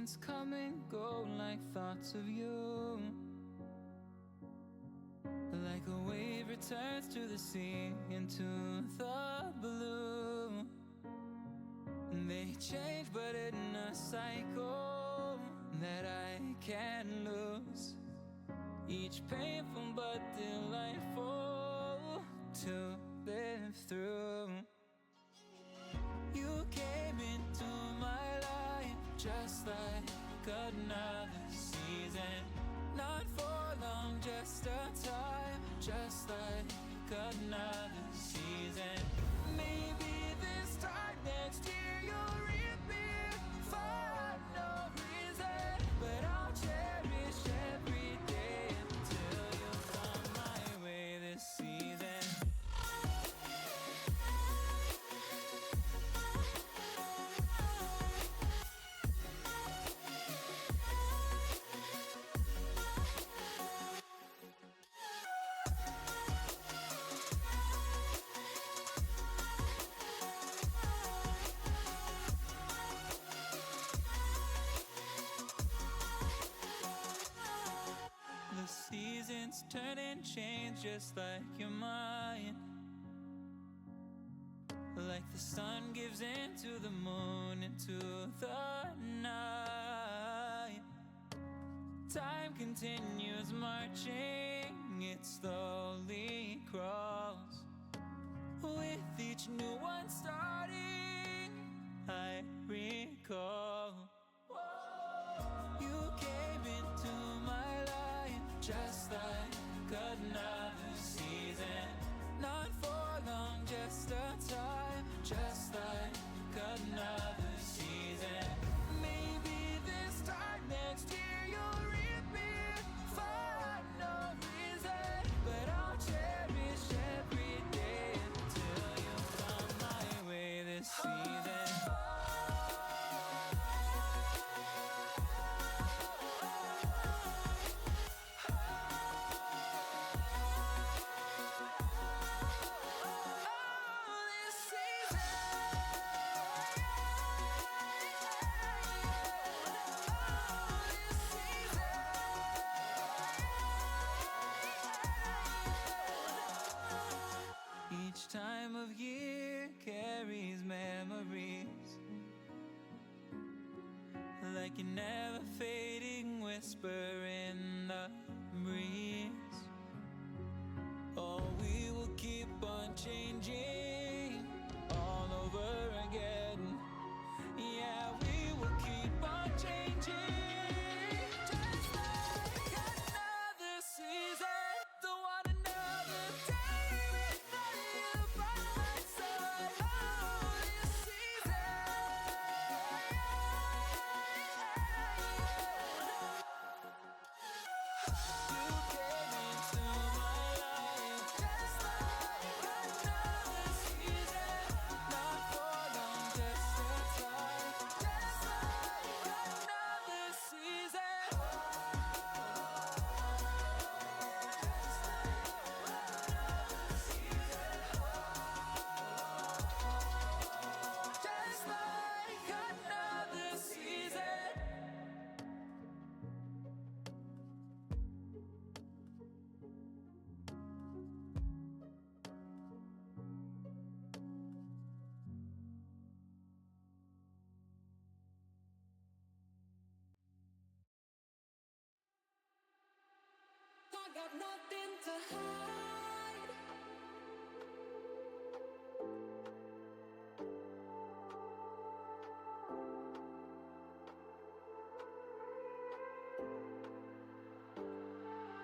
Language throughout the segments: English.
seasons come and go like thoughts of you. Like a wave returns to the sea, into the blue. They change but in a cycle that I can't lose. Each painful but delightful to live through. You came into my life just like another season. Not for long, just a time, just like another season. Maybe this time next year you'll reappear for no reason, but I'll cherish every day until you come my way this season. The seasons turn and change just like your mind. Like the sun gives into the moon, into the night. Time continues marching, it slowly crawls. With each new one starting, I recall. You came into my life just like another season. Not for long, just a time, just like another season. Maybe this time next year you'll reappear for no reason, but I'll cherish every day until you come my way this season. Each time of year carries memories, like a never fading whisper in the breeze. Oh, we will keep on changing all over again. Yeah, we will keep on changing, just like another season. Don't want another day without you by my side. Oh, this season. You came into my life just like another season. Not for long, just a time, just like another season. Just like another season. I got nothing to hide.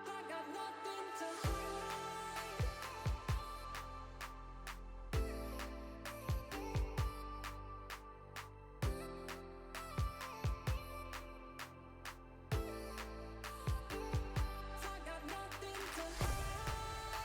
I got nothing to hide. I got nothing to hide.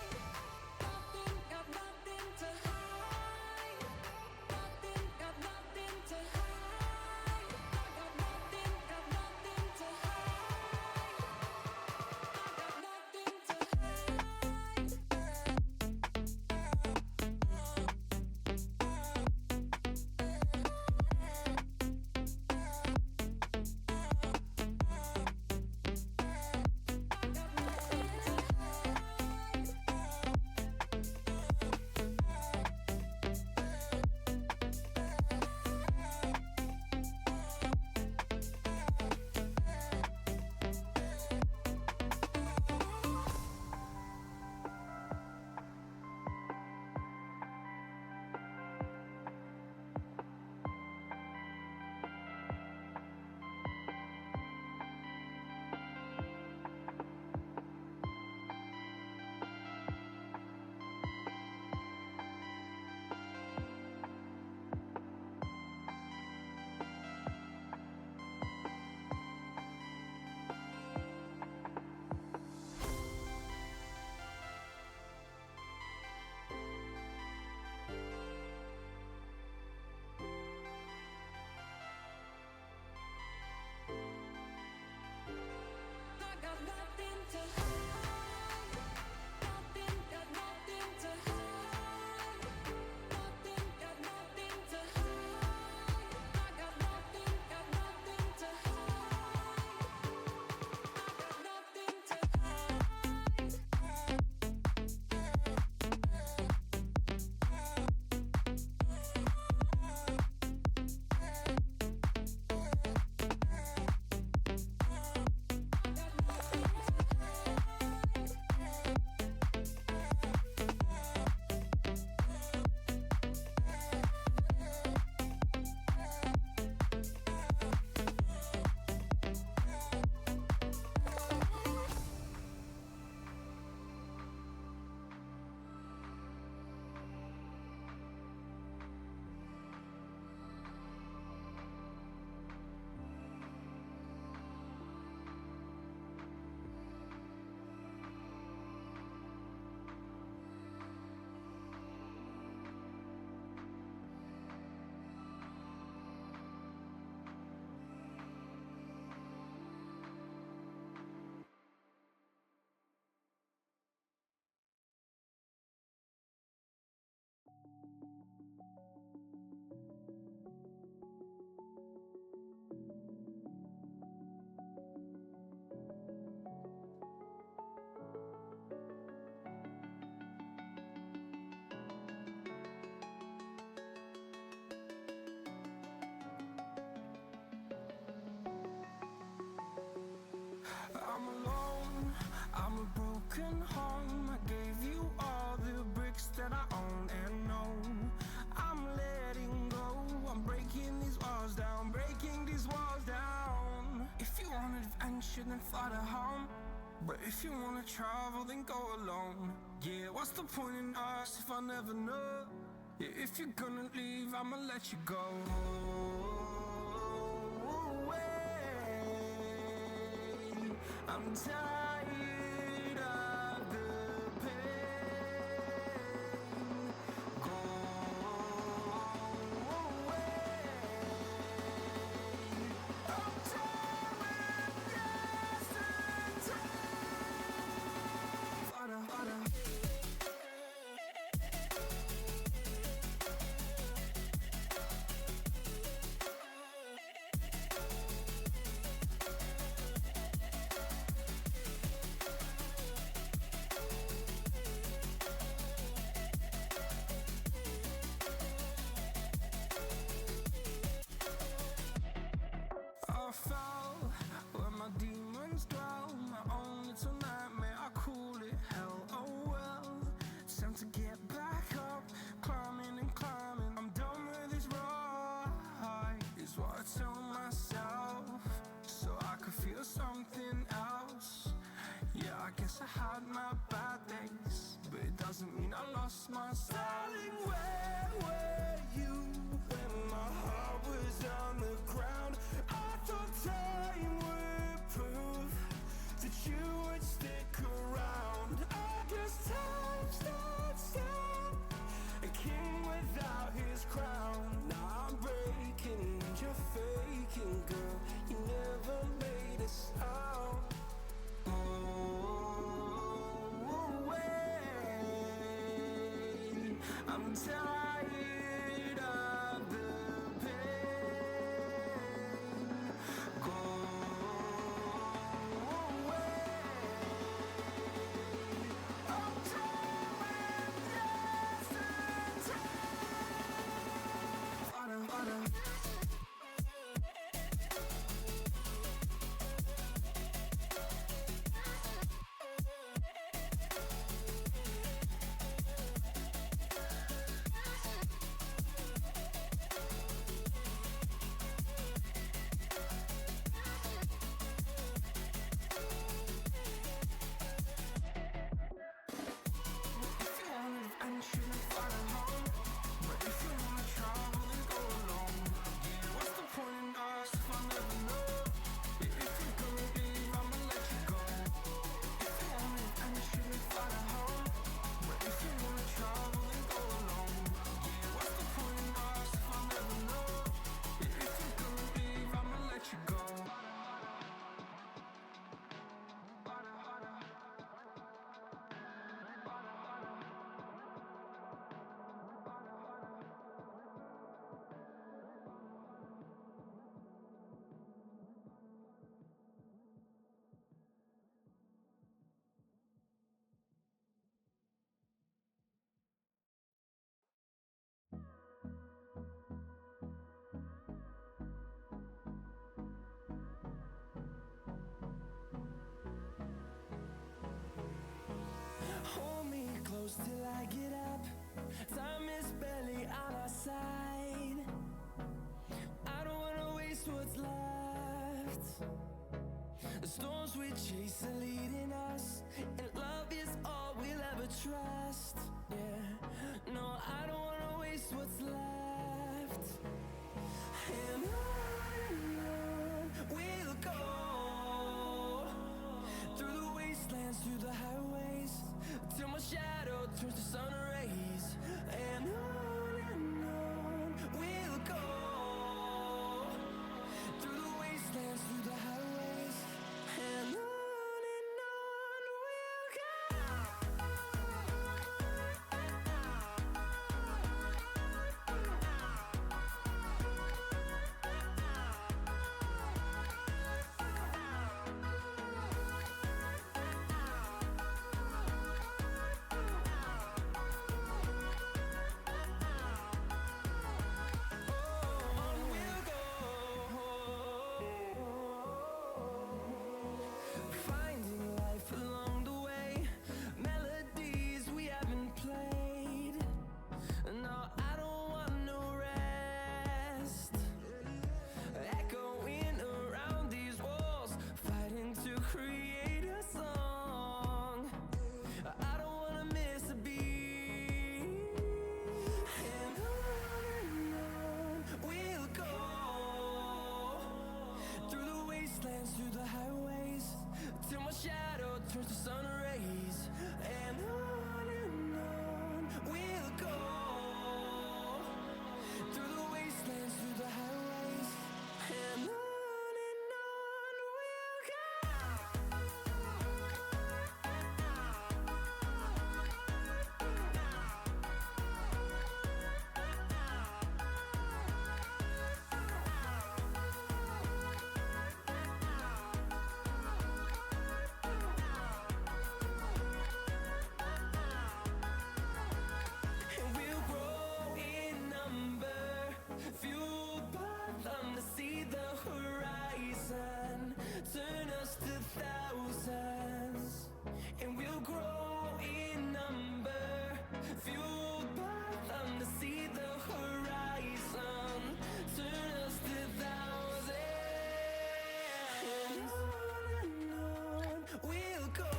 broken home. I gave you all the bricks that I own and know. I'm letting go. I'm breaking these walls down, breaking these walls down. If you want adventure, then fly to home. But if you wanna travel, then go alone. Yeah, what's the point in us if I never know? Yeah, if you're gonna leave, I'ma let you go. I'm tired of the pain. Go away. I'm tired with yesterday. Flutter, flutter. I fell where my demons dwell. My own little nightmare, I call it hell. Oh well, it's time to get back up. Climbing and climbing, I'm done with this ride, is what I tell myself, so I could feel something else. Yeah, I guess I had my bad days, but it doesn't mean I lost my style. Darling, where were you when my heart was on the ground? I thought time would prove that you would stick around. I guess time stands still, a king without his crown. Now I'm breaking and you're faking, girl. You never made a sound. Go away. I'm tired of the pain. Go away. I'm tired with yesterday. Flutter, flutter. If you want adventure, then fly to home. But if you wanna travel, then go alone. Yeah, what's the point in us if I never know? Yeah, if you're gonna leave, I'ma let you go. If you want adventure, then fly to home. But if you wanna travel, then go alone. Yeah, what's the point in us if I never know? Yeah, if you're gonna leave, I'ma let you go. Hold me close till I get up. Time is barely on our side. I don't wanna waste what's left. The storms we chase are leading us, and love is all we'll ever trust. Yeah, no, I don't wanna waste what's left. And on we'll go, through the wastelands, through the highways, till my shadow turns to sun rays. And on we'll go, through the wastelands, through the highways. And on we'll go. thousands, and we'll grow in number, fueled by them to see the horizon, turn us to thousands. And on we'll go,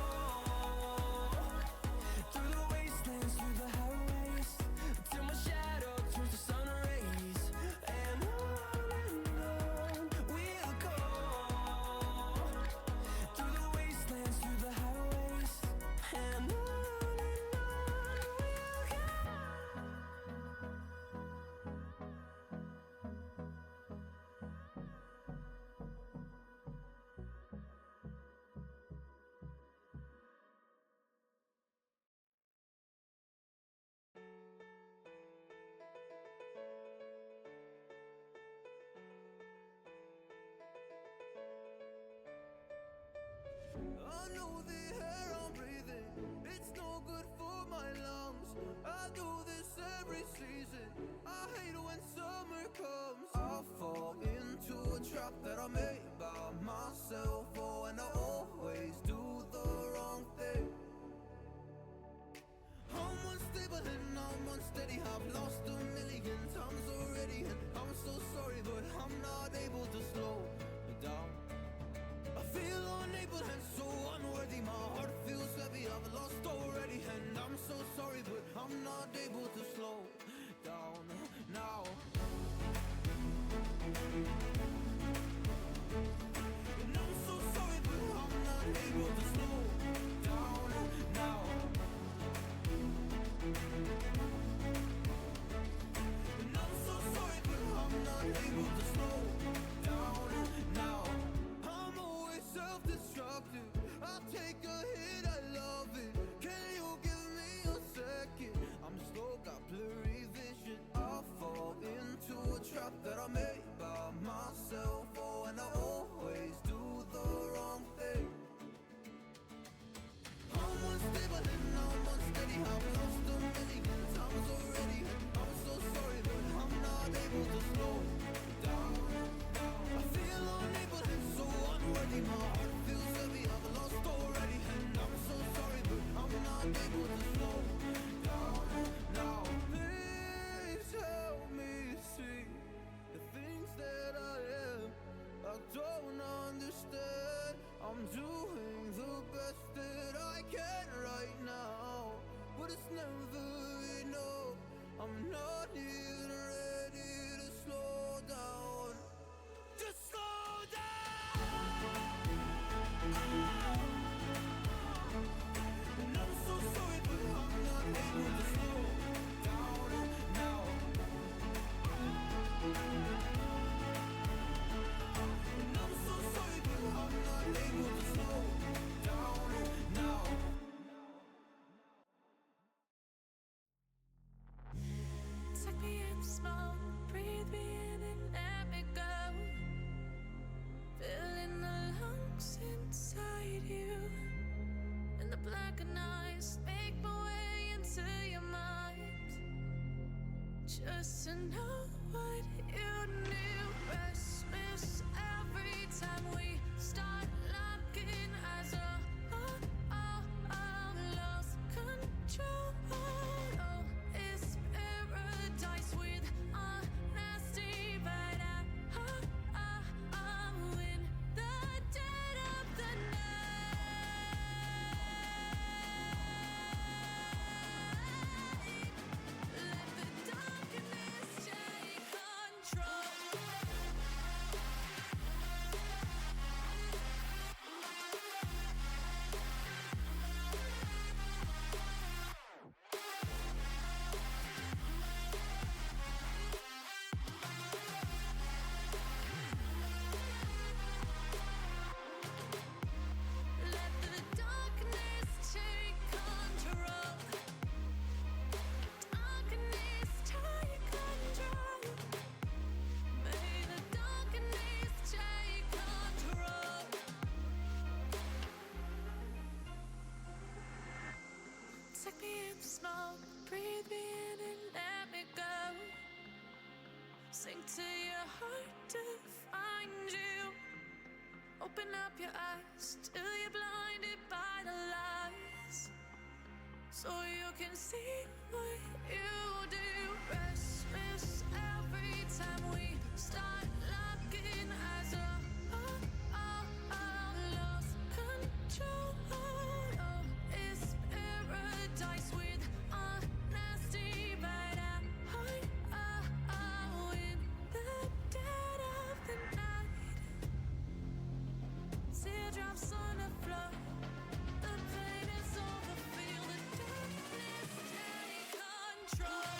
through the wastelands, through the highways, till my shadow turns to sun rays. And on we'll go, through the wastelands, through the highways, and on we'll go. I know the air I'm breathing, it's no good for my lungs. I do this every season, I hate when summer comes. I fall into a trap that I made by myself. Oh, and I always do the wrong thing. I'm unstable and I'm unsteady, I've lost a million times already, and I'm so sorry, but I'm not able to slow down. I feel unable and so unworthy, my heart feels heavy, I've lost already, and I'm so sorry, but I'm not able to slow down now. And I'm so sorry, but I'm not able to slow down now. And I'm so sorry, but I'm not able to slow down now. I'm always self-destructive, I take a hit, I love it. Can you give me a second? I'm slow, got blurry vision. I fall into a trap that I made by myself. Oh, and I always do the wrong thing. I'm unstable and I'm unsteady, I've lost a million times already, and I'm so sorry, but I'm not able to slow down. I feel unable and so unworthy, my heart feels heavy, I've lost already, and I'm so sorry, but I'm not able to slow down now. Please help me see the things that I am, I don't understand. I'm doing the best that I can right now, but it's never enough. I'm not even ready to slow down. Just slow down. And I'm so sorry, but I'm not able to slow down now. And I'm so sorry, but I'm not able to slow down now. Take me in the smoke, breathe me in and let me go. Filling the lungs inside you, and the blackened eyes make my way into your mind. Just to know what you knew. Restless every time we start locking eyes. Lost control. Oh, it's paradise with honesty, but I'm in the dead of the night. Let the darkness take control. Open up your eyes till you're blinded by the lies, so you can see what you do. Restless every time we start looking as a lost control. Oh, it's paradise with honesty, but in the dead of the night, teardrops on the floor. The pain is over, feel the darkness take control.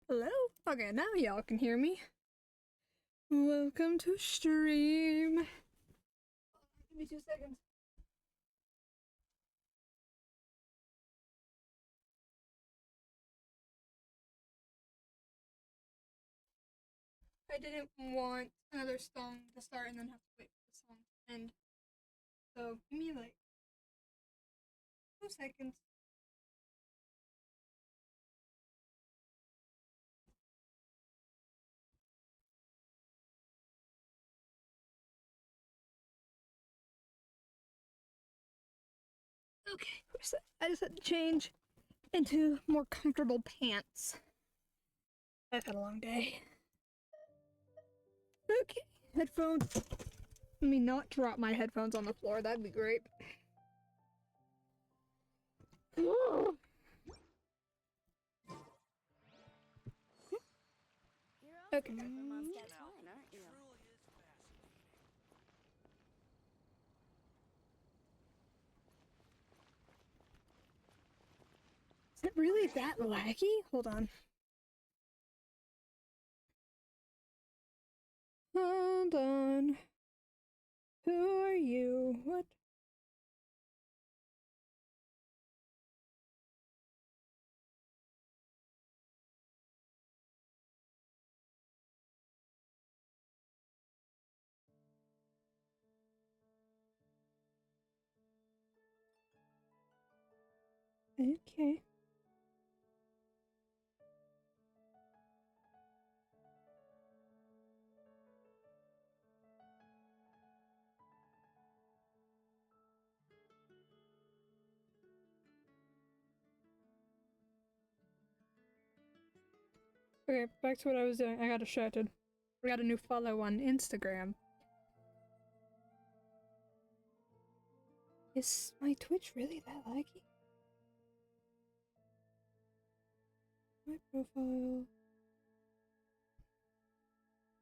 Hello? Okay, now y'all can hear me. Welcome to stream. Give me 2 seconds. I didn't want another song to start and then have to wait for the song to end. So give me like 2 seconds. Okay, we're set. I just had to change into more comfortable pants. I've had a long day. Okay, headphones. Let me not drop my headphones on the floor, that'd be great. Okay. Is it really that laggy? Hold on. Hold on. Who are you? What? Okay. Okay, back to what I was doing. I got distracted. I got a new follow on Instagram. Is my Twitch really that laggy? My profile.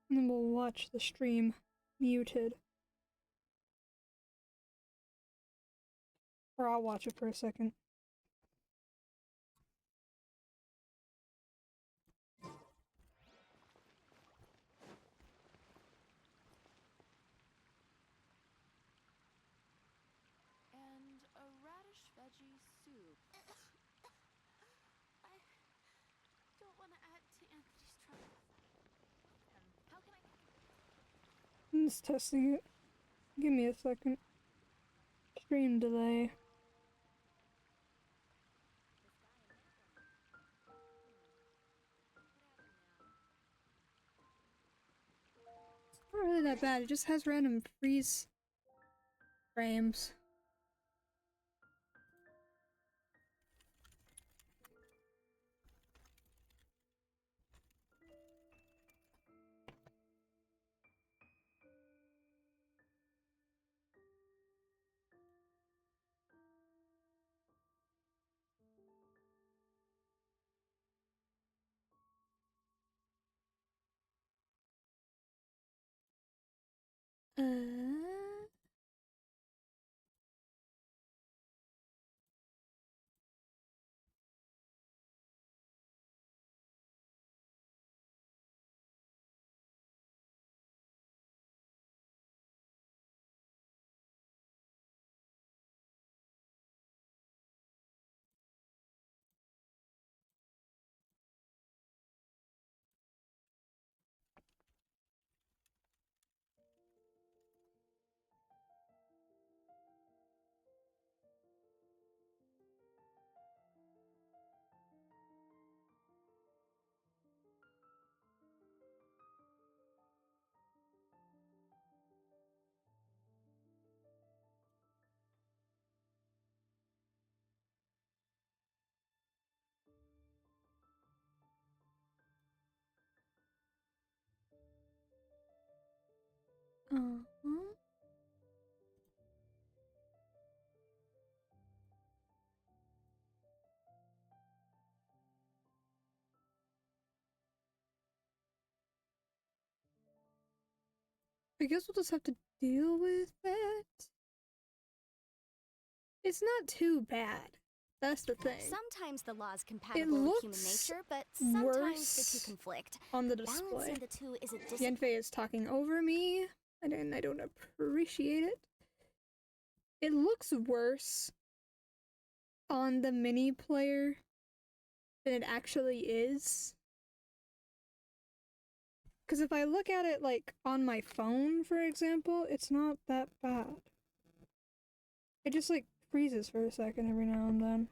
And then we'll watch the stream muted. Or I'll watch it for a second. And a radish veggie soup. I don't want to add to Anthony's trouble. How can I? I'm just testing it. Give me a second. Stream delay. It's not really that bad. It just has random freeze frames. Uh-huh. I guess we'll just have to deal with that. It's not too bad. That's the thing. Sometimes the law's compatible with human looks nature, but sometimes the two worse conflict. on the display. Balancing the two is a discipline. Yenfei is talking over me, and I don't appreciate it. It looks worse on the mini player than it actually is. Because if I look at it like on my phone, for example, it's not that bad. It just like freezes for a second every now and then.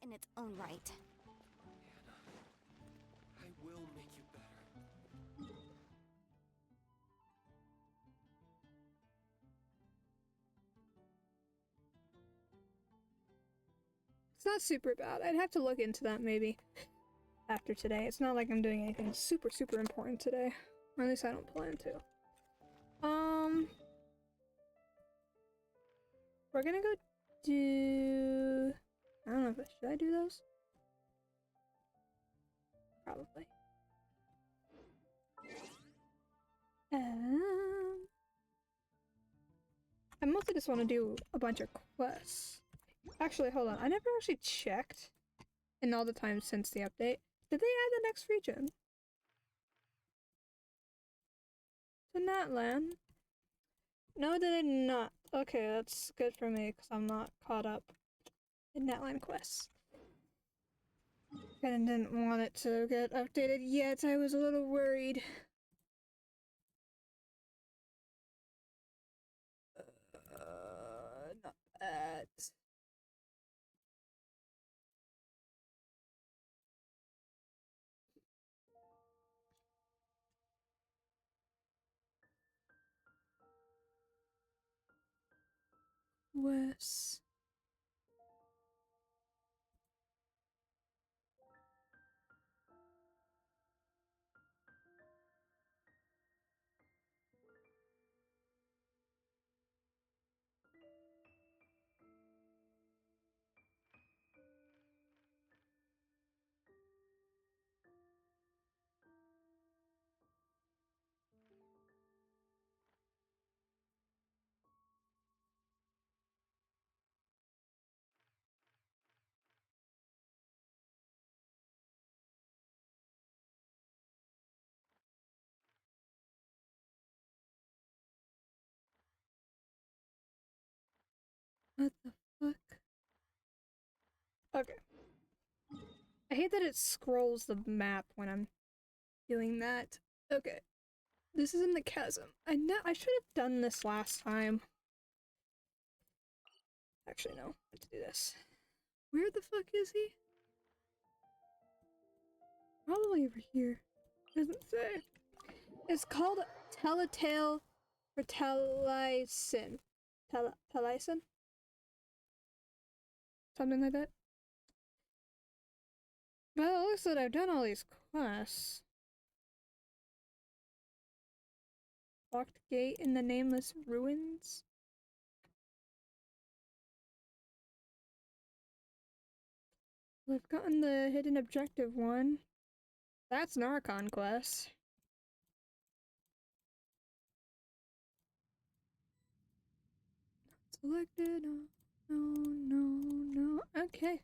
In its own right. I will make you better. It's not super bad. I'd have to look into that maybe after today. It's not like I'm doing anything super important today. Or at least I don't plan to. We're gonna go do... I don't know if should I do those? Probably. I mostly just want to do a bunch of quests. Actually, hold on. I never actually checked in all the time since the update. Did they add the next region? To Natlan? No, they did not. Okay, that's good for me because I'm not caught up in Natlan quests. I didn't want it to get updated yet. I was a little worried. Not bad. Wes. What the fuck? Okay. I hate that it scrolls the map when I'm doing that. Okay. This is in the chasm. I should have done this last time. Actually, no. Let's do this. Where the fuck is he? Probably over here. Doesn't say. It's called Telltale for Taliesin. Taliesin? Something like that. But it looks like I've done all these quests. Locked gate in the nameless ruins. We've gotten the hidden objective one. That's an Archon quest. Selected. No. Okay.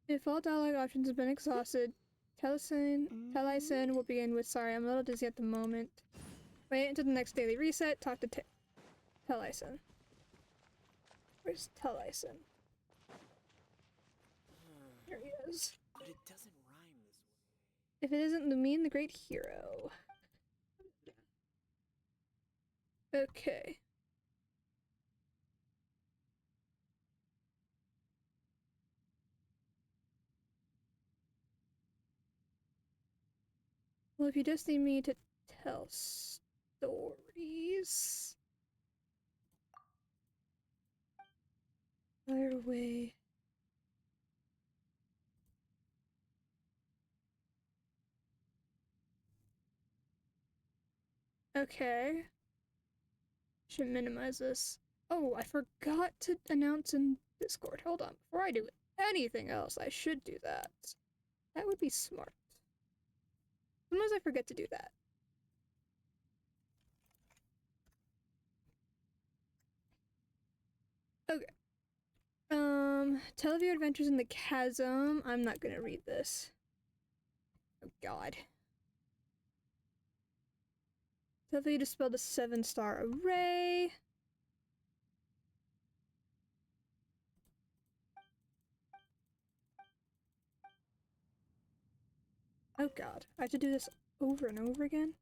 If all dialogue options have been exhausted, Taliesin will begin with sorry, I'm a little dizzy at the moment. Wait until the next daily reset, talk to Taliesin. Where's Taliesin? Here he is. But it doesn't rhyme this way. If it isn't Lumine, the great hero. Okay. Well, if you just need me to tell stories... Fire away. Okay. Should minimize this. Oh, I forgot to announce in Discord. Hold on. Before I do anything else, I should do that. That would be smart. Sometimes I forget to do that. Okay. Tell of your adventures in the chasm. I'm not gonna read this. Oh god. Tell of you dispelled a 7-star array. Oh god. I have to do this over and over again?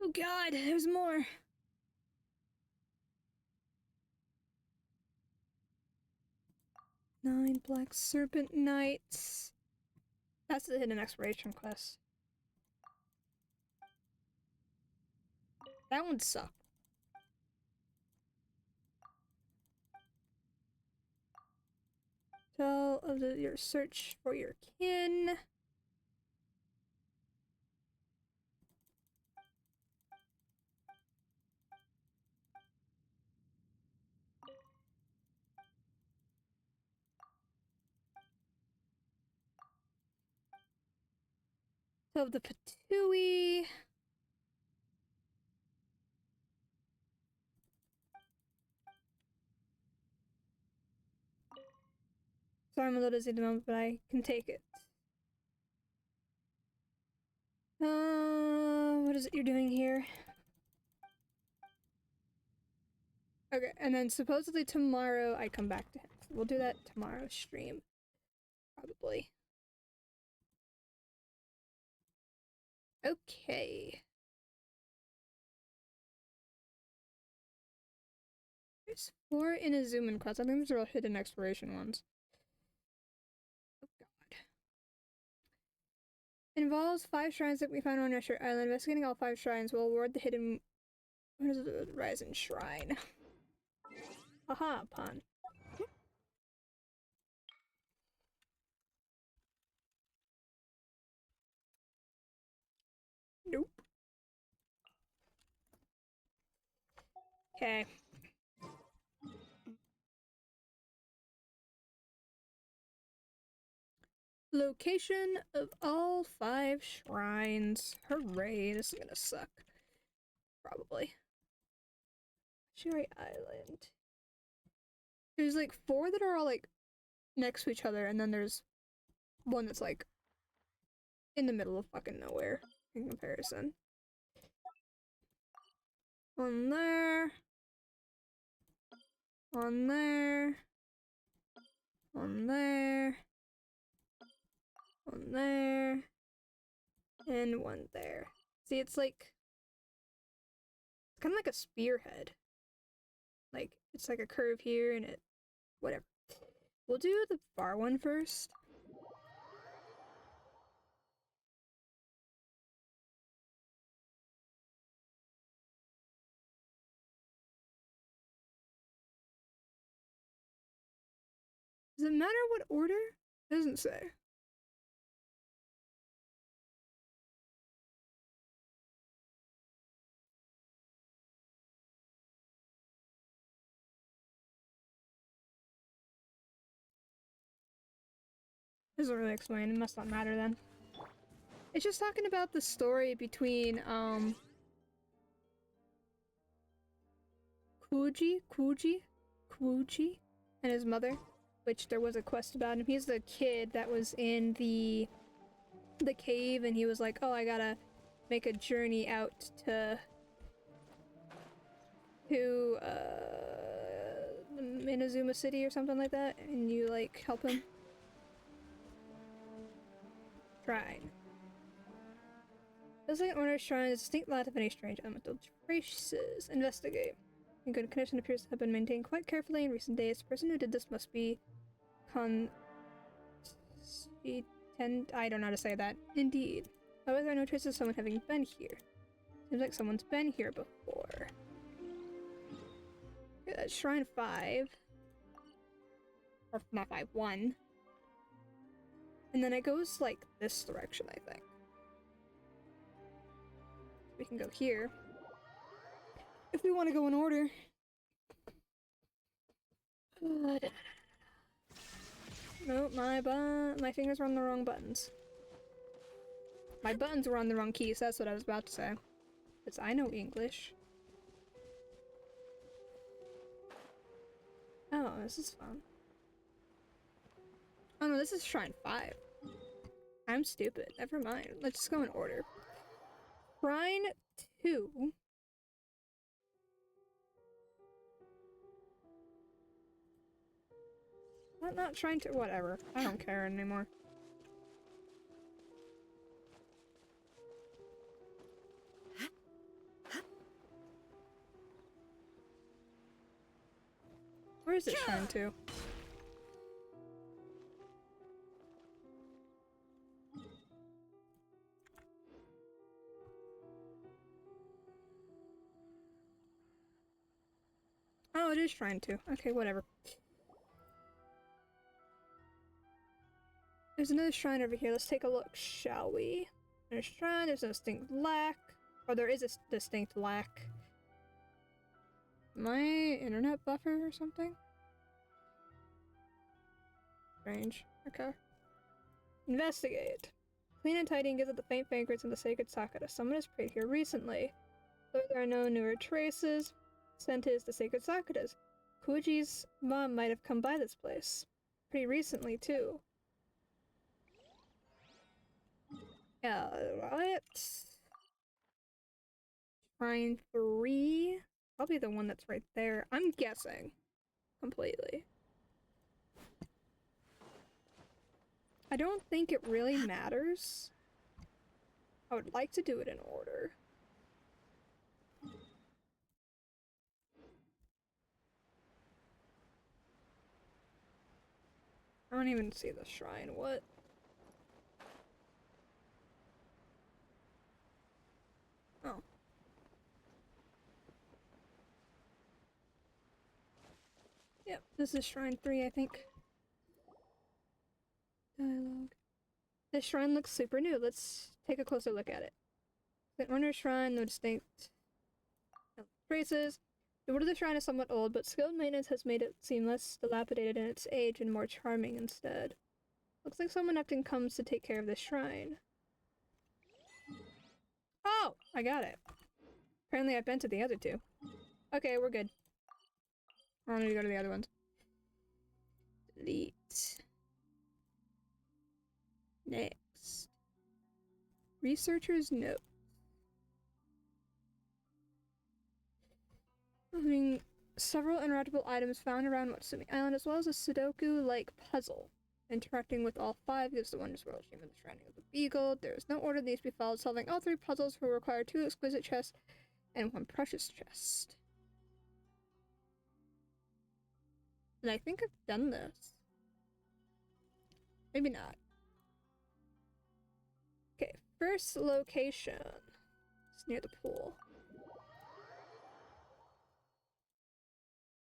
Oh god, there's more. Nine Black Serpent Knights. That's the hidden exploration quest. That one sucked. Tell of your search for your kin. Tell of the Patui. Sorry, I'm a little dizzy at the moment, but I can take it. What is it you're doing here? Okay, and then supposedly tomorrow I come back to him. So we'll do that tomorrow stream. Probably. Okay. There's 4 Inazuman quests. I think these are all hidden exploration ones. Oh god. Involves 5 shrines that we found on Usher Island. Investigating all 5 shrines will award the hidden... What is it? The Rising Shrine. Haha, pun. Nope. Okay. Location of all 5 shrines. Hooray, this is gonna suck. Probably. Sherry Island. There's like 4 that are all like next to each other, and then there's one that's like in the middle of fucking nowhere in comparison. One there. One there. One there. One there. And one there. See, it's like... It's kind of like a spearhead. Like, it's like a curve here and it... Whatever. We'll do the far one first. Does it matter what order? It doesn't say. Doesn't really explain. It must not matter then. It's just talking about the story between Kuji and his mother, which there was a quest about him. He's the kid that was in the cave, and he was like, oh, I gotta make a journey out to Inazuma City or something like that, and you like help him. Shrine. This like order shrine is a distinct lot of any strange elemental traces. Investigate. A good condition appears to have been maintained quite carefully in recent days. The person who did this must be I don't know how to say that. Indeed. However, there are no traces of someone having been here. Seems like someone's been here before. Yeah, that's Shrine 5. Or not 5, 1. And then it goes like this direction, I think. We can go here. If we want to go in order. Nope, my fingers were on the wrong buttons. My buttons were on the wrong keys, that's what I was about to say. Because I know English. Oh, this is fun. Oh no, this is Shrine 5. I'm stupid. Never mind. Let's just go in order. Shrine 2. Not Shrine 2. Whatever. I don't care anymore. Where is it Shrine 2? Oh, it is Shrine 2. Okay, whatever. There's another shrine over here. Let's take a look, shall we? There's a shrine, there's a distinct lack. Or there is a distinct lack. My internet buffer or something? Strange. Okay. Investigate. Clean and tidy and gives it the faint fragrance in the sacred Sakura. Someone has prayed here recently. Though there are no newer traces, scent is the sacred Sakura's. Kuji's mom might have come by this place. Pretty recently, too. Yeah, what? Shrine 3? Probably the one that's right there. I'm guessing. Completely. I don't think it really matters. I would like to do it in order. I don't even see the shrine. What? Oh. Yep, this is Shrine 3, I think. Dialogue. This shrine looks super new. Let's take a closer look at it. The order shrine, no distinct traces. The wood of the shrine is somewhat old, but skilled maintenance has made it seem less dilapidated in its age and more charming instead. Looks like someone often comes to take care of this shrine. Oh! I got it. Apparently I've been to the other two. Okay, we're good. I want to go to the other ones. Delete. Next. Researcher's note. Having several interactable items found around Watsumi Island, as well as a Sudoku-like puzzle. Interacting with all 5 gives the wondrous world stream of the Shrine of the Beagle. There is no order that needs to be followed. Solving all 3 puzzles will require 2 exquisite chests and 1 precious chest. And I think I've done this. Maybe not. Okay, first location. It's near the pool.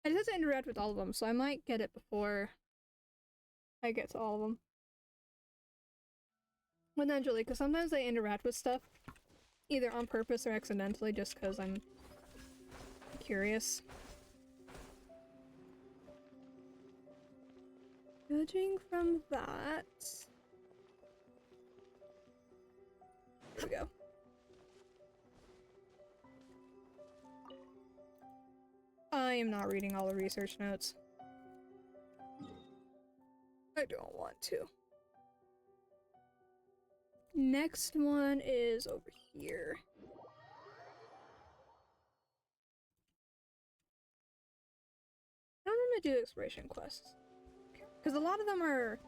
I just have to interact with all of them, so I might get it before I get to all of them. Potentially, because sometimes I interact with stuff either on purpose or accidentally just because I'm curious. Judging from that... Here we go. I am not reading all the research notes. I don't want to. Next one is over here. I don't want to do exploration quests. Because a lot of them are...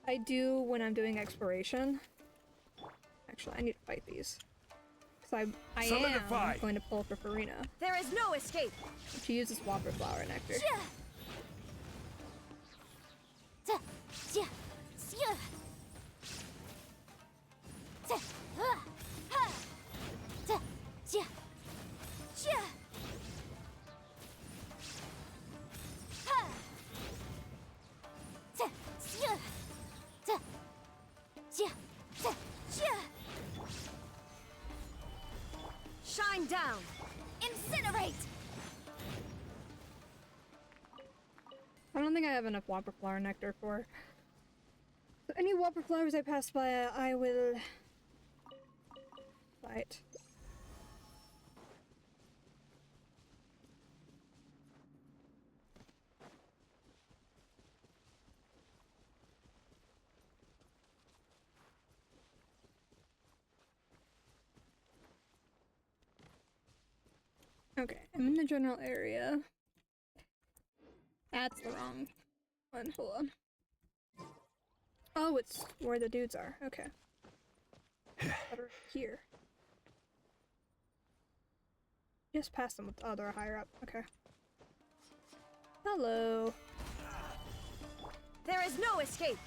I do when I'm doing exploration. Actually, I need to fight these. Because I am going to pull for Farina. There is no escape. She uses Whopper Flower Nectar. Shine down. Incinerate. I don't think I have enough Whopper Flower Nectar for. So any Whopper Flowers I pass by, I will fight. Okay, I'm in the general area. That's the wrong one. Hold on. Oh, it's where the dudes are. Okay. But right here. Just past them with the other higher up. Okay. Hello. There is no escape.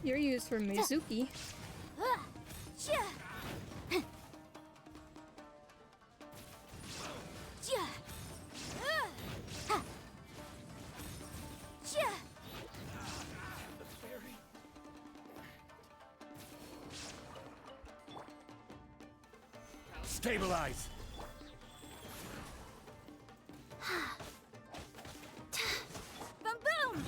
You're used for Mizuki. Stabilize. Boom boom.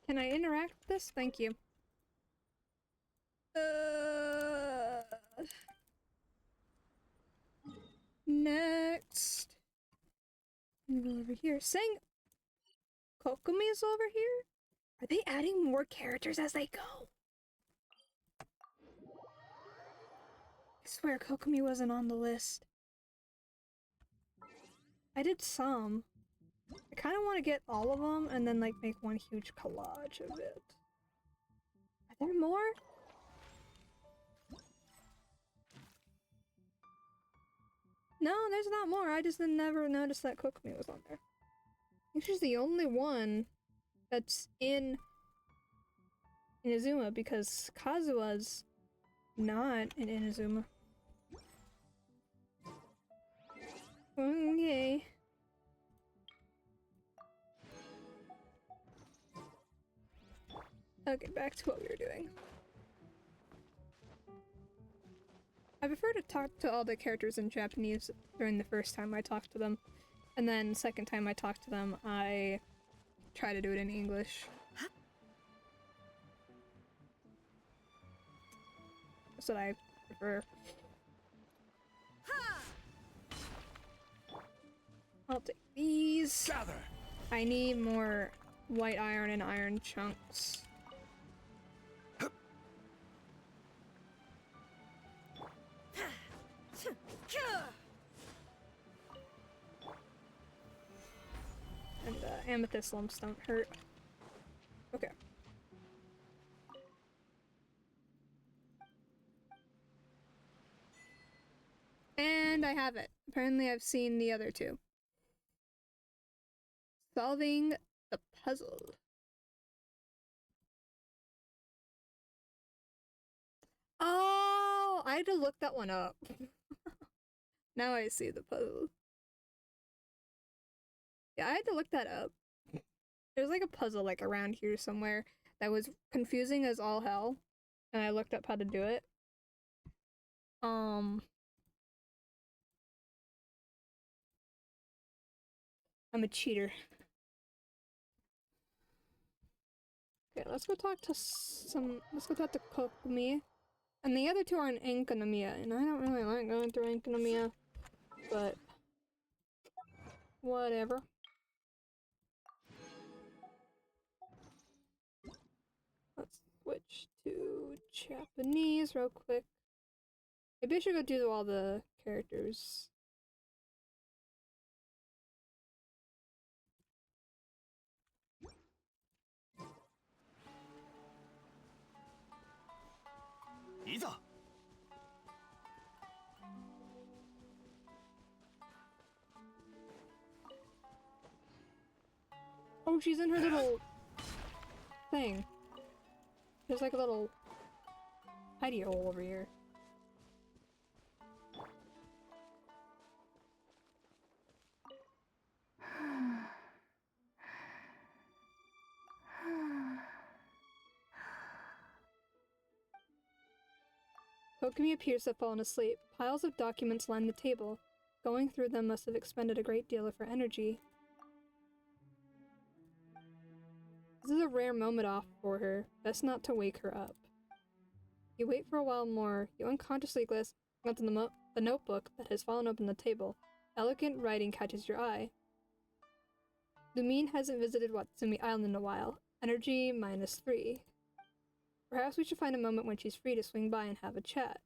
Can I interact with this? Thank you. Next. I'm gonna go over here. Saying Kokomi's over here? Are they adding more characters as they go? I swear Kokomi wasn't on the list. I did some. I kind of want to get all of them and then like make one huge collage of it. Are there more? No, there's not more. I just never noticed that Kokomi was on there. I think she's the only one that's in Inazuma because Kazua's not in Inazuma. Okay. Okay, back to what we were doing. I prefer to talk to all the characters in Japanese during the first time I talk to them. And then second time I talk to them, I try to do it in English. That's what I prefer. I'll take these. Gather. I need more white iron and iron chunks. And amethyst lumps don't hurt. Okay. And I have it. Apparently I've seen the other two. Solving the puzzle. Oh, I had to look that one up. Now I see the puzzle. Yeah, I had to look that up. There's like a puzzle like around here somewhere that was confusing as all hell, and I looked up how to do it. I'm a cheater. Okay, let's go talk to let's go talk to Kokomi. And the other two are in Enkanomiya, and I don't really like going through Enkanomiya, but whatever. Let's switch to Japanese real quick. Maybe I should go do all the characters. Oh, she's in her little thing. There's like a little hidey hole over here. Kokomi appears to have fallen asleep. Piles of documents line the table. Going through them must have expended a great deal of her energy. This is a rare moment off for her. Best not to wake her up. You wait for a while more. You unconsciously glance at the notebook that has fallen open the table. Elegant writing catches your eye. Lumine hasn't visited Watsumi Island in a while. Energy -3. Perhaps we should find a moment when she's free to swing by and have a chat.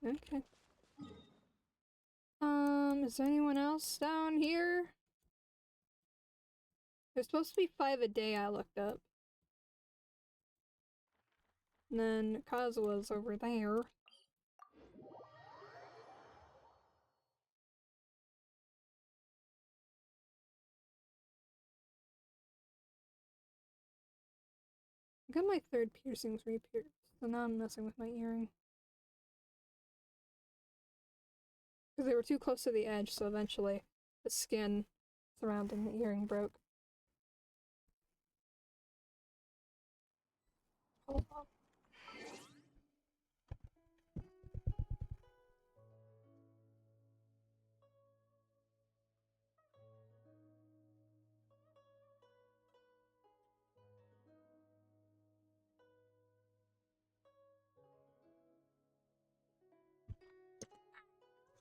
Okay. Is there anyone else down here? There's supposed to be 5 a day I looked up. And then Kazua's over there. I got my 3rd piercings re-pierced, so now I'm messing with my earring. Because they were too close to the edge, so eventually the skin surrounding the earring broke. Hold on.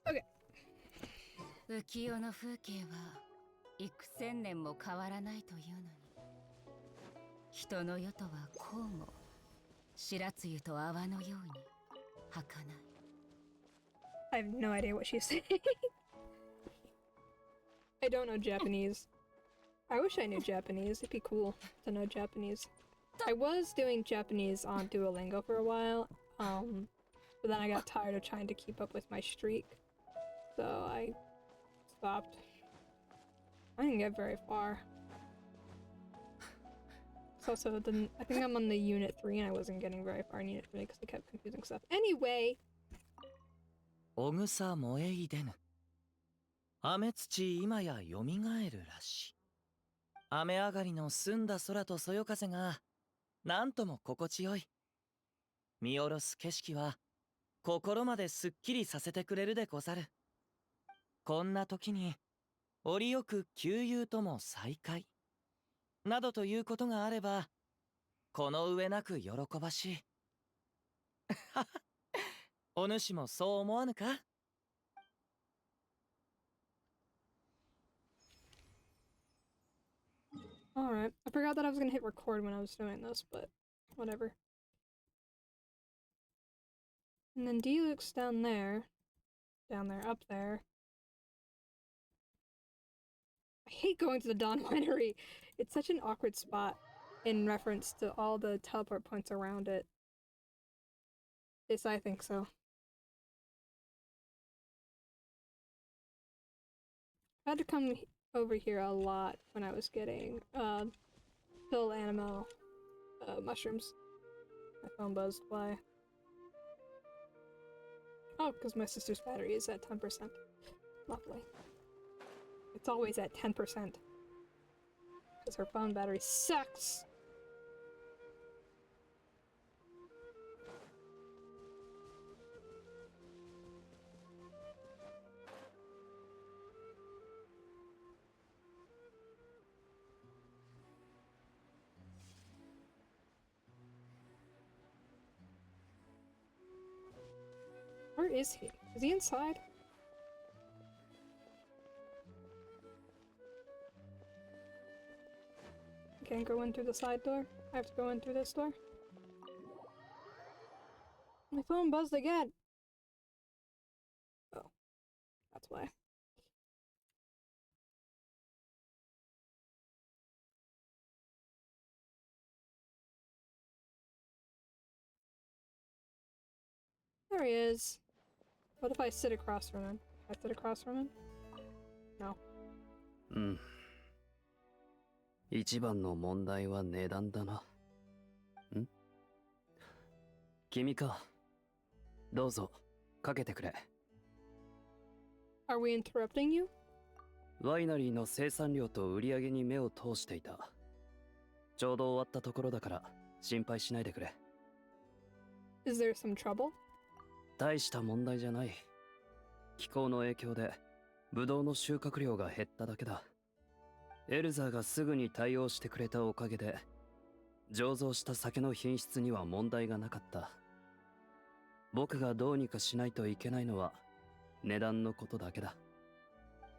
Okay. 浮世の風景は幾千年も変わらないというのに、人の世とはこうも白露と泡のように儚い。 I have no idea what she's saying. I don't know Japanese. I wish I knew Japanese. It'd be cool to know Japanese. I was doing Japanese on Duolingo for a while, but then I got tired of trying to keep up with my streak, so I stopped. I didn't get very far. So I think I'm on the Unit 3 and I wasn't getting very far in Unit 3 because I kept confusing stuff. Anyway! おぐさ燃えいでぬ。雨土今やよみがえるらし。雨上がりの澄んだ空とそよ風がなんとも心地よい。見下ろす景色は心まですっきりさせてくれるでござる。こんな時に折よく旧友とも再会などということがあればこの上なく喜ばしい。お主もそう思わぬか？ Alright. I forgot that I was gonna hit record when I was doing this, but whatever. And then Diluc's down there. Down there, up there. I hate going to the Dawn Winery. It's such an awkward spot in reference to all the teleport points around it. At least I think so. I had to come over here a lot when I was getting pill animal mushrooms. My phone buzzed. Why? Oh, because my sister's battery is at 10%. Lovely. It's always at 10%. Because her phone battery sucks! Where is he? Is he inside? I can't go in through the side door. I have to go in through this door. My phone buzzed again. Oh, that's why. There he is. What if I sit across from him? I sit across from him? No. うん。一番の問題は値段だな。ん？君か。どうぞ、かけてくれ。Are we interrupting you? ワイナリーの生産量と売り上げに目を通していた。ちょうど終わったところだから心配しないでくれ。Is there some trouble? 大した問題じゃない。気候の影響でブドウの収穫量が減っただけだ。エルザーがすぐに対応してくれたおかげで醸造した酒の品質には問題がなかった。僕がどうにかしないといけないのは値段のことだけだ。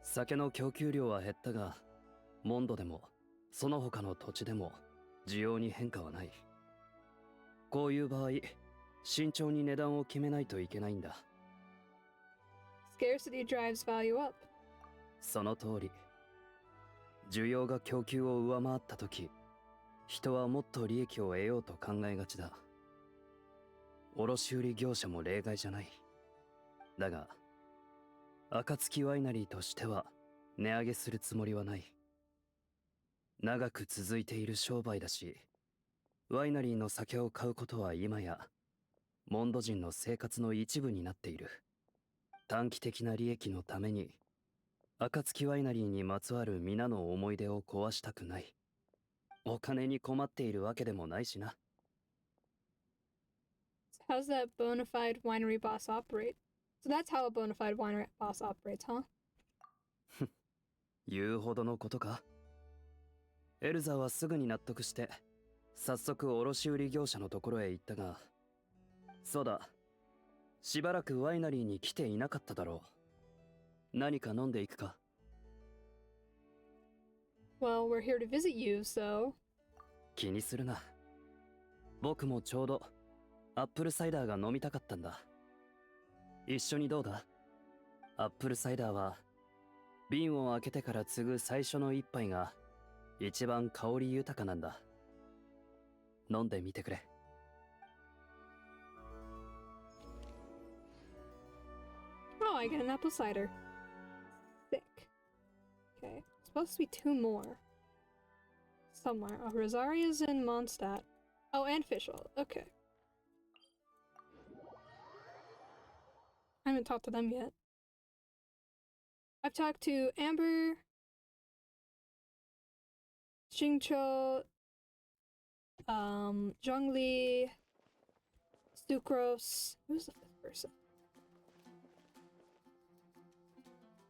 酒の供給量は減ったが、モンドでもその他の土地でも需要に変化はない。こういう場合、慎重に値段を決めないといけないんだ。Scarcity drives value up. その通り。需要が供給を上回ったとき、人はもっと利益を得ようと考えがちだ。卸売業者も例外じゃない。だが、暁ワイナリーとしては値上げするつもりはない。長く続いている商売だし、ワイナリーの酒を買うことは今やモンド人の生活の一部になっている。短期的な利益のために暁ワイナリーにまつわる皆の思い出を壊したくない。お金に困っているわけでもないしな。How's that bona fide winery boss operate? So that's how a bona fide winery boss operates, huh? 言うほどのことか。エルザはすぐに納得して早速卸売業者のところへ行ったが、そうだ、しばらくワイナリーに来ていなかっただろう。何か飲んでいくか。 Well, we're here to visit you, so... 気にするな。僕もちょうどアップルサイダーが飲みたかったんだ。一緒にどうだ？アップルサイダーは瓶を開けてから継ぐ最初の一杯が一番香り豊かなんだ。飲んでみてくれ。Oh, I get an apple cider. Sick. Okay, supposed to be two more. Somewhere. Oh, Rosaria's in Mondstadt. Oh, and Fischl. Okay. I haven't talked to them yet. I've talked to Amber, Xingqiu, Zhongli, Sucrose. Who's the fifth person?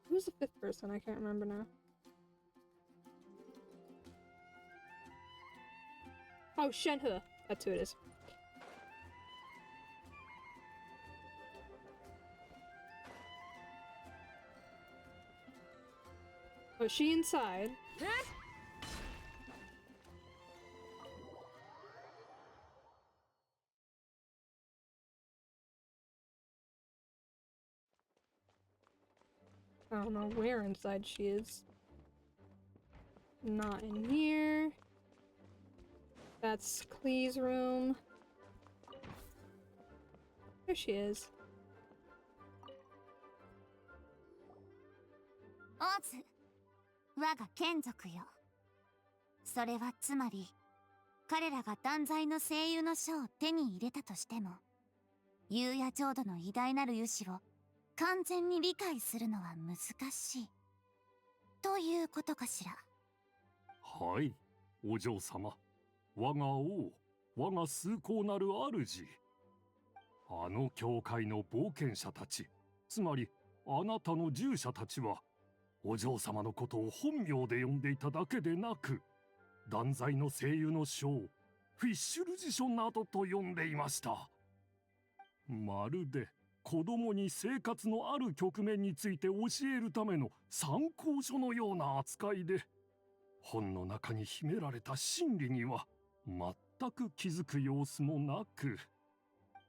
Who's the fifth person? I can't remember now. Oh, Shenhe. That's who it is. Oh, is she inside? I don't know where inside she is. Not in here. That's Clee's room. There she is. オズ、我が眷属よ。それはつまり、彼らが断罪の声優の書を手に入れたとしても、優也浄土の偉大なる勇姿を完全に理解するのは難しい。ということかしら。はい、お嬢様。我が王、我が崇高なる主。あの教会の冒険者たち、つまりあなたの従者たちは、お嬢様のことを本名で呼んでいただけでなく、断罪の声優の書をフィッシュル辞書などと呼んでいました。まるで子供に生活のある局面について教えるための参考書のような扱いで、本の中に秘められた真理には全く気づく様子もなく、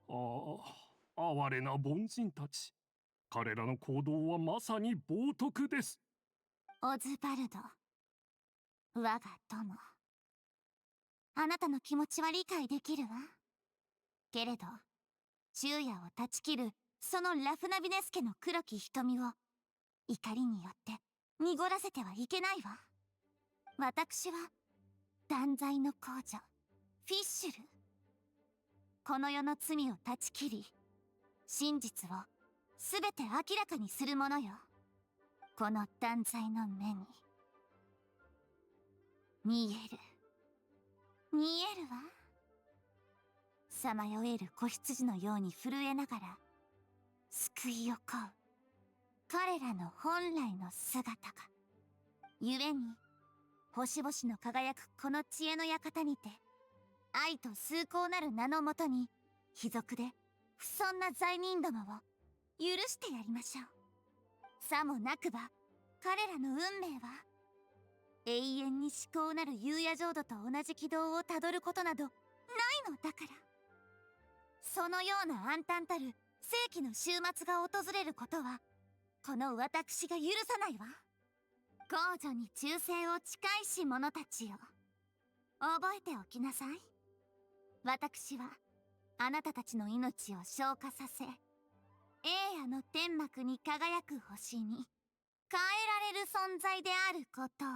哀れな凡人たち。彼らの行動はまさに冒涜です。オズバルド、我が友。あなたの気持ちは理解できるわ。けれど、昼夜を断ち切るそのラフナビネス家の黒き瞳を怒りによって濁らせてはいけないわ。私は断罪の皇女フィッシュル。この世の罪を断ち切り、真実をすべて明らかにするものよ。この断罪の目に見えるわ。さまよえる子羊のように震えながら救いを請う彼らの本来の姿が。故に星々の輝くこの知恵の館にて、愛と崇高なる名のもとに卑俗で不遜な罪人どもを許してやりましょう。さもなくば彼らの運命は永遠に至高なる幽夜浄土と同じ軌道をたどることなどないのだから。そのような暗淡たる世紀の終末が訪れることはこの私が許さないわ。皇女に忠誠を誓いし者たちよ、覚えておきなさい。私はあなたたちの命を昇華させ、栄夜の天幕に輝く星に変えられる存在であることを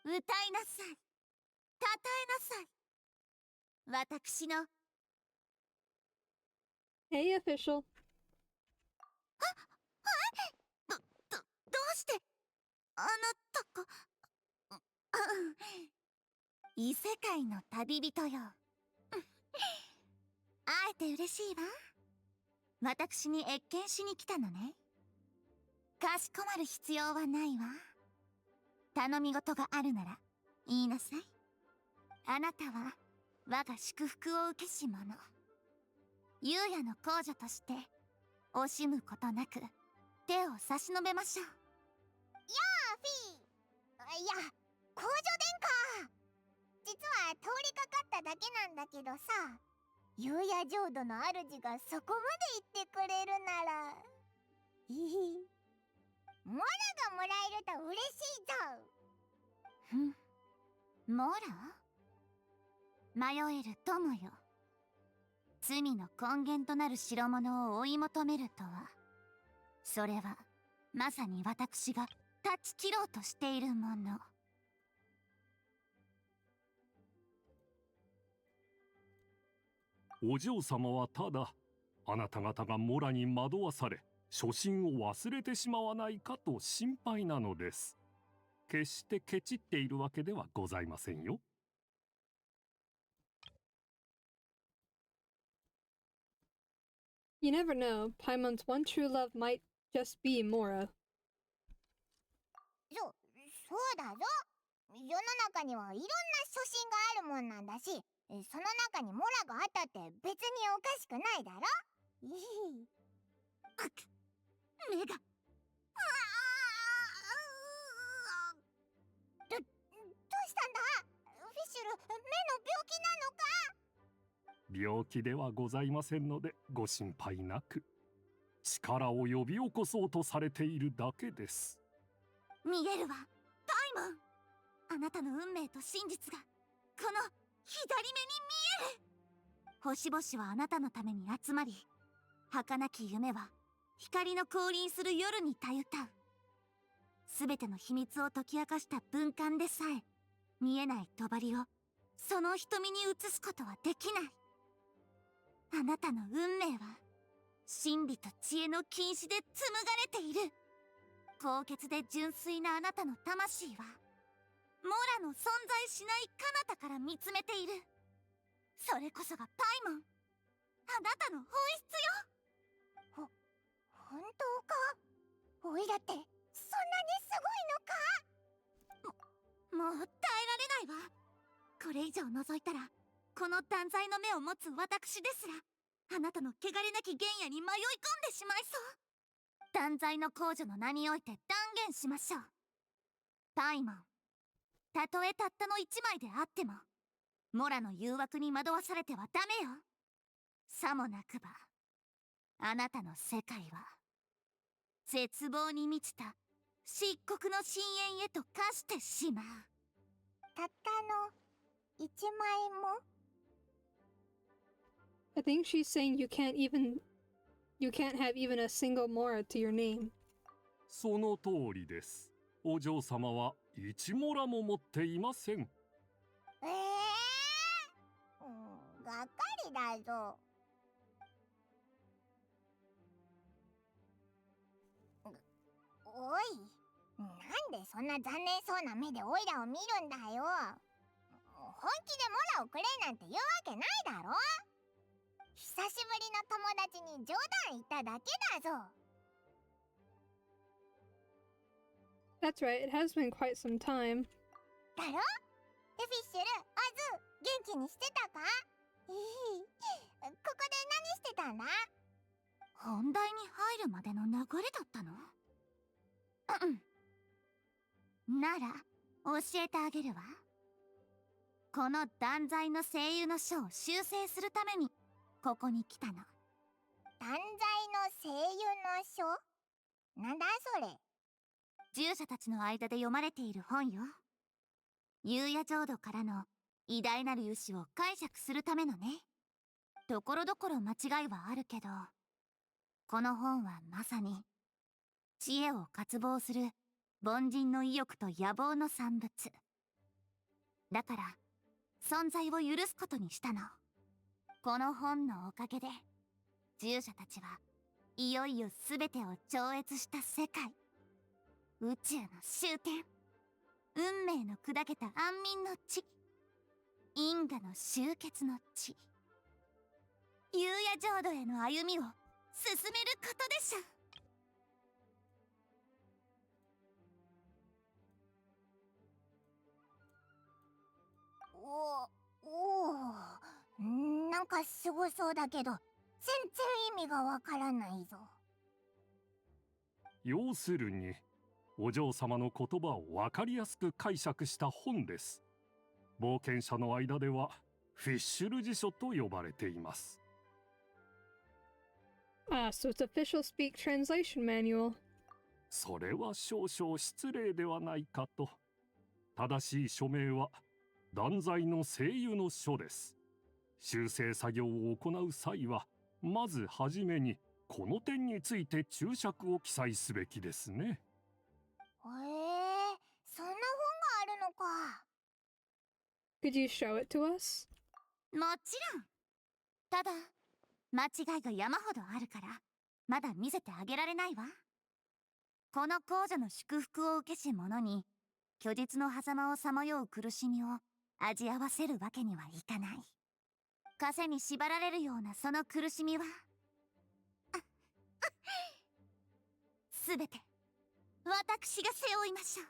歌いなさい、たたえなさい。私のHey, official. どうしてあなたが異世界の旅人よ。会えて嬉しいわ。私に謁見しに来たのね。かしこまる必要はないわ。頼み事があるなら言いなさい。あなたは我が祝福を受けし者。幽夜の皇女として惜しむことなく手を差し伸べましょう。やあフィー。いや、皇女殿下。実は通りかかっただけなんだけどさ、幽夜浄土の主がそこまで言ってくれるならモラがもらえると嬉しいぞ。モラ？迷える友よ。罪の根源となる代物を追い求めるとは、それはまさに私が断ち切ろうとしているもの。お嬢様はただ、あなた方がモラに惑わされ初心を忘れてしまわないかと心配なのです。決してケチっているわけではございませんよ。You never know. Paimon's one true love might just be Mora. そうだぞ。世の中にはいろんな初心があるもんなんだし、その中にモラがあったって別におかしくないだろ。目がどうしたんだフィッシュル。目の病気なのか？病気ではございませんのでご心配なく。力を呼び起こそうとされているだけです。見えるわ、パイモン。あなたの運命と真実がこの左目に見える。星々はあなたのために集まり、儚き夢は光の降臨する夜にたゆたう。すべての秘密を解き明かした文官でさえ見えない帳をその瞳に映すことはできない。あなたの運命は真理と知恵の禁止で紡がれている。高潔で純粋なあなたの魂はモラの存在しない彼方から見つめている。それこそがパイモン、あなたの本質よ。本当か？おいらってそんなにすごいのか？もう耐えられないわ。これ以上覗いたらこの断罪の目を持つ私ですらあなたの汚れなき原野に迷い込んでしまいそう。断罪の公女の名において断言しましょう。パイモン、たとえたったの一枚であってもモラの誘惑に惑わされてはダメよ。さもなくばあなたの世界は絶望に満ちた漆黒の深淵へと化してしまう。たったの一枚も。 I think she's saying you can't have even a single Mora to your name. その通りです。お嬢様は一モラも持っていません。がっかりだぞ。おい、なんでそんな残念そうな目でオイラを見るんだよ。本気でモラをくれなんて言うわけないだろ。久しぶりの友達に冗談言っただけだぞ。That's right, it has been quite some time. だろ？フィッシュル、アズ、元気にしてたか？ここで何してたんだ？本題に入るまでの流れだったの？なら教えてあげるわ。この断罪の声優の書を修正するためにここに来たの。断罪の声優の書？なんだそれ？従者たちの間で読まれている本よ。幽夜浄土からの偉大なる勇姿を解釈するためのね。ところどころ間違いはあるけど、この本はまさに知恵を渇望する凡人の意欲と野望の産物だから、存在を許すことにしたの。この本のおかげで従者たちはいよいよ全てを超越した世界、宇宙の終点、運命の砕けた安眠の地、因果の終結の地、幽夜浄土への歩みを進めることでしょ。なんかすごそうだけど全然意味がわからないぞ。要するにお嬢様の言葉を分かりやすく解釈した本です。冒険者の間ではフィッシュル辞書と呼ばれています。So it's official speak translation manual. それは少々失礼ではないかと。正しい書名は断罪の声優の書です。修正作業を行う際はまずはじめにこの点について注釈を記載すべきですね。そんな本があるのか。Could you show it to us? もちろん。ただ間違いが山ほどあるからまだ見せてあげられないわ。この皇女の祝福を受けし者に虚実の狭間をさまよう苦しみを味合わせるわけにはいかない。枷に縛られるようなその苦しみはすべて私が背負いましょう。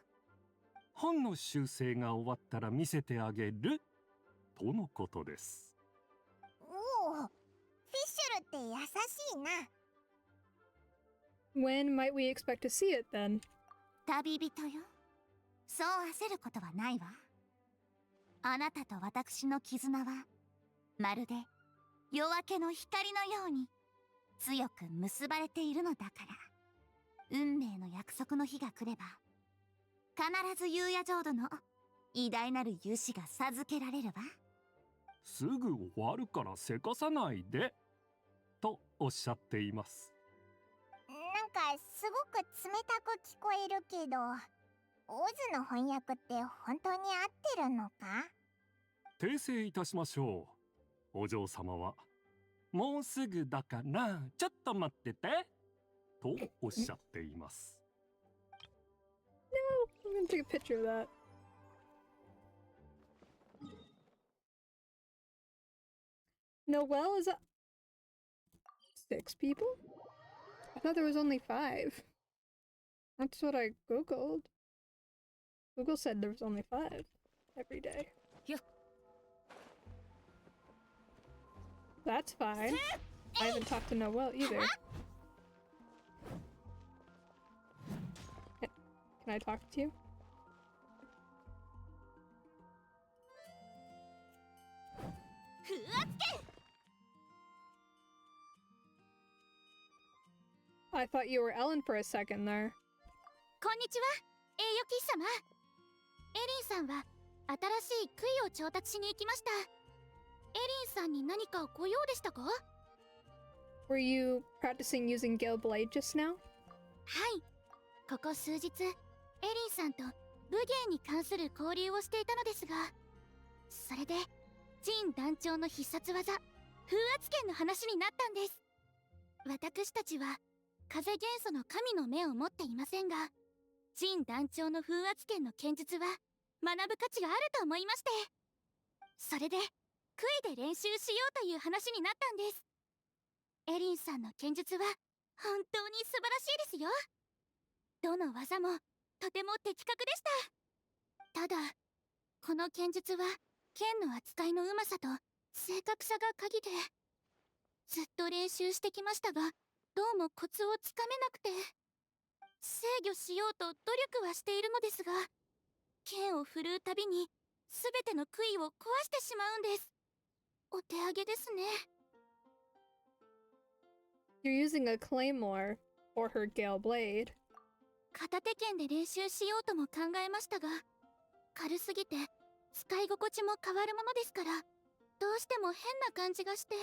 本の修正が終わったら見せてあげるとのことです。おお、フィッシュルって優しいな。When might we expect to see it then? 旅人よ、そう焦ることはないわ。あなたと私の絆はまるで夜明けの光のように強く結ばれているのだから、運命の約束の日が来れば必ず幽夜浄土の偉大なる勇姿が授けられるわ。すぐ終わるからせかさないでとおっしゃっています。なんかすごく冷たく聞こえるけど、オズの翻訳って本当に合ってるのか？訂正いたしましょう。お嬢様はもうすぐだからちょっと待っててとおっしゃっています。No, I'm gonna take a picture of that. Noelle is 6 people? I thought there was only 5. That's what I googled. Google said there was only 5 every day. Yeah. That's fine. I haven't talked to Noelle either. Can I talk to you? I thought you were Ellen for a second there. こんにちは、栄誉騎士様。エリンさんは新しい杭を調達しに行きました。エリンさんに何かご用でしたか？ Were you practicing using Gale Blade just now? はい。ここ数日、エリンさんと武芸に関する交流をしていたのですが、それでジン団長の必殺技、風圧剣の話になったんです。私たちは風元素の神の目を持っていませんが、ジン団長の風圧剣の剣術は学ぶ価値があると思いまして、それで杭で練習しようという話になったんです。エリンさんの剣術は本当に素晴らしいですよ。どの技もとても的確でした。ただこの剣術は剣の扱いのうまさと正確さが鍵で、ずっと練習してきましたが、どうもコツをつかめなくて、制御しようと努力はしているのですが、剣を振るうたびに全ての杭を壊してしまうんです。お手上げですね。You're using a claymore for her Gale Blade. 片手剣で練習しようとも考えましたが、軽すぎて使い心地も変わるものですから、どうしても変な感じがして。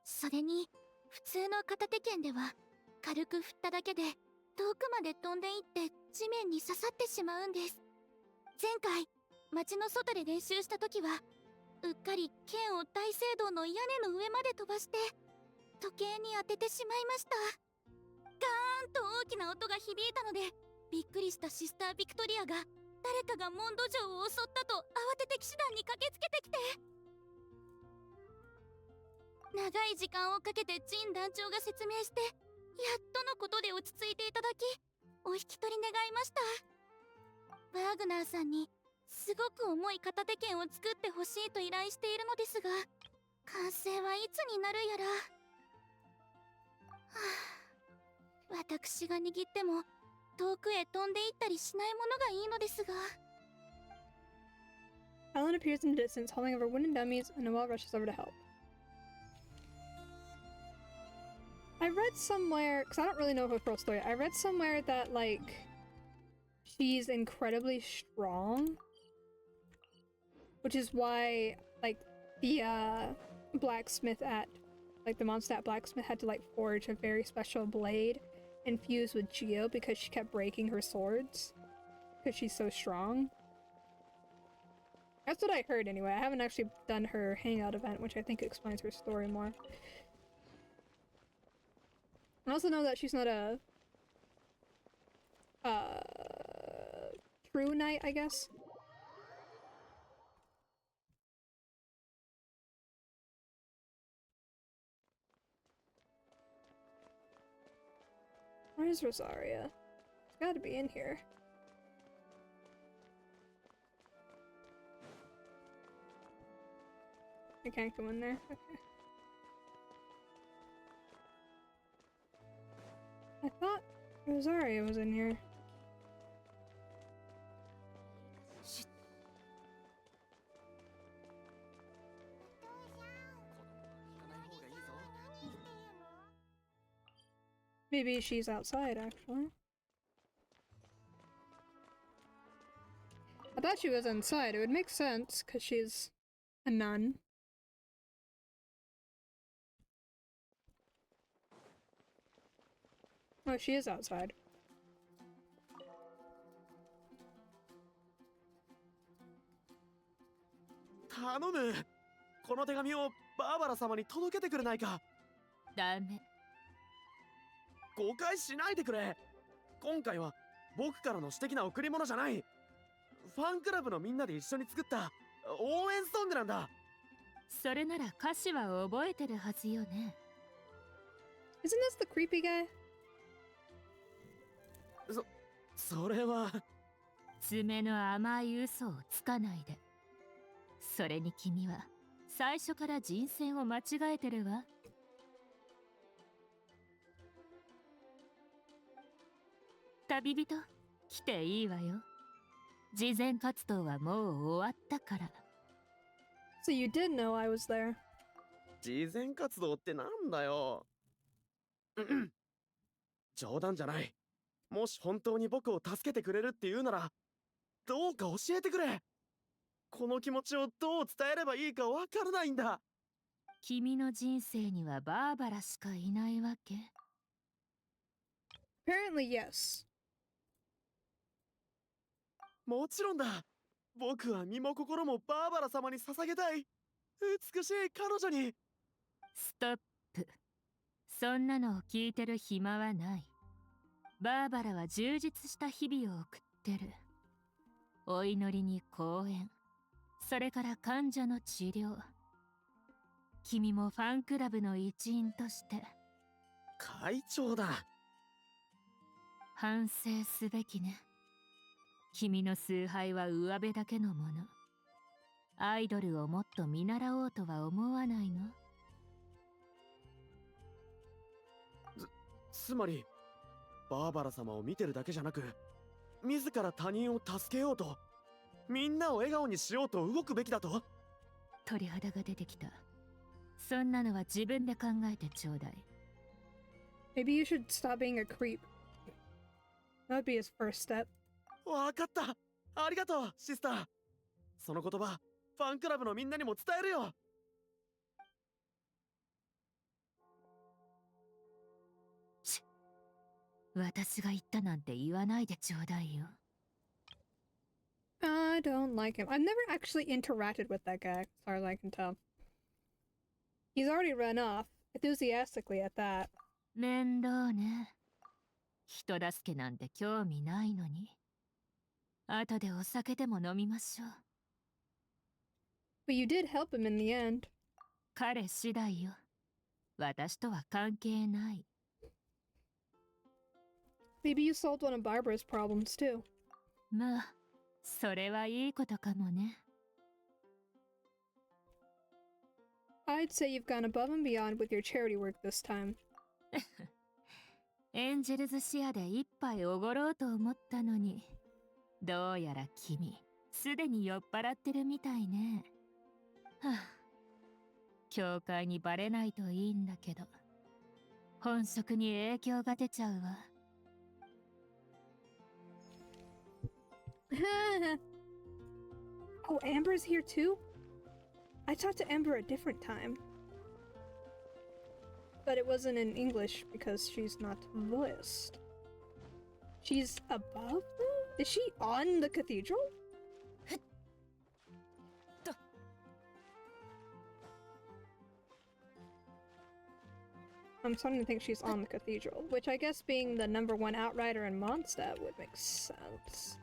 それに普通の片手剣では軽く振っただけで遠くまで飛んでいって地面に刺さってしまうんです。前回町の外で練習した時はうっかり剣を大聖堂の屋根の上まで飛ばして時計に当ててしまいました。ガーンと大きな音が響いたので、びっくりしたシスタービクトリアが誰かがモンド城を襲ったと慌てて騎士団に駆けつけてきて、長い時間をかけてジン団長が説明して、やっとのことで落ち着いていただき、お引き取り願いました。バーグナーさんにすごく重い片手剣を作ってほしいと依頼しているのですが、完成はいつになるやら。はあ、私が握っても遠くへ飛んでいったりしないものがいいのですが。Ellen appears in the distance, holding over wooden dummies, and Noelle rushes over to help. I read somewhere, because I don't really know her full story, I read somewhere that, like, she's incredibly strong. Which is why, like, the, blacksmith at, like, the Mondstadt blacksmith had to, like, forge a very special blade infused with Geo because she kept breaking her swords. Because she's so strong. That's what I heard anyway. I haven't actually done her hangout event, which I think explains her story more. I also know that she's not a true knight, I guess. Where's Rosaria? She's gotta be in here. I can't go in there? Okay. I thought Rosaria was in here. Maybe she's outside, actually. I thought she was inside. It would make sense, because she's a nun. Oh, she is outside. Tanomu! この手紙をバーバラ様に届けてくれないか。ダメ。誤解しないでくれ。今回は僕からの私的な贈り物じゃない。ファンクラブのみんなで一緒に作った応援ソングなんだ。それなら歌詞は覚えてるはずよね。Isn't this the creepy guy? それは爪の甘い嘘をつかないで。それに君は最初から人選を間違えてるわ。旅人、来ていいわよ。慈善活動はもう終わったから。So you did know I was there. 慈善活動ってなんだよ。冗談じゃない。もし本当に僕を助けてくれるって言うなら、どうか教えてくれ。この気持ちをどう伝えればいいかわからないんだ。君の人生にはバーバラしかいないわけ？ Apparently, yes. もちろんだ。僕は身も心もバーバラ様に捧げたい。美しい彼女に。ストップ。そんなのを聞いてる暇はない。バーバラは充実した日々を送ってる。お祈りに講演、それから患者の治療。君もファンクラブの一員として会長だ。反省すべきね。君の崇拝は上辺だけのもの。アイドルをもっと見習おうとは思わないの？つまりバーバラ様を見てるだけじゃなく、自ら他人を助けようと、みんなを笑顔にしようと動くべきだと？鳥肌が出てきた。そんなのは自分で考えてちょうだい。 Maybe you should stop being a creep. That would be his first step. わかった。ありがとう、シスター。その言葉、ファンクラブのみんなにも伝えるよ。私が言ったなんて言わないでちょうだいよ。I don't like him. I've never actually interacted with that guy, as far as I can tell. He's already run off, enthusiastically at that. 面倒ね。人助けなんて興味ないのに。後でお酒でも飲みましょう。But you did help him in the end. 彼次第よ。私とは関係ない。Maybe you solved one of Barbara's problems too. まあ、それはいいことかもね。I'd say you've gone above and beyond with your charity work this time. エンジェルズシアで一杯おごろうと思ったのに、どうやら君、すでに酔っ払ってるみたいね。はあ、教会にバレないといいんだけど、本職に影響が出ちゃうわ。Oh, Amber's here too? I talked to Amber a different time. But it wasn't in English because she's not voiced. She's above them? Is she on the cathedral? I'm starting to think she's on the cathedral, which I guess being the #1 outrider in Mondstadt would make sense.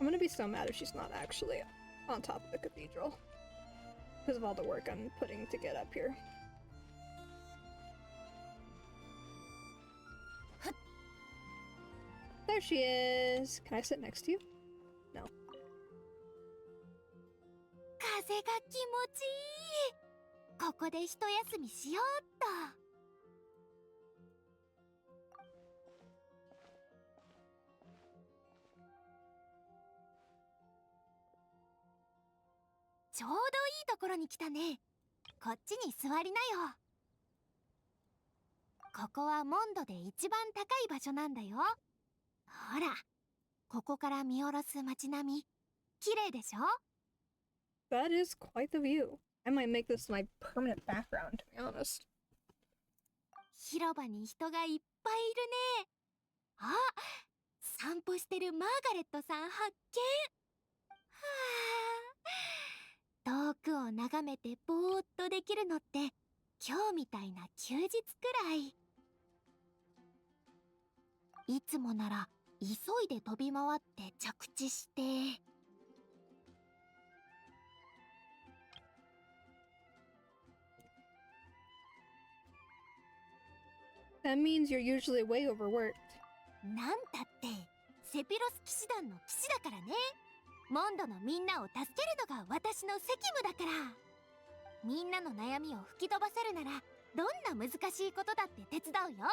I'm gonna be so mad if she's not actually on top of the cathedral because of all the work I'm putting to get up here. There she is! Can I sit next to you? No. 風が気持ちいい。ここで一休みしようっと。ちょうどいいところに来たね。こっちに座りなよ。ここはモンドで一番高い場所なんだよ。ほら、ここから見下ろす街並み、綺麗でしょ？ That is quite the view. I might make this my permanent background, to be honest. 広場に人がいっぱいいるね。あ、散歩してるマーガレットさん発見。はあ、遠くを眺めてぼーっとできるのって今日みたいな休日くらい。いつもなら急いで飛び回って着地して。That means you're usually way overworked. なんたってセピロス騎士団の騎士だからね。モンドのみんなを助けるのが私の責務だから。みんなの悩みを吹き飛ばせるならどんな難しいことだって手伝うよ。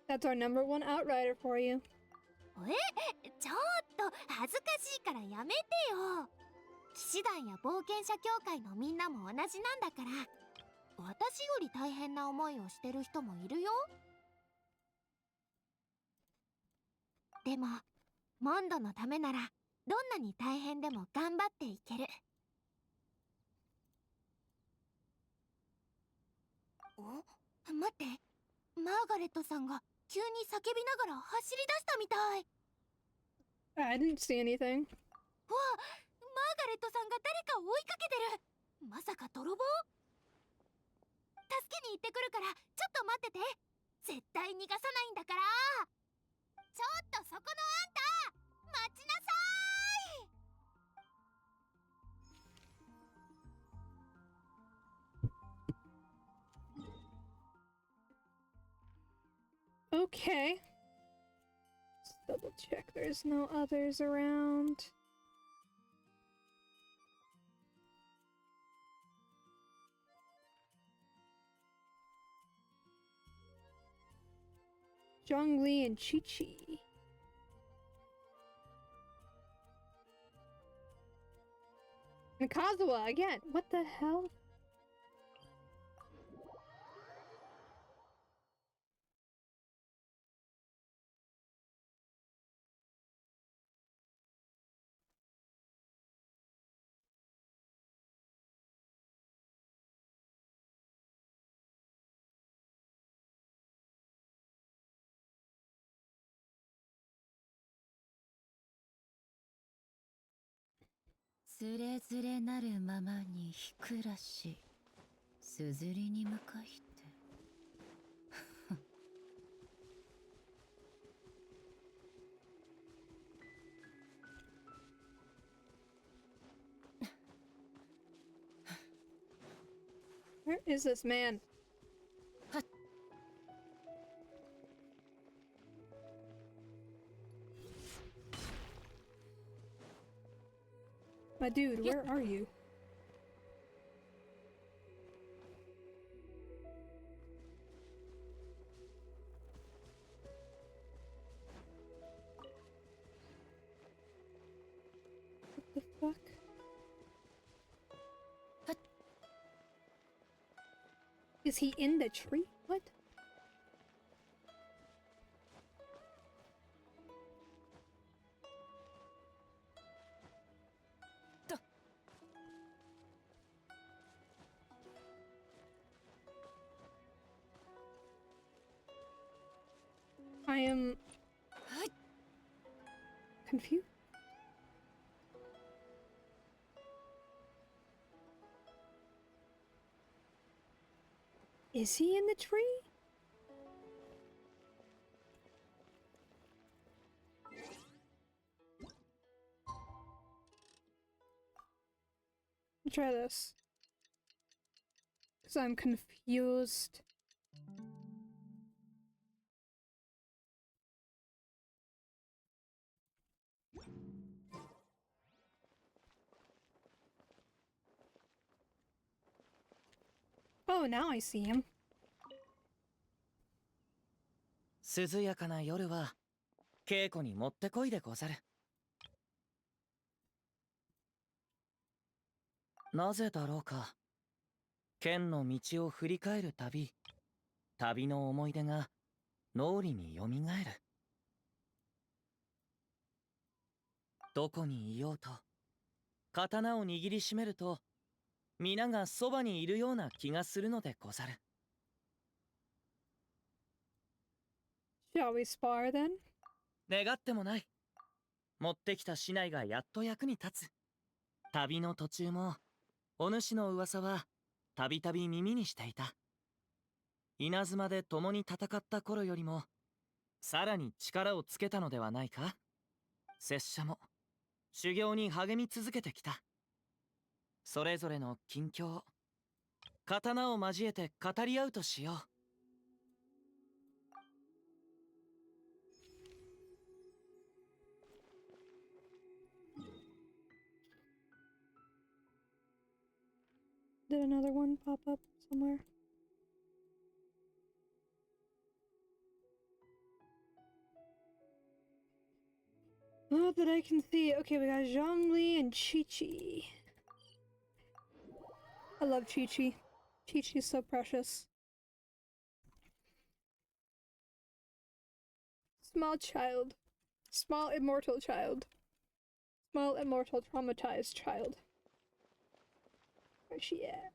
That's our number one outrider for you. ちょっと恥ずかしいからやめてよ。騎士団や冒険者協会のみんなも同じなんだから。私より大変な思いをしてる人もいるよ。でもモンドのためならどんなに大変でも頑張っていける。待って、マーガレットさんが急に叫びながら走り出したみたい。I didn't see anything. マーガレットさんが誰かを追いかけてる。まさか泥棒？助けに行ってくるからちょっと待ってて。絶対逃がさないんだから。ちょっとそこのあんた、待ちなさーい。Okay. Let's double check there's no others around. Zhongli and Chi-Chi. And Kazuha again. What the hell?「つれづれなるままにひくらし」「すずりに向かいて」Where is this man? My dude, where are you? What the fuck? Is he in the tree? What? I am confused. Is he in the tree? Let's try this. Because I'm confused. Oh, now I see him. 涼やかな夜は稽古にもってこいでござる。なぜだろうか。剣の道を振り返るたび、旅の思い出が脳裏によみがえる。どこにいようと刀を握りしめると皆がそばにいるような気がするのでござる。Shall we spar then? 願ってもない。持ってきた竹刀がやっと役に立つ。旅の途中もお主の噂はたびたび耳にしていた。稲妻で共に戦った頃よりもさらに力をつけたのではないか。拙者も修行に励み続けてきた。それぞれの近況、刀を交えて語り合うとしよう。Did another one pop up somewhere? Not that I can see. Okay, we got Zhongli and Chi-Chi. I love Chi-Chi. Chi-Chi's so precious. Small child. Small immortal child. Small immortal traumatized child. Where's she at?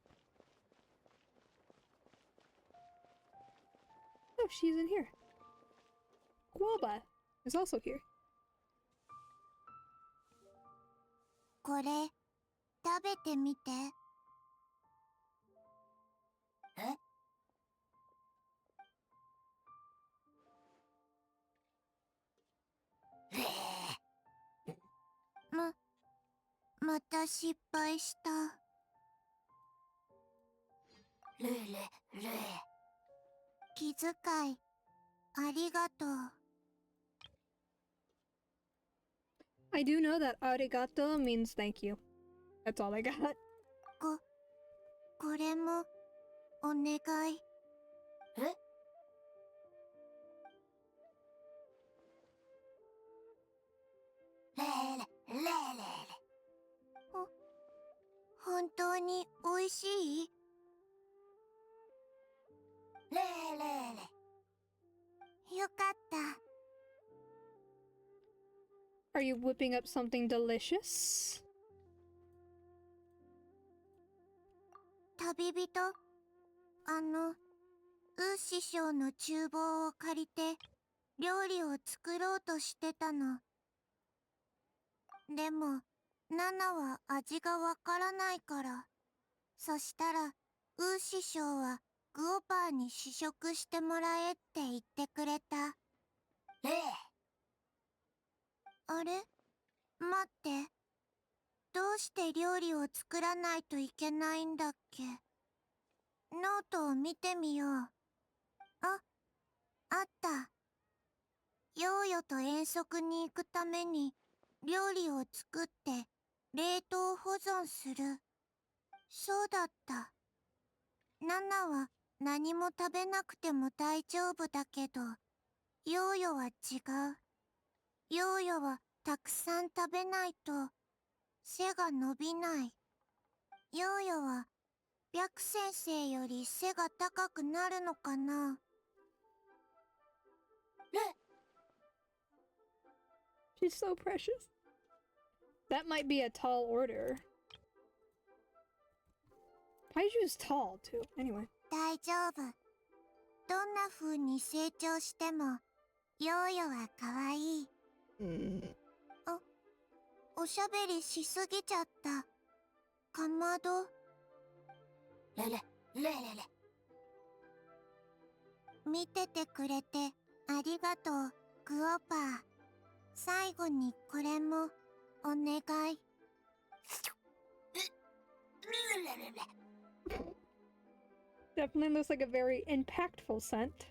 Oh, she's in here. Guaba is also here. これ食べてみて。え？また失敗した。ルー気遣いありがとう。I do know that arigato means thank you. That's all I got. これもお願い。え？本当においしい？よかった。Are you whipping up something delicious? 旅人、ウ師匠の厨房を借りて料理を作ろうとしてたの。でも、ナナは味がわからないから。そしたら、ウ師匠はグオパーに試食してもらえって言ってくれた。あれ？待って。どうして料理を作らないといけないんだっけ？ノートを見てみよう。あった。ヨーヨと遠足に行くために料理を作って冷凍保存する。そうだった。ナナは何も食べなくても大丈夫だけど、ヨーヨは違う。ヨーヨはたくさん食べないと背が伸びない。ヨーヨは白先生より背が高くなるのかな？She's so precious. That might be a tall order. Kaiju's tall too. Anyway. 大丈夫。どんな風に成長しても、ヨーヨは可愛い。おしゃべりしすぎちゃった。かまど。見ててくれてありがとう、グオパー。最後にこれもお願い。Definitely looks like a very impactful scent.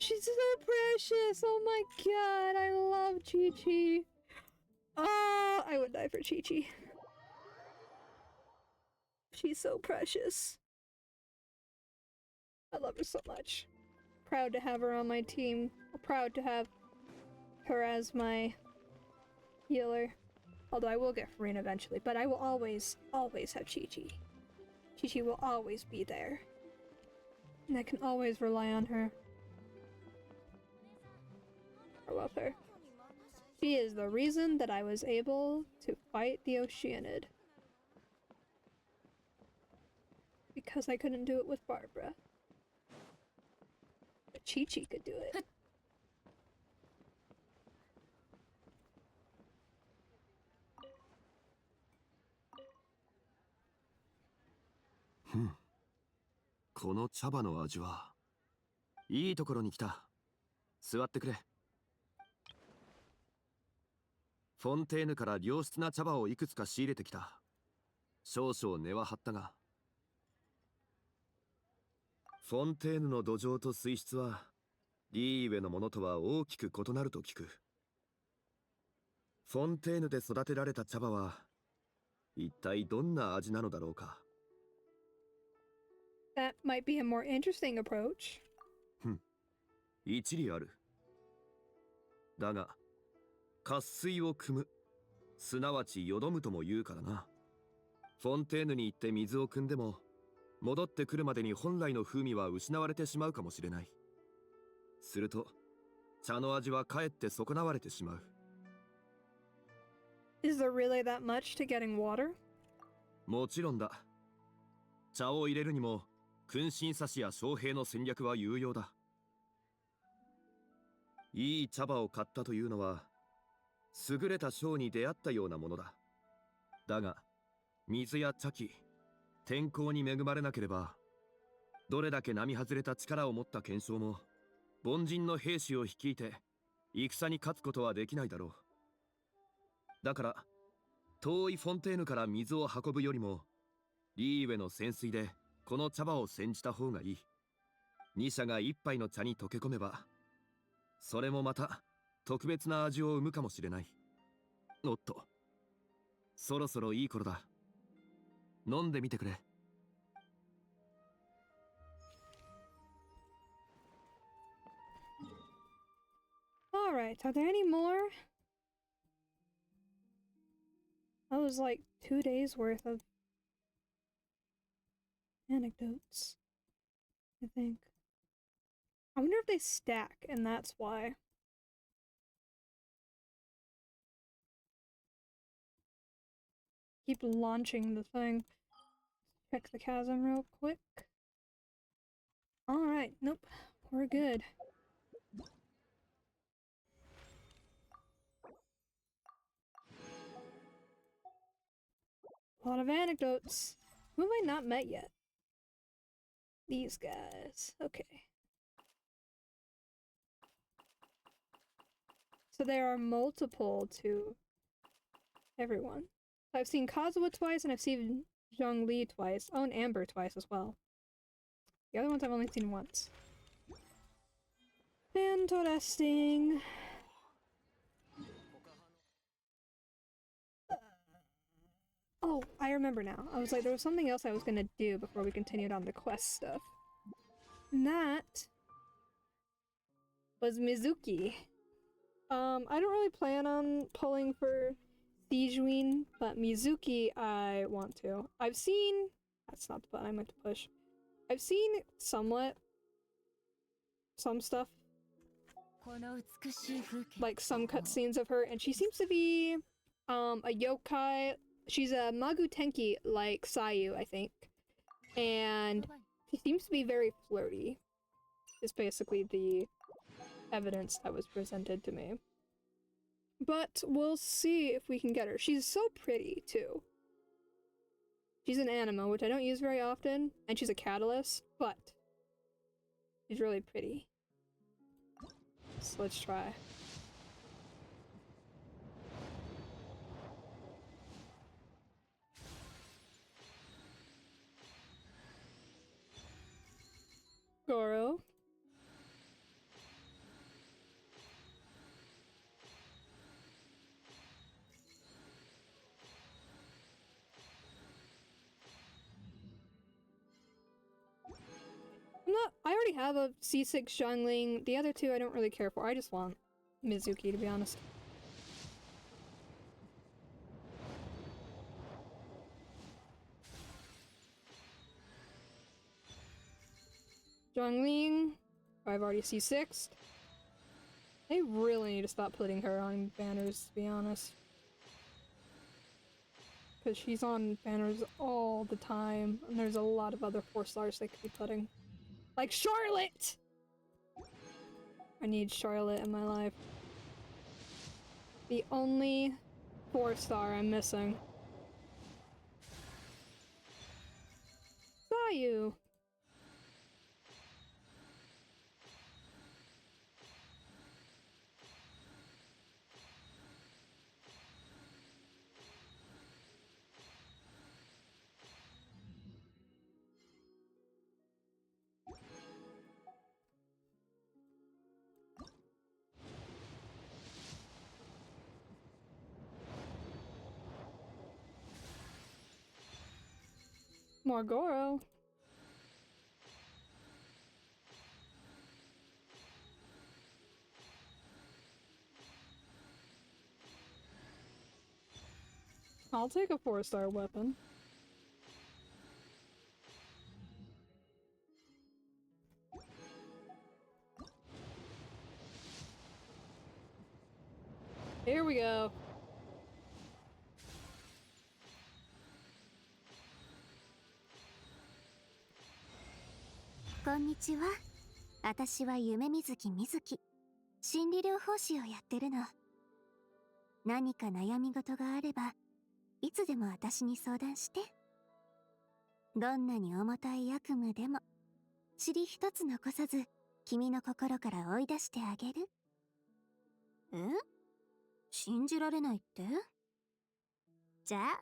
She's so precious! Oh my god, I love Chi-Chi. Oh, I would die for Chi-Chi. She's so precious. I love her so much. Proud to have her on my team. Proud to have her as my healer. Although I will get Farina eventually, but I will always have Chi-Chi. Chi-Chi will always be there. And I can always rely on her. I love her. She is the reason that I was able to fight the Oceanid. Because I couldn't do it with Barbara. But Chi-Chi could do it. Hmm. この茶葉の味はいいところに来た。座ってくれ。フォンテーヌから良質な茶葉をいくつか仕入れてきた。少々値は張ったが。フォンテーヌの土壌と水質はリーウェのものとは大きく異なると聞く。フォンテーヌで育てられた茶葉は一体どんな味なのだろうか。That might be a more interesting approach. 一理ある。だが渇水を汲む、すなわちよどむとも言うからな。フォンテーヌに行って水を汲んでも戻ってくるまでに本来の風味は失われてしまうかもしれない。すると茶の味はかえって損なわれてしまう。Is there really that much to getting water? もちろんだ。茶を入れるにも君臣差しや将兵の戦略は有用だ。いい茶葉を買ったというのは優れた将に出会ったようなものだ。だが水や茶器、天候に恵まれなければどれだけ並外れた力を持った剣将も凡人の兵士を率いて戦に勝つことはできないだろう。だから遠いフォンテーヌから水を運ぶよりもリーウェの泉水でこの茶葉を煎じた方がいい。二者が一杯の茶に溶け込めばそれもまた特別な味を生むかもしれない。おっと、そろそろいい頃だ。飲んでみてくれ。Alright, are there any more? That was like 2 days worth of anecdotes, I think. I wonder if they stack, and that's why. Keep launching the thing. Check the chasm real quick. Alright, nope, we're good. A lot of anecdotes. Who have I not met yet? These guys. Okay. So there are multiple to everyone. I've seen Kazuha twice, and I've seen Zhongli twice. Oh, and Amber twice as well. The other ones I've only seen once. Interesting. Oh, I remember now. I was like, there was something else I was gonna do before we continued on the quest stuff. And that was Mizuki. I don't really plan on pulling for Sijuin, but Mizuki I want to. I've seen... That's not the button I meant to push. I've seen somewhat... some stuff. Like some cutscenes of her, and she seems to be a yokai. She's a Magu Tenki like Sayu, I think. And she seems to be very flirty. Is basically the evidence that was presented to me. But we'll see if we can get her. She's so pretty, too. She's an anima, which I don't use very often, and she's a catalyst, but she's really pretty. So let's try. Goro. I already have a C6 Xiangling. The other two I don't really care for. I just want Mizuki, to be honest. Zhongling, I've already C6'd. They really need to stop putting her on banners, to be honest. Because she's on banners all the time, and there's a lot of other 4 stars they could be putting. Like Charlotte! I need Charlotte in my life. The only 4-star I'm missing. Sayu! More Goro. I'll take a 4-star weapon. Here we go.こんにちは。私は夢水木みずき。心理療法士をやってるの。何か悩み事があれば、いつでも私に相談して。どんなに重たい悪夢でも、塵一つ残さず、君の心から追い出してあげる。え？信じられないって？じゃあ、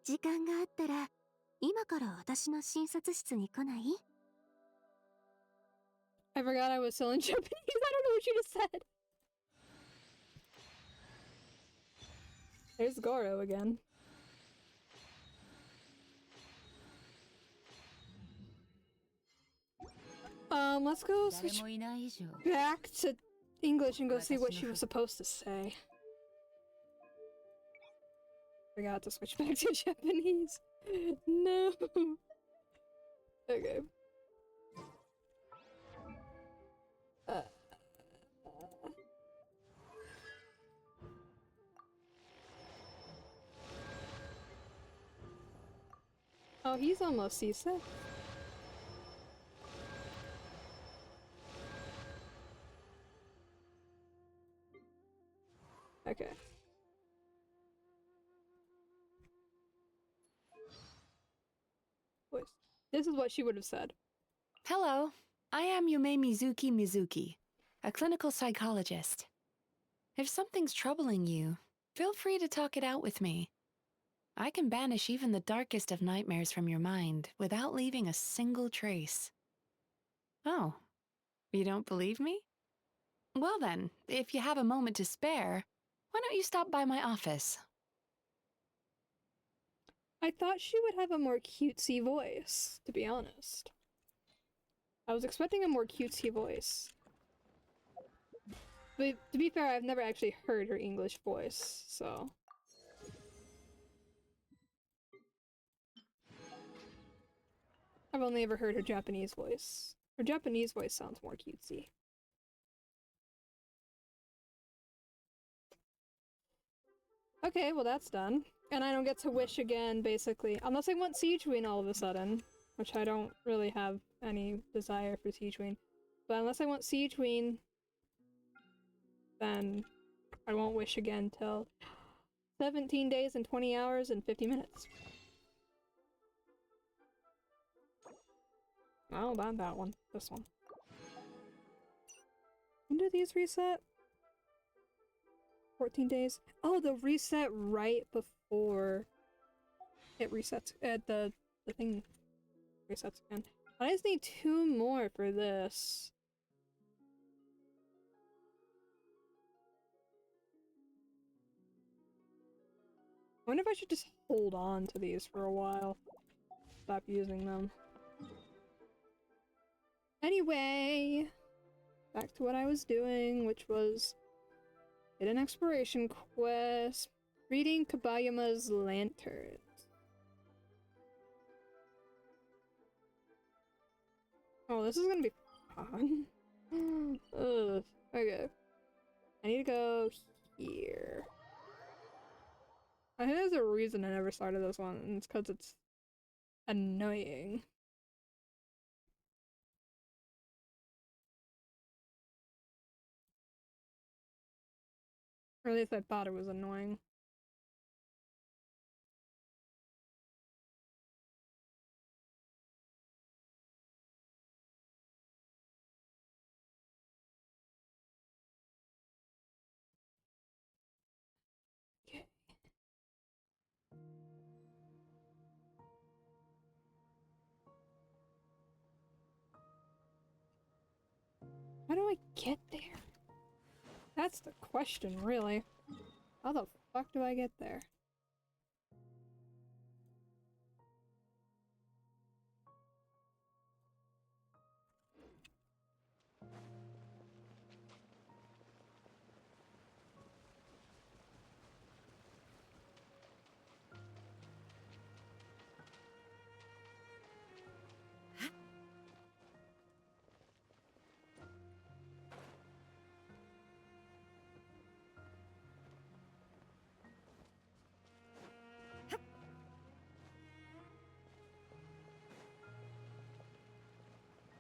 時間があったら、今から私の診察室に来ない？ I forgot I was still in Japanese. I don't know what you just said. There's Goro again. Let's go switch 誰もいない以上 back to English and go see what she was supposed to say. Forgot to switch back to Japanese. No. Okay. Oh, he's almost seasick. Okay. Voice. This is what she would have said. Hello, I am Yume Mizuki, a clinical psychologist. If something's troubling you, feel free to talk it out with me. I can banish even the darkest of nightmares from your mind without leaving a single trace. Oh, you don't believe me? Well then, if you have a moment to spare, why don't you stop by my office? I thought she would have a more cutesy voice, to be honest. I was expecting a more cutesy voice. But to be fair, I've never actually heard her English voice, so... I've only ever heard her Japanese voice. Her Japanese voice sounds more cutesy. Okay, well that's done. And I don't get to wish again, basically. Unless I want Siege Queen all of a sudden. Which I don't really have any desire for Siege Queen. But unless I want Siege Queen, then I won't wish again till 17 days and 20 hours and 50 minutes. Oh, not that one. This one. When do these reset? 14 days. Oh, they'll reset right before it resets. The thing resets again. I just need 2 more for this. I wonder if I should just hold on to these for a while. Stop using them. Anyway, back to what I was doing, which was get an exploration quest, reading Kabayama's Lanterns. Oh, this is gonna be fun. Ugh. Okay. I need to go here. I think there's a reason I never started this one, and it's because it's annoying. Or at least I thought it was annoying. Okay. How do I get there? That's the question, really. How the fuck do I get there?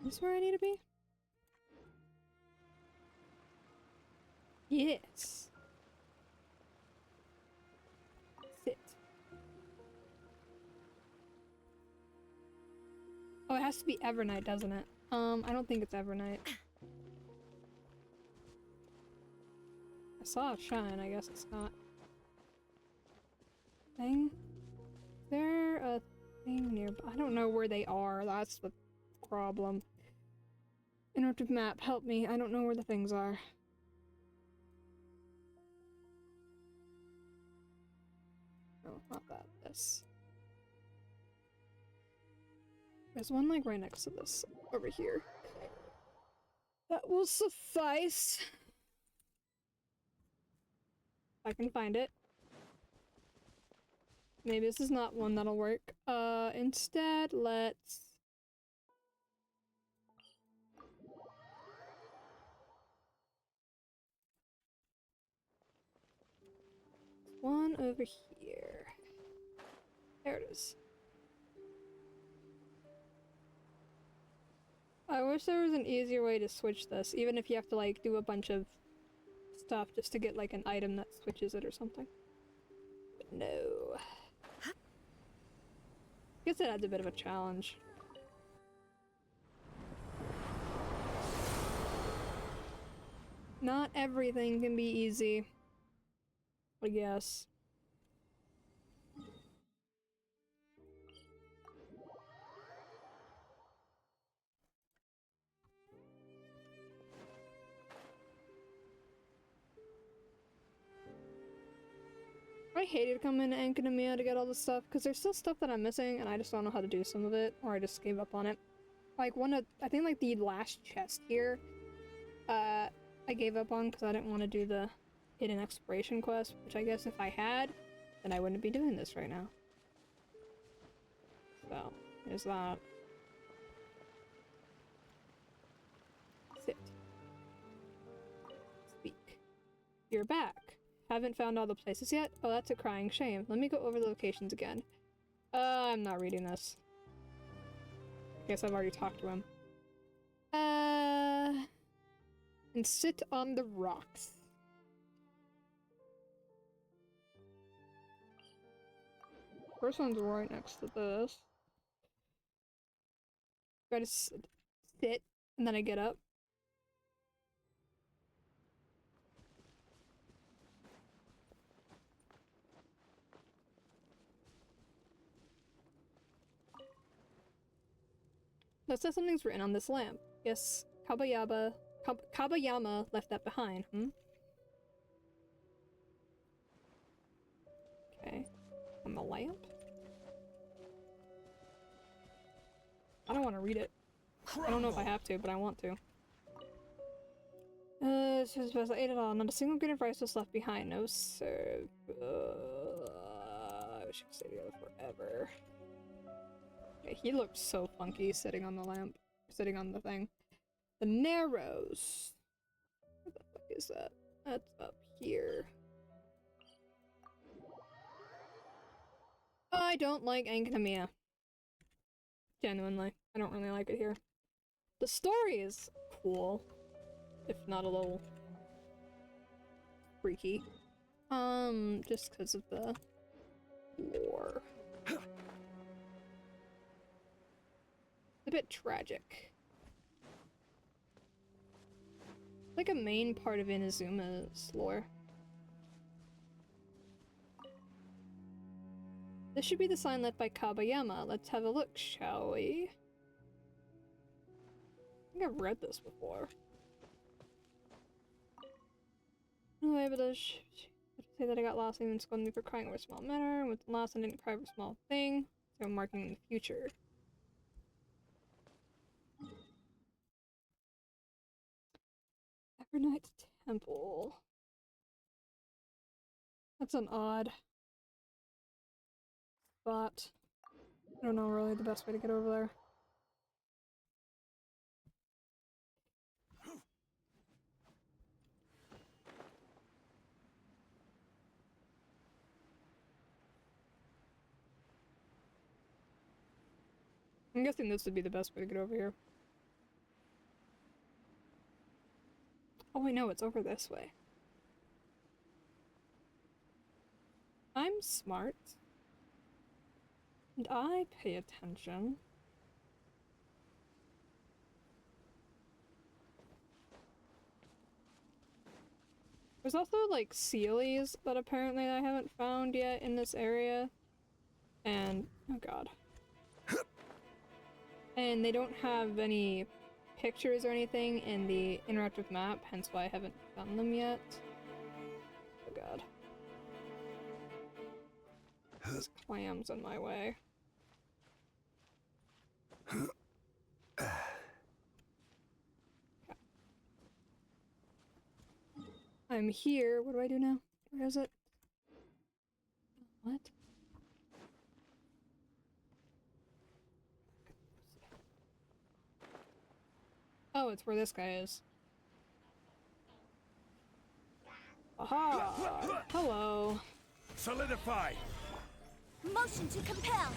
Is this where I need to be? Yes. Sit. Oh, it has to be Evernight, doesn't it? I don't think it's Evernight. I saw it shine, I guess it's not. Thing? Is there a thing nearby? I don't know where they are, that's the problem. Interactive map, help me. I don't know where the things are. No, not that. This. There's one like right next to this over here. That will suffice. I can find it. Maybe this is not one that'll work. Instead, let's... one over here. There it is. I wish there was an easier way to switch this, even if you have to like do a bunch of stuff just to get like an item that switches it or something. But no. Guess it adds a bit of a challenge. Not everything can be easy, I guess. I hated coming to Academia to get all this stuff, because there's still stuff that I'm missing, and I just don't know how to do some of it, or I just gave up on it. Like, I think like the last chest here, I gave up on because I didn't want to do the hidden exploration quest, which I guess if I had, then I wouldn't be doing this right now. So, there's that. Sit. Speak. You're back. Haven't found all the places yet? Oh, that's a crying shame. Let me go over the locations again. I'm not reading this. I guess I've already talked to him. And sit on the rocks. First one's right next to this. Gotta sit, and then I get up. Let's say something's written on this lamp. Yes, Kabayama left that behind, Okay. On the lamp? I don't want to read it. I don't know if I have to, but I want to. It's just best I ate it all. Not a single grain of rice was left behind. No, sir. I wish I could stay together forever. Okay, he looked so funky sitting on the lamp. Sitting on the thing. The Narrows. What the fuck is that? That's up here. I don't like Anknamia. Genuinely. I don't really like it here. The story is cool. If not a little freaky. Just because of the lore. It's a bit tragic. Like a main part of Inazuma's lore. This should be the sign left by Kabayama. Let's have a look, shall we? I think I've read this before. Anyway, but I say that I got lost and even scolded me for crying over a small matter. With lost, I didn't cry over a small thing. So I'm marking in the future. Evernight Temple. That's an odd spot. I don't know really the best way to get over there. I'm guessing this would be the best way to get over here. Oh, wait, no, it's over this way. I'm smart. And I pay attention. There's also, like, Sealies that apparently I haven't found yet in this area. And, oh god. And they don't have any pictures or anything in the interactive map, hence why I haven't done them yet. Oh god. There's clams in my way. I'm here. What do I do now? Where is it? What? Oh, it's where this guy is. Aha! Hello. Solidify! Motion to compel.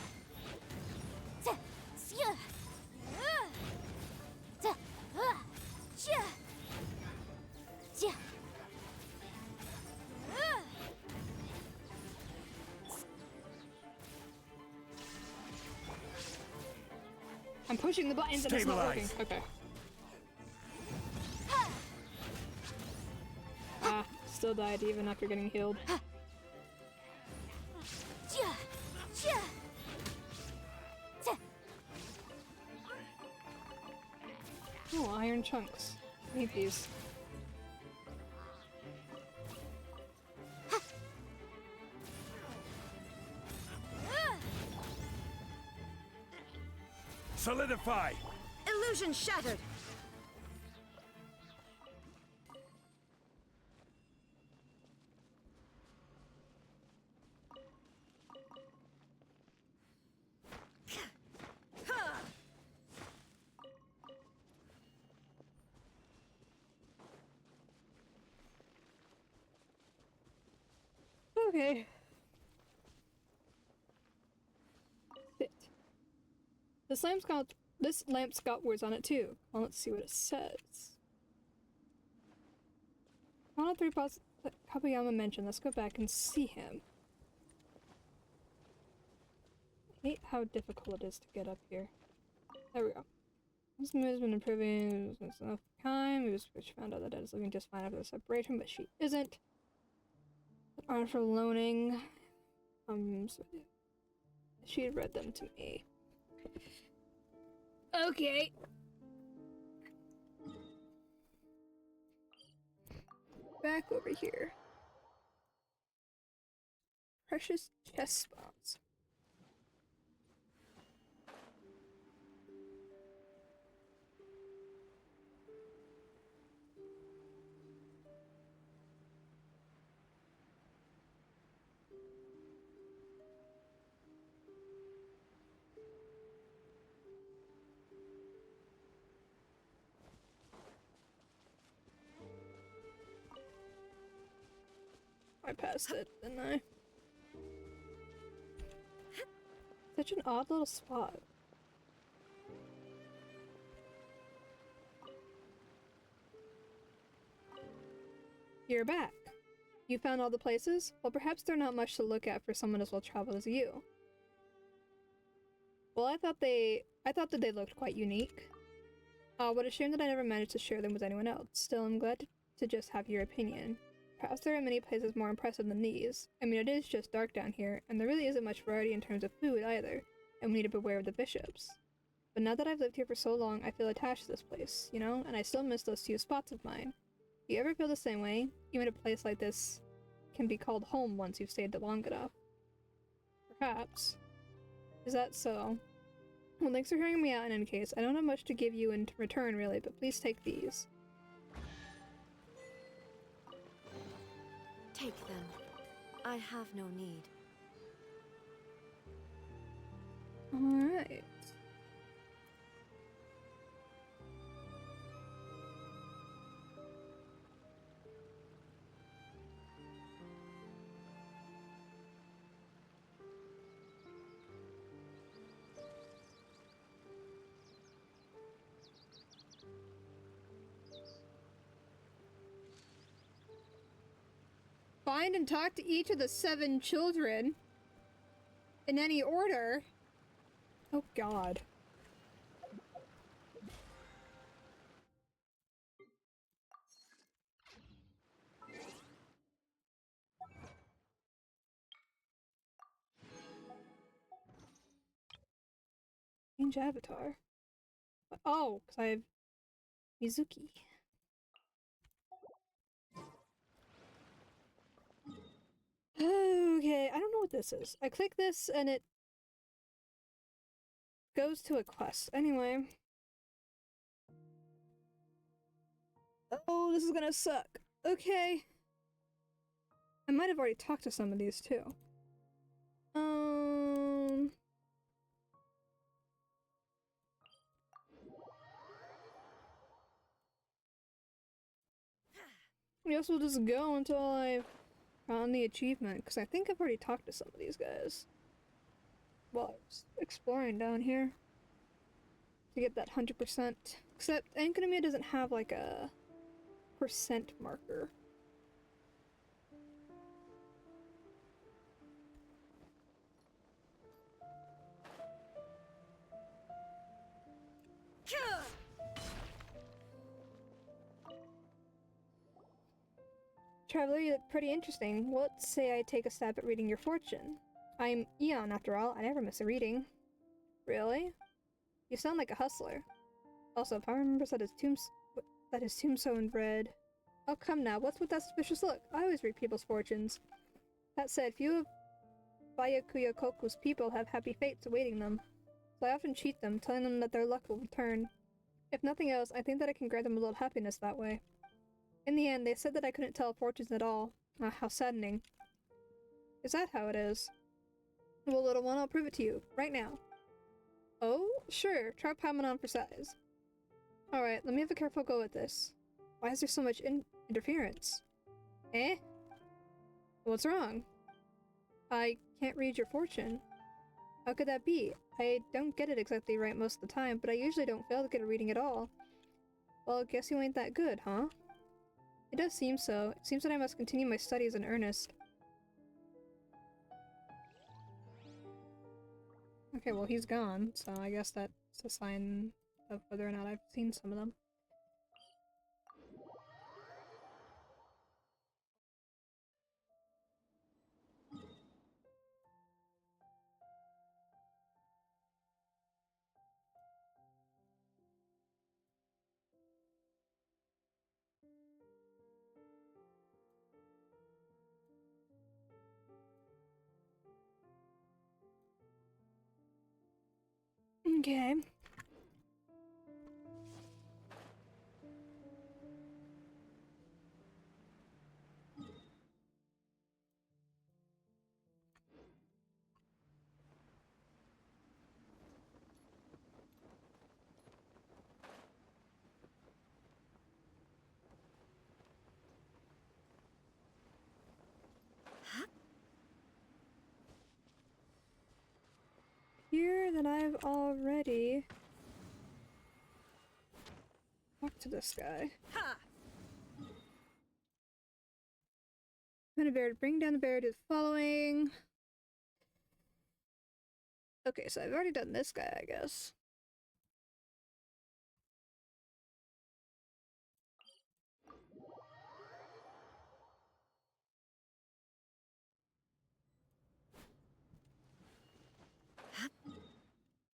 I'm pushing the buttons and it's not working. Okay. Ah, still died even after getting healed. Oh, iron chunks. I need these. Solidify! Illusion shattered. Okay. Sit. This lamp's got words on it too. Well, let's see what it says. One of 3 boss that Kabuyama mentioned. Let's go back and see him. I hate how difficult it is to get up here. There we go. This mood has been improving since enough time. She found out that Dad is looking just fine after the separation, but she isn't. Aren't for loaning. So she had read them to me. Okay. Back over here. Precious chest spawns. I passed it, didn't I? Such an odd little spot. You're back. You found all the places? Well, perhaps they're not much to look at for someone as well traveled as you. Well, I thought that they looked quite unique. What a shame that I never managed to share them with anyone else. Still, I'm glad to just have your opinion. Perhaps there are many places more impressive than these. I mean, it is just dark down here, and there really isn't much variety in terms of food either, and we need to beware of the bishops. But now that I've lived here for so long, I feel attached to this place, you know, and I still miss those few spots of mine. Do you ever feel the same way? Even a place like this can be called home once you've stayed there long enough. Perhaps. Is that so? Well, thanks for hearing me out in any case. I don't have much to give you in return, really, but please take these. Take them. I have no need. Alright. find and talk to each of the 7 children in any order. Oh god. Change avatar. Oh, because I have Mizuki. Okay, I don't know what this is. I click this and it goes to a quest. Anyway. Oh, this is gonna suck. Okay. I might have already talked to some of these too. I guess we'll just go until I've gotten the achievement, because I think I've already talked to some of these guys while I was exploring down here to get that 100%. Except Ankonomia doesn't have like a percent marker. Traveler, you look pretty interesting. Let's say I take a stab at reading your fortune. I'm Eon, after all. I never miss a reading. Really? You sound like a hustler. Also, Power remembers that his tombstone read. Oh, come now. What's with that suspicious look? I always read people's fortunes. That said, few of Byakuya Koku's people have happy fates awaiting them. So I often cheat them, telling them that their luck will return. If nothing else, I think that I can grant them a little happiness that way. In the end, they said that I couldn't tell fortunes at all. Ah, how saddening. Is that how it is? Well, little one, I'll prove it to you. Right now. Oh? Sure. Try piling on for size. Alright, let me have a careful go at this. Why is there so much interference? Eh? What's wrong? I can't read your fortune. How could that be? I don't get it exactly right most of the time, but I usually don't fail to get a reading at all. Well, guess you ain't that good, huh? It does seem so. It seems that I must continue my studies in earnest. Okay, well he's gone, so I guess that's a sign of whether or not I've seen some of them. Okay. Here that I've already talked to this guy. Bring down the barrier to the following. Okay, so I've already done this guy, I guess.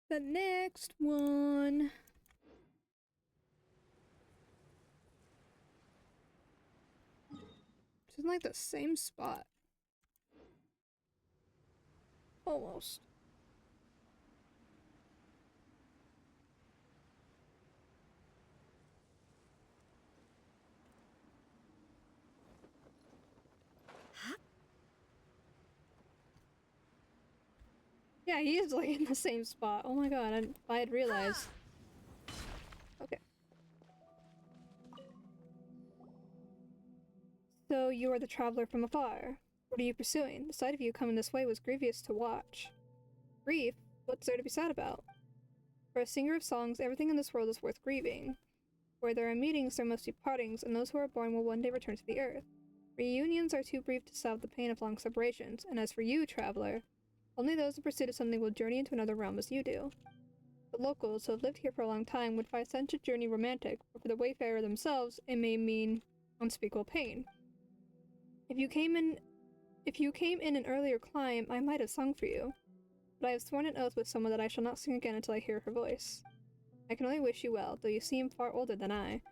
The next one. It's in like the same spot. Almost. Yeah, he is like in the same spot. Oh my god, I had realized. Okay. So you are the traveler from afar. What are you pursuing? The sight of you coming this way was grievous to watch. Grief? What's there to be sad about? For a singer of songs, everything in this world is worth grieving. Where there are meetings, there must be partings, and those who are born will one day return to the earth. Reunions are too brief to solve the pain of long separations, and as for you, traveler, only those in pursuit of something will journey into another realm as you do. The locals who have lived here for a long time would find such a journey romantic, but for the wayfarer themselves, it may mean unspeakable pain. If you came in an earlier clime, I might have sung for you, but I have sworn an oath with someone that I shall not sing again until I hear her voice. I can only wish you well, though you seem far older than I.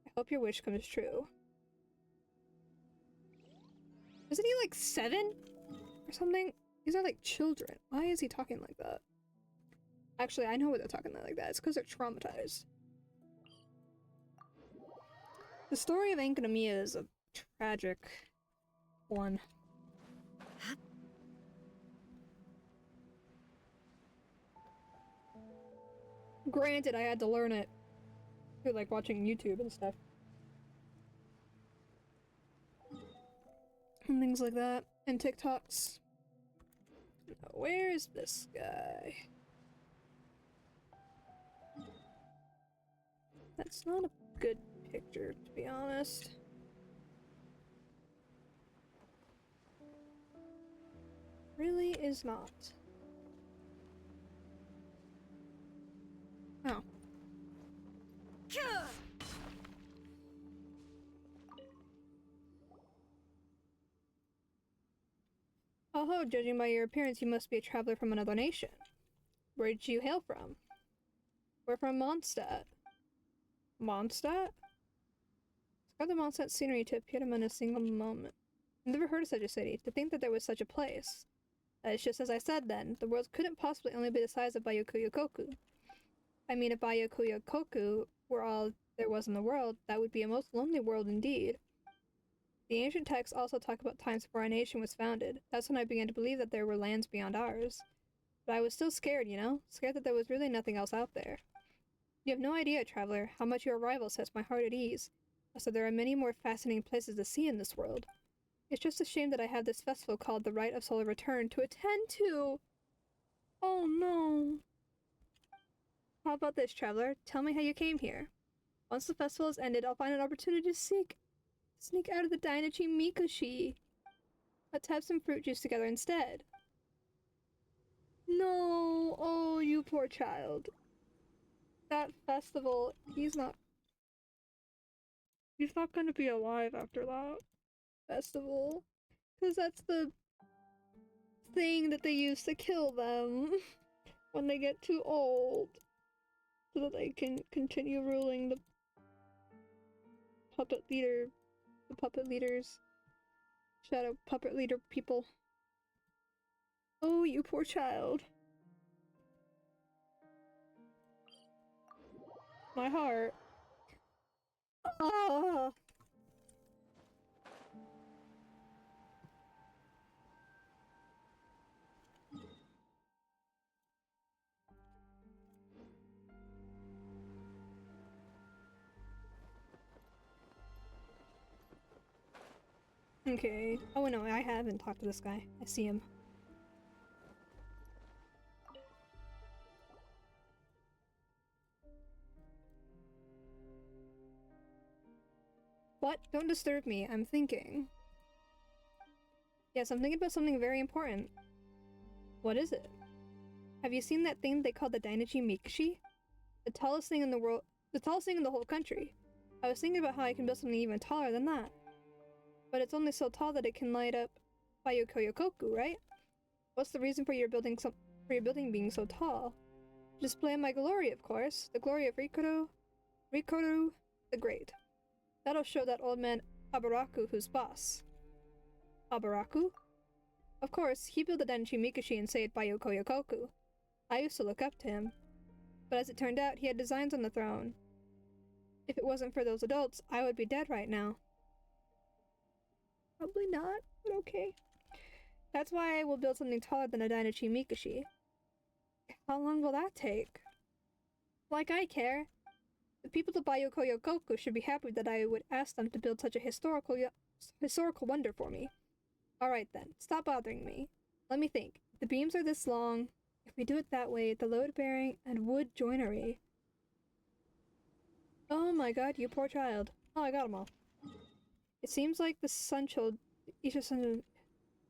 I hope your wish comes true. Isn't he like 7? Or something? These are like children. Why is he talking like that? Actually, I know why they're talking like that. It's because they're traumatized. The story of Enkanomiya is a tragic one. Granted, I had to learn it through like watching YouTube and stuff. And things like that. And TikToks. Now, where is this guy? That's not a good picture, to be honest. Really is not. Oh. Oh, judging by your appearance, you must be a traveler from another nation. Where did you hail from? We're from Mondstadt. Mondstadt? Describe the Mondstadt scenery to appear to them in a single moment. I've never heard of such a city. To think that there was such a place. It's just as I said then. The world couldn't possibly only be the size of Bayokuyokoku. I mean, if Bayokuyokoku were all there was in the world, that would be a most lonely world indeed. The ancient texts also talk about times before our nation was founded. That's when I began to believe that there were lands beyond ours. But I was still scared, you know? Scared that there was really nothing else out there. You have no idea, traveler, how much your arrival sets my heart at ease. Also, there are many more fascinating places to see in this world. It's just a shame that I have this festival called the Rite of Solar Return to attend to. Oh no. How about this, traveler? Tell me how you came here. Once the festival is ended, I'll find an opportunity to sneak out of the Dainachi Mikushi. Let's have some fruit juice together instead. No, oh, you poor child. That festival, he's not gonna be alive after that festival. Because that's the thing that they use to kill them when they get too old. So that they can continue ruling the puppet leaders. Shadow puppet leader people. Oh, you poor child. My heart. Ah. Okay. Oh no, I haven't talked to this guy. I see him. What? Don't disturb me. I'm thinking. Yes, I'm thinking about something very important. What is it? Have you seen that thing they call the Dainachi Mikushi? The tallest thing in the world. The tallest thing in the whole country. I was thinking about how I can build something even taller than that. But it's only so tall that it can light up Bayokuyokoku, right? What's the reason for your building being so tall? Display my glory, of course. The glory of Rikoru the Great. That'll show that old man Abaraku who's boss. Abaraku? Of course, he built the Dainachi Mikushi and saved Bayokuyokoku. I used to look up to him. But as it turned out, he had designs on the throne. If it wasn't for those adults, I would be dead right now. Probably not, but okay. That's why I will build something taller than a Dainachi Mikushi. How long will that take? Like I care. The people of Bayokuyokoku should be happy that I would ask them to build such a historical wonder for me. Alright then, stop bothering me. Let me think. If the beams are this long, if we do it that way, the load bearing and wood joinery. Oh my god, you poor child. Oh, I got them all. It seems like the Sunchild, each of Sun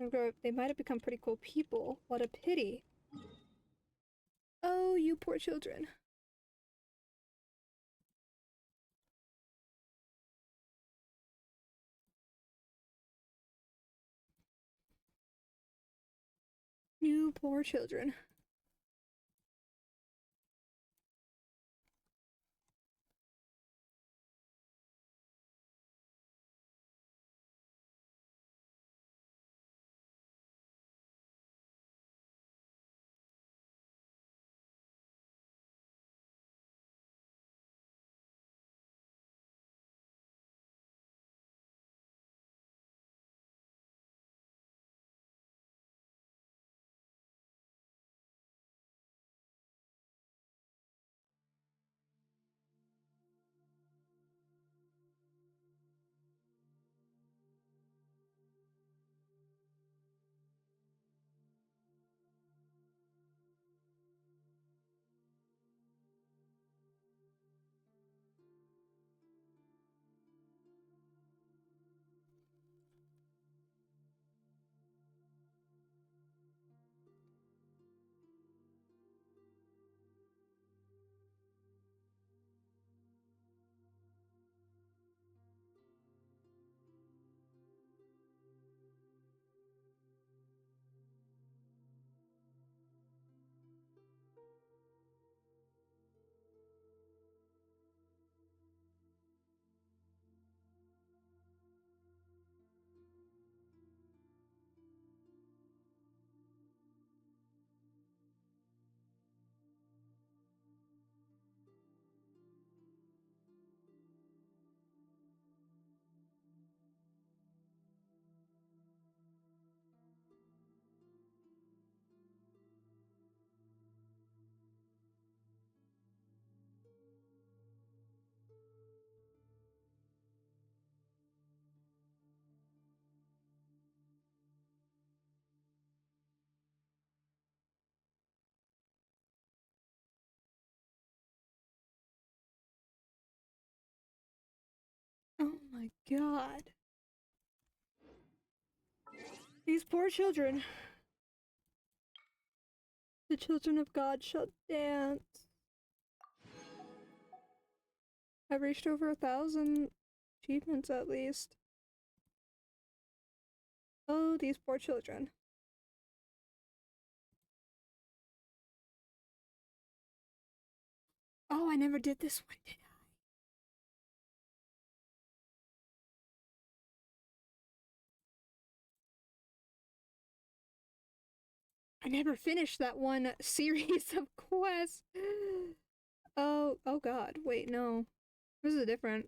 grow up, they might have become pretty cool people. What a pity. Oh, you poor children. You poor children. Oh my god. These poor children. The children of God shall dance. I've reached over 1,000 achievements at least. Oh, these poor children. Oh, I never did this one, did I? I never finished that one series of quests. Oh god, wait, no. This is different.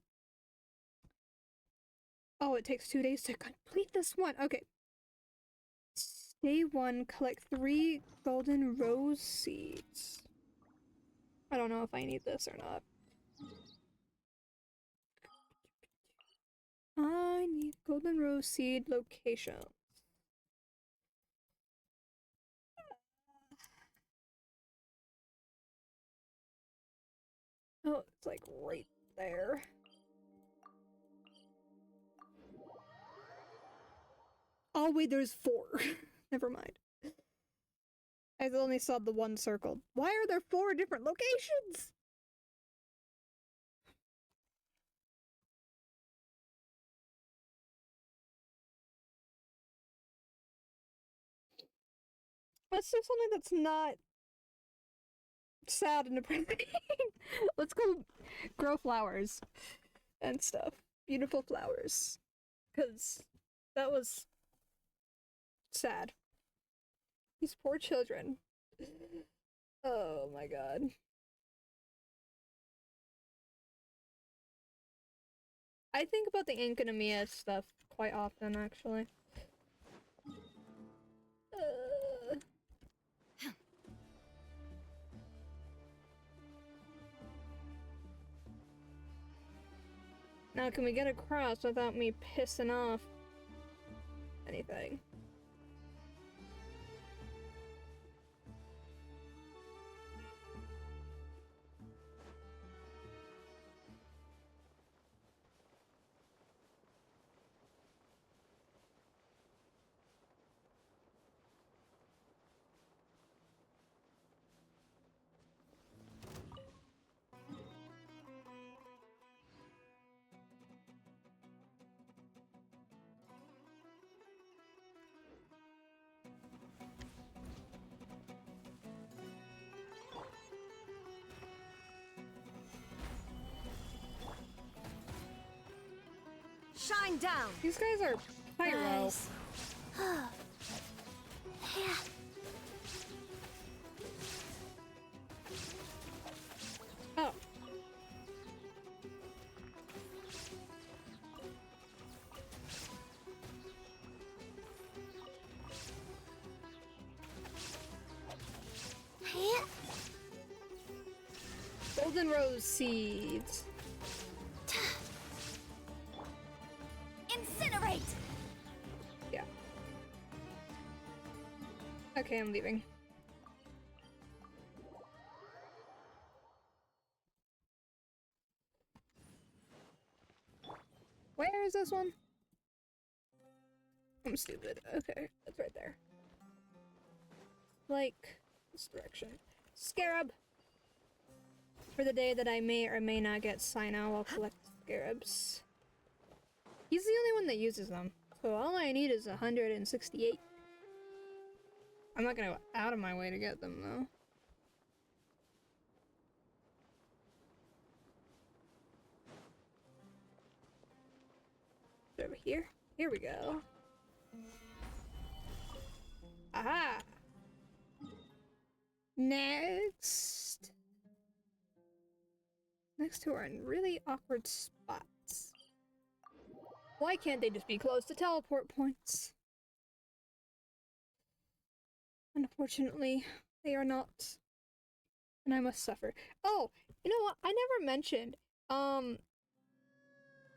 Oh, it takes 2 days to complete this one. Okay. Day 1, collect 3 golden rose seeds. I don't know if I need this or not. I need golden rose seed location. Oh, it's like right there. Oh wait, there's 4. Never mind. I only saw the one circled. Why are there 4 different locations? Let's do something that's not sad and depressing. Let's go grow flowers and stuff. Beautiful flowers. Because that was sad. These poor children. Oh my god. I think about the Enkanomiya stuff quite often, actually. Now, can we get across without me pissing off anything? Shine down. These guys are pyro. Nice. Oh. Golden rose seeds. Incinerate. Yeah. Okay, I'm leaving. Where is this one? I'm stupid. Okay, that's right there. Like, this direction. Scarab! For the day that I may or may not get Sino, I'll collect scarabs. He's the only one that uses them. So all I need is 168. I'm not gonna go out of my way to get them, though. Over here? Here we go. Aha! Next! Next two are in really awkward spots. Why can't they just be close to teleport points? Unfortunately, they are not. And I must suffer. Oh, you know what? I never mentioned, I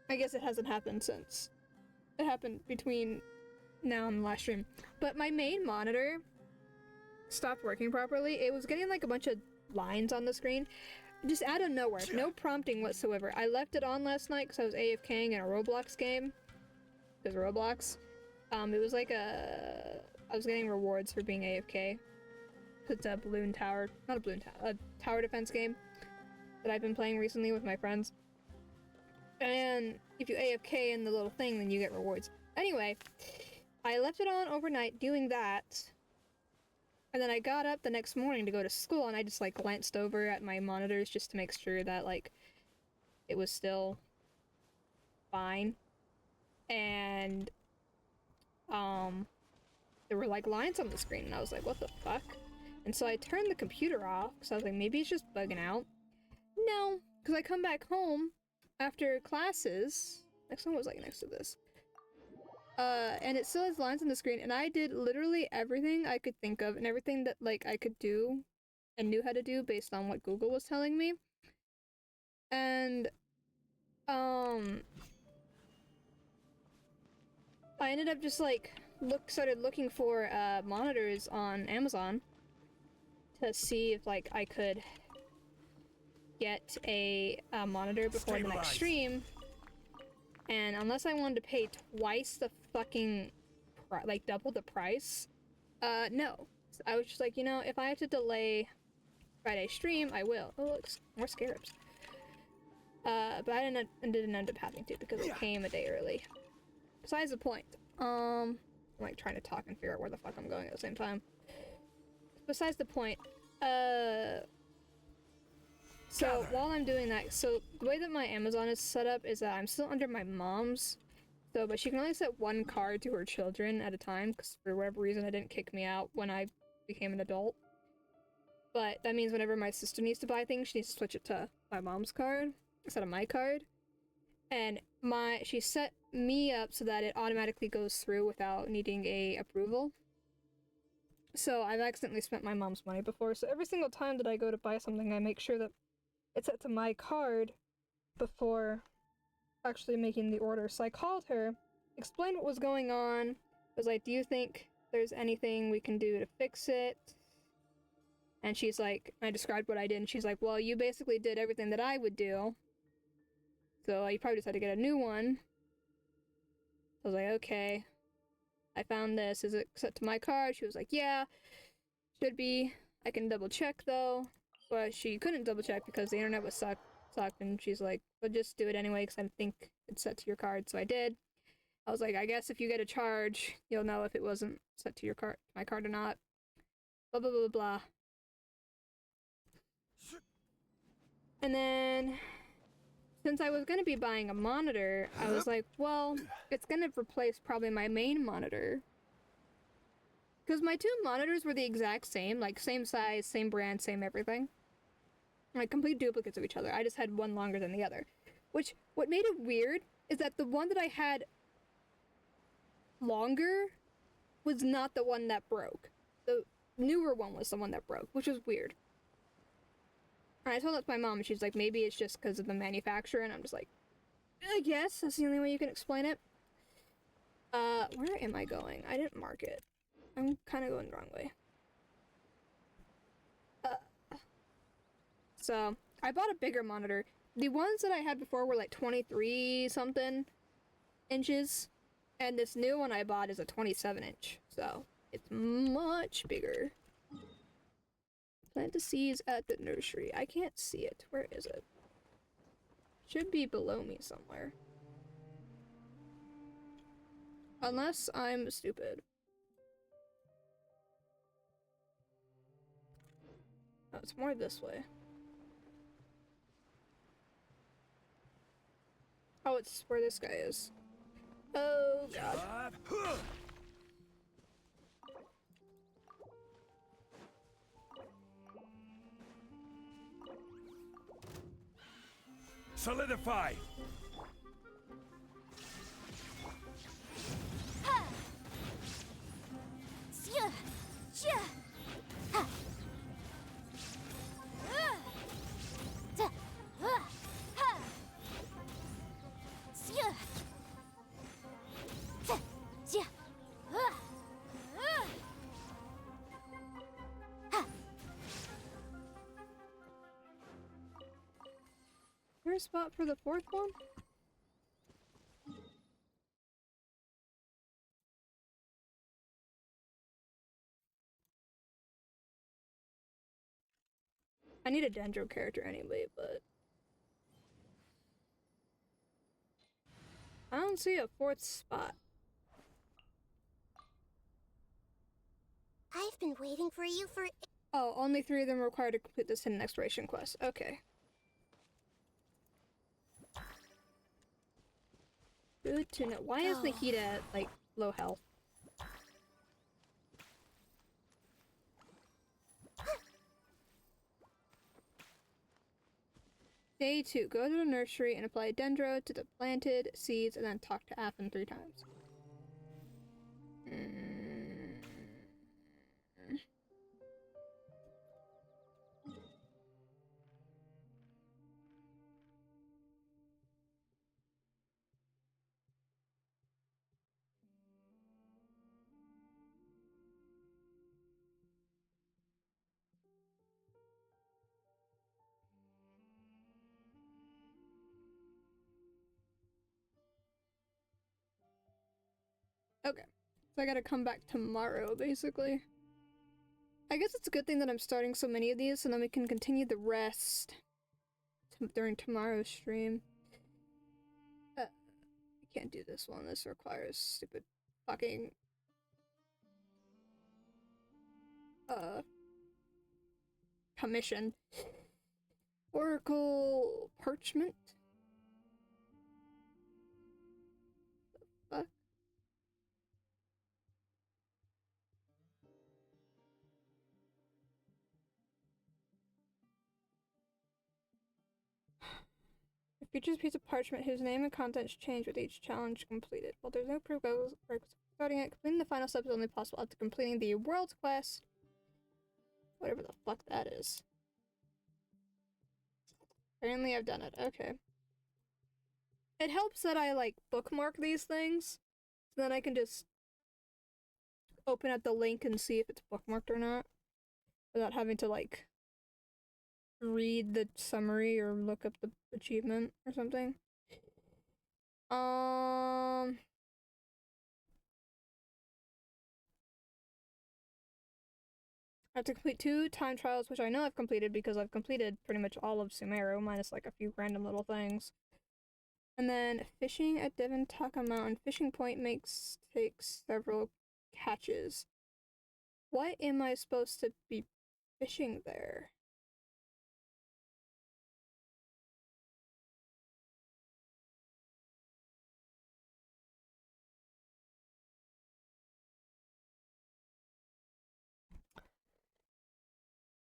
guess it hasn't happened since. It happened between now and the last stream. But my main monitor stopped working properly. It was getting like a bunch of lines on the screen. Just out of nowhere. No prompting whatsoever. I left it on last night because I was AFKing in a Roblox game. Because Roblox. It was like a... I was getting rewards for being AFK. It's a balloon tower... Not a balloon tower. A tower defense game that I've been playing recently with my friends. And if you AFK in the little thing, then you get rewards. Anyway, I left it on overnight doing that. And then I got up the next morning to go to school, and I just, like, glanced over at my monitors just to make sure that, like, it was still fine. And, there were, like, lines on the screen, and I was like, what the fuck? And so I turned the computer off, because I was like, maybe it's just bugging out. No, because I come back home after classes. Next one was, like, next to this. And it still has lines on the screen, and I did literally everything I could think of and everything that, like, I could do and knew how to do based on what Google was telling me. And, I ended up just, like, started looking for, monitors on Amazon to see if, like, I could get a monitor before the next stream. And unless I wanted to pay twice the fucking, like, double the price, no. So I was just like, you know, if I have to delay Friday stream, I will. Oh, look, more scarabs. But I didn't end up having to because it came a day early. Besides the point, I'm, like, trying to talk and figure out where the fuck I'm going at the same time. Besides the point, so while I'm doing that, so the way that my Amazon is set up is that I'm still under my mom's, so, but she can only set one card to her children at a time, because for whatever reason it didn't kick me out when I became an adult. But that means whenever my sister needs to buy things, she needs to switch it to my mom's card instead of my card. And she set me up so that it automatically goes through without needing a approval. So I've accidentally spent my mom's money before, so every single time that I go to buy something, I make sure that it's set to my card before actually making the order. So I called her, explained what was going on, was like, do you think there's anything we can do to fix it? And she's like, I described what I did, and she's like, well, you basically did everything that I would do, so you probably just had to get a new one. I was like, okay. I found this. Is it set to my card? She was like, yeah, should be. I can double check though. But she couldn't double check because the internet was sucked, and she's like, well, just do it anyway because I think it's set to your card. So I did. I was like, I guess if you get a charge, you'll know if it wasn't set to your card, my card or not. Blah, blah, blah, blah. And then since I was going to be buying a monitor, I was like, well, it's going to replace probably my main monitor. Because my two monitors were the exact same, like same size, same brand, same everything. Like complete duplicates of each other. I just had one longer than the other. Which, what made it weird is that the one that I had longer was not the one that broke. The newer one was the one that broke, which was weird. And I told that to my mom, and she's like, maybe it's just because of the manufacturer, and I'm just like, I guess that's the only way you can explain it. Where am I going? I didn't mark it. I'm kind of going the wrong way. So, I bought a bigger monitor. The ones that I had before were like 23 something inches, and this new one I bought is a 27 inch, so it's much bigger. Plant the seeds at the nursery. I can't see it. Where is it? Should be below me somewhere. Unless I'm stupid. Oh, it's more this way. Oh, it's where this guy is. Oh, God. Solidify! Is there a spot for the fourth one? I need a Dendro character anyway, but I don't see a fourth spot. I've been waiting for you for... Oh, only 3 of them are required to complete this hidden exploration quest. Okay. Good to know. Why is Nikita at, like, low health? Day 2. Go to the nursery and apply Dendro to the planted seeds and then talk to Affen 3 times. Okay, so I gotta come back tomorrow, basically. I guess it's a good thing that I'm starting so many of these, so then we can continue the rest during tomorrow's stream. I can't do this one. This requires stupid fucking... commission. Oracle parchment? The fuck? It features a piece of parchment whose name and contents change with each challenge completed. While there's no proof of starting it, completing the final step is only possible after completing the world's quest. Whatever the fuck that is. Apparently I've done it. Okay. It helps that I, like, bookmark these things, so then I can just open up the link and see if it's bookmarked or not, without having to, like, read the summary or look up the achievement or something. I have to complete 2 time trials, which I know I've completed because I've completed pretty much all of Sumeru, minus like a few random little things. And then fishing at Devantaka Mountain. Fishing point takes several catches. What am I supposed to be fishing there?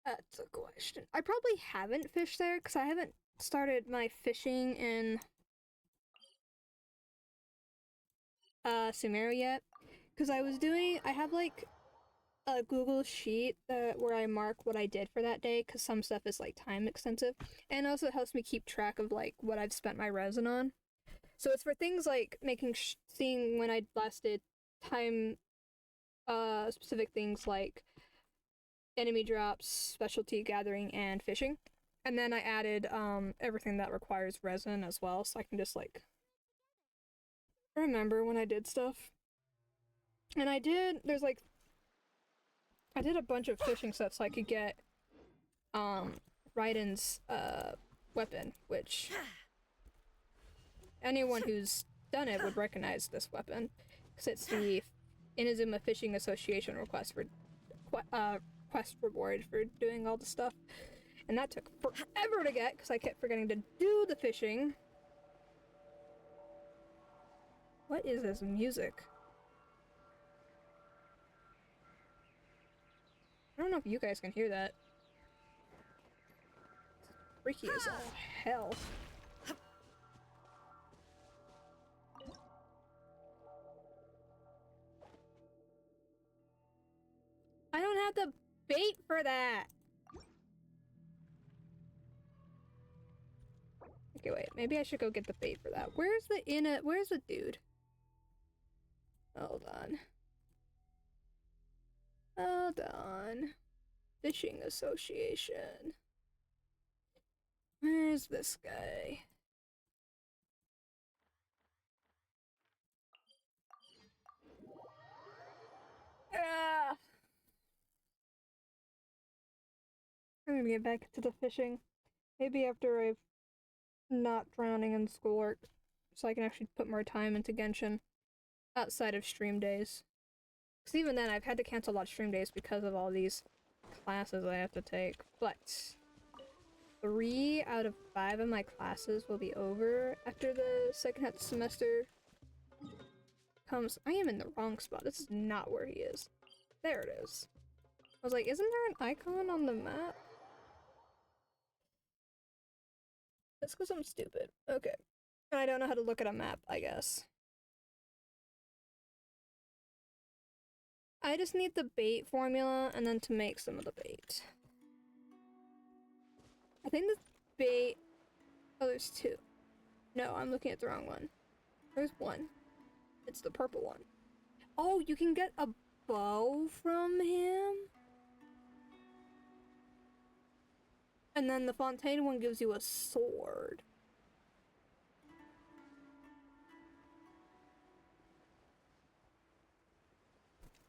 That's a question. I probably haven't fished there because I haven't started my fishing in Sumeru yet. Because I have like a Google sheet where I mark what I did for that day because some stuff is like time extensive, and also it helps me keep track of like what I've spent my resin on. So it's for things like seeing when I last did time specific things like enemy drops, specialty gathering, and fishing. And then I added everything that requires resin as well, so I can just like remember when I did stuff. And I did a bunch of fishing stuff so I could get Raiden's weapon, which anyone who's done it would recognize this weapon because it's the Inazuma Fishing Association request reward for doing all the stuff, and that took forever to get because I kept forgetting to do the fishing. What is this music? I don't know if you guys can hear that. It's freaky as all hell. I don't have the bait for that! Okay, wait. Maybe I should go get the bait for that. Where's the dude? Hold on. Hold on. Fishing Association. Where's this guy? Ah! I'm gonna get back to the fishing. Maybe after I've not drowning in schoolwork, so I can actually put more time into Genshin outside of stream days. Because even then, I've had to cancel a lot of stream days because of all these classes I have to take. But 3 out of 5 of my classes will be over after the second half of the semester comes. I am in the wrong spot. This is not where he is. There it is. I was like, isn't there an icon on the map? That's because I'm stupid. Okay. And I don't know how to look at a map, I guess. I just need the bait formula and then to make some of the bait. I think the bait... Oh, there's 2. No, I'm looking at the wrong one. There's 1. It's the purple one. Oh, you can get a bow from him? And then the Fontaine one gives you a sword.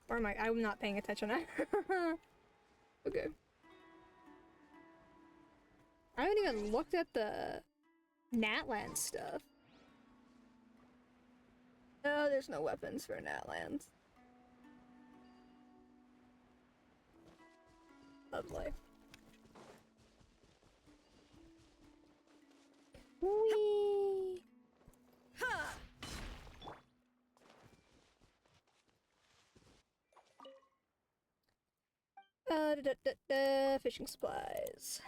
Or am I'm not paying attention. Okay. I haven't even looked at the Natland stuff. No, there's no weapons for Natlands. Lovely. Whee! Ha! Fishing supplies.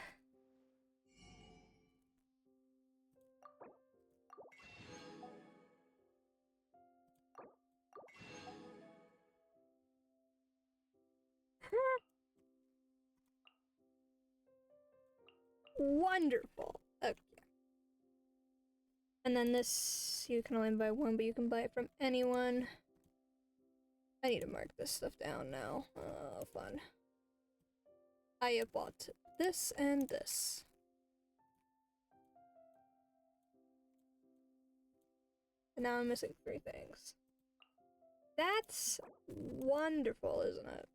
Wonderful. Okay. And then this, you can only buy 1, but you can buy it from anyone. I need to mark this stuff down now. Oh, fun. I have bought this and this. And now I'm missing 3 things. That's wonderful, isn't it?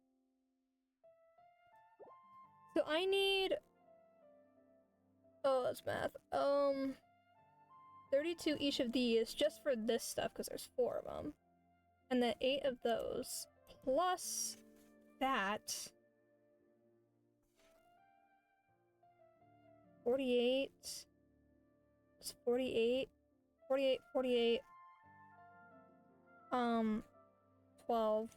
So I need... Oh, that's math. 32 each of these just for this stuff, because there's 4 of them. And then 8 of those, plus that. 48. It's 48. 48, 48. 12.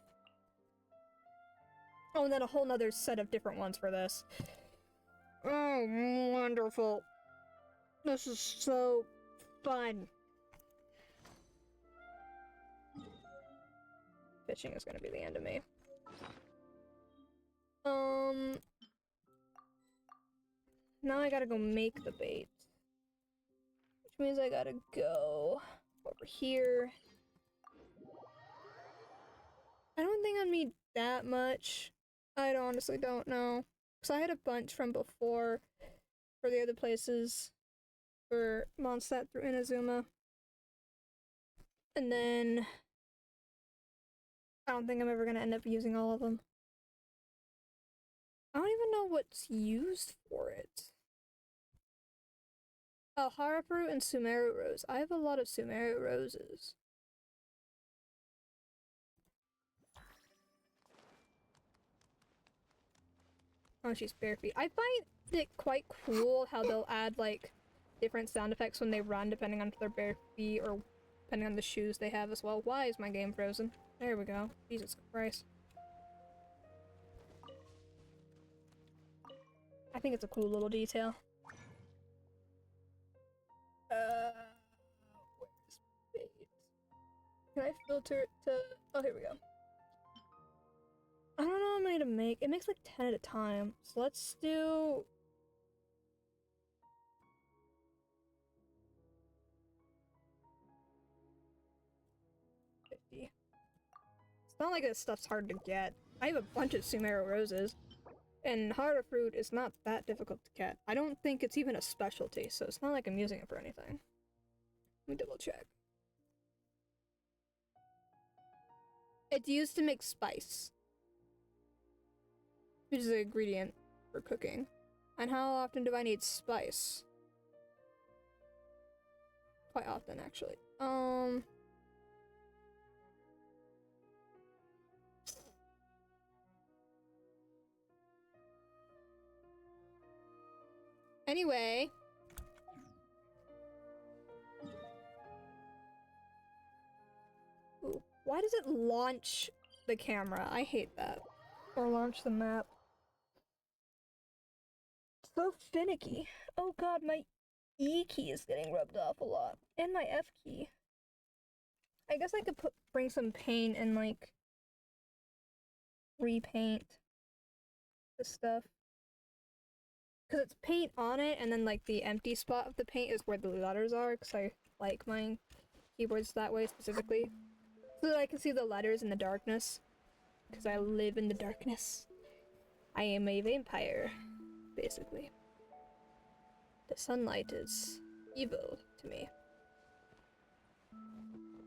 Oh, and then a whole nother set of different ones for this. Oh, wonderful. This is so fun. Fishing is gonna be the end of me. Now I gotta go make the bait. Which means I gotta go over here. I don't think I need that much. I honestly don't know. Because I had a bunch from before for the other places. For Mondstadt through Inazuma. And then I don't think I'm ever gonna end up using all of them. I don't even know what's used for it. Oh, Harapuru and Sumeru Rose. I have a lot of Sumeru Roses. Oh, she's bare feet. I find it quite cool how they'll add, like, different sound effects when they run, depending on if they're bare feet or depending on the shoes they have as well. Why is my game frozen? There we go. Jesus Christ. I think it's a cool little detail. Where's bait? Can I filter it to... Oh, here we go. I don't know how many to make. It makes like 10 at a time. So let's do... $50. It's not like this stuff's hard to get. I have a bunch of Sumeru Roses. And Hara Fruit is not that difficult to get. I don't think it's even a specialty, so it's not like I'm using it for anything. Let me double check. It's used to make spice, which is an ingredient for cooking. And how often do I need spice? Quite often, actually. Anyway. Ooh, why does it launch the camera? I hate that. Or launch the map. So finicky. Oh god, my E key is getting rubbed off a lot. And my F key. I guess I could bring some paint and, like, repaint the stuff. Because it's paint on it, and then, like, the empty spot of the paint is where the letters are, because I like my keyboards that way specifically. So that I can see the letters in the darkness. Because I live in the darkness. I am a vampire, basically. The sunlight is evil to me.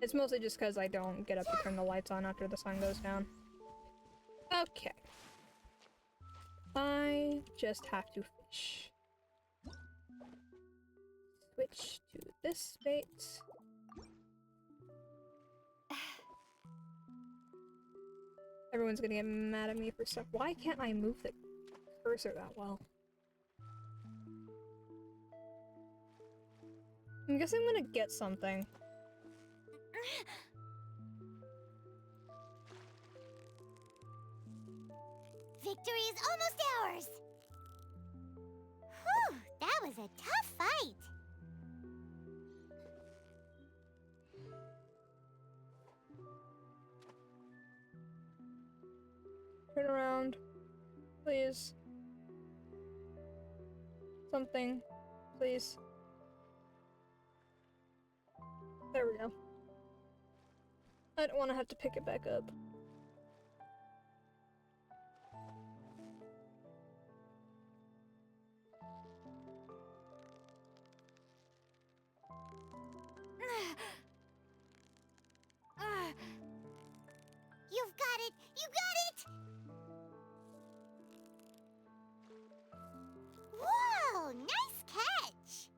It's mostly just because I don't get up to turn the lights on after the sun goes down. Okay. I just have to fish. Switch to this bait. Everyone's gonna get mad at me for stuff. Why can't I move the cursor that well? I guess I'm gonna get something. Victory is almost ours! Whew, that was a tough fight! Turn around. Please. Something. Please. There we go. I don't want to have to pick it back up. You've got it! You got it! Whoa! Nice catch!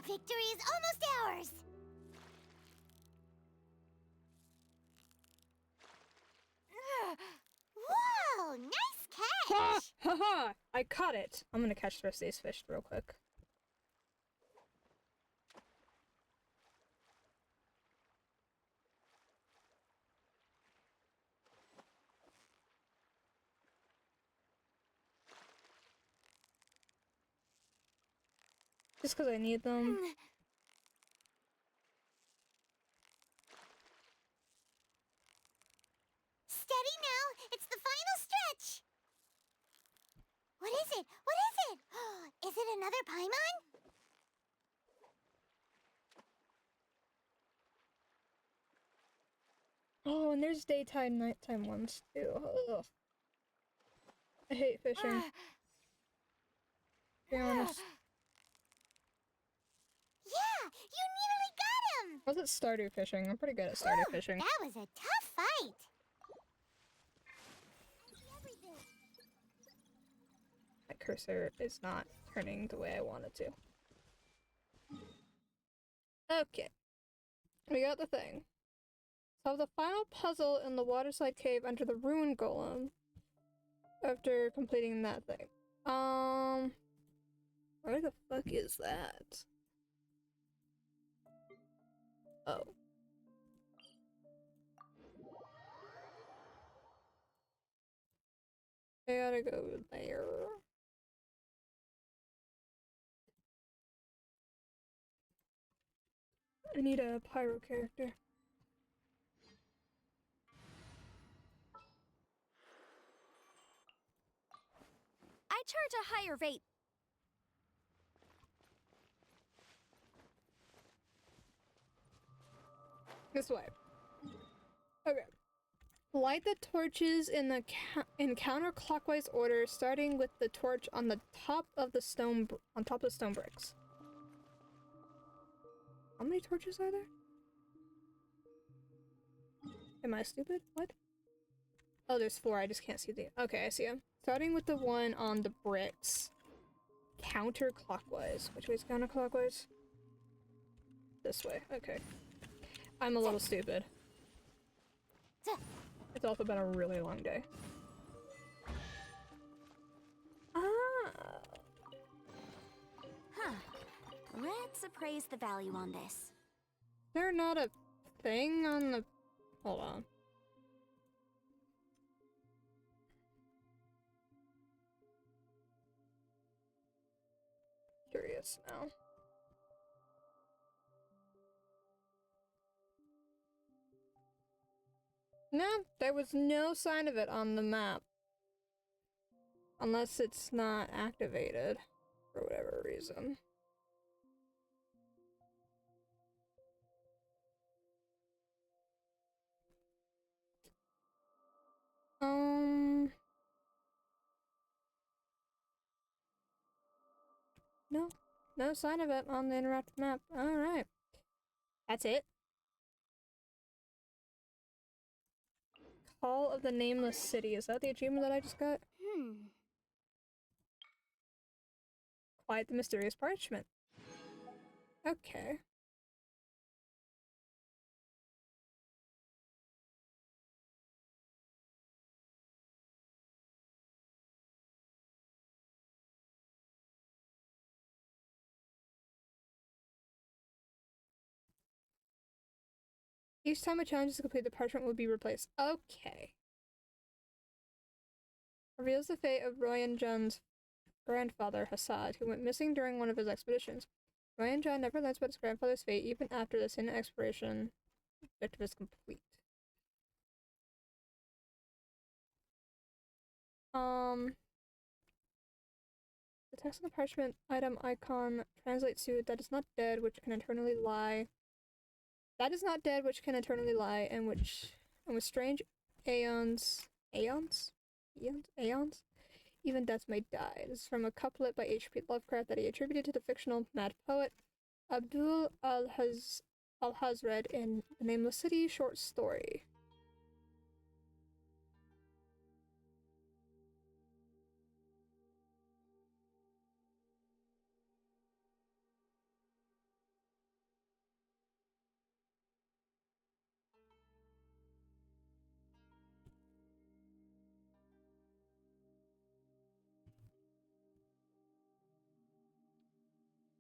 Victory is almost ours! Haha! I caught it! I'm gonna catch the rest of these fish real quick. Just because I need them. Steady now! It's the final stretch! What is it? What is it? Is it another Paimon? Oh, and there's daytime, nighttime ones too. Ugh. I hate fishing. To be honest. Yeah! You nearly got him! I was at Stardew fishing. I'm pretty good at Stardew fishing. That was a tough fight! My cursor is not turning the way I want it to. Okay. We got the thing. Solve the final puzzle in the waterside cave under the ruin golem after completing that thing. Where the fuck is that? Oh. I gotta go there. I need a pyro character. I charge a higher rate. This way. Okay. Light the torches in the counterclockwise order, starting with the torch on the top of the stone bricks. How many torches are there? Am I stupid? What? Oh, there's 4. I just can't see the. Okay, I see them. Starting with the one on the bricks. Counterclockwise. Which way is counterclockwise? This way. Okay. I'm a little stupid. It's also been a really long day. Ah. Huh. Let's appraise the value on this. Is there not a thing on the... Hold on. Curious now. No, there was no sign of it on the map. Unless it's not activated for whatever reason. No. No sign of it on the interactive map. Alright. That's it. Call of the Nameless City. Is that the achievement that I just got? Quiet the mysterious parchment. Okay. Each time a challenge is complete, the parchment will be replaced. Okay. Reveals the fate of Royan Jun's grandfather, Hassad, who went missing during one of his expeditions. Royan Jun never learns about his grandfather's fate even after the sin exploration objective is complete. The text on the parchment item icon translates to "that is not dead, which can eternally lie." That is not dead, which can eternally lie, and with strange aeons, even death may die. This is from a couplet by H.P. Lovecraft that he attributed to the fictional mad poet Abdul al-Hazred in The Nameless City short story.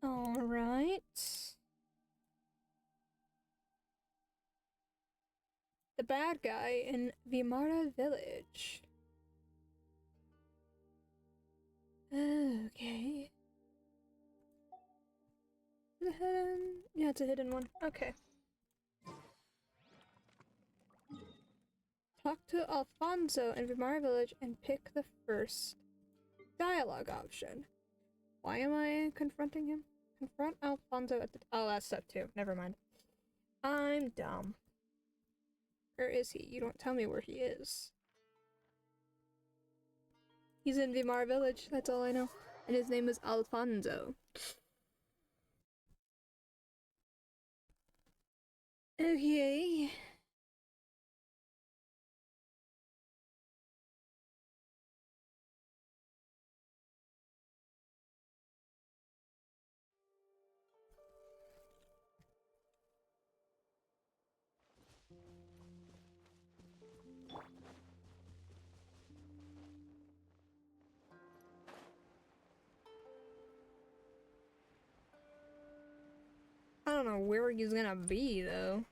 Alright. The bad guy in Vimara Village. Okay. Is it hidden? Yeah, it's a hidden one. Okay. Talk to Alfonso in Vimara Village and pick the first dialogue option. Why am I confronting him? Confront Alfonso at the— oh, that's step 2. Never mind. I'm dumb. Where is he? You don't tell me where he is. He's in Vimara Village, that's all I know. And his name is Alfonso. Okay. I don't know where he's gonna be, though.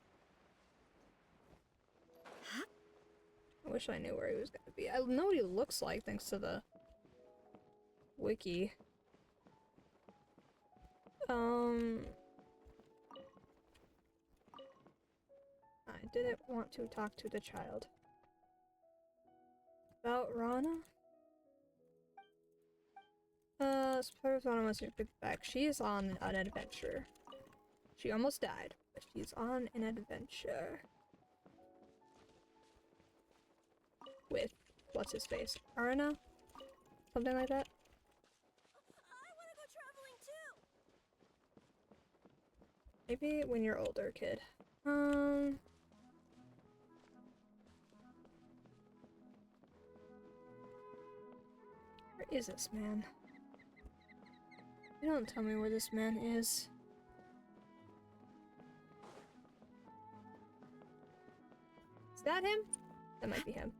I wish I knew where he was gonna be. I know what he looks like thanks to the wiki. I didn't want to talk to the child. About Rana? Suppose Rana wants to pick back. She is on an adventure. She almost died, but she's on an adventure. With, what's his face? Arana? Something like that? I want to go traveling too. Maybe when you're older, kid. Where is this man? You don't tell me where this man is. Is that him? That might be him.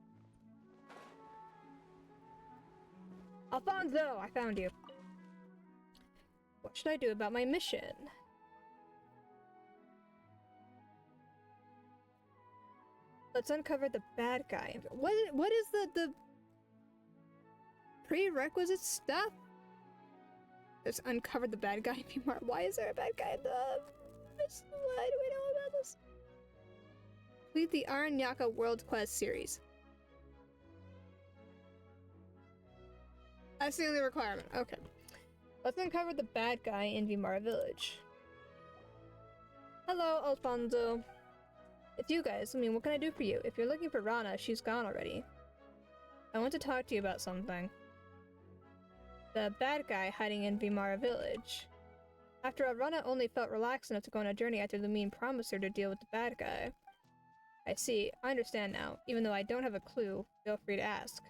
Alfonso! I found you. What should I do about my mission? Let's uncover the bad guy. What is the prerequisite stuff? Let's uncover the bad guy. Why is there a bad guy in the... Why do we know about this? Complete the Aranyaka World Quest series. That's the only requirement. Okay. Let's uncover the bad guy in Vimara Village. Hello, Alfonso. It's you guys. I mean, what can I do for you? If you're looking for Rana, she's gone already. I want to talk to you about something. The bad guy hiding in Vimara Village. After all, Rana only felt relaxed enough to go on a journey after Lumine promised her to deal with the bad guy. I see. I understand now. Even though I don't have a clue, feel free to ask.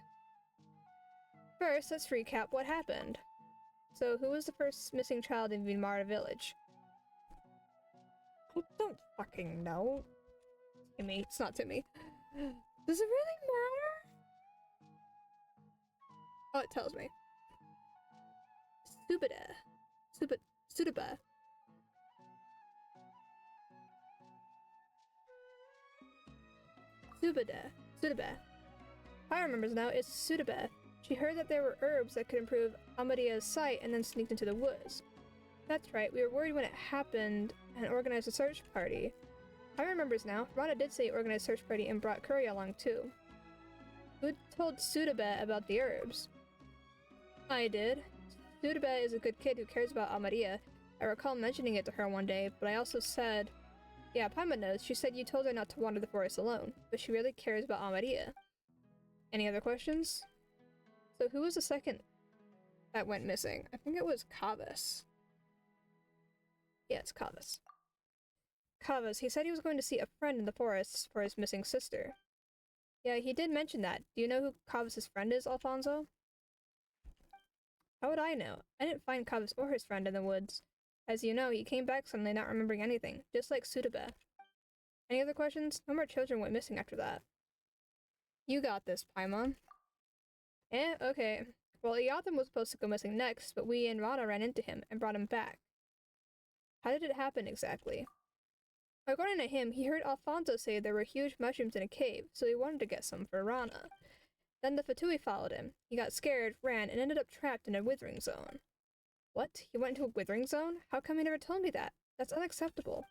First, let's recap what happened. So, who was the first missing child in Vimara Village? I don't fucking know. Timmy. It's not Timmy. Does it really matter? Oh, it tells me. Sudaba. Sudaba. I remember now, it's Sudaba. She heard that there were herbs that could improve Amadia's sight and then sneaked into the woods. That's right, we were worried when it happened and organized a search party. I remembers now, Rana did say organized a search party and brought Curry along too. Who told Sudaba about the herbs? I did. Sudaba is a good kid who cares about Amadia. I recall mentioning it to her one day, but I also said... Yeah, Paimon knows. She said you told her not to wander the forest alone, but she really cares about Amadia. Any other questions? So who was the second that went missing? I think it was Kavas. Yeah, it's Kavas. Kavas, he said he was going to see a friend in the forest for his missing sister. Yeah, he did mention that. Do you know who Kavas' friend is, Alfonso? How would I know? I didn't find Kavas or his friend in the woods. As you know, he came back suddenly not remembering anything, just like Sudaba. Any other questions? No more children went missing after that. You got this, Paimon. Okay. Well, Eotham was supposed to go missing next, but we and Rana ran into him and brought him back. How did it happen exactly? According to him, he heard Alfonso say there were huge mushrooms in a cave, so he wanted to get some for Rana. Then the Fatui followed him. He got scared, ran, and ended up trapped in a withering zone. What? He went into a withering zone? How come he never told me that? That's unacceptable.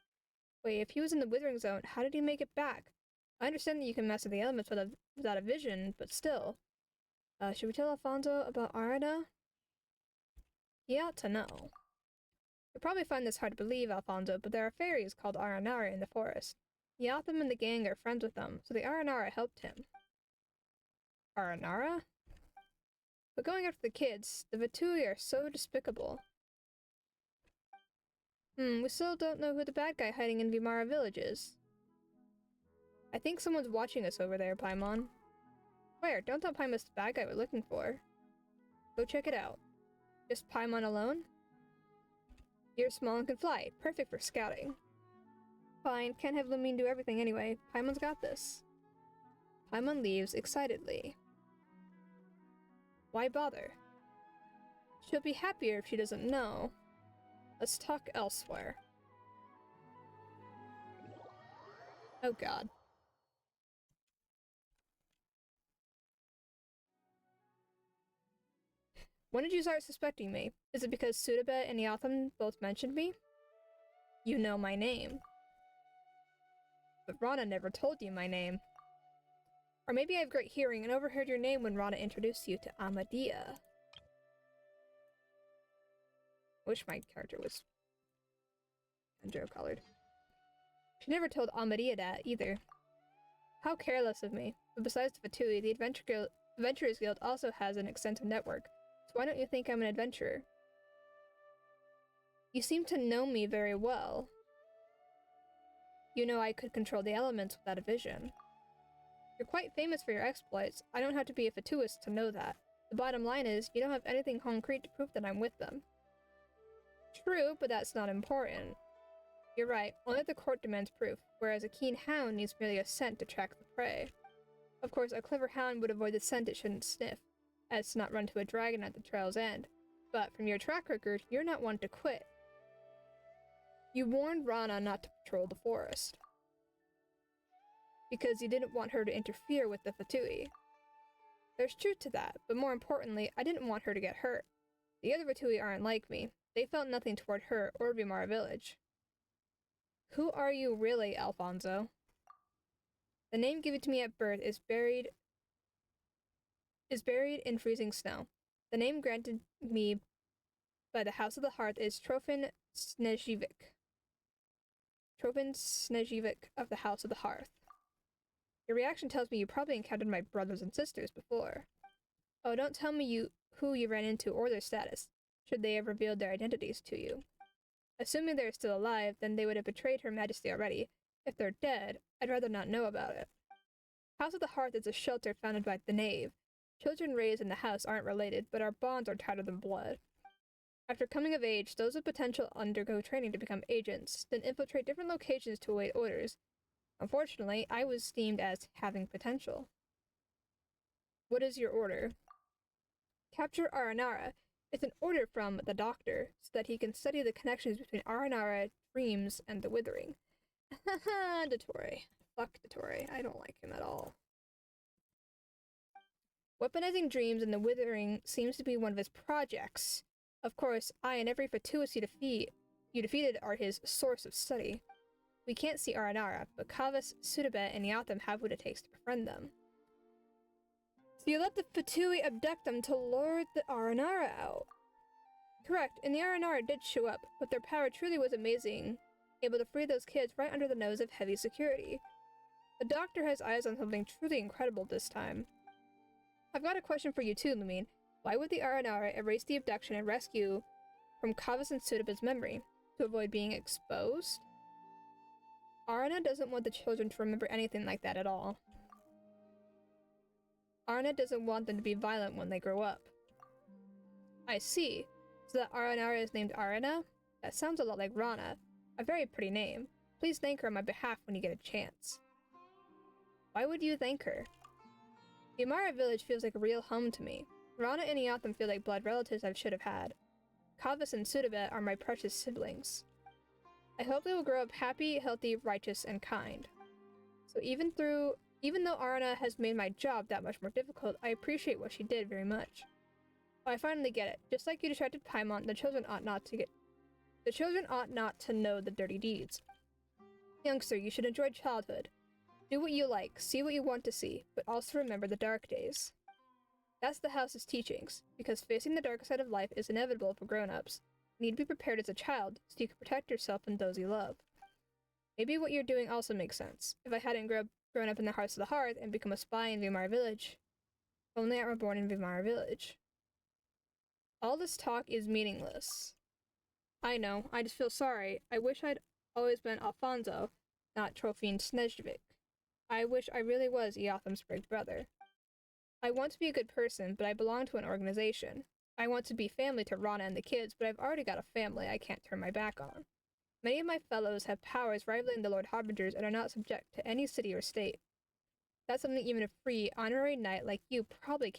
Wait, if he was in the withering zone, how did he make it back? I understand that you can master the elements without a vision, but still. Should we tell Alfonso about Arana? He ought to know. You'll probably find this hard to believe, Alfonso, but there are fairies called Aranara in the forest. Yatham and the gang are friends with them, so the Aranara helped him. Aranara? But going after the kids, the Vatui are so despicable. We still don't know who the bad guy hiding in Vimara village is. I think someone's watching us over there, Paimon. Where? Don't tell Paimon it's the bad guy we're looking for. Go check it out. Just Paimon alone? You're small and can fly. Perfect for scouting. Fine, can't have Lumine do everything anyway. Paimon's got this. Paimon leaves excitedly. Why bother? She'll be happier if she doesn't know. Let's talk elsewhere. Oh god. When did you start suspecting me? Is it because Sudabet and Yatham both mentioned me? You know my name. But Rana never told you my name. Or maybe I have great hearing and overheard your name when Rana introduced you to Amadia. Wish my character was Andro-colored. She never told Amadia that, either. How careless of me. But besides the Fatui, the Adventurers Guild also has an extensive network. So why don't you think I'm an adventurer? You seem to know me very well. You know I could control the elements without a vision. You're quite famous for your exploits. I don't have to be a Fatuist to know that. The bottom line is, you don't have anything concrete to prove that I'm with them. True, but that's not important. You're right, only the court demands proof, whereas a keen hound needs merely a scent to track the prey. Of course, a clever hound would avoid the scent it shouldn't sniff, as to not run to a dragon at the trail's end. But from your track record, you're not one to quit. You warned Rana not to patrol the forest, because you didn't want her to interfere with the Fatui. There's truth to that, but more importantly, I didn't want her to get hurt. The other Fatui aren't like me. They felt nothing toward her or Vimara village. Who are you really, Alfonso? The name given to me at birth is buried in freezing snow. The name granted me by the House of the Hearth is Trofin Sneživik. Trofin Sneživik of the House of the Hearth. Your reaction tells me you probably encountered my brothers and sisters before. Oh, don't tell me who you ran into or their status, should they have revealed their identities to you. Assuming they're still alive, then they would have betrayed Her Majesty already. If they're dead, I'd rather not know about it. House of the Hearth is a shelter founded by the Knave. Children raised in the house aren't related, but our bonds are tighter than blood. After coming of age, those with potential undergo training to become agents, then infiltrate different locations to await orders. Unfortunately, I was deemed as having potential. What is your order? Capture Aranara. It's an order from the doctor, so that he can study the connections between Aranara, dreams, and the withering. Haha, Dottore. Fuck Dottore. I don't like him at all. Weaponizing dreams and the withering seems to be one of his projects. Of course, I and every Fatuus you defeated are his source of study. We can't see Aranara, but Kavas, Sudabet, and Yatham have what it takes to befriend them. So you let the Fatui abduct them to lure the Aranara out. Correct, and the Aranara did show up, but their power truly was amazing, able to free those kids right under the nose of heavy security. The doctor has eyes on something truly incredible this time. I've got a question for you too, Lumine. Why would the Aranara erase the abduction and rescue from Kavas and Sudabet's memory? To avoid being exposed? Arana doesn't want the children to remember anything like that at all. Arana doesn't want them to be violent when they grow up. I see. So that Aranara is named Arana? That sounds a lot like Rana. A very pretty name. Please thank her on my behalf when you get a chance. Why would you thank her? The Amara village feels like a real home to me. Rana and Yatham feel like blood relatives I should have had. Kavas and Sudabet are my precious siblings. I hope they will grow up happy, healthy, righteous, and kind. So even though Arna has made my job that much more difficult, I appreciate what she did very much. Oh, I finally get it. Just like you distracted Paimon, the children ought not to know the dirty deeds. Youngster, you should enjoy childhood. Do what you like, see what you want to see, but also remember the dark days. That's the house's teachings, because facing the dark side of life is inevitable for grown-ups. You need to be prepared as a child, so you can protect yourself and those you love. Maybe what you're doing also makes sense. If I hadn't grown up in the Hearts of the Hearth and become a spy in Vimar Village. Only I were born in Vimar Village. All this talk is meaningless. I know, I just feel sorry. I wish I'd always been Alfonso, not Trofim Snezhvik. I wish I really was Eotham's big brother. I want to be a good person, but I belong to an organization. I want to be family to Rana and the kids, but I've already got a family I can't turn my back on. Many of my fellows have powers rivaling the Lord Harbingers and are not subject to any city or state. That's something even a free, honorary knight like you probably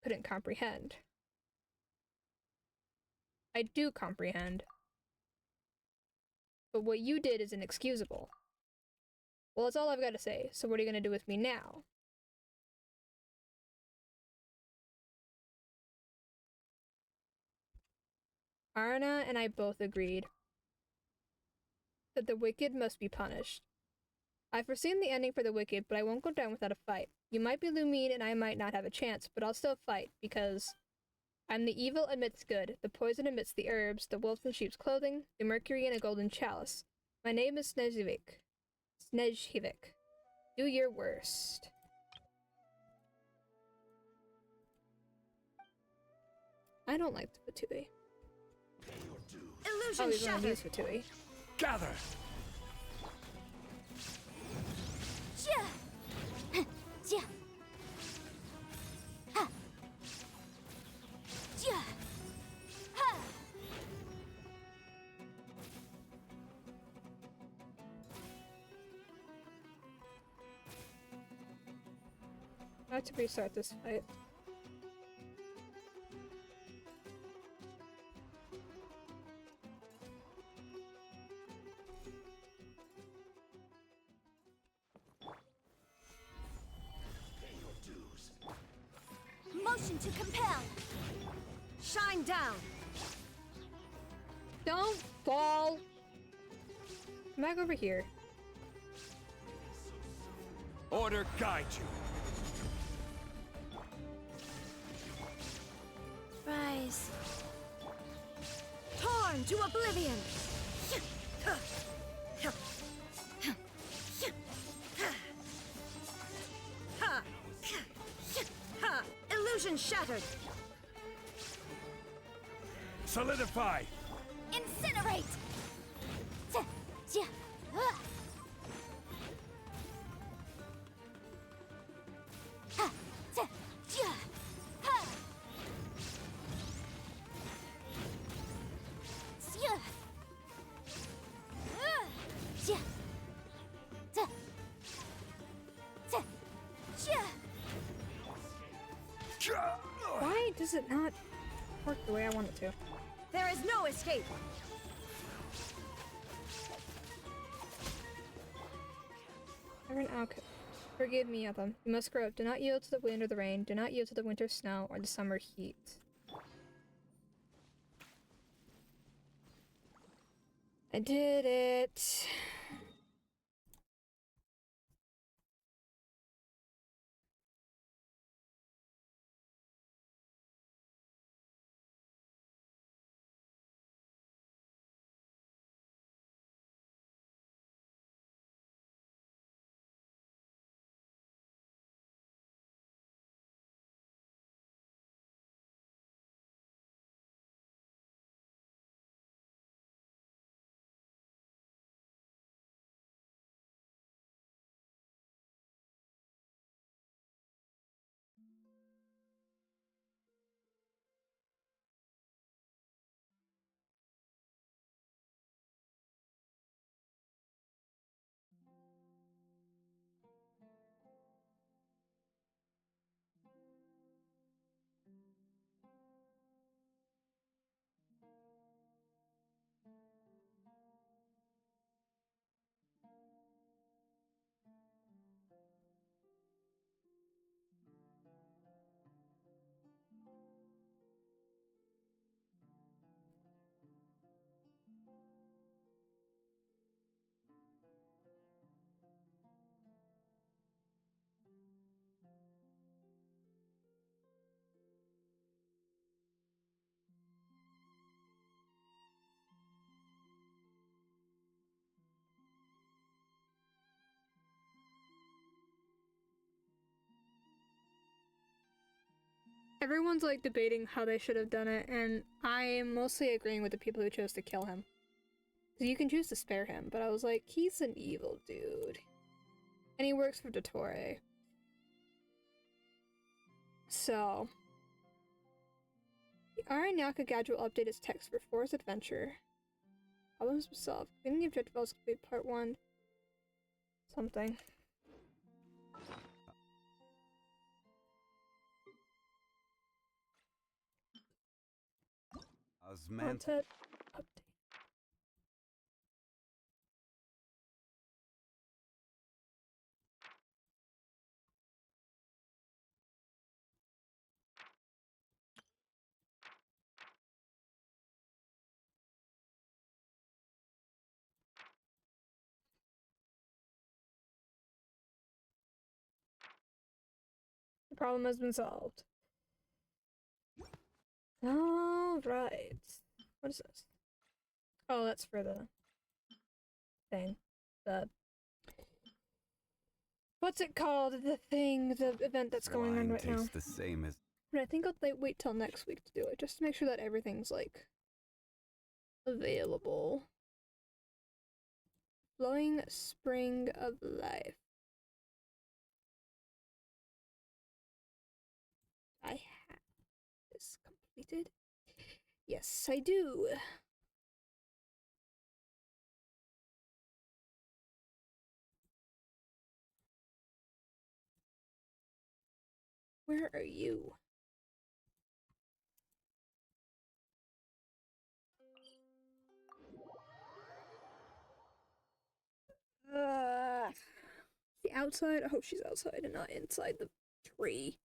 couldn't comprehend. I do comprehend. But what you did is inexcusable. Well, that's all I've got to say, so what are you going to do with me now? Arna and I both agreed that the wicked must be punished. I've foreseen the ending for the wicked, but I won't go down without a fight. You might be Lumine and I might not have a chance, but I'll still fight, because I'm the evil amidst good, the poison amidst the herbs, the wolf in sheep's clothing, the mercury in a golden chalice. My name is Snezhivik. Snezhivik. Do your worst. I don't like the Fatui. Illusion he's gonna shattered. use Fatui. Gather! Yeah. Yeah. Ha. Yeah. Ha. I have to restart this fight. Motion to compel. Shine down. Don't fall! Come back over here. Order guide you. Rise. Torn to oblivion. Illusion shattered. Solidify. Incinerate. Why does it not work the way I want it to? There is no escape. Reverend Alka, forgive me, Yatham. You must grow up. Do not yield to the wind or the rain. Do not yield to the winter snow or the summer heat. I did it. Everyone's like debating how they should have done it, and I'm mostly agreeing with the people who chose to kill him. Because you can choose to spare him, but I was like, he's an evil dude. And he works for Dottore. So... The Aranyaka Gadget will update its text for 4's adventure. Problems solved. Completing the objective also complete part 1. Something. Content update. The problem has been solved. Alright. What is this? Oh, that's for the thing. The... What's it called? The thing, the event that's going on right now. The same as... But I think I'll wait till next week to do it, just to make sure that everything's, like, available. Flowing Spring of Life. I have this completed. Yes, I do. Where are you? The outside? I hope she's outside and not inside the tree.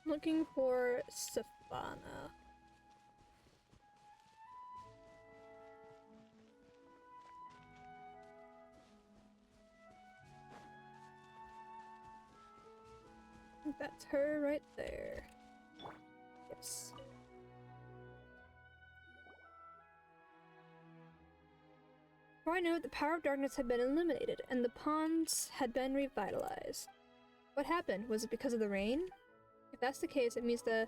Looking for Savannah. I think that's her right there. Yes. For I know, the power of darkness had been eliminated, and the ponds had been revitalized. What happened? Was it because of the rain? If that's the case, it means the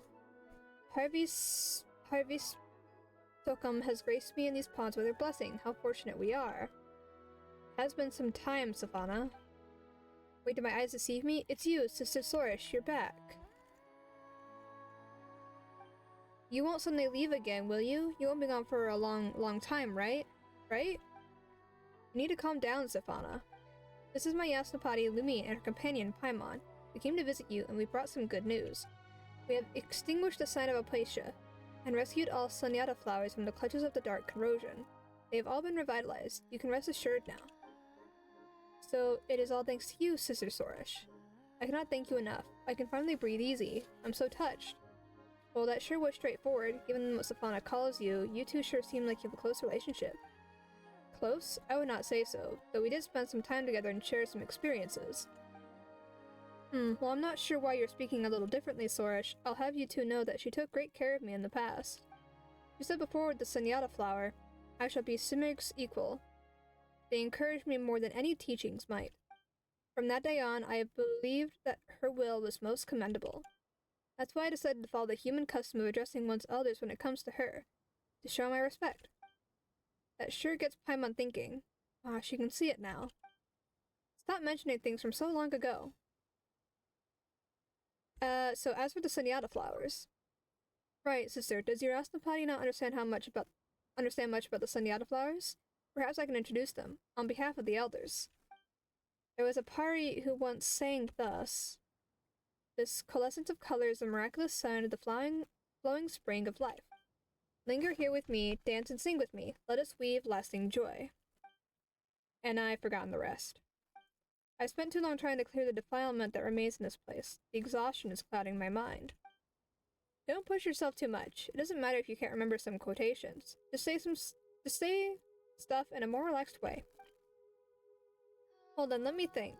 Harvey's Stockham has graced me in these ponds with her blessing. How fortunate we are. Has been some time, Savannah. Wait, did my eyes deceive me? It's you, Sister Sorish, you're back. You won't suddenly leave again, will you? You won't be gone for a long time, right? Right? You need to calm down, Savannah. This is my Yasnapati, Lumi, and her companion, Paimon. We came to visit you, and we brought some good news. We have extinguished the sign of Aplasia, and rescued all Sunyata flowers from the clutches of the dark corrosion. They have all been revitalized. You can rest assured now. So, it is all thanks to you, Sister Sorish. I cannot thank you enough. I can finally breathe easy. I'm so touched. Well, that sure was straightforward. Given what Savannah calls you, you two sure seem like you have a close relationship. Close? I would not say so, though we did spend some time together and share some experiences. Well, I'm not sure why you're speaking a little differently, Sorish. I'll have you two know that she took great care of me in the past. You said before with the Sunyata flower, I shall be Simurgh's equal. They encouraged me more than any teachings might. From that day on, I have believed that her will was most commendable. That's why I decided to follow the human custom of addressing one's elders when it comes to her, to show my respect. That sure gets Paimon thinking. Ah, she can see it now. Stop mentioning things from so long ago. So as for the Sunyata flowers. Right, sister, does your Yasnapati not understand much about the Sunyata flowers? Perhaps I can introduce them, on behalf of the elders. There was a Pari who once sang thus: this coalescence of color is the miraculous sign of the flowing spring of life. Linger here with me, dance and sing with me. Let us weave lasting joy. And I've forgotten the rest. I spent too long trying to clear the defilement that remains in this place. The exhaustion is clouding my mind. Don't push yourself too much. It doesn't matter if you can't remember some quotations. Just say stuff in a more relaxed way. Hold on, let me think.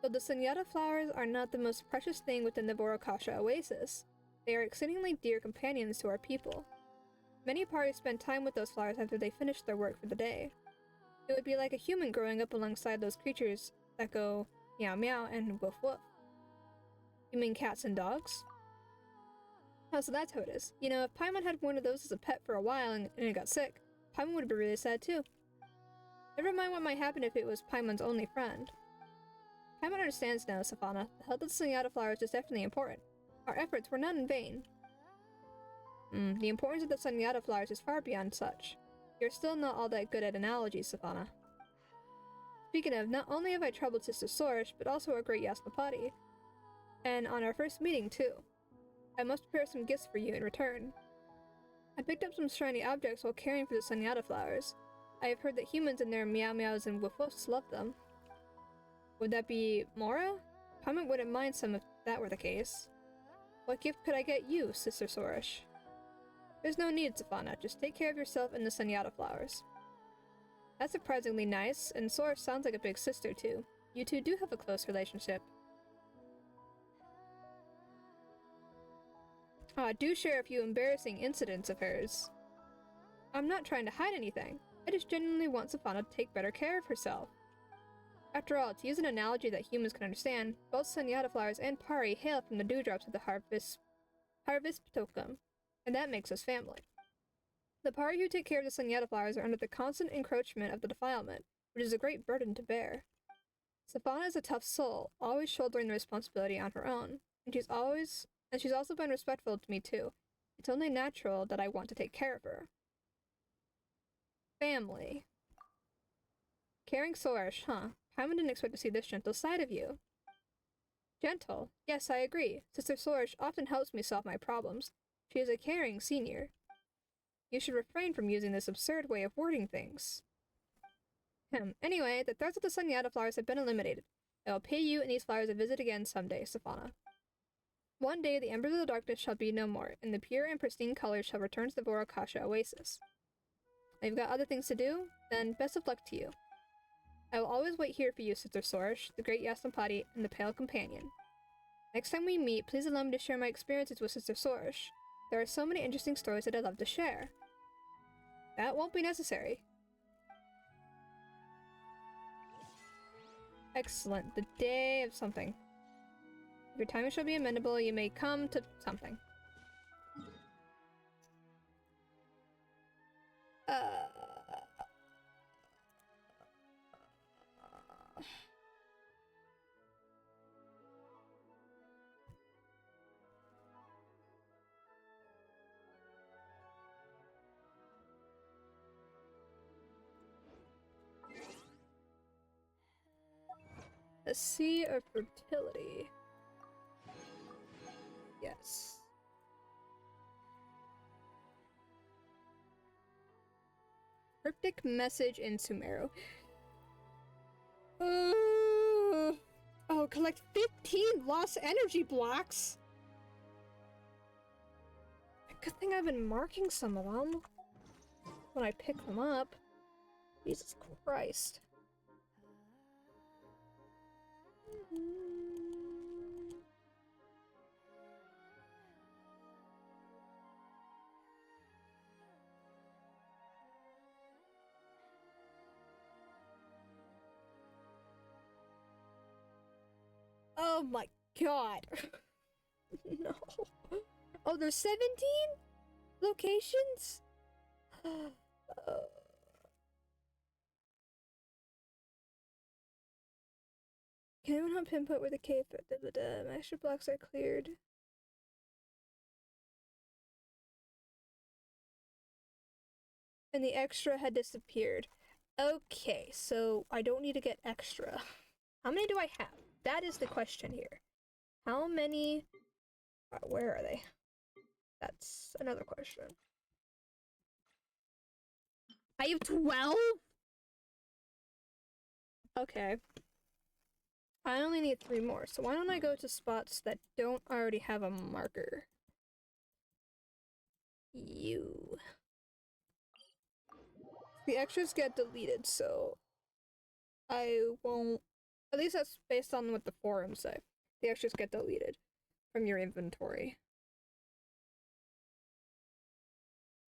Though the Sunyata flowers are not the most precious thing within the Borokasha oasis, they are exceedingly dear companions to our people. Many parties spend time with those flowers after they finish their work for the day. It would be like a human growing up alongside those creatures that go meow meow and woof woof. You mean cats and dogs? Oh, so that's how it is. You know, if Paimon had one of those as a pet for a while and it got sick, Paimon would be really sad too. Never mind what might happen if it was Paimon's only friend. Paimon understands now, Savannah. The health of the Sunyata flowers is definitely important. Our efforts were not in vain. The importance of the Sunyata flowers is far beyond such. You're still not all that good at analogies, Savannah. Speaking of, not only have I troubled Sister Sorish, but also our great Yasnapati. And on our first meeting, too. I must prepare some gifts for you in return. I picked up some shiny objects while caring for the Sunyata flowers. I have heard that humans and their meow meows and woof woofs love them. Would that be Mora? Paimon wouldn't mind some if that were the case. What gift could I get you, Sister Sorish? There's no need, Savannah. Just take care of yourself and the Sunyata flowers. That's surprisingly nice, and Sorish sounds like a big sister, too. You two do have a close relationship. Do share a few embarrassing incidents of hers. I'm not trying to hide anything. I just genuinely want Savannah to take better care of herself. After all, to use an analogy that humans can understand, both Sunyata flowers and Pari hail from the dewdrops of the Harvispitokum, and that makes us family. The Pari who take care of the Sunyata flowers are under the constant encroachment of the defilement, which is a great burden to bear. Savannah is a tough soul, always shouldering the responsibility on her own, and she's also been respectful to me too. It's only natural that I want to take care of her. Family. Caring Sorish, huh? Paimon didn't expect to see this gentle side of you. Gentle? Yes, I agree. Sister Sorish often helps me solve my problems. She is a caring senior. You should refrain from using this absurd way of wording things. Anyway, the threats of the Sunyata flowers have been eliminated. I will pay you and these flowers a visit again someday, Savannah. One day the embers of the darkness shall be no more, and the pure and pristine colors shall return to the Vorokasha oasis. Now you've got other things to do? Then best of luck to you. I will always wait here for you, Sister Sorish, the great Yasnapati, and the Pale Companion. Next time we meet, please allow me to share my experiences with Sister Sorish. There are so many interesting stories that I'd love to share. That won't be necessary. Excellent. The day of something. If your timing shall be amendable, you may come to something. A sea of fertility. Yes. Cryptic message in Sumeru. Oh, collect 15 lost energy blocks. Good thing I've been marking some of them when I pick them up. Jesus Christ. Oh my god. No. Oh, there's 17 locations? Can anyone help pinpoint where the cave extra blocks are cleared? And the extra had disappeared. Okay, so I don't need to get extra. How many do I have? That is the question here. How many... where are they? That's another question. I have 12? Okay. I only need 3 more, so why don't I go to spots that don't already have a marker? You. The extras get deleted, so I won't. At least that's based on what the forums say. The extras get deleted from your inventory.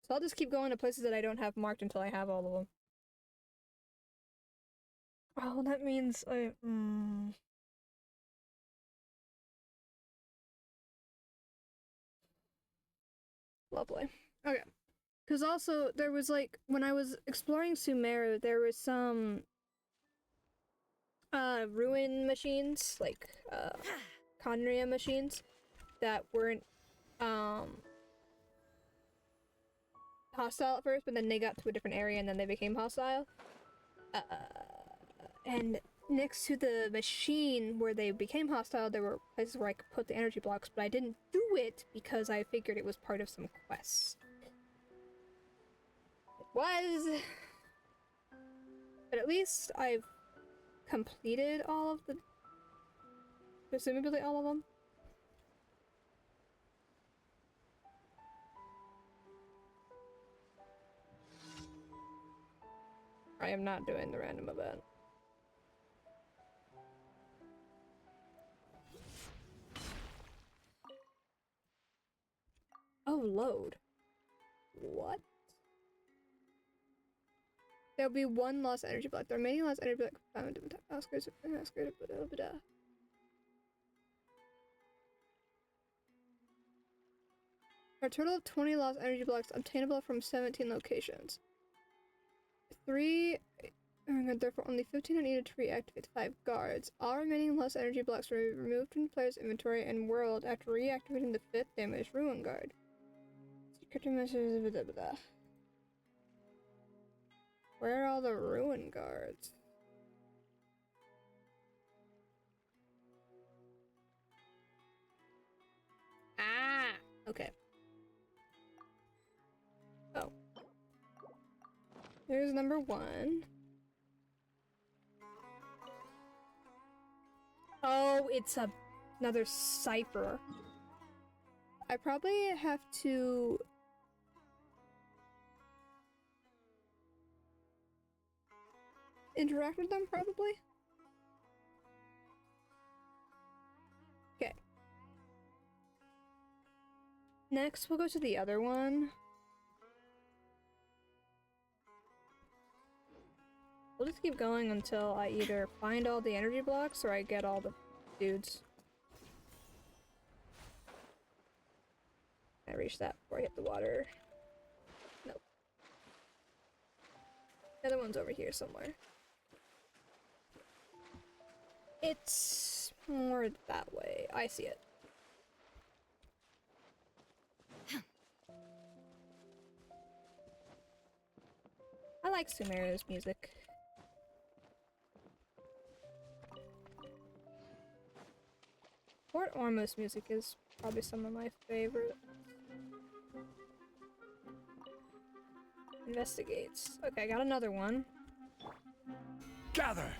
So I'll just keep going to places that I don't have marked until I have all of them. Oh, that means I. Lovely. Okay. Because also, there was like, when I was exploring Sumeru, there was some ruin machines, like Conria machines, that weren't hostile at first, but then they got to a different area and then they became hostile. And next to the machine where they became hostile, there were places where I could put the energy blocks, but I didn't do it because I figured it was part of some quests. It was, but at least I've completed all of the, presumably all of them. I am not doing the random event. Oh, load. What? There'll be 1 lost energy block. There are many lost energy blocks found in different outskirts of a total of 20 lost energy blocks obtainable from 17 locations. 3 therefore only 15 are needed to reactivate the 5 guards. All remaining lost energy blocks will be removed from the player's inventory and world after reactivating the 5th damaged ruin guard. Secret messages, blah, blah, blah. Where are all the ruin guards? Ah! Okay. Oh. There's number 1. Oh, it's another cipher. I probably have to interact with them, probably. Okay. Next, we'll go to the other one. We'll just keep going until I either find all the energy blocks or I get all the dudes. I reach that before I hit the water. Nope. The other one's over here somewhere. It's more that way. I see it. I like Sumeru's music. Port Ormuz music is probably some of my favorite. Investigates. Okay, I got another one. Gather!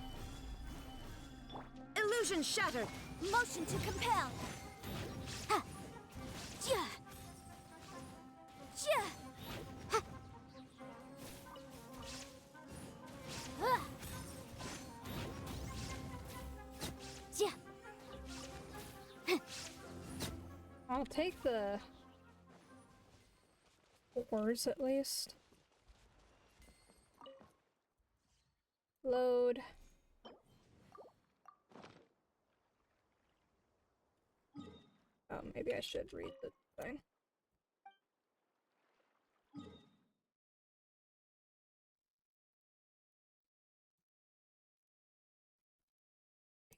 Illusion shattered. Motion to compel. Ha. Ja. Ja. Ha. Ah. Ja. I'll take the ores at least. Load. Oh, maybe I should read the thing.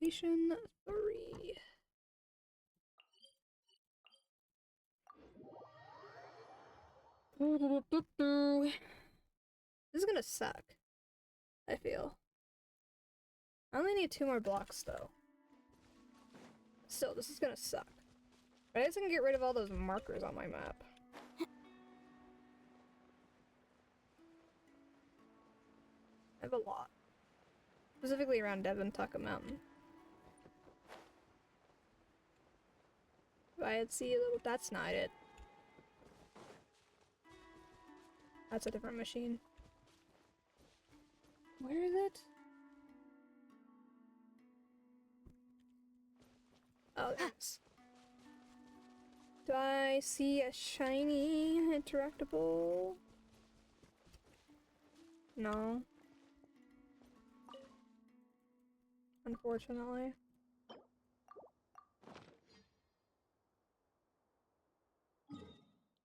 Location 3. This is gonna suck, I feel. I only need 2 more blocks though. Still, this is gonna suck. But I guess I can get rid of all those markers on my map. I have a lot. Specifically around Devon Tucka Mountain. If I had see a little, that's not it. That's a different machine. Where is it? Oh, there it is. Do I see a shiny interactable? No. Unfortunately.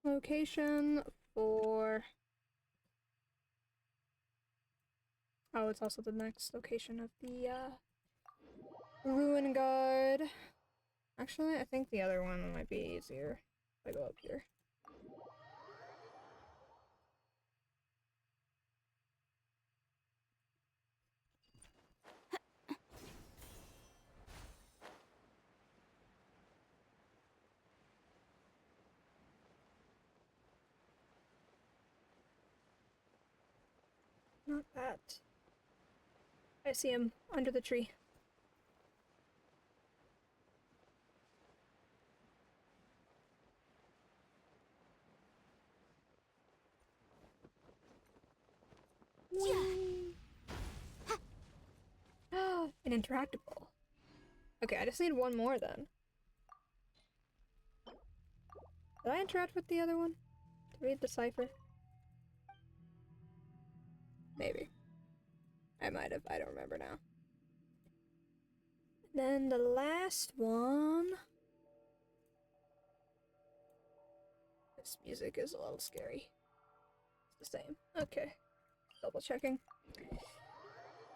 Location for... Oh, it's also the next location of the, Ruin Guard. Actually, I think the other one might be easier if I go up here. Not that. I see him under the tree. An interactable. Okay, I just need one more then. Did I interact with the other one? To read the cipher? Maybe. I might have, I don't remember now. Then the last one... This music is a little scary. It's the same. Okay. Double checking.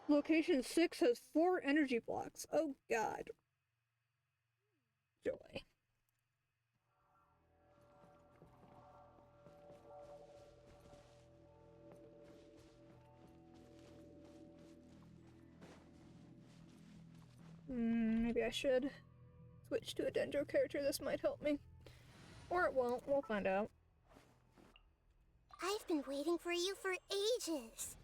Location 6 has 4 energy blocks. Oh god. Joy. Maybe I should switch to a Dendro character. This might help me. Or it won't. We'll find out. I've been waiting for you for ages.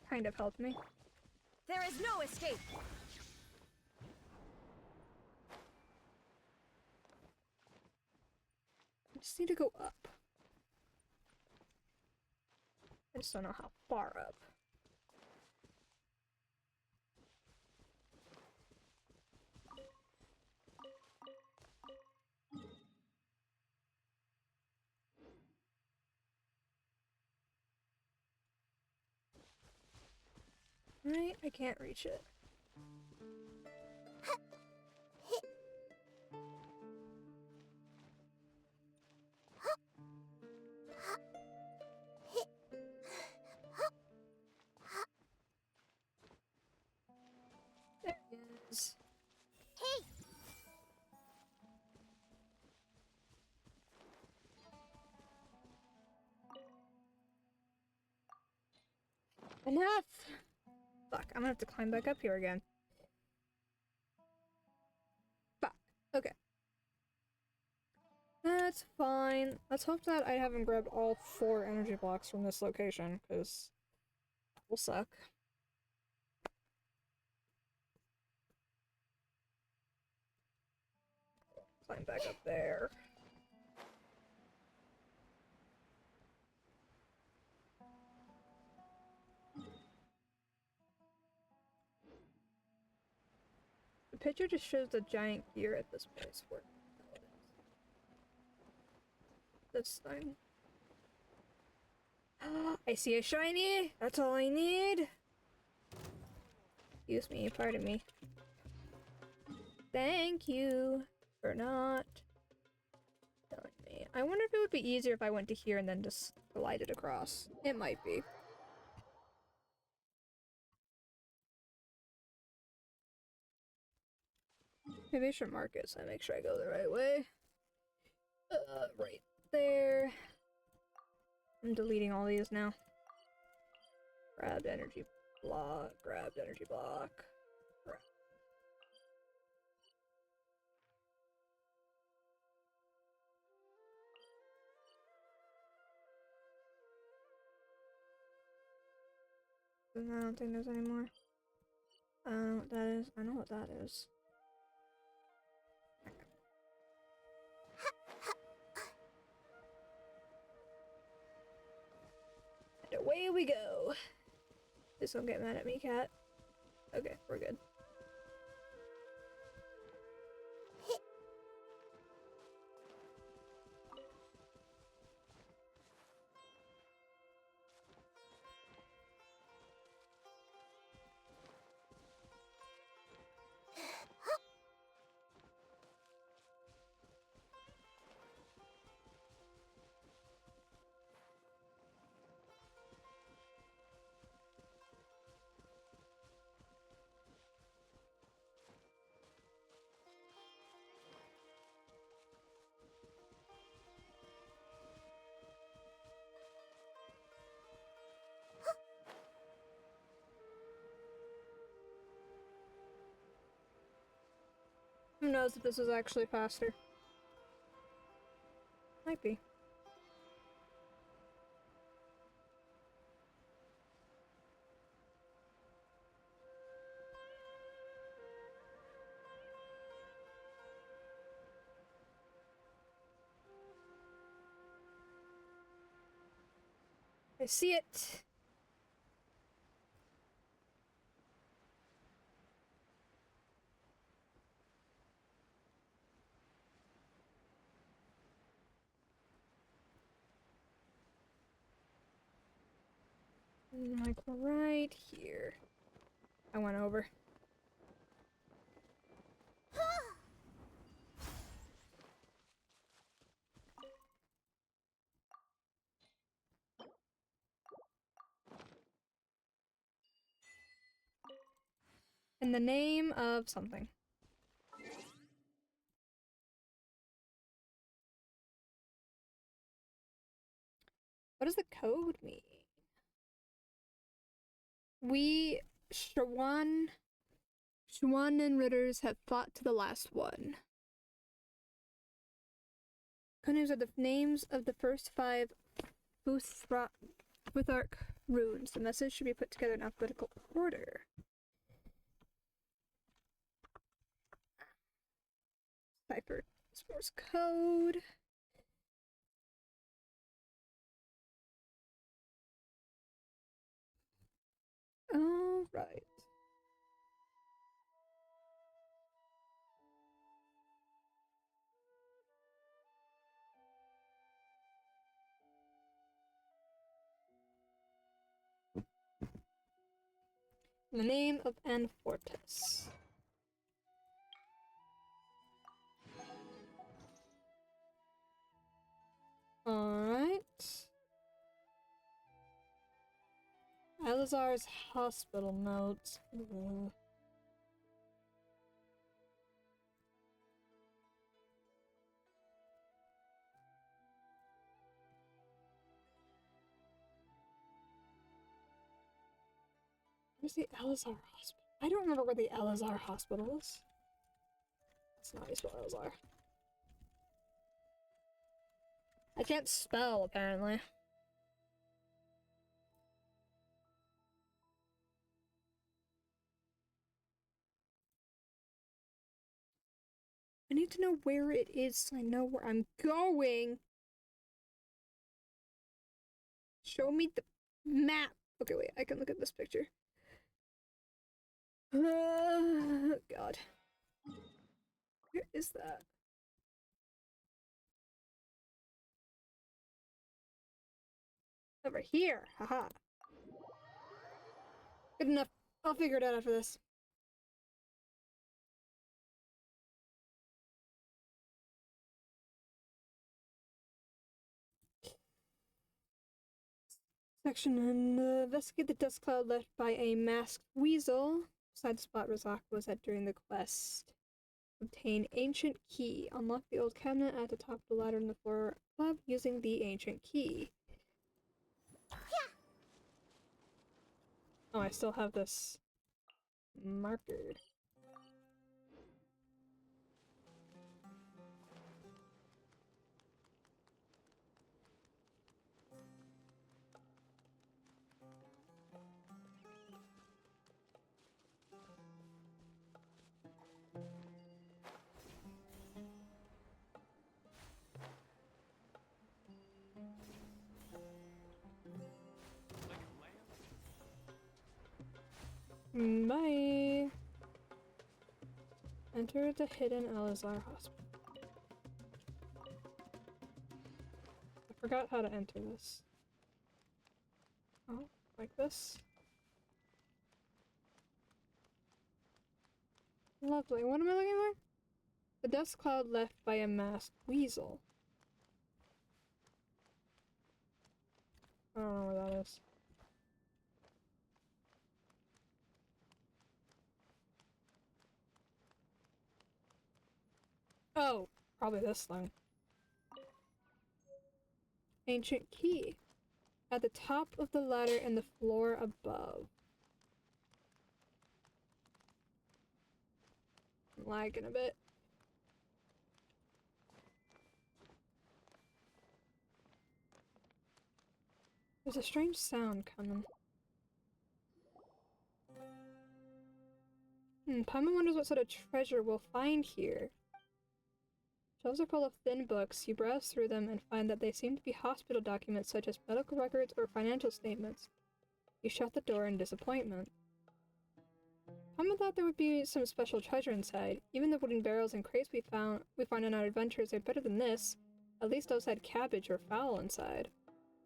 Kind of helped me. There is no escape. I just need to go up. I just don't know how far up. Right, I can't reach it. There it is. Hey! Enough! Fuck, I'm gonna have to climb back up here again. Fuck. Okay. That's fine. Let's hope that I haven't grabbed all 4 energy blocks from this location, because that will suck. Climb back up there. The picture just shows the giant gear at this place where this thing. I see a shiny! That's all I need! Excuse me, pardon me. Thank you for not telling me. I wonder if it would be easier if I went to here and then just glided across. It might be. Maybe I should mark it so I make sure I go the right way. Right there. I'm deleting all these now. Grabbed energy block, grabbed energy block. I don't think there's any more. What that is? I know what that is. And away we go. Please don't get mad at me, cat. Okay, we're good. Who knows if this was actually faster? Might be. I see it. Like right here. I went over. In the name of something. What does the code mean? We, Schwan and Ritters have fought to the last one. Codenames are the names of the first 5 Futhark runes. The message should be put together in alphabetical order. Cipher Morse code. All right. The name of Anfortas. Alright. Elazar's hospital notes. Ugh. Where's the Elazar hospital? I don't remember where the Elazar hospital is. It's not spell Elazar. I can't spell, apparently. I need to know where it is so I know where I'm going. Show me the map. Okay, wait, I can look at this picture. God. Where is that? Over here. Haha. Good enough. I'll figure it out after this. Section and investigate the dust cloud left by a masked weasel. Decide the spot Razak was at during the quest. Obtain ancient key. Unlock the old cabinet at the top of the ladder on the floor above using the ancient key. Oh, I still have this marker. Bye. Enter the hidden Elazar hospital. I forgot how to enter this. Oh, like this? Lovely. What am I looking for? The dust cloud left by a masked weasel. I don't know where that is. Oh, probably this thing. Ancient key. At the top of the ladder and the floor above. I'm lagging a bit. There's a strange sound coming. Paimon wonders what sort of treasure we'll find here. Shelves are full of thin books. You browse through them and find that they seem to be hospital documents such as medical records or financial statements. You shut the door in disappointment. Paimon thought there would be some special treasure inside. Even the wooden barrels and crates we find in our adventures are better than this. At least those had cabbage or fowl inside.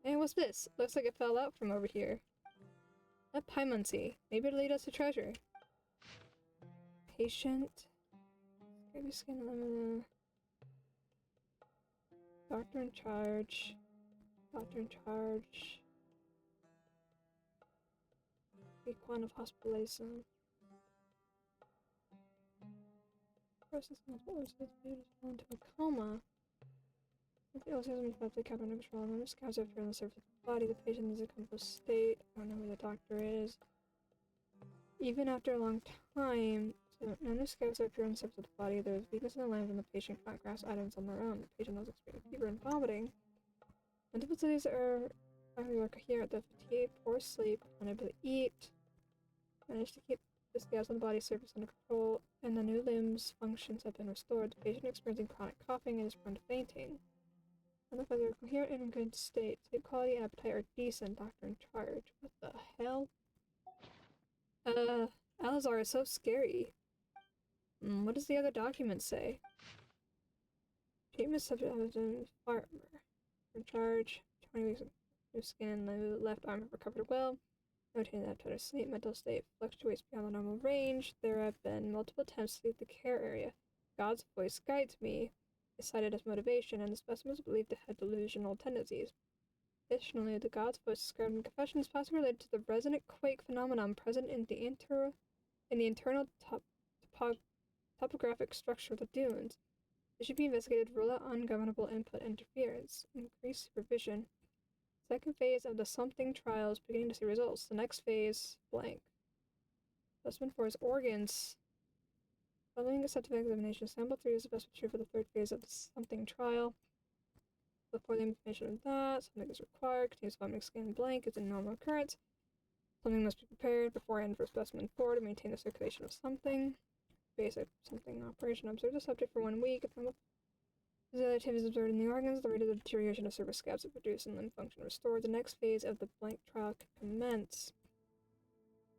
Hey, what's this? Looks like it fell out from over here. Let Paimon see. Maybe it'll lead us to treasure. Patient. Scrappy skin lemon. Doctor in charge. Doctor in charge. Equine of hospitalization. Process multiple organs fall into a coma. If the organs are left to cap under control, and the scabs appear on the surface of the body, the patient is in a composed state. I don't know who the doctor is. Even after a long time, so none of the scabs appear on the surface of the body. There is weakness in the limbs, and the patient cannot grasp items on their own. The patient has experienced fever and vomiting. Mental facilities are coherent. The fatigue, poor sleep, unable to eat. Managed to keep the scabs on the body's surface under control, and the new limbs' functions have been restored. The patient experiencing chronic coughing and is prone to fainting. Otherwise, they're coherent and in good state. Sleep quality and appetite are decent. Doctor in charge. What the hell? Elazar is so scary. What does the other document say? Treatment subject has been farmer. In charge. 20 weeks of new skin. The left arm have recovered well. Noting that total sleep mental state fluctuates beyond the normal range. There have been multiple attempts to leave the care area. God's voice guides me. Is cited as motivation, and the specimen is believed to have delusional tendencies. Additionally, the God's voice described in confession is possibly related to the resonant quake phenomenon present in the internal topographic structure of the dunes. It should be investigated to rule out ungovernable input interference. Increased supervision. Second phase of the something trial is beginning to see results. The next phase, blank. Specimen for his organs. Following accepted examination, sample 3 is the best true for the third phase of the something trial. Before the information of that, something is required. Continuous vomiting skin blank is a normal occurrence. Something must be prepared beforehand for specimen 4 to maintain the circulation of something. Basic something operation. Observe the subject for 1 week. If normal physical activity is observed in the organs, the rate of the deterioration of surface scabs is reduced and limb function restored. The next phase of the blank trial can commence.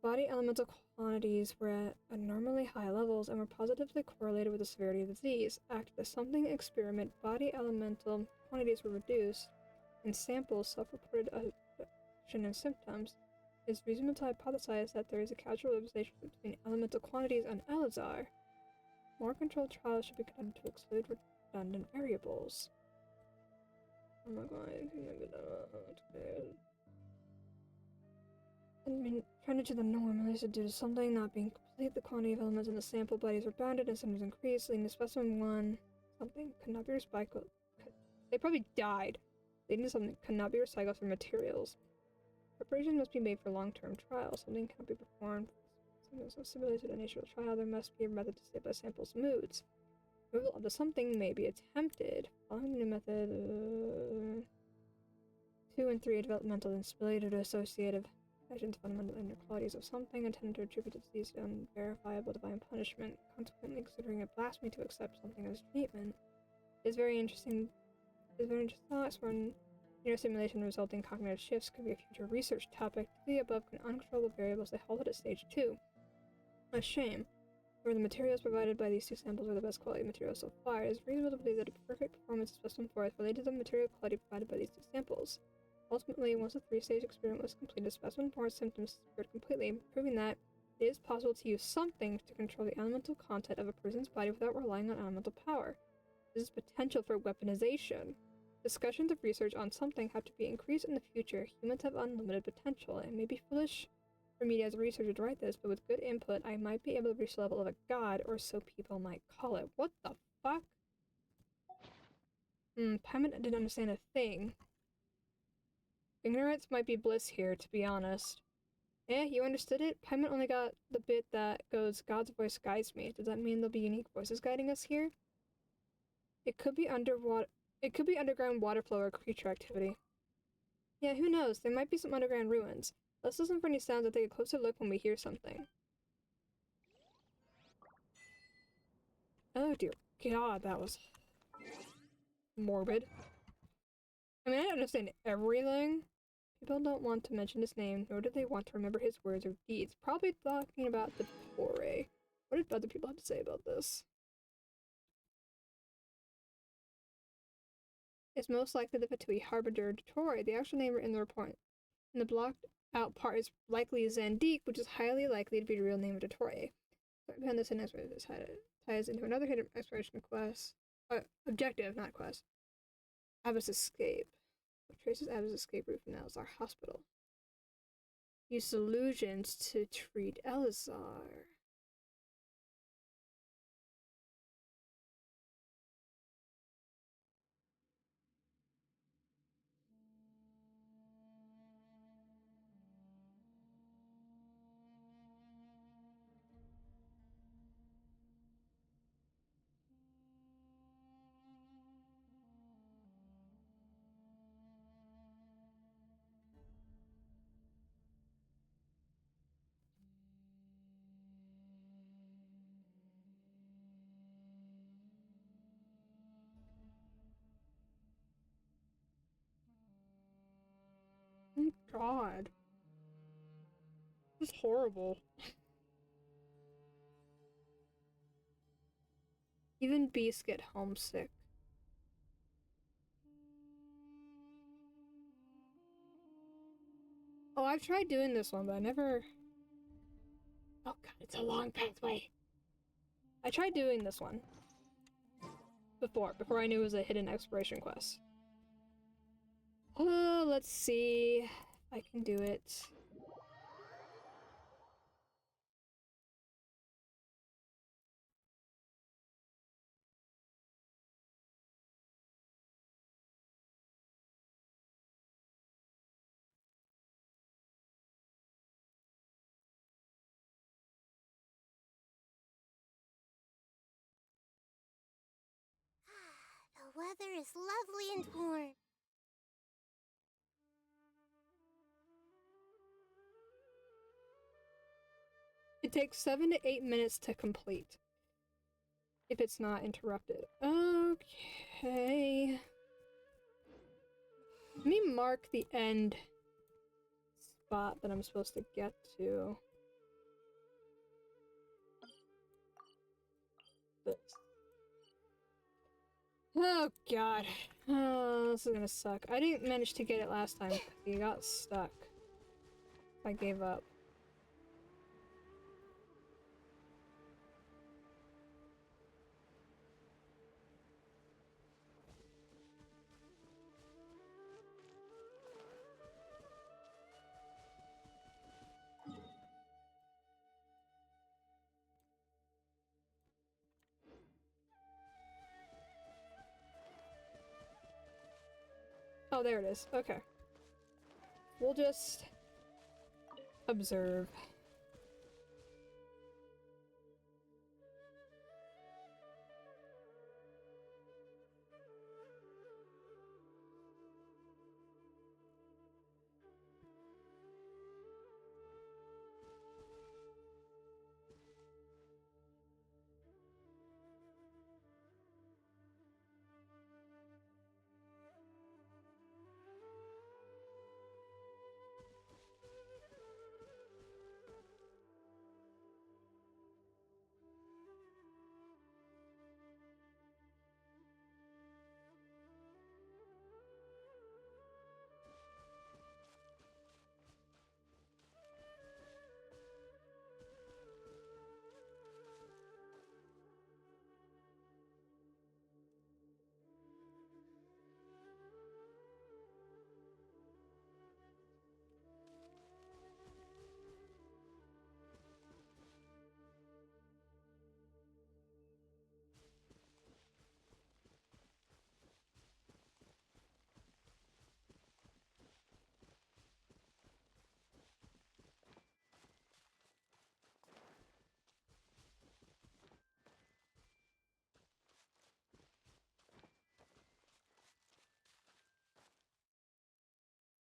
Body elemental quantities were at abnormally high levels and were positively correlated with the severity of the disease. After the something experiment, body elemental quantities were reduced, and samples self-reported affection and symptoms. It is reasonable to hypothesize that there is a causal relationship between elemental quantities and Elazar. More controlled trials should be conducted to exclude redundant variables. Oh my god, trended to the norm, at least due to something not being complete. The quantity of elements in the sample bodies were bounded and sometimes increased, leading to specimen 1. Something could not be recycled. They probably died. Leading to something could not be recycled for materials. Preparations must be made for long-term trials. Something cannot be performed. Something is so similar to the nature of trial. There must be a method to stabilize samples' moods. Removal of the something may be attempted. Following the new method, 2 and 3 are developmental instability due to associative actions, fundamental inequalities of something intended to attribute to disease to unverifiable divine punishment. Consequently, considering it blasphemy to accept something as treatment is very interesting. Thoughts when neurosimulation resulting cognitive shifts could be a future research topic. The above uncontrollable variables they halted at stage 2. A shame. Where the materials provided by these 2 samples are the best quality materials so far, it is reasonable to believe that a perfect performance of Specimen 4 is related to the material quality provided by these 2 samples. Ultimately, once the 3-stage experiment was completed, Specimen 4's symptoms disappeared completely, proving that it is possible to use something to control the elemental content of a person's body without relying on elemental power. This is potential for weaponization. Discussions of research on something have to be increased in the future. Humans have unlimited potential. It may be foolish for me as a researcher to write this, but with good input, I might be able to reach the level of a god, or so people might call it. What the fuck? Paimon didn't understand a thing. Ignorance might be bliss here, to be honest. Yeah, you understood it? Paimon only got the bit that goes, God's voice guides me. Does that mean there'll be unique voices guiding us here? It could be underwater. It could be underground water flow or creature activity. Yeah, who knows? There might be some underground ruins. Let's listen for any sounds and take a closer look when we hear something. Oh dear god, that was morbid. I mean, I don't understand everything. People don't want to mention his name, nor do they want to remember his words or deeds. Probably talking about the Torre. What did other people have to say about this? It's most likely the Fatui Harbinger Torre. The actual name in the report. In the blocked out part is likely Zandik, which is highly likely to be the real name of the Torre. Behind this hidden exploration ties into another hidden exploration quest. Objective, not quest. Abbas escape. What traces Abbas' escape route from Elazar Hospital? Use illusions to treat Elazar. Oh god. This is horrible. Even beasts get homesick. Oh, I've tried doing this one, but I never... Oh god, it's a long pathway. I tried doing this one. Before I knew it was a hidden exploration quest. Oh, let's see if I can do it. The weather is lovely and warm. It takes 7 to 8 minutes to complete. If it's not interrupted. Okay. Let me mark the end spot that I'm supposed to get to. This. Oh god. Oh, this is gonna suck. I didn't manage to get it last time because you got stuck. I gave up. Oh, there it is. Okay. We'll just observe.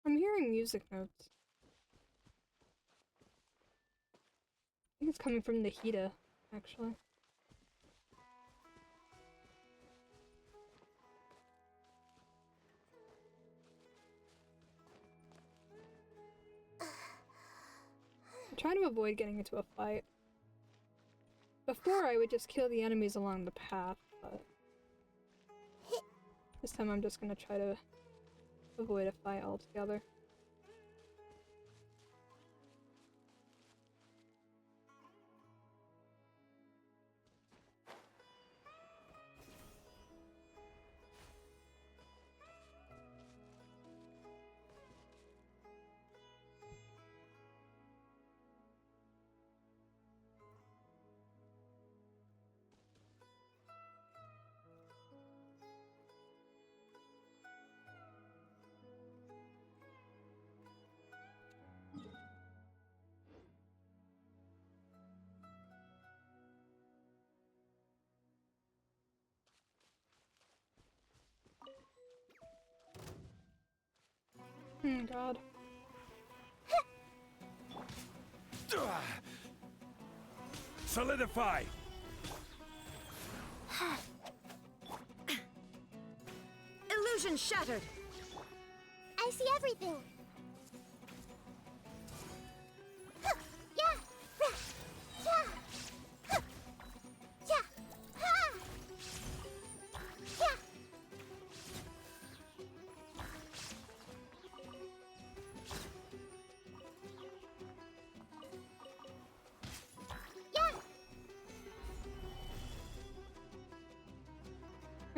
I'm hearing music notes. I think it's coming from the Hida, actually. I'm trying to avoid getting into a fight. Before, I would just kill the enemies along the path, but this time I'm just gonna try to avoid a fight altogether. Oh god. Solidify! Illusion shattered! I see everything.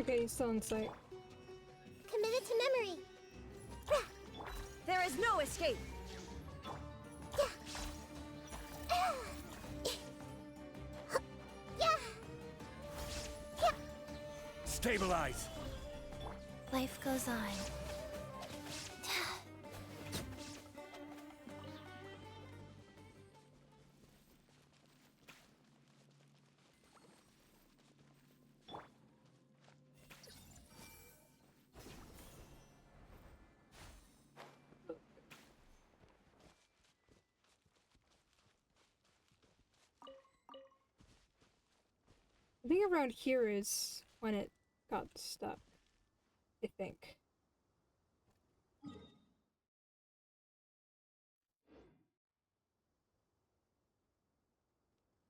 Okay, he's still in sight. Committed to memory. There is no escape! Stabilize! Life goes on. I think around here is when it got stuck. I think.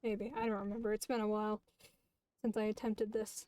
Maybe. I don't remember. It's been a while since I attempted this.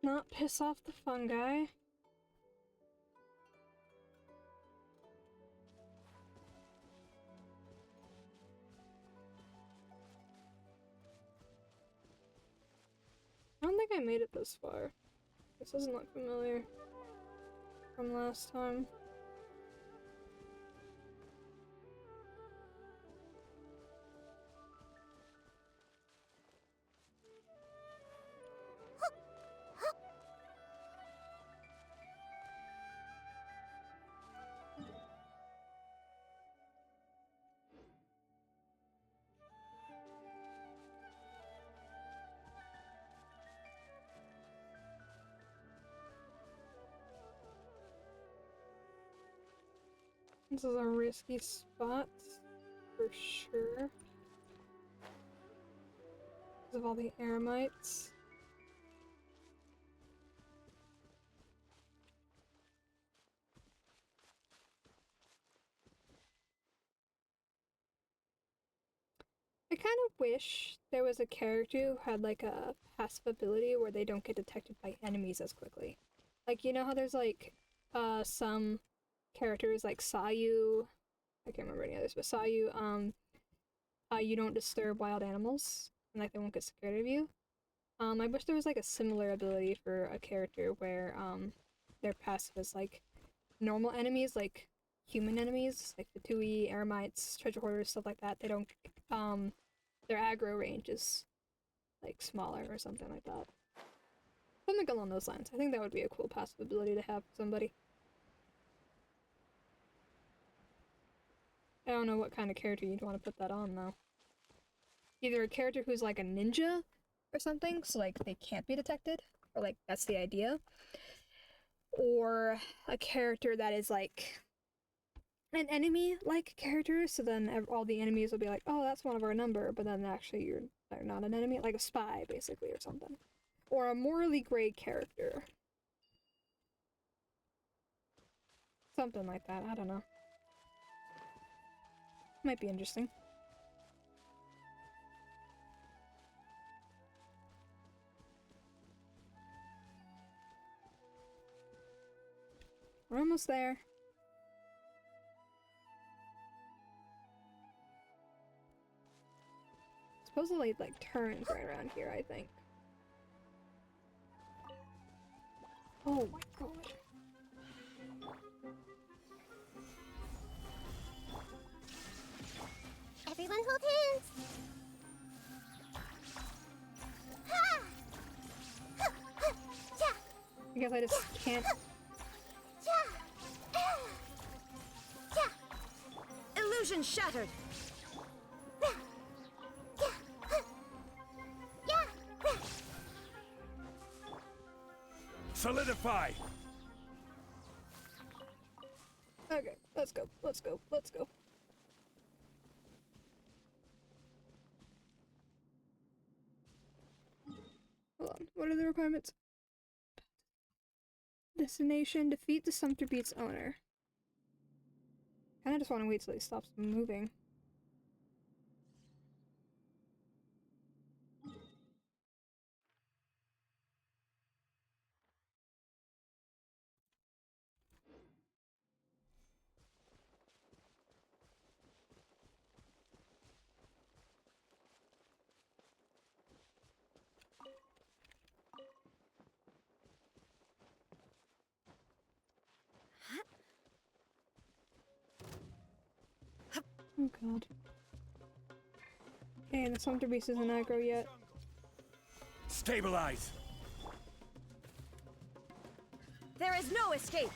not piss off the fungi. I don't think I made it this far. This doesn't look familiar from last time. This is a risky spot, for sure. Because of all the eremites. I kind of wish there was a character who had like a passive ability where they don't get detected by enemies as quickly. Like, you know how there's like some characters like Sayu, I can't remember any others, but Sayu, you don't disturb wild animals, and like they won't get scared of you. I wish there was like a similar ability for a character where their passive is like normal enemies, like human enemies, like the Tui, eremites, treasure hoarders, stuff like that. They don't, their aggro range is like smaller or something like that. Something along those lines. I think that would be a cool passive ability to have for somebody. I don't know what kind of character you'd want to put that on, though. Either a character who's like a ninja or something, so like they can't be detected, or like that's the idea. Or a character that is like an enemy-like character, so then all the enemies will be like, oh, that's one of our number, but then actually they're not an enemy, like a spy, basically, or something. Or a morally gray character. Something like that, I don't know. Might be interesting. We're almost there. Supposedly it like turns right around here, I think. Oh my god. Everyone hold hands! Ha! Ha! Ha! Yeah! Because I just can't. Yeah! Yeah! Illusion shattered! Solidify! Okay, let's go, let's go, let's go. Hold on, what are the requirements? Destination, defeat the Sumter Beats owner. Kinda just want to wait till he stops moving. Oh god. Okay, the Sumter Beast isn't aggro yet. Stabilize! There is no escape!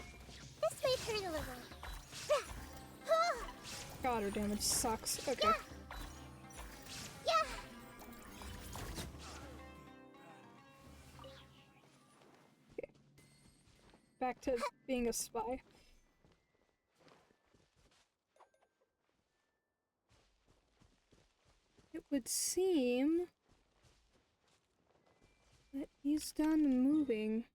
This may hurt a little. God, her damage sucks. Okay. Yeah! Okay. Back to being a spy. It would seem that he's done moving.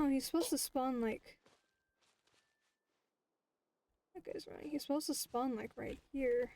Oh, he's supposed to spawn like... That guy's right. He's supposed to spawn like right here.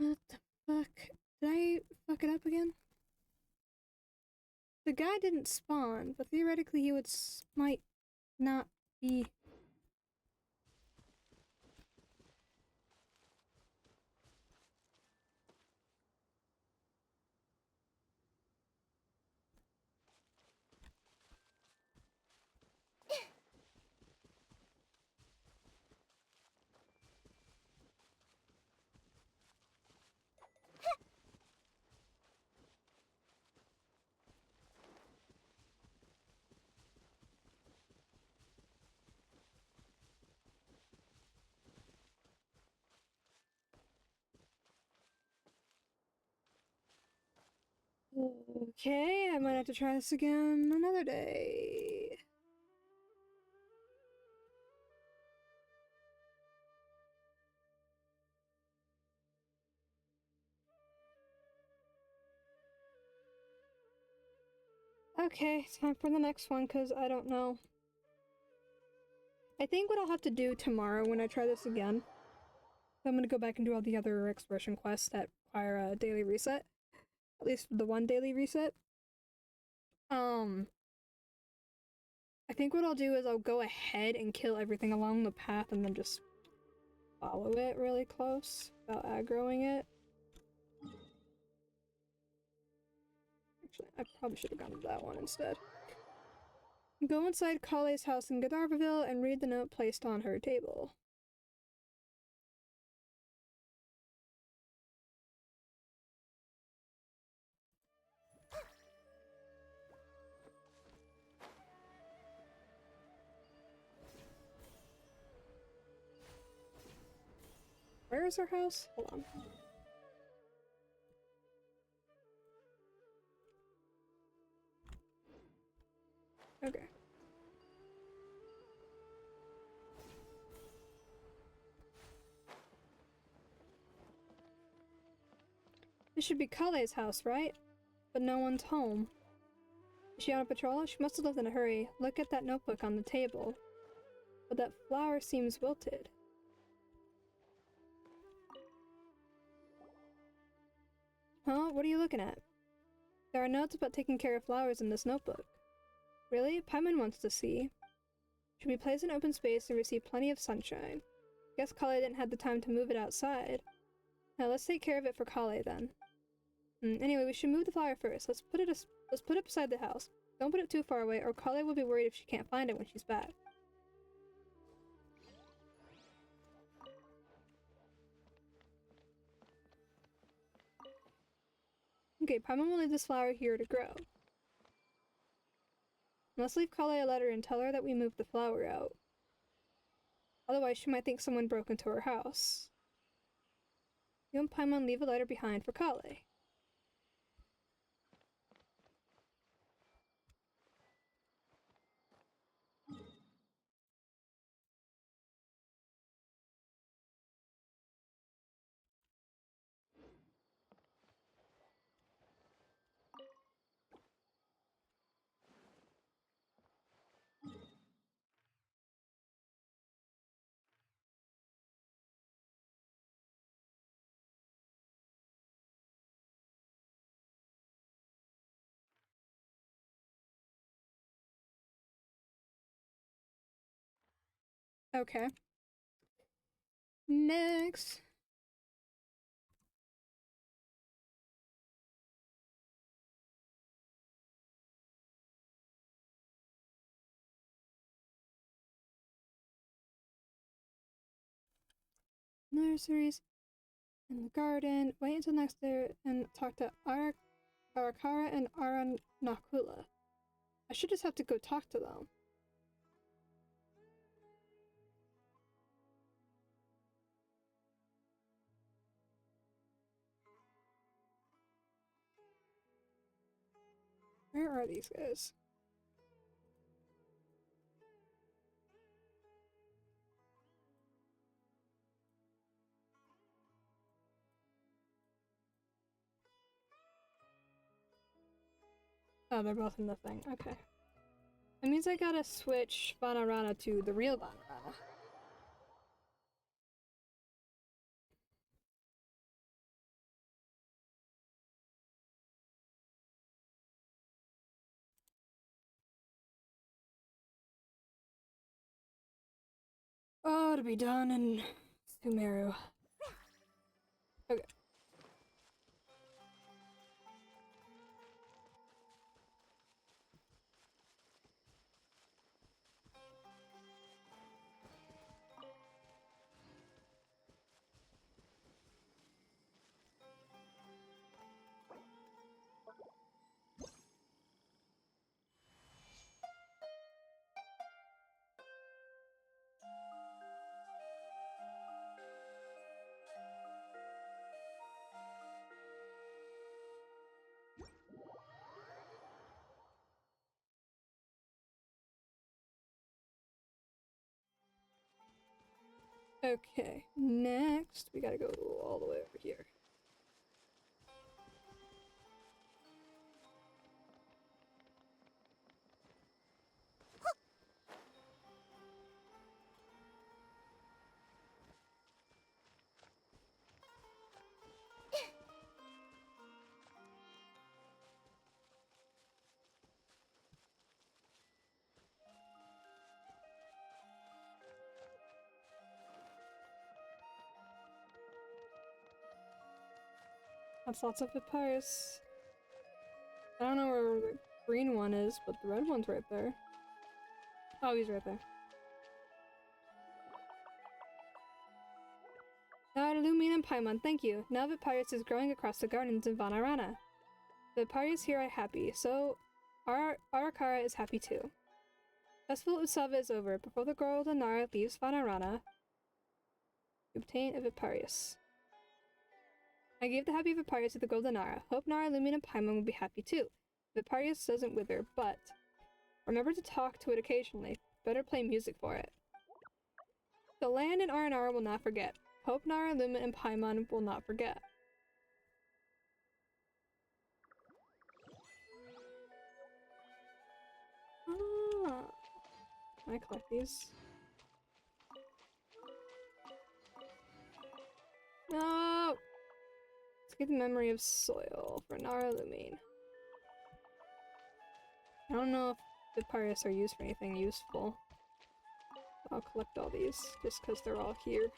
What the fuck? Did I fuck it up again? The guy didn't spawn, but theoretically he would might not be... Okay, I might have to try this again another day. Okay, time for the next one, because I don't know. I think what I'll have to do tomorrow when I try this again, I'm gonna go back and do all the other expression quests that require a daily reset. At least the one daily reset. I think what I'll do is I'll go ahead and kill everything along the path and then just follow it really close without aggroing it. Actually, I probably should have gone to that one instead. Go inside Kale's house in Gandharvaville and read the note placed on her table. Where is her house? Hold on. Okay. This should be Kale's house, right? But no one's home. Is she on a patrol? She must have left in a hurry. Look at that notebook on the table. But that flower seems wilted. Huh? What are you looking at? There are notes about taking care of flowers in this notebook. Really? Paimon wants to see. Should be placed in open space and receive plenty of sunshine. Guess Kale didn't have the time to move it outside. Now let's take care of it for Kale then. Anyway, we should move the flower first. Let's put it beside the house. Don't put it too far away, or Kale will be worried if she can't find it when she's back. Okay, Paimon will leave this flower here to grow. Let's leave Kale a letter and tell her that we moved the flower out. Otherwise, she might think someone broke into her house. You and Paimon leave a letter behind for Kale. Okay. Next. Nurseries in the garden. Wait until next day and talk to Arakara and Aranakula. I should just have to go talk to them. Where are these guys? Oh, they're both in the thing. Okay. That means I gotta switch Vanarana to the real Vanarana. Oh, to be done in Sumeru. Okay. Okay, next we gotta go all the way over here. That's lots of papyrus. I don't know where the green one is, but the red one's right there. Oh, he's right there. Lumion and Paimon, thank you. Now papyrus is growing across the gardens in Vanarana. The papyrus here are happy, so Arakara is happy too. Festival Usava is over. Before the girl Nara leaves Vanarana, you obtain a papyrus. I gave the happy papyrus to the golden Nara. Hope Nara, Lumion, and Paimon will be happy too. The papyrus doesn't wither, but remember to talk to it occasionally. Better play music for it. The land and Aranara will not forget. Hope Nara, Lumion, and Paimon will not forget. Ah. Can I collect these? No! Let's get the memory of soil for Nara Lumine. I don't know if papyrus are used for anything useful. I'll collect all these just because they're all here.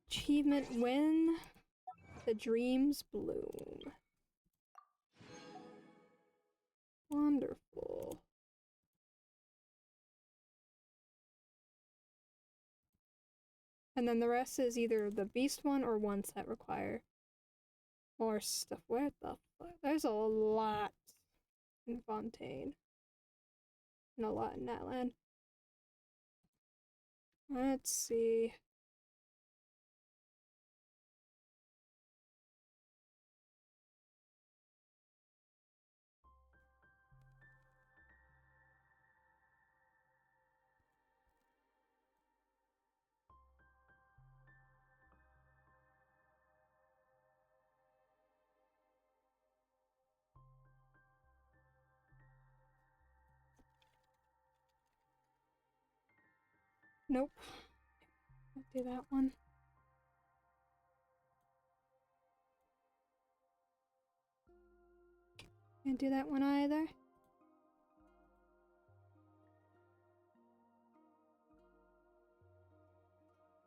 Achievement when the dreams bloom. Wonderful. And then the rest is either the beast one or ones that require more stuff. Where the fuck? There's a lot in Fontaine. And a lot in Natlan. Let's see. Nope. Can't do that one. Can't do that one either.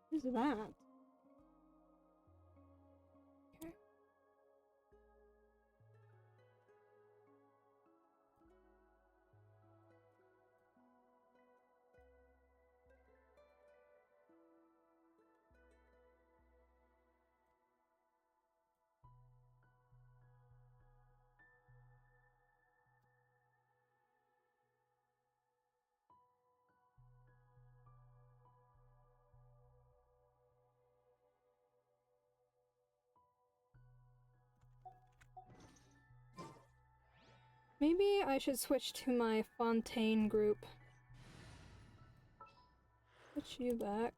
Who's that? Okay. Maybe I should switch to my Fontaine group. Put you back.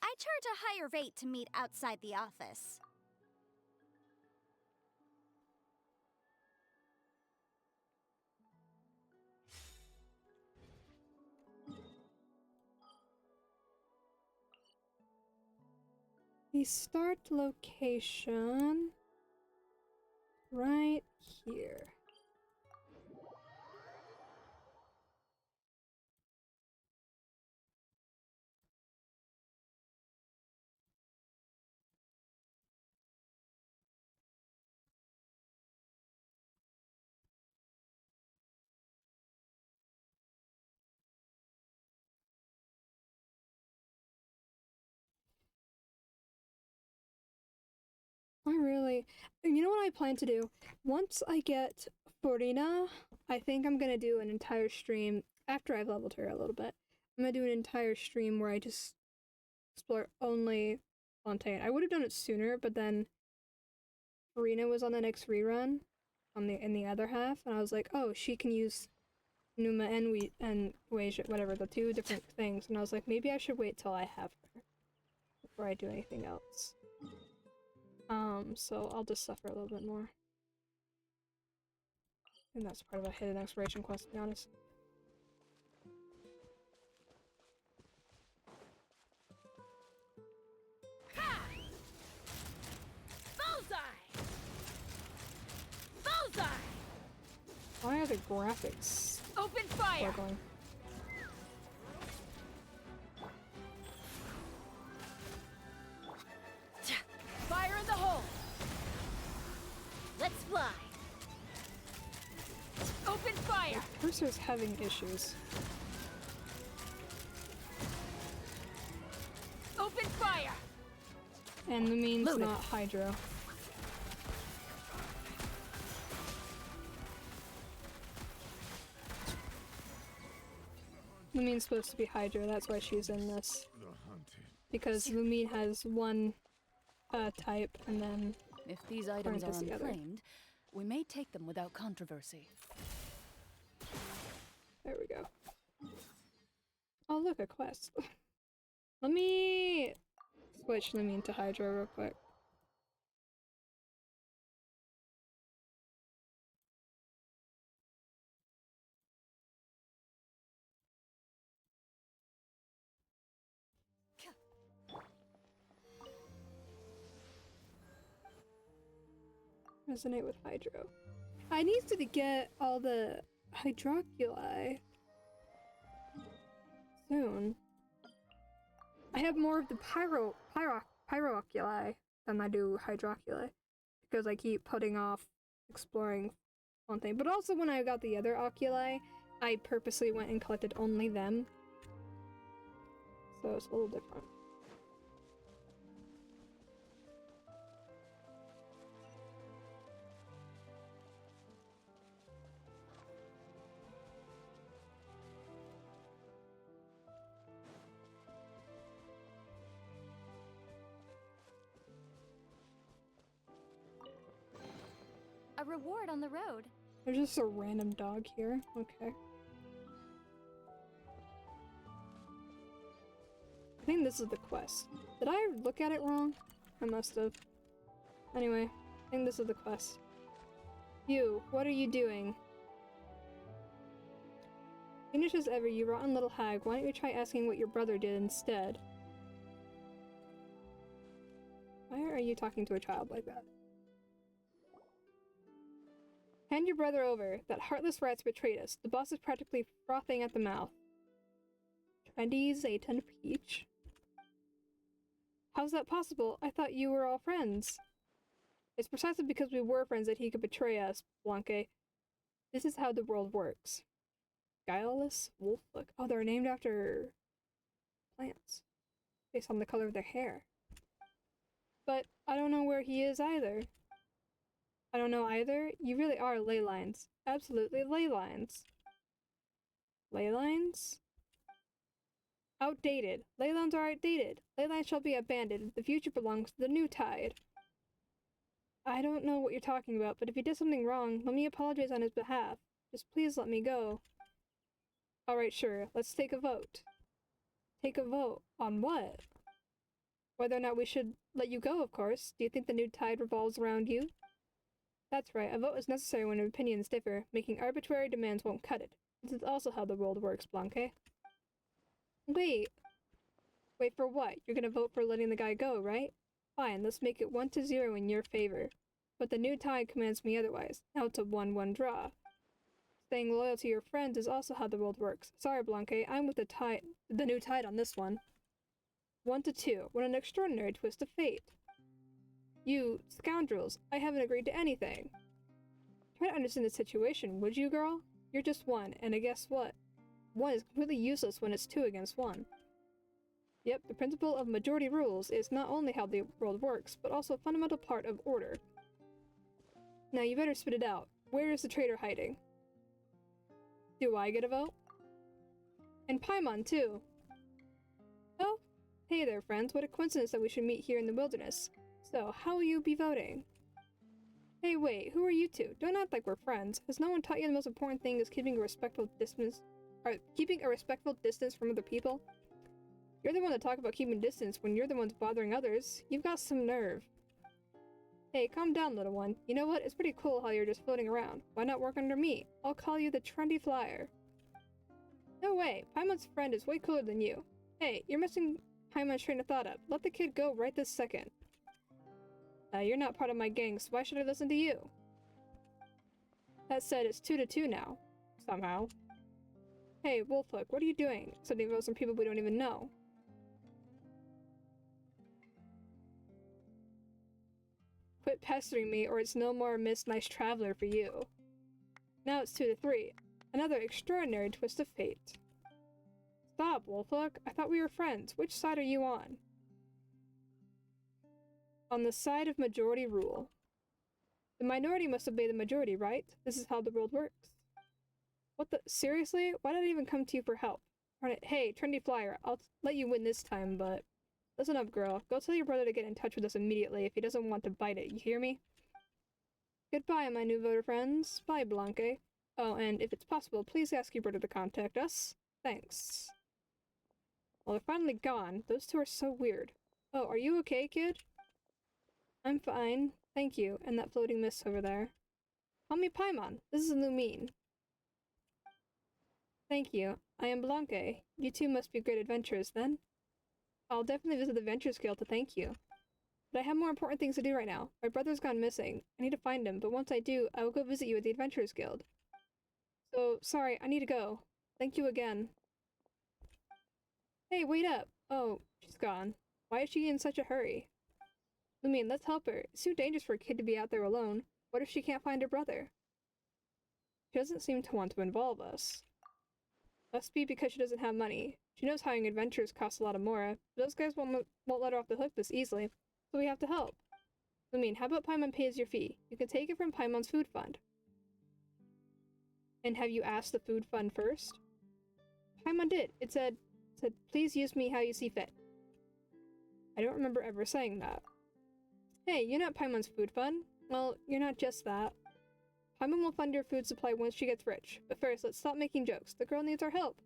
I charge a higher rate to meet outside the office. The start location right here. You know what I plan to do? Once I get Forina, I think I'm gonna do an entire stream after I've leveled her a little bit. I'm gonna do an entire stream where I just explore only Fontaine. I would have done it sooner, but then Forina was on the next rerun in the other half, and I was like, oh, she can use Numa and Weijia, whatever, the two different things, and I was like, maybe I should wait till I have her before I do anything else. So I'll just suffer a little bit more. And that's part of a hidden exploration quest, to be honest. Ha! Bullseye! Bullseye! Why are the graphics Open fire! struggling? Fire in the hole! Let's fly! Open fire! The cursor's having issues. Open fire! And the means not Hydro. Lumine's supposed to be Hydra, that's why she's in this. Because Lumine has one type, and then if these items are the other. unclaimed, we may take them without controversy. There we go. Oh look, a quest. Let me switch Lumine to Hydra real quick. Resonate with Hydro. I need to get all the Hydroculi soon. I have more of the Pyroculi than I do Hydroculi because I keep putting off exploring Fontaine. But also when I got the other Oculi, I purposely went and collected only them. So it's a little different. A reward on the road. There's just a random dog here. Okay. I think this is the quest. Did I look at it wrong? I must have. Anyway, I think this is the quest. You, what are you doing? Finish as ever, you rotten little hag. Why don't you try asking what your brother did instead? Why are you talking to a child like that? Hand your brother over. That heartless rat's betrayed us. The boss is practically frothing at the mouth. Trendy Zayton Peach. How's that possible? I thought you were all friends. It's precisely because we were friends that he could betray us, Blanque. This is how the world works. Guileless wolf look. Oh, they're named after plants. Based on the color of their hair. But I don't know where he is either. I don't know either? You really are ley lines. Absolutely ley lines. Ley lines? Outdated. Ley lines are outdated. Ley lines shall be abandoned. The future belongs to the new tide. I don't know what you're talking about, but if he did something wrong, let me apologize on his behalf. Just please let me go. Alright, sure. Let's take a vote. Take a vote? On what? Whether or not we should let you go, of course. Do you think the new tide revolves around you? That's right. A vote is necessary when opinions differ. Making arbitrary demands won't cut it. This is also how the world works, Blanque. Wait. Wait for what? You're gonna vote for letting the guy go, right? Fine, let's make it 1-0 in your favor. But the new tide commands me otherwise. Now it's a 1-1 draw. Staying loyal to your friends is also how the world works. Sorry, Blanque, I'm with the new tide on this one. 1-2. What an extraordinary twist of fate. You scoundrels, I haven't agreed to anything. Try to understand the situation, would you, girl? You're just one, and I guess what? One is completely useless when it's 2 against 1. Yep, the principle of majority rules is not only how the world works, but also a fundamental part of order. Now you better spit it out. Where is the traitor hiding? Do I get a vote? And Paimon, too. Oh, hey there, friends. What a coincidence that we should meet here in the wilderness. So, how will you be voting? Hey, wait, who are you two? Don't act like we're friends. Has no one taught you the most important thing is keeping a respectful distance from other people? You're the one to talk about keeping distance when you're the ones bothering others. You've got some nerve. Hey, calm down, little one. You know what? It's pretty cool how you're just floating around. Why not work under me? I'll call you the trendy flyer. No way. Paimon's friend is way cooler than you. Hey, you're messing Paimon's train of thought up. Let the kid go right this second. You're not part of my gang, so why should I listen to you? That said, it's 2-2 now. Somehow. Hey, Wolfhook, what are you doing? Sending votes on people we don't even know. Quit pestering me, or it's no more Miss Nice Traveler for you. Now it's 2-3. Another extraordinary twist of fate. Stop, Wolfhook. I thought we were friends. Which side are you on? On the side of majority rule. The minority must obey the majority, right? This is how the world works. What the— seriously? Why did I even come to you for help? Hey, trendy flyer, I'll let you win this time, but— listen up, girl. Go tell your brother to get in touch with us immediately if he doesn't want to bite it, you hear me? Goodbye, my new voter friends. Bye, Blanque. Oh, and if it's possible, please ask your brother to contact us. Thanks. Well, they're finally gone. Those two are so weird. Oh, are you okay, kid? I'm fine. Thank you. And that floating mist over there. Call me Paimon. This is a new mean. Thank you. I am Blanque. You two must be great adventurers, then. I'll definitely visit the Ventures Guild to thank you. But I have more important things to do right now. My brother's gone missing. I need to find him, but once I do, I will go visit you at the Adventurers Guild. So, sorry, I need to go. Thank you again. Hey, wait up! Oh, she's gone. Why is she in such a hurry? Lumine, let's help her. It's too dangerous for a kid to be out there alone. What if she can't find her brother? She doesn't seem to want to involve us. Must be because she doesn't have money. She knows hiring adventurers costs a lot of more. Those guys won't let her off the hook this easily, so we have to help. Lumine, how about Paimon pays your fee? You can take it from Paimon's food fund. And have you asked the food fund first? Paimon did. It said, please use me how you see fit. I don't remember ever saying that. Hey, you're not Paimon's food fund. Well, you're not just that. Paimon will fund your food supply once she gets rich. But first, let's stop making jokes. The girl needs our help.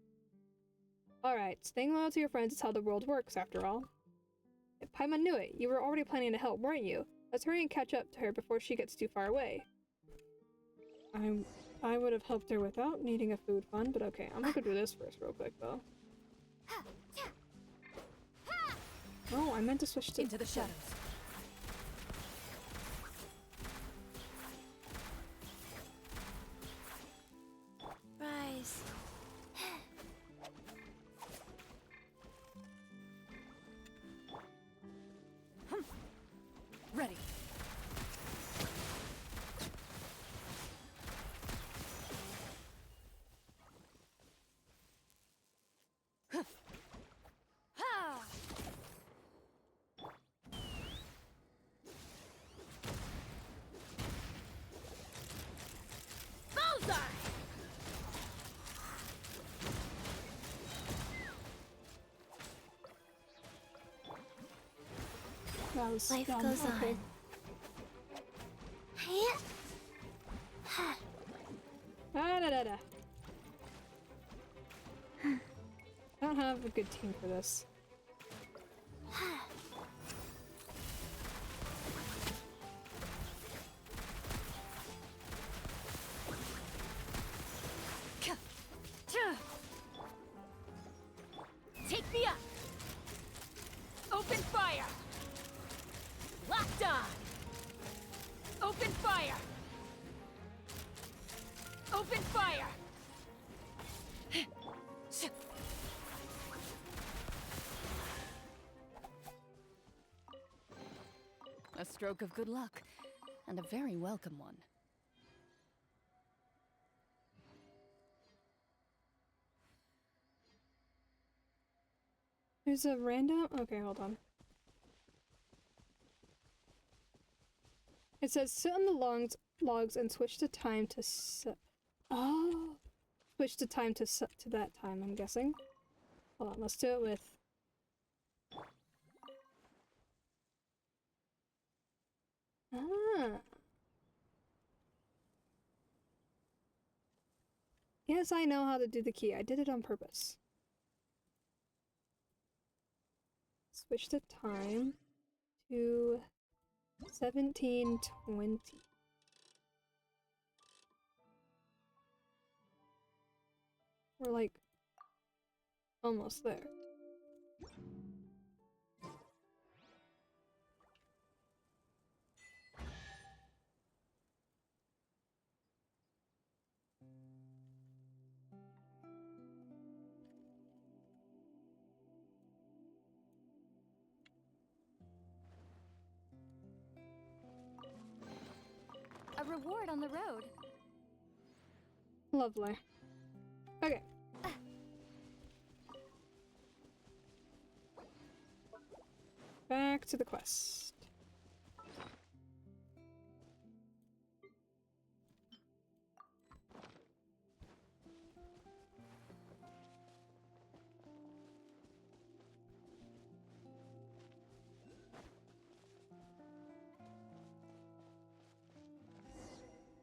Alright, staying loyal to your friends is how the world works, after all. If Paimon knew it, you were already planning to help, weren't you? Let's hurry and catch up to her before she gets too far away. I would have helped her without needing a food fund, but okay, I'm gonna go do this first real quick, though. Oh, I meant to switch to— into the shadows. That was Life dumb. goes Okay. on. Ah, da, da, da. I don't have a good team for this. Take me up! Open fire! Locked on! Open fire! Open fire! A stroke of good luck, and a very welcome one. There's a random. Okay, hold on. It says sit on the logs and switch the time to oh, switch the time to that time. I'm guessing. Hold on, let's do it with. Ah. Yes, I know how to do the key. I did it on purpose. Switch the time to 1720. We're like almost there. A reward on the road. Lovely. Okay. Back to the quest.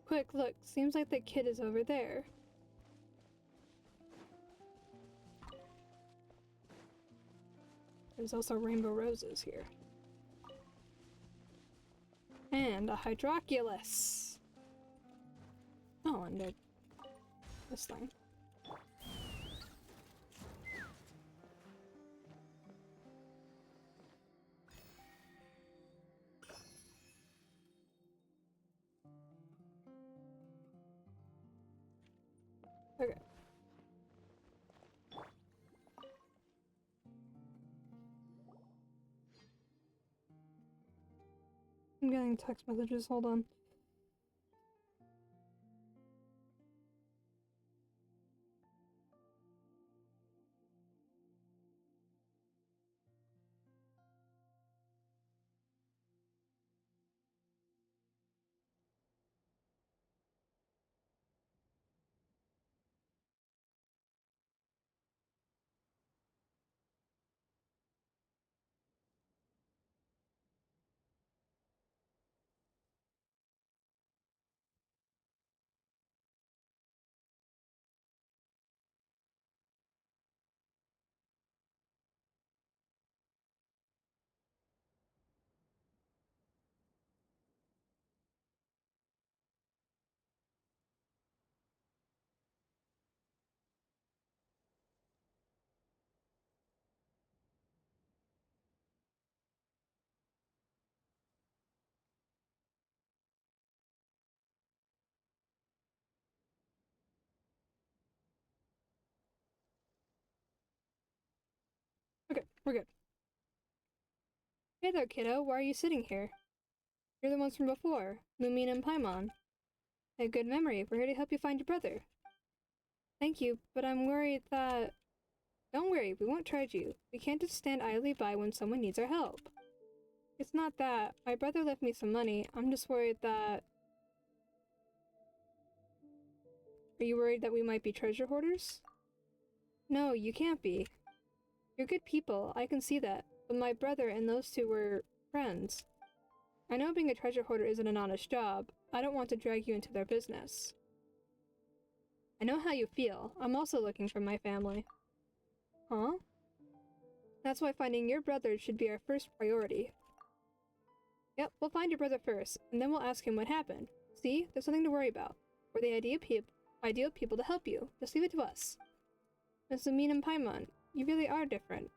Quick, look. Seems like the kid is over there. There's also rainbow roses here. And a hydroculus. Oh, and this thing. Okay. I'm getting text messages, hold on. Okay, we're good. Hey there, kiddo. Why are you sitting here? You're the ones from before, Lumine and Paimon. A good memory. We're here to help you find your brother. Thank you, but I'm worried that... Don't worry, we won't charge you. We can't just stand idly by when someone needs our help. It's not that. My brother left me some money. I'm just worried that... Are you worried that we might be treasure hoarders? No, you can't be. You're good people, I can see that. But my brother and those two were friends. I know being a treasure hoarder isn't an honest job. I don't want to drag you into their business. I know how you feel. I'm also looking for my family. Huh? That's why finding your brother should be our first priority. Yep, we'll find your brother first, and then we'll ask him what happened. See? There's nothing to worry about. We're the ideal people to help you. Just leave it to us. Ms. Amin and Paimon, you really are different.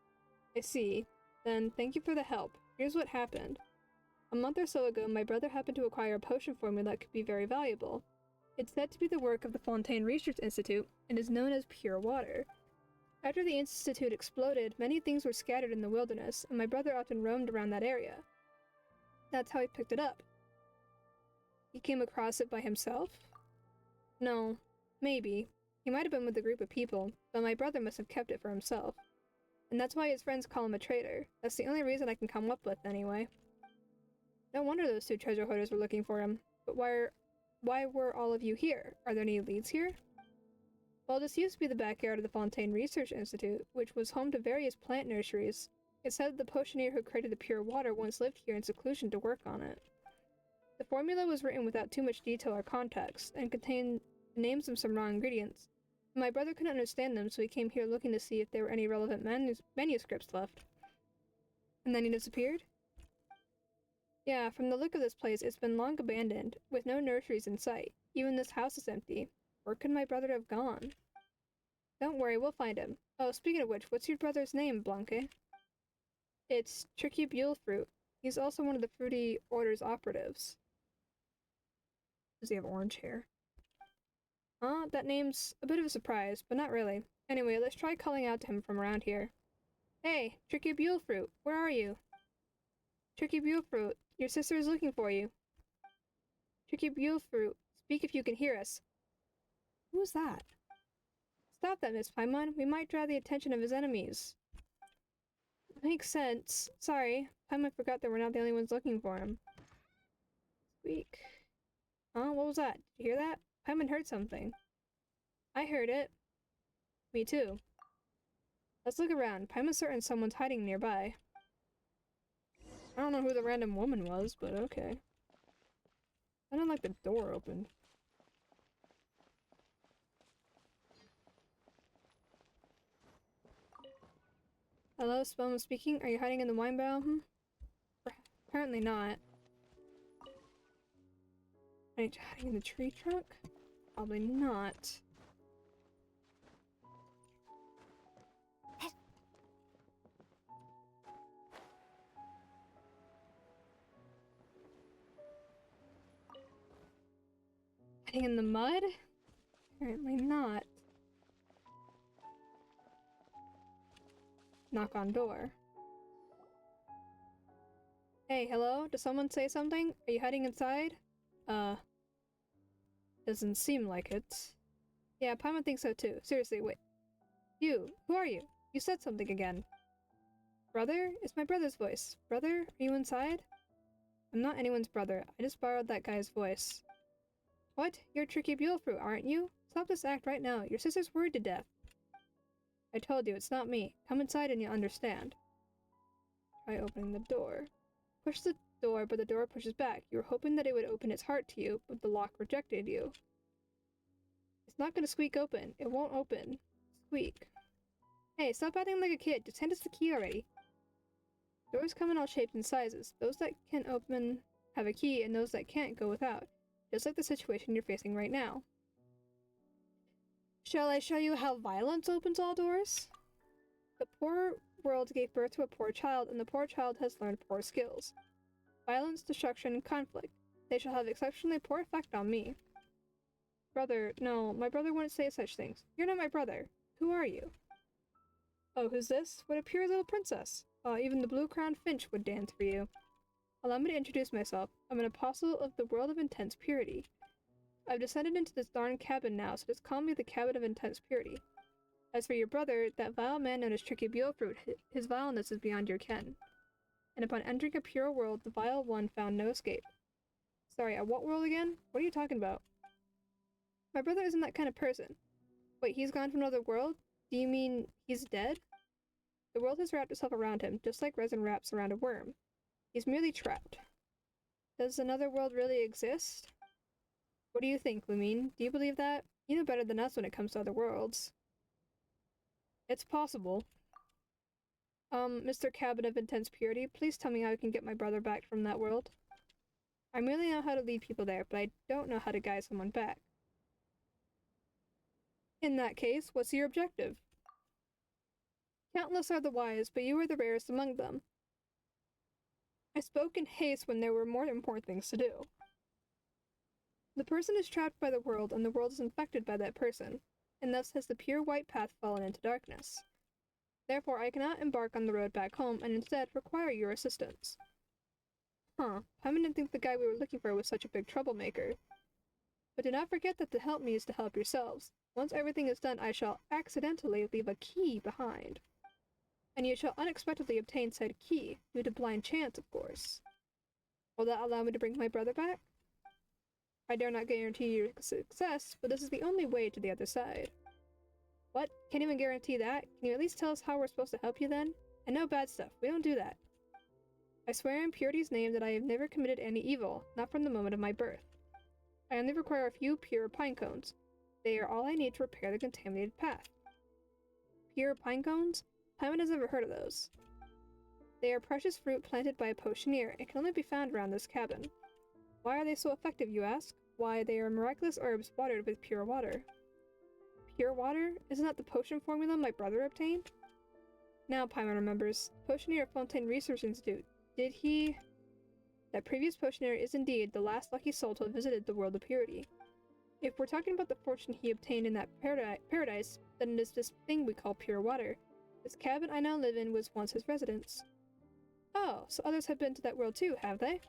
I see. Then, thank you for the help. Here's what happened. A month or so ago, my brother happened to acquire a potion formula that could be very valuable. It's said to be the work of the Fontaine Research Institute, and is known as pure water. After the institute exploded, many things were scattered in the wilderness, and my brother often roamed around that area. That's how he picked it up. He came across it by himself? No, maybe. He might have been with a group of people, but my brother must have kept it for himself. And that's why his friends call him a traitor. That's the only reason I can come up with, anyway. No wonder those two treasure hoarders were looking for him. But why were all of you here? Are there any leads here? Well, this used to be the backyard of the Fontaine Research Institute, which was home to various plant nurseries. It said the potioneer who created the pure water once lived here in seclusion to work on it. The formula was written without too much detail or context, and contained the names of some raw ingredients. My brother couldn't understand them, so he came here looking to see if there were any relevant manuscripts left. And then he disappeared? Yeah, from the look of this place, it's been long abandoned, with no nurseries in sight. Even this house is empty. Where could my brother have gone? Don't worry, we'll find him. Oh, speaking of which, what's your brother's name, Blanque? It's Tricky Bulefruit. He's also one of the Fruity Order's operatives. Does he have orange hair? That name's a bit of a surprise, but not really. Anyway, let's try calling out to him from around here. Hey, Tricky Bulefruit, where are you? Tricky Bulefruit, your sister is looking for you. Tricky Bulefruit, speak if you can hear us. Who is that? Stop that, Miss Paimon. We might draw the attention of his enemies. Makes sense. Sorry, Paimon forgot that we're not the only ones looking for him. Squeak. Huh? What was that? Did you hear that? Paimon heard something. I heard it. Me too. Let's look around. Paimon's certain someone's hiding nearby. I don't know who the random woman was, but okay. I don't like the door opened. Hello, Spellman speaking. Are you hiding in the wine barrel? Apparently not. Are you hiding in the tree trunk? Probably not. Hiding in the mud? Apparently not. Knock on door. Hey, hello? Does someone say something? Are you hiding inside? Doesn't seem like it. Yeah, Paimon thinks so too. Seriously, wait. You, who are you? You said something again. Brother? It's my brother's voice. Brother, are you inside? I'm not anyone's brother. I just borrowed that guy's voice. What? You're Tricky Bulefruit, aren't you? Stop this act right now. Your sister's worried to death. I told you, it's not me. Come inside and you'll understand. Try opening the door. Push the door, but the door pushes back. You were hoping that it would open its heart to you, but the lock rejected you. It's not gonna squeak open. It won't open. Squeak. Hey, stop acting like a kid. Just hand us the key already. Doors come in all shapes and sizes. Those that can open have a key, and those that can't go without. Just like the situation you're facing right now. Shall I show you how violence opens all doors? The poor world gave birth to a poor child, and the poor child has learned poor skills. Violence, destruction, and conflict. They shall have exceptionally poor effect on me. Brother, no, my brother wouldn't say such things. You're not my brother. Who are you? Oh, who's this? What a pure little princess. Even the blue-crowned finch would dance for you. Allow me to introduce myself. I'm an apostle of the world of intense purity. I've descended into this darn cabin now, so just call me the cabin of intense purity. As for your brother, that vile man known as Tricky Bulefruit, his vileness is beyond your ken. And upon entering a pure world, the vile one found no escape. Sorry, a what world again? What are you talking about? My brother isn't that kind of person. Wait, he's gone to another world? Do you mean he's dead? The world has wrapped itself around him, just like resin wraps around a worm. He's merely trapped. Does another world really exist? What do you think, Lumine? Do you believe that? You know better than us when it comes to other worlds. It's possible. Mr. Cabin of Intense Purity, please tell me how I can get my brother back from that world. I merely know how to lead people there, but I don't know how to guide someone back. In that case, what's your objective? Countless are the wise, but you are the rarest among them. I spoke in haste when there were more important things to do. The person is trapped by the world, and the world is infected by that person, and thus has the pure white path fallen into darkness. Therefore, I cannot embark on the road back home, and instead require your assistance. Huh, I didn't think the guy we were looking for was such a big troublemaker. But do not forget that to help me is to help yourselves. Once everything is done, I shall accidentally leave a key behind. And you shall unexpectedly obtain said key, due to blind chance, of course. Will that allow me to bring my brother back? I dare not guarantee your success, but this is the only way to the other side. What? Can't even guarantee that? Can you at least tell us how we're supposed to help you then? And no bad stuff, we don't do that. I swear in Purity's name that I have never committed any evil, not from the moment of my birth. I only require a few pure pine cones. They are all I need to repair the contaminated path. Pure pine cones? Paimon has never heard of those. They are precious fruit planted by a potioneer and can only be found around this cabin. Why are they so effective, you ask? Why, they are miraculous herbs watered with pure water. Pure water? Isn't that the potion formula my brother obtained? Now Paimon remembers. Potioneer at Fontaine Research Institute. Did he... That previous potioneer is indeed the last lucky soul to have visited the world of purity. If we're talking about the fortune he obtained in that paradise, then it is this thing we call pure water. This cabin I now live in was once his residence. Oh, so others have been to that world too, have they?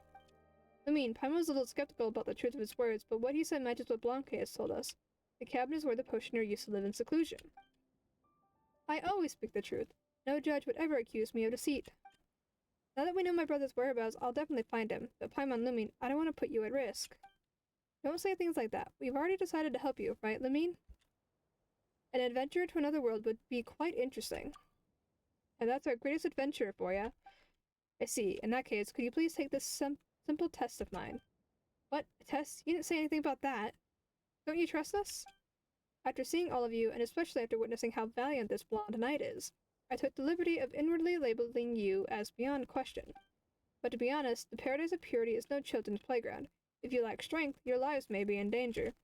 I mean, Paimon was a little skeptical about the truth of his words, but what he said matches what Blanque has told us. The cabin is where the potioneer used to live in seclusion. I always speak the truth. No judge would ever accuse me of deceit. Now that we know my brother's whereabouts, I'll definitely find him, but Paimon Lumine, I don't want to put you at risk. Don't say things like that. We've already decided to help you, right, Lumine? An adventure to another world would be quite interesting. And that's our greatest adventure for ya. I see. In that case, could you please take this simple test of mine? What? A test? You didn't say anything about that. Don't you trust us? After seeing all of you, and especially after witnessing how valiant this blonde knight is, I took the liberty of inwardly labeling you as beyond question. But to be honest, the Paradise of Purity is no children's playground. If you lack strength, your lives may be in danger.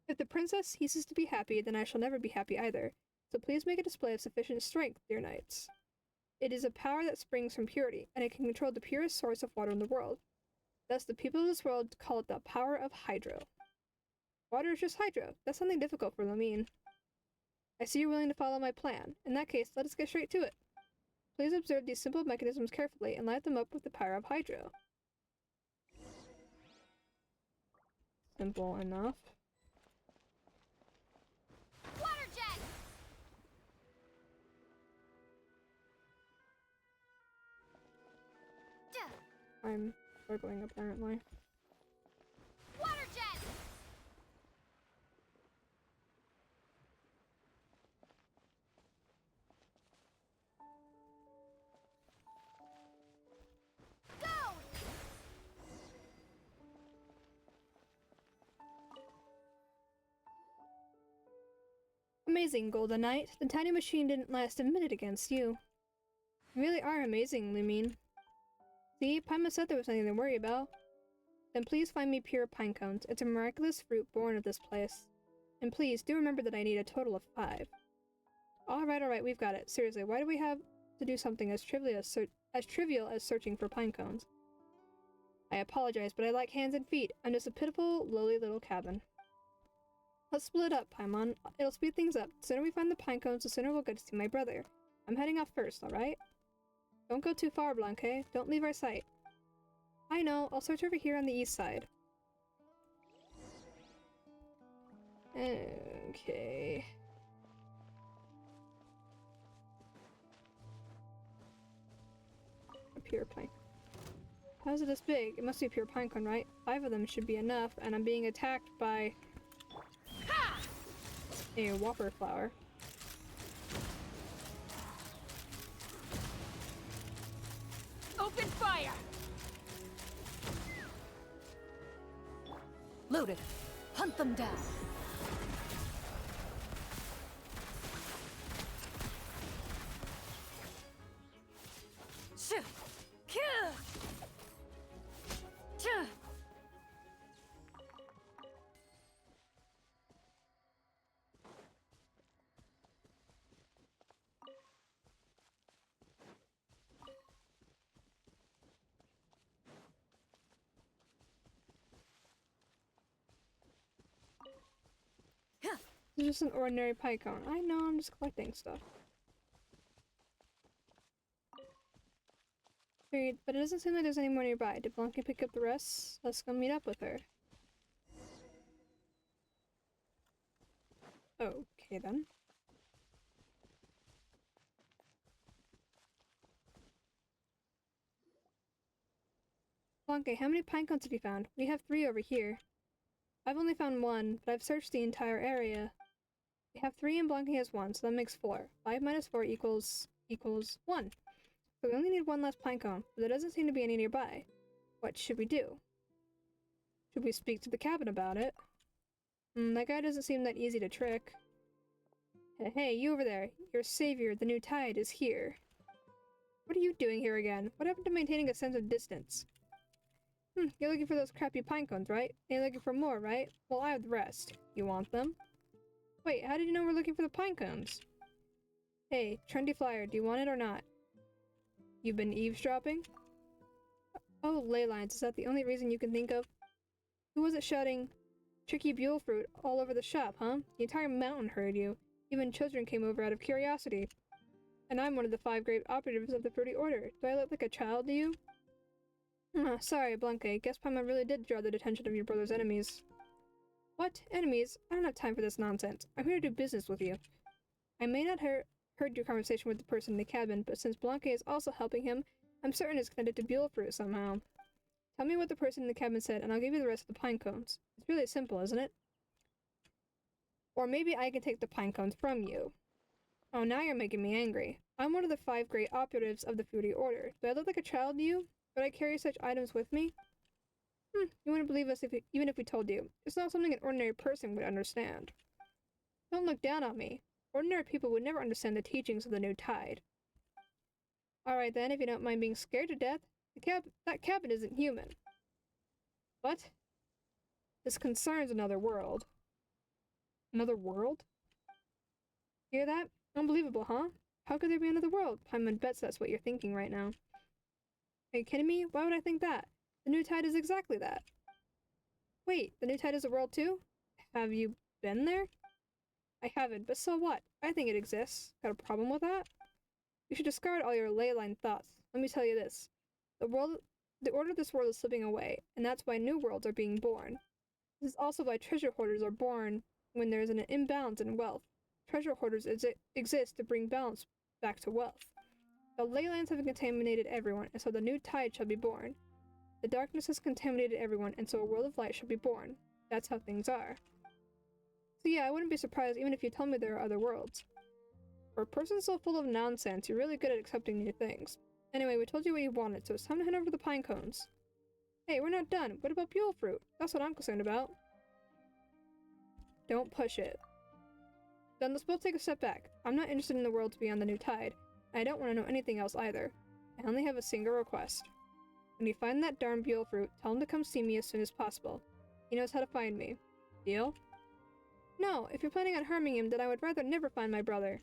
If the princess ceases to be happy, then I shall never be happy either, so please make a display of sufficient strength, dear knights. It is a power that springs from purity, and it can control the purest source of water in the world. Thus, the people of this world call it the power of hydro. Water is just hydro. That's something difficult for Lumine. I see you're willing to follow my plan. In that case, let us get straight to it. Please observe these simple mechanisms carefully and light them up with the power of hydro. Simple enough. Water jet! I'm struggling apparently. Water jet! Go! Amazing, Golden Knight. The tiny machine didn't last a minute against you. You really are amazing, Lumine. See, Paimon said there was nothing to worry about. Then please find me pure pine cones. It's a miraculous fruit born of this place. And please, do remember that I need a total of 5. Alright, we've got it. Seriously, why do we have to do something as trivial as searching for pine cones? I apologize, but I lack hands and feet. I'm just a pitiful, lowly little cabin. Let's split up, Paimon. It'll speed things up. The sooner we find the pine cones, the sooner we'll get to see my brother. I'm heading off first, alright? Don't go too far, Blanque. Don't leave our sight. I know. I'll search over here on the east side. Okay. A pure pine. How is it this big? It must be a pure pinecone, right? 5 of them should be enough, and I'm being attacked by a whopper flower. Open fire! fire! Loaded. Hunt them down. Shoo! Kill! Choo! It's just an ordinary pycon. I know, I'm just collecting stuff. Wait, but it doesn't seem like there's any more nearby. Did Blanca pick up the rest? Let's go meet up with her. Okay then. Blanca, how many pinecones have you found? We have 3 over here. I've only found 1, but I've searched the entire area. We have 3 and Blanca has 1, so that makes 4. 5 minus 4 equals 1. So we only need 1 less pinecone, but there doesn't seem to be any nearby. What should we do? Should we speak to the cabin about it? That guy doesn't seem that easy to trick. Hey, you over there. Your savior, the new tide, is here. What are you doing here again? What happened to maintaining a sense of distance? You're looking for those crappy pinecones, right? And you're looking for more, right? Well, I have the rest. You want them? Wait, how did you know we're looking for the pinecones? Hey, trendy flyer, do you want it or not? You've been eavesdropping? Oh, ley lines, is that the only reason you can think of? Who was it shouting tricky buell fruit all over the shop, huh? The entire mountain heard you. Even children came over out of curiosity. And I'm one of the 5 great operatives of the Fruity Order. Do I look like a child to you? Sorry, Blanca. Guess Paimon really did draw the attention of your brother's enemies. What? Enemies? I don't have time for this nonsense. I'm here to do business with you. I may not heard your conversation with the person in the cabin, but since Blanca is also helping him, I'm certain it's connected to buell fruit somehow. Tell me what the person in the cabin said, and I'll give you the rest of the pine cones. It's really simple, isn't it? Or maybe I can take the pine cones from you. Oh, now you're making me angry. I'm one of the 5 great operatives of the Fruity Order. Do I look like a child to you? Would I carry such items with me? You wouldn't believe us even if we told you. It's not something an ordinary person would understand. Don't look down on me. Ordinary people would never understand the teachings of the new tide. Alright then, if you don't mind being scared to death, that cabin isn't human. What? This concerns another world. Another world? Hear that? Unbelievable, huh? How could there be another world? Paimon bets that's what you're thinking right now. Are you kidding me? Why would I think that? The new tide is exactly that. Wait, the new tide is a world too? Have you been there? I haven't, but so what? I think it exists. Got a problem with that? You should discard all your ley line thoughts. Let me tell you this. The order of this world is slipping away, and that's why new worlds are being born. This is also why treasure hoarders are born when there is an imbalance in wealth. Treasure hoarders exist to bring balance back to wealth. The ley lines have contaminated everyone, and so the new tide shall be born. The darkness has contaminated everyone, and so a world of light shall be born. That's how things are. So yeah, I wouldn't be surprised even if you told me there are other worlds. For a person so full of nonsense, you're really good at accepting new things. Anyway, we told you what you wanted, so it's time to head over to the pine cones. Hey, we're not done. What about buell fruit? That's what I'm concerned about. Don't push it. Then let's both take a step back. I'm not interested in the worlds beyond the new tide. I don't want to know anything else either. I only have a single request. When you find that darn buell fruit, tell him to come see me as soon as possible. He knows how to find me. Deal? No, if you're planning on harming him, then I would rather never find my brother.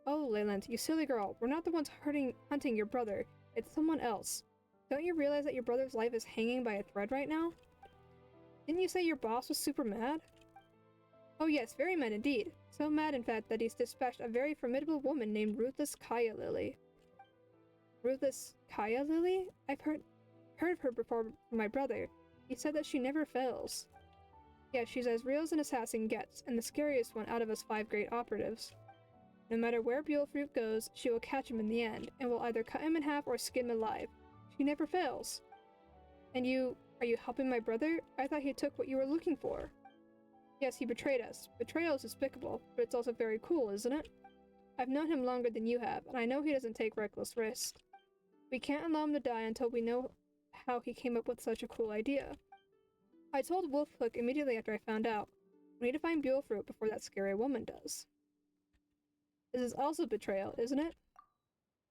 Oh, Leyland, you silly girl. We're not the ones hunting your brother. It's someone else. Don't you realize that your brother's life is hanging by a thread right now? Didn't you say your boss was super mad? Oh yes, very mad indeed. So mad, in fact, that he's dispatched a very formidable woman named Ruthless Kaya Lily. Ruthless Kaya Lily? I've heard of her before from my brother. He said that she never fails. Yeah, she's as real as an assassin gets, and the scariest one out of us 5 great operatives. No matter where buell fruit goes, she will catch him in the end, and will either cut him in half or skin him alive. She never fails. And are you helping my brother? I thought he took what you were looking for. Yes, he betrayed us. Betrayal is despicable, but it's also very cool, isn't it? I've known him longer than you have, and I know he doesn't take reckless risks. We can't allow him to die until we know how he came up with such a cool idea. I told Wolfhook immediately after I found out. We need to find Bjorfruit before that scary woman does. This is also betrayal, isn't it?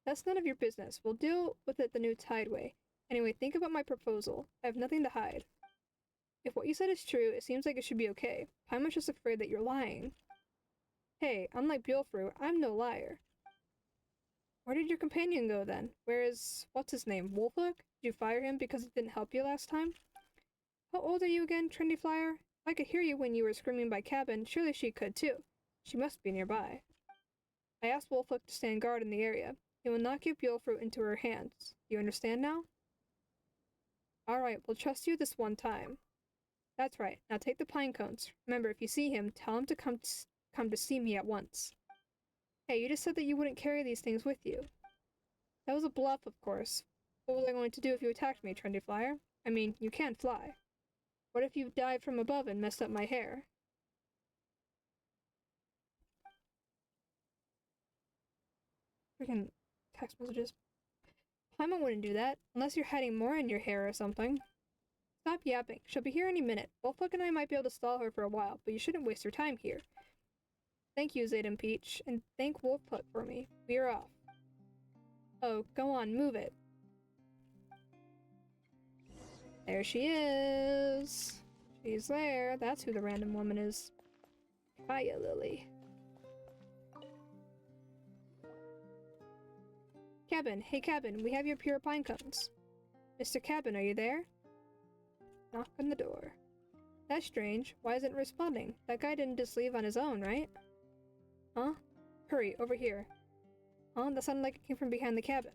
That's none of your business. We'll deal with it the new Tideway. Anyway, think about my proposal. I have nothing to hide. If what you said is true, it seems like it should be okay. Paimon's just afraid that you're lying. Hey, unlike Bjorfruit, I'm no liar. Where did your companion go then? Where is... what's his name? Wolfhook? Did you fire him because he didn't help you last time? How old are you again, Trendy Flyer? I could hear you when you were screaming by cabin. Surely she could too. She must be nearby. I asked Wolfhook to stand guard in the area. He will not give Bjorfruit into her hands. Do you understand now? Alright, we'll trust you this one time. That's right. Now take the pine cones. Remember, if you see him, tell him to come to see me at once. Hey, you just said that you wouldn't carry these things with you. That was a bluff, of course. What was I going to do if you attacked me, Trendy Flyer? I mean, you can't fly. What if you dived from above and messed up my hair? Freaking text messages. Paimon wouldn't do that, unless you're hiding more in your hair or something. Stop yapping. She'll be here any minute. Wolfhook and I might be able to stall her for a while, but you shouldn't waste your time here. Thank you, Zayden Peach, and thank Wolfhook for me. We are off. Oh, go on, move it. There she is. She's there. That's who the random woman is. Hiya, Lily. Cabin, hey Cabin, we have your pure pine cones. Mr. Cabin, are you there? Knock on the door. That's strange. Why isn't it responding? That guy didn't just leave on his own, right? Huh? Hurry, over here. Huh? That sounded like it came from behind the cabin.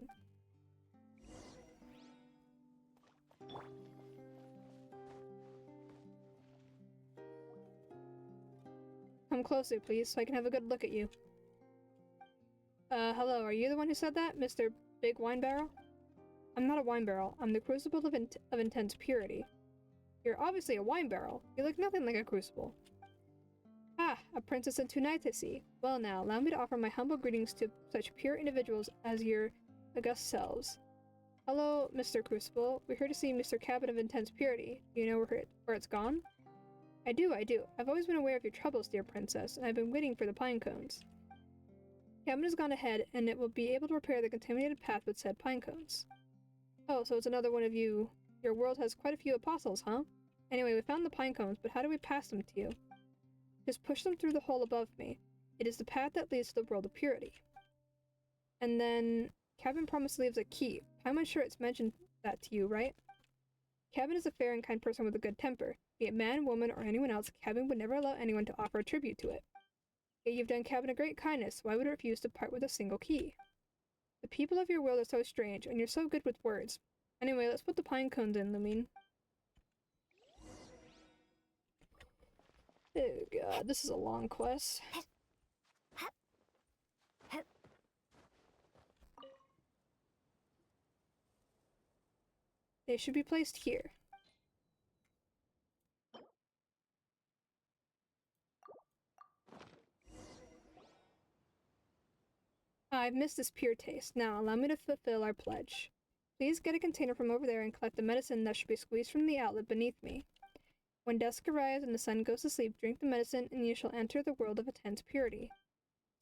Come closer, please, so I can have a good look at you. Hello, are you the one who said that, Mr. Big Wine Barrel? I'm not a wine barrel. I'm the Crucible of Intense Purity. You're obviously a wine barrel. You look nothing like a crucible. Ah, a princess and two knights, I see. Well now, allow me to offer my humble greetings to such pure individuals as your august selves. Hello, Mr. Crucible. We're here to see Mr. Cabin of Intense Purity. Do you know where it's gone? I do. I've always been aware of your troubles, dear princess, and I've been waiting for the pine cones. Cabin has gone ahead, and it will be able to repair the contaminated path with said pine cones. Oh, so it's another one of you. Your world has quite a few apostles, huh? Anyway, we found the pine cones, but how do we pass them to you? Just push them through the hole above me. It is the path that leads to the world of purity. And then, Cabin promised to leave us a key. I'm sure it's mentioned that to you, right? Cabin is a fair and kind person with a good temper. Be it man, woman, or anyone else, Cabin would never allow anyone to offer a tribute to it. Yet you've done Cabin a great kindness. Why would it refuse to part with a single key? The people of your world are so strange, and you're so good with words. Anyway, let's put the pine cones in, Lumine. Oh god, this is a long quest. They should be placed here. I've missed this pure taste. Now, allow me to fulfill our pledge. Please get a container from over there and collect the medicine that should be squeezed from the outlet beneath me. When dusk arrives and the sun goes to sleep, drink the medicine and you shall enter the world of intense purity.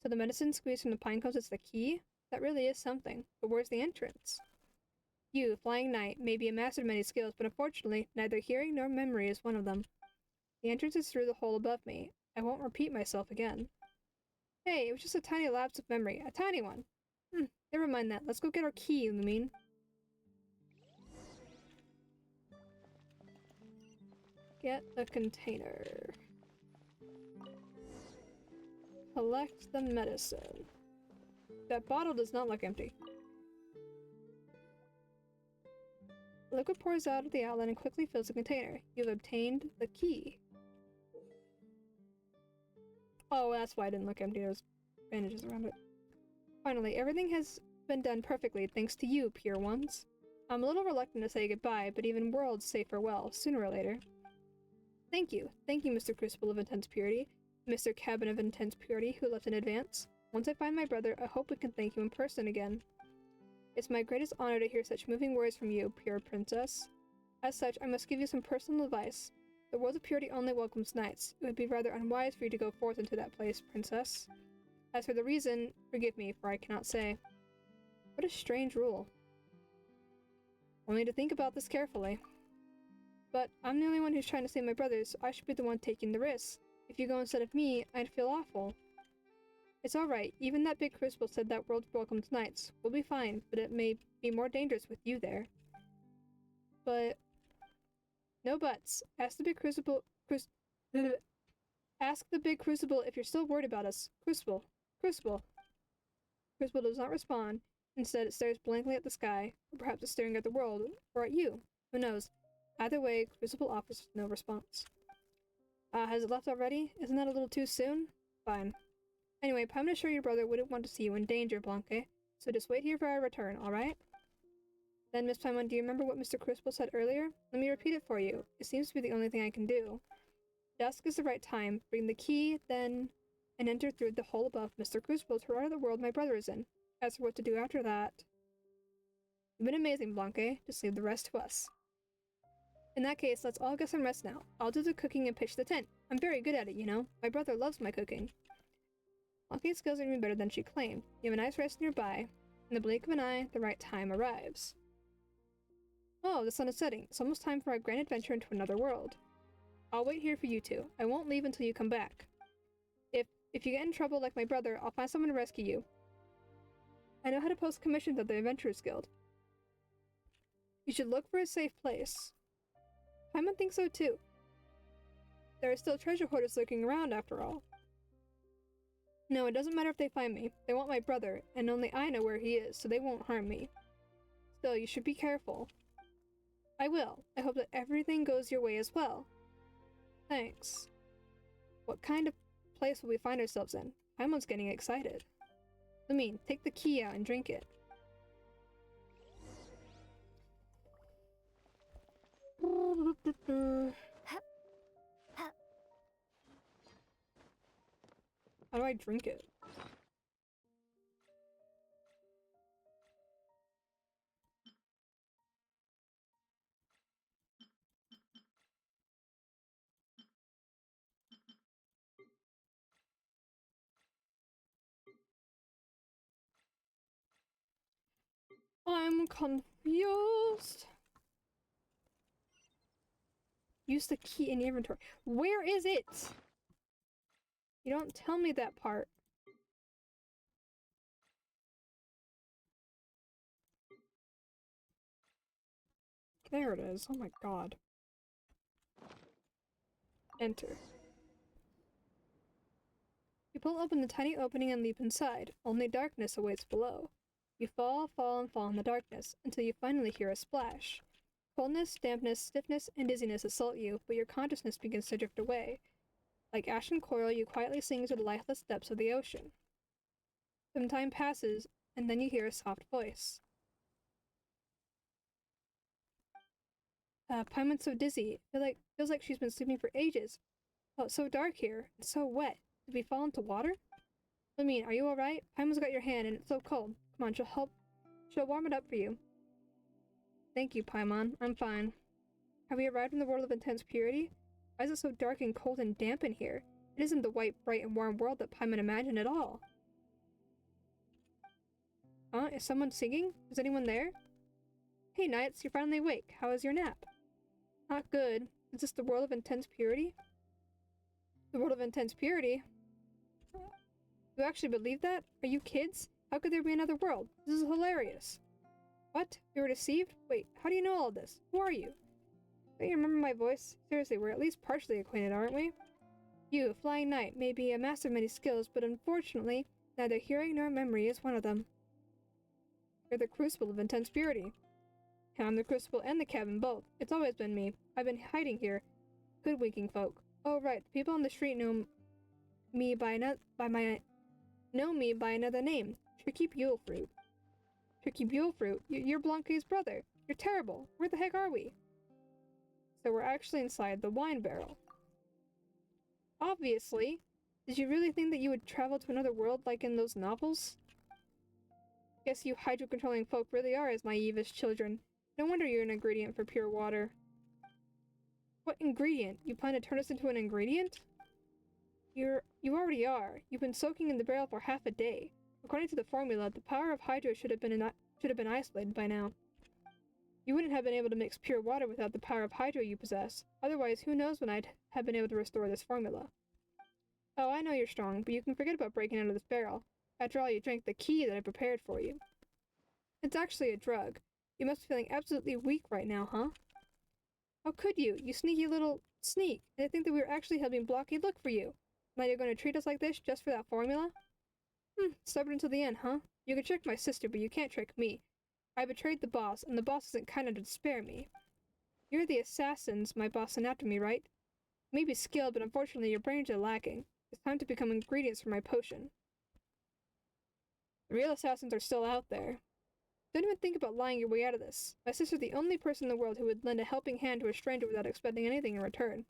So the medicine squeezed from the pine cones is the key? That really is something. But where's the entrance? You, Flying Knight, may be a master of many skills, but unfortunately, neither hearing nor memory is one of them. The entrance is through the hole above me. I won't repeat myself again. Hey, it was just a tiny lapse of memory. A tiny one. Never mind that. Let's go get our key, Lumine. Get the container. Collect the medicine. That bottle does not look empty. The liquid pours out of the outlet and quickly fills the container. You've obtained the key. Oh, that's why it didn't look empty. There's bandages around it. Finally, everything has been done perfectly thanks to you, pure ones. I'm a little reluctant to say goodbye, but even worlds say farewell, sooner or later. Thank you, Mr. Crucible of Intense Purity, Mr. Cabin of Intense Purity, who left in advance. Once I find my brother, I hope we can thank you in person again. It's my greatest honor to hear such moving words from you, pure princess. As such, I must give you some personal advice. The world of purity only welcomes knights. It would be rather unwise for you to go forth into that place, princess. As for the reason, forgive me, for I cannot say. What a strange rule. I'll need to think about this carefully. But I'm the only one who's trying to save my brothers, so I should be the one taking the risk. If you go instead of me, I'd feel awful. It's alright, even that big crucible said that world welcomes knights. We'll be fine, but it may be more dangerous with you there. But... no buts. Ask the big crucible... Ask the big crucible if you're still worried about us. Crucible. Crucible. Crucible does not respond. Instead, it stares blankly at the sky. Or perhaps it's staring at the world. Or at you. Who knows? Either way, Crucible offers no response. Has it left already? Isn't that a little too soon? Fine. Anyway, I'm sure your brother wouldn't want to see you in danger, Blanque. So just wait here for our return, alright? Then, Miss Paimon, do you remember what Mr. Crucible said earlier? Let me repeat it for you. It seems to be the only thing I can do. Dusk is the right time. Bring the key, then... and enter through the hole above Mr. Crucible to right of the world my brother is in. As for what to do after that... You've been amazing, Blanque. Just leave the rest to us. In that case, let's all get some rest now. I'll do the cooking and pitch the tent. I'm very good at it, you know. My brother loves my cooking. Blanque's skills are even better than she claimed. You have a nice rest nearby. In the blink of an eye, the right time arrives. Oh, the sun is setting. It's almost time for our grand adventure into another world. I'll wait here for you two. I won't leave until you come back. If you get in trouble like my brother, I'll find someone to rescue you. I know how to post commissions at the Adventurers Guild. You should look for a safe place. Paimon thinks so too. There are still treasure hoarders lurking around after all. No, it doesn't matter if they find me. They want my brother, and only I know where he is, so they won't harm me. Still, you should be careful. I will. I hope that everything goes your way as well. Thanks. What kind of place will we find ourselves in? Paimon's getting excited. I mean, take the key out and drink it. How do I drink it? I'm confused. Use the key in the inventory. Where is it? You don't tell me that part. There it is. Oh my god. Enter. You pull open the tiny opening and leap inside. Only darkness awaits below. You fall, fall, and fall in the darkness, until you finally hear a splash. Coldness, dampness, stiffness, and dizziness assault you, but your consciousness begins to drift away. Like ashen coral, you quietly sink to the lifeless depths of the ocean. Some time passes, and then you hear a soft voice. Paimon's so dizzy. Feels like she's been sleeping for ages. Oh, it's so dark here. It's so wet. Did we fall into water? I mean, are you alright? Paimon's got your hand, and it's so cold. Come on, she'll warm it up for you. Thank you, Paimon. I'm fine. Have we arrived in the world of intense purity? Why is it so dark and cold and damp in here? It isn't the white, bright, and warm world that Paimon imagined at all. Huh? Is someone singing? Is anyone there? Hey, Knights, you're finally awake. How was your nap? Not good. Is this the world of intense purity? The world of intense purity? You actually believe that? Are you kids? How could there be another world? This is hilarious. What? You were deceived? Wait, how do you know all this? Who are you? Don't you remember my voice? Seriously, we're at least partially acquainted, aren't we? You, a flying knight, may be a master of many skills, but unfortunately, neither hearing nor memory is one of them. You're the crucible of intense purity. Yeah, I'm the crucible and the cabin both. It's always been me. I've been hiding here, hoodwinking folk. Oh right, the people on the street know me by another name. Tricky Bulefruit. Tricky Bulefruit? You're Blanque's brother. You're terrible. Where the heck are we? So we're actually inside the wine barrel. Obviously. Did you really think that you would travel to another world like in those novels? Guess you hydro-controlling folk really are as naive as children. No wonder you're an ingredient for pure water. What ingredient? You plan to turn us into an ingredient? You already are. You've been soaking in the barrel for half a day. According to the formula, the power of hydro should have been isolated by now. You wouldn't have been able to mix pure water without the power of hydro you possess. Otherwise, who knows when I'd have been able to restore this formula. Oh, I know you're strong, but you can forget about breaking out of this barrel. After all, you drank the key that I prepared for you. It's actually a drug. You must be feeling absolutely weak right now, huh? How could you? You sneaky little sneak. And I think that we were actually helping Blocky look for you. Now you're going to treat us like this just for that formula? Stubborn until the end, huh? You can trick my sister, but you can't trick me. I betrayed the boss, and the boss isn't kind enough to spare me. You're the assassins my boss sent after me, right? You may be skilled, but unfortunately your brains are lacking. It's time to become ingredients for my potion. The real assassins are still out there. Don't even think about lying your way out of this. My sister's the only person in the world who would lend a helping hand to a stranger without expecting anything in return.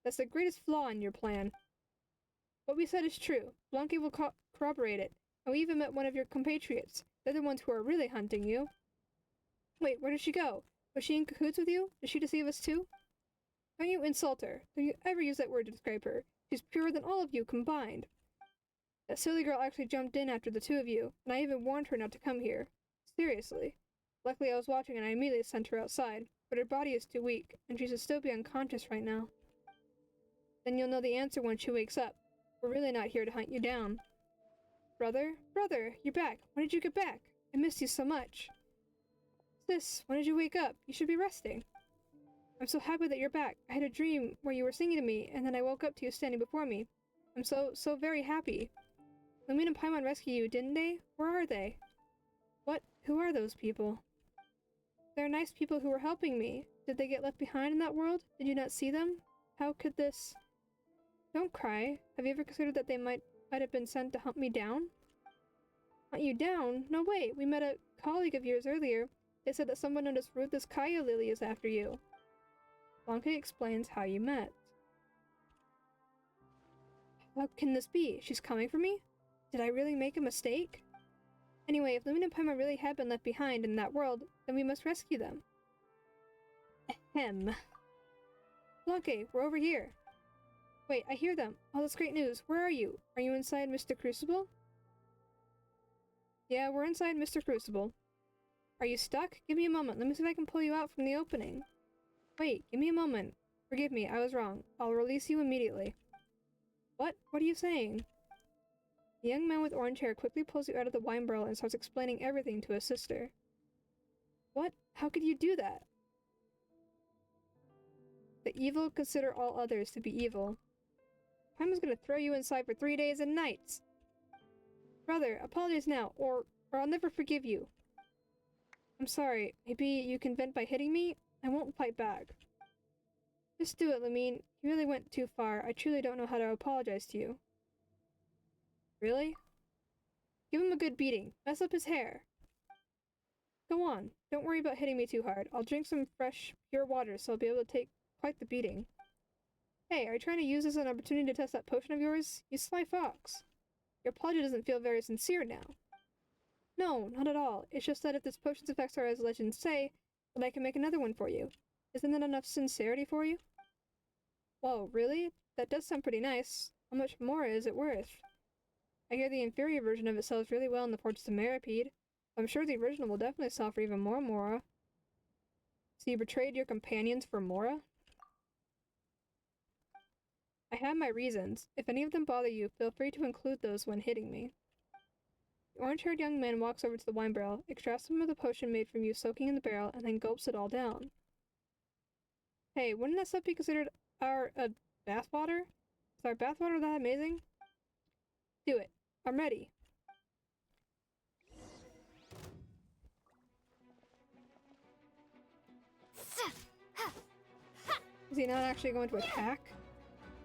That's the greatest flaw in your plan. What we said is true. Blanque will corroborate it. And we even met one of your compatriots. They're the ones who are really hunting you. Wait, where did she go? Was she in cahoots with you? Did she deceive us too? Don't you insult her. Don't you ever use that word to describe her. She's purer than all of you combined. That silly girl actually jumped in after the two of you, and I even warned her not to come here. Seriously. Luckily I was watching and I immediately sent her outside, but her body is too weak, and she should still be unconscious right now. Then you'll know the answer when she wakes up. We're really not here to hunt you down. Brother? Brother, you're back. When did you get back? I missed you so much. Sis, when did you wake up? You should be resting. I'm so happy that you're back. I had a dream where you were singing to me, and then I woke up to you standing before me. I'm so very happy. Lumine and Paimon rescued you, didn't they? Where are they? What? Who are those people? They're nice people who were helping me. Did they get left behind in that world? Did you not see them? How could this... Don't cry. Have you ever considered that they might have been sent to hunt me down? Hunt you down? No way. We met a colleague of yours earlier. They said that someone known as Ruthless Kaya Lily is after you. Blanca explains how you met. How can this be? She's coming for me? Did I really make a mistake? Anyway, if Lumine and Paimon really have been left behind in that world, then we must rescue them. Ahem. Blanca, we're over here. Wait, I hear them. Oh, that's great news. Where are you? Are you inside Mr. Crucible? Yeah, we're inside Mr. Crucible. Are you stuck? Give me a moment. Let me see if I can pull you out from the opening. Wait, give me a moment. Forgive me, I was wrong. I'll release you immediately. What? What are you saying? The young man with orange hair quickly pulls you out of the wine barrel and starts explaining everything to his sister. What? How could you do that? The evil consider all others to be evil. Paimon's gonna throw you inside for 3 days and nights. Brother, apologize now, or I'll never forgive you. I'm sorry. Maybe you can vent by hitting me? I won't fight back. Just do it, Lumine. You really went too far. I truly don't know how to apologize to you. Really? Give him a good beating. Mess up his hair. Go on. Don't worry about hitting me too hard. I'll drink some fresh, pure water so I'll be able to take quite the beating. Hey, are you trying to use this as an opportunity to test that potion of yours? You sly fox. Your apology doesn't feel very sincere now. No, not at all. It's just that if this potion's effects are as legends say, then I can make another one for you. Isn't that enough sincerity for you? Whoa, really? That does sound pretty nice. How much more is it worth? I hear the inferior version of it sells really well in the Fortress of Meripede. I'm sure the original will definitely sell for even more Mora. So you betrayed your companions for Mora? I have my reasons. If any of them bother you, feel free to include those when hitting me. The orange-haired young man walks over to the wine barrel, extracts some of the potion made from you soaking in the barrel, and then gulps it all down. Hey, wouldn't that stuff be considered our, bathwater? Is our bathwater that amazing? Do it. I'm ready. Is he not actually going to attack?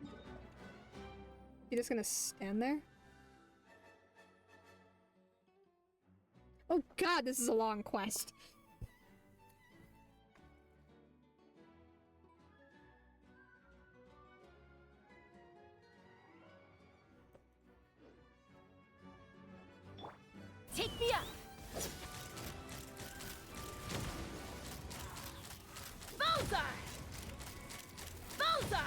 Is he just gonna stand there? Oh god, this is a long quest. Take me up! Bullseye! Bullseye!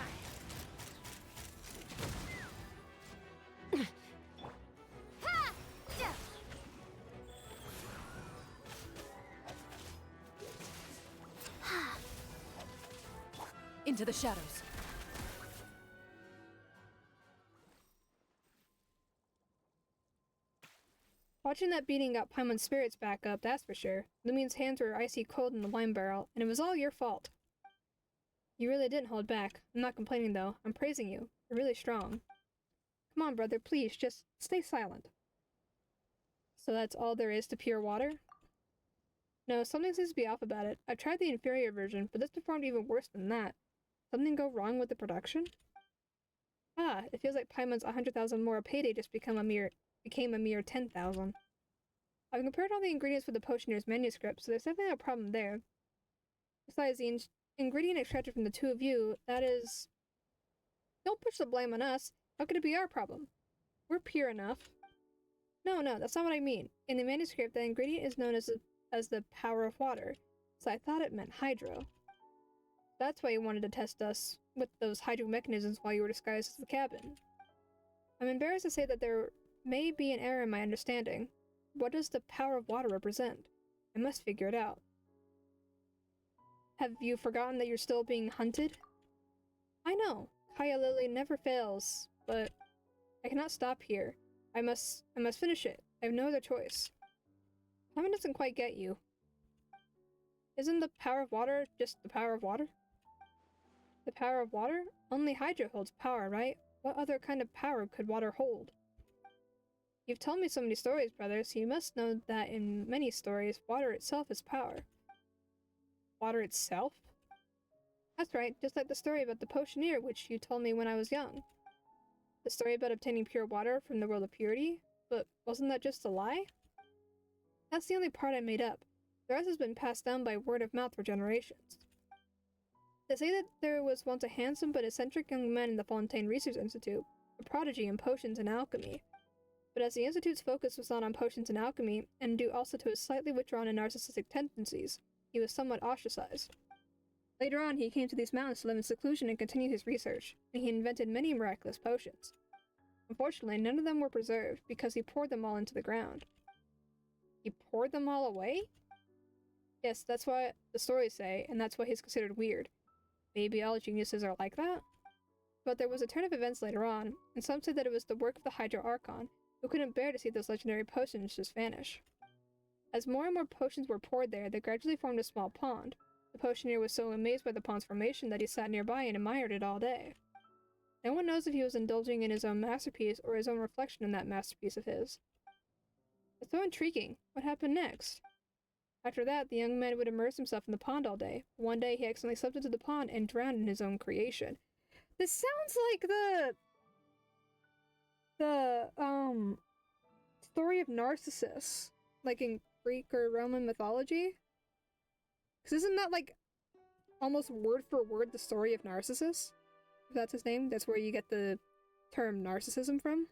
Ha! Yeah. Into the shadows. Watching that beating got Paimon's spirits back up, that's for sure. Lumine's hands were icy cold in the wine barrel, and it was all your fault. You really didn't hold back. I'm not complaining, though. I'm praising you. You're really strong. Come on, brother, please, just stay silent. So that's all there is to pure water? No, something seems to be off about it. I've tried the inferior version, but this performed even worse than that. Something go wrong with the production? Ah, it feels like Paimon's 100,000 more a payday just became a mere 10,000. I've compared all the ingredients with the potioneer's manuscript, so there's definitely a problem there. Besides, the ingredient extracted from the two of you, that is... Don't push the blame on us. How could it be our problem? We're pure enough. No, that's not what I mean. In the manuscript, the ingredient is known as the power of water, so I thought it meant hydro. That's why you wanted to test us with those hydro mechanisms while you were disguised as the cabin. I'm embarrassed to say that there may be an error in my understanding. What does the power of water represent? I must figure it out. Have you forgotten that you're still being hunted? I know. Kaya Lily never fails, but I cannot stop here. I must finish it. I have no other choice. Paimon doesn't quite get you. Isn't the power of water just the power of water? The power of water? Only hydro holds power, right? What other kind of power could water hold? You've told me so many stories, brother, so you must know that in many stories, water itself is power. Water itself? That's right, just like the story about the potioneer, which you told me when I was young. The story about obtaining pure water from the world of purity? But wasn't that just a lie? That's the only part I made up. The rest has been passed down by word of mouth for generations. They say that there was once a handsome but eccentric young man in the Fontaine Research Institute, a prodigy in potions and alchemy. But as the Institute's focus was not on potions and alchemy, and due also to his slightly withdrawn and narcissistic tendencies, he was somewhat ostracized. Later on, he came to these mountains to live in seclusion and continue his research, and he invented many miraculous potions. Unfortunately, none of them were preserved, because he poured them all into the ground. He poured them all away? Yes, that's what the stories say, and that's why he's considered weird. Maybe all geniuses are like that? But there was a turn of events later on, and some said that it was the work of the Hydro Archon, who couldn't bear to see those legendary potions just vanish. As more and more potions were poured there, they gradually formed a small pond. The potioneer was so amazed by the pond's formation that he sat nearby and admired it all day. No one knows if he was indulging in his own masterpiece or his own reflection in that masterpiece of his. It's so intriguing. What happened next? After that, the young man would immerse himself in the pond all day. One day, he accidentally slipped into the pond and drowned in his own creation. This sounds like the story of Narcissus, like in Greek or Roman mythology. Because isn't that, like, almost word for word the story of Narcissus? If that's his name, that's where you get the term narcissism from.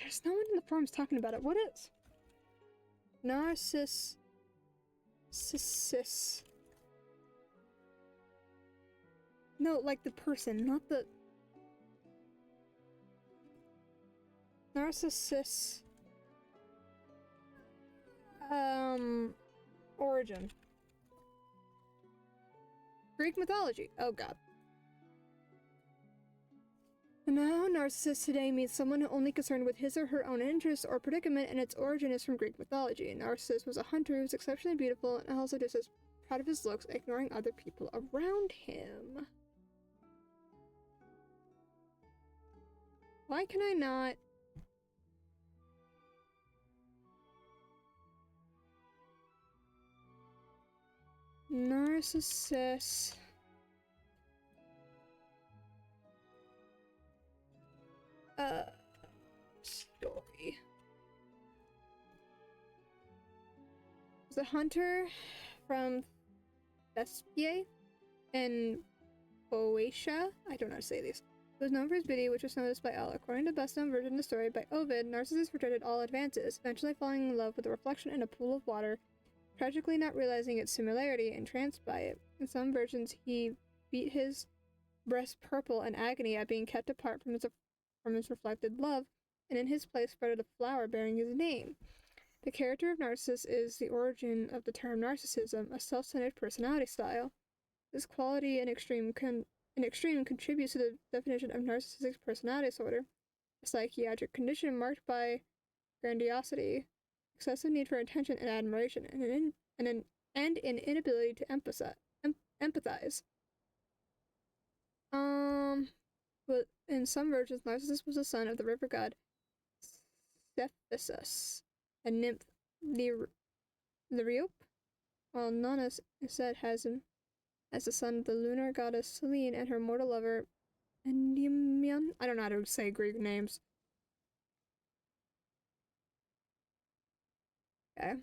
There's no one in the forums talking about it. What is? Narcissus. No, like the person, not the... Narcissus. Origin. Greek mythology. Oh god. Now, Narcissus today means someone who only concerned with his or her own interests or predicament, and its origin is from Greek mythology. Narcissus was a hunter who was exceptionally beautiful and also just as proud of his looks, ignoring other people around him. Why can I not? Narcissus. Story. The hunter from Thespiae in Boeotia, I don't know how to say these, was known for his beauty, which was noticed by all. According to the best-known version of the story by Ovid, Narcissus rejected all advances, eventually falling in love with a reflection in a pool of water, tragically not realizing its similarity, entranced by it. In some versions, he beat his breast purple in agony at being kept apart from his reflected love, and in his place sprouted a flower bearing his name. The character of Narcissus is the origin of the term narcissism, a self-centered personality style. This quality in extreme contributes to the definition of narcissistic personality disorder, a psychiatric condition marked by grandiosity, excessive need for attention and admiration, and an inability to empathize. But in some versions, Narcissus was the son of the river god Cephissus, a nymph Liriope, while Nonna instead has him as the son of the lunar goddess Selene and her mortal lover Endymion. I don't know how to say Greek names. Okay.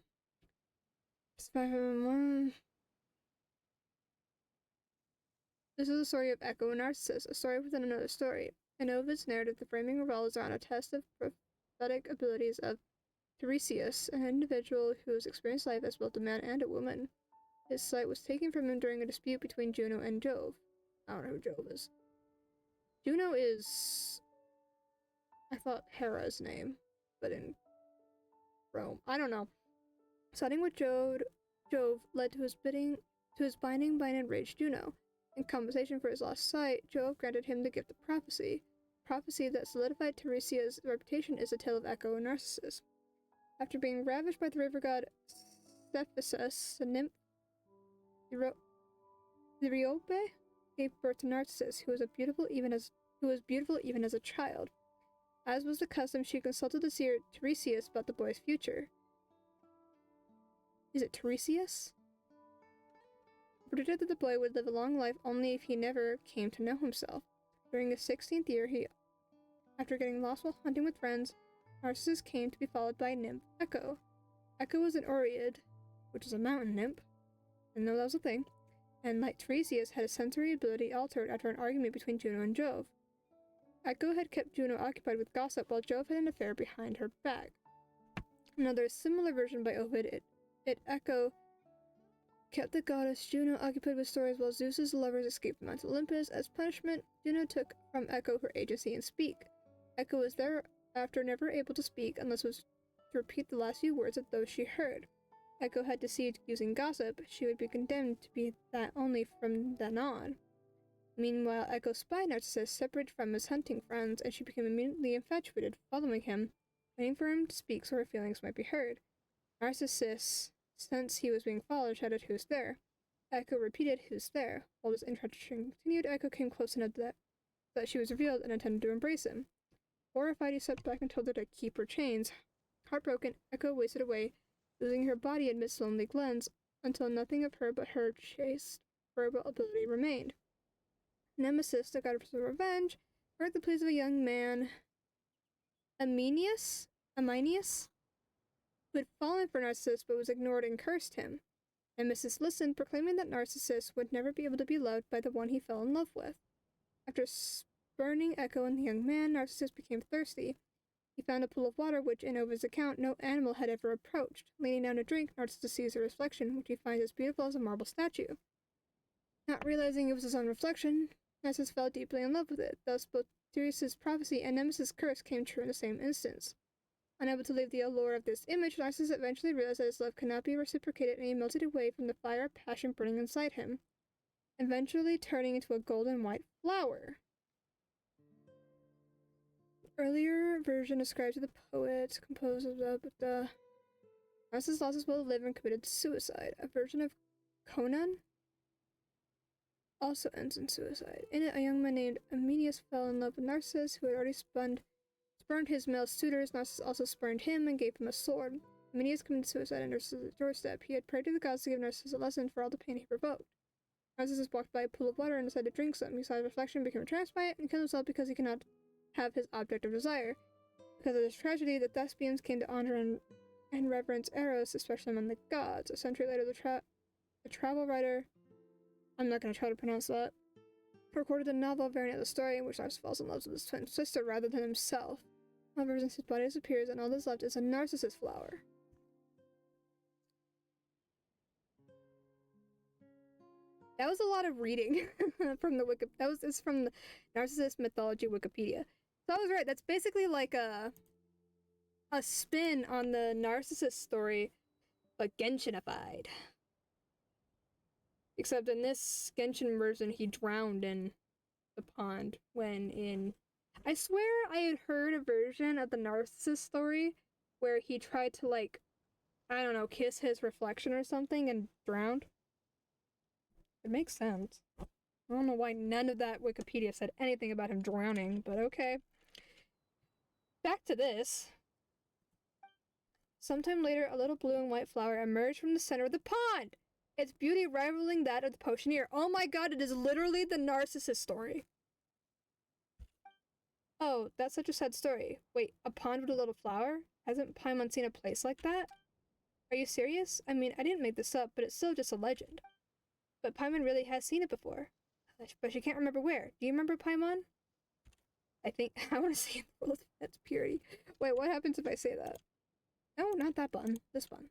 This is the story of Echo and Narcissus, a story within another story. In Ovid's narrative, the framing revolves around a test of prophetic abilities of Tiresias, an individual who has experienced life as both a man and a woman. His sight was taken from him during a dispute between Juno and Jove. I don't know who Jove is. Juno is, I thought, Hera's name, but in Rome. I don't know. Siding with Jove led to his binding by an enraged Juno. In compensation for his lost sight, Jove granted him the gift of prophecy. Prophecy that solidified Tiresias' reputation is the tale of Echo and Narcissus. After being ravished by the river god Cephissus, the nymph Liriope gave birth to Narcissus, who was beautiful even as a child. As was the custom, she consulted the seer Tiresias about the boy's future. Is it Tiresias? Predicted that the boy would live a long life only if he never came to know himself. During his 16th year, after getting lost while hunting with friends, Narcissus came to be followed by nymph Echo. Echo was an Oread, which is a mountain nymph. Didn't know that was a thing. And like Tiresias, had a sensory ability altered after an argument between Juno and Jove. Echo had kept Juno occupied with gossip while Jove had an affair behind her back. Another similar version by Ovid, Echo kept the goddess Juno occupied with stories while Zeus's lovers escaped from Mount Olympus. As punishment, Juno took from Echo her agency and speak. Echo was thereafter never able to speak unless it was to repeat the last few words of those she heard. Echo had deceived using gossip. She would be condemned to be that only from then on. Meanwhile, Echo spied Narcissus, separated from his hunting friends, and she became immediately infatuated, following him, waiting for him to speak so her feelings might be heard. Narcissus, since he was being followed, shouted, "Who's there?" Echo repeated, "Who's there?" While this interaction continued, Echo came close enough that she was revealed and intended to embrace him. Horrified, he stepped back and told her to keep her chains. Heartbroken, Echo wasted away, losing her body amidst lonely glens, until nothing of her but her chaste verbal ability remained. Nemesis, the goddess of revenge, heard the pleas of a young man, Aminius, who had fallen for Narcissus but was ignored and cursed him. Nemesis listened, proclaiming that Narcissus would never be able to be loved by the one he fell in love with. After spurning Echo and the young man, Narcissus became thirsty. He found a pool of water which, in Ovid's account, no animal had ever approached. Leaning down to drink, Narcissus sees a reflection, which he finds as beautiful as a marble statue. Not realizing it was his own reflection, Narcissus fell deeply in love with it. Thus, both Tiresias' prophecy and Nemesis' curse came true in the same instance. Unable to leave the allure of this image, Narcissus eventually realized that his love could not be reciprocated, and he melted away from the fire of passion burning inside him, eventually turning into a golden white flower. Earlier version ascribed to the poet, composed of the Narcissus lost his will to live and committed suicide. A version of Conan also ends in suicide. In it, a young man named Aminius fell in love with Narcissus, who had already spun spurned his male suitors, Narcissus also spurned him and gave him a sword. Minos committed suicide on Narcissus' doorstep. He had prayed to the gods to give Narcissus a lesson for all the pain he provoked. Narcissus walked by a pool of water and decided to drink some. He saw his reflection, became entranced by it, and killed himself because he could not have his object of desire. Because of this tragedy, the thespians came to honor and reverence Eros, especially among the gods. A century later, the travel writer, I'm not going to try to pronounce that, recorded a novel variant of the story in which Narcissus falls in love with his twin sister rather than himself. However, since his body disappears and all that's left is a Narcissus flower. That was a lot of reading from the it's from the Narcissus Mythology Wikipedia. So I was right, that's basically like a spin on the Narcissus story, but Genshinified. Except in this Genshin version, he drowned in the pond when in... I swear I had heard a version of the Narcissus story where he tried to, like, I don't know, kiss his reflection or something and drowned. It makes sense. I don't know why none of that Wikipedia said anything about him drowning, but okay. Back to this. Sometime later, a little blue and white flower emerged from the center of the pond, its beauty rivaling that of the Potioneer. Oh my god, it is literally the Narcissus story. Oh, that's such a sad story. Wait, a pond with a little flower? Hasn't Paimon seen a place like that? Are you serious? I mean, I didn't make this up, but it's still just a legend. But Paimon really has seen it before. But she can't remember where. Do you remember Paimon? I think I want to say in the world of its purity. Wait, what happens if I say that? No, not that button. This one.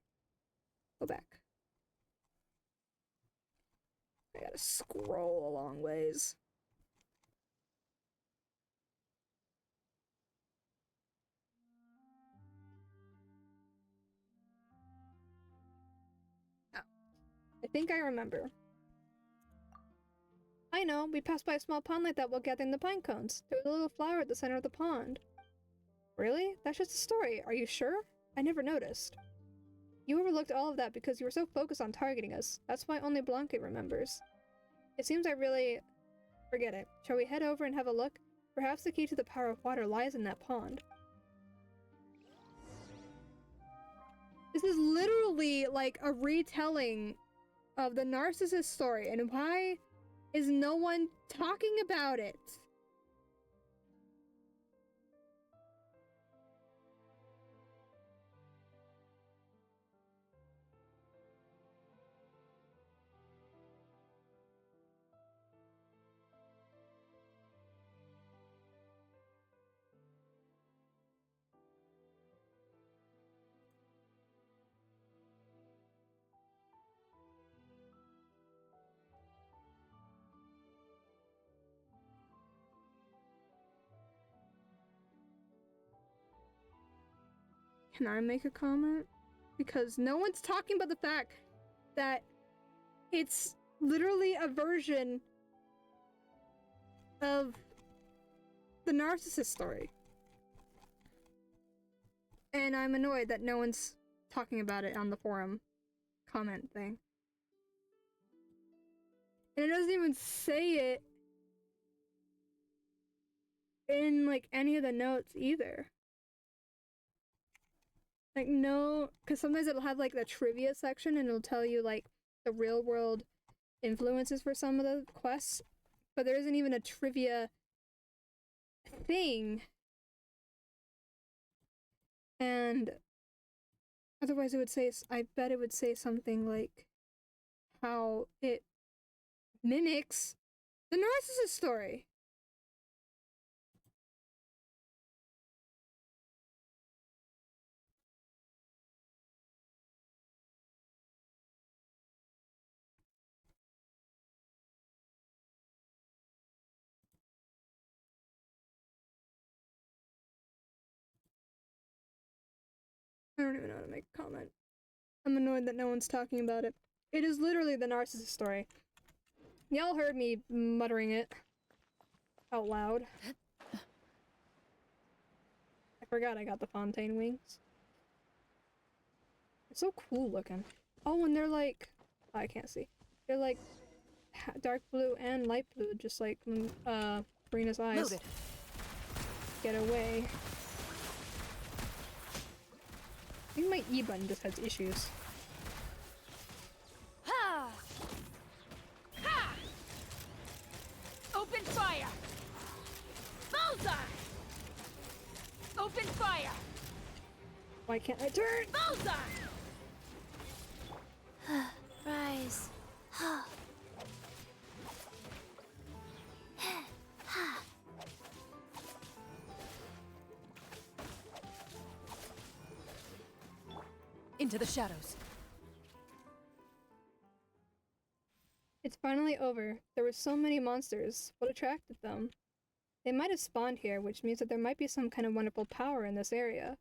Go back. I gotta scroll a long ways. Oh. I think I remember. I know, we passed by a small pond like that while gathering the pine cones. There was a little flower at the center of the pond. Really? That's just a story. Are you sure? I never noticed. You overlooked all of that because you were so focused on targeting us. That's why only Blanca remembers. It seems I really... Forget it. Shall we head over and have a look? Perhaps the key to the power of water lies in that pond. This is literally like a retelling of the Narcissus story, and why is no one talking about it? Can I make a comment? Because no one's talking about the fact that it's literally a version of the Narcissus story. And I'm annoyed that no one's talking about it on the forum comment thing. And it doesn't even say it in like any of the notes either. Like, no, because sometimes it'll have like the trivia section and it'll tell you like the real world influences for some of the quests, but there isn't even a trivia thing. And otherwise it would say, I bet it would say something like how it mimics the Narcissus story. I don't even know how to make a comment. I'm annoyed that no one's talking about it. It is literally the Narcissus story. Y'all heard me muttering it out loud. I forgot I got the Fontaine wings. It's so cool looking. Oh, and they're like... Oh, I can't see. They're like dark blue and light blue, just like Karina's eyes. Loaded. Get away. I think my E button just has issues. Ha! Ha! Open fire! Bullseye! Open fire! Why can't I turn? Bullseye! Rise. Into the shadows. It's finally over. There were so many monsters. What attracted them? They might have spawned here, which means that there might be some kind of wonderful power in this area.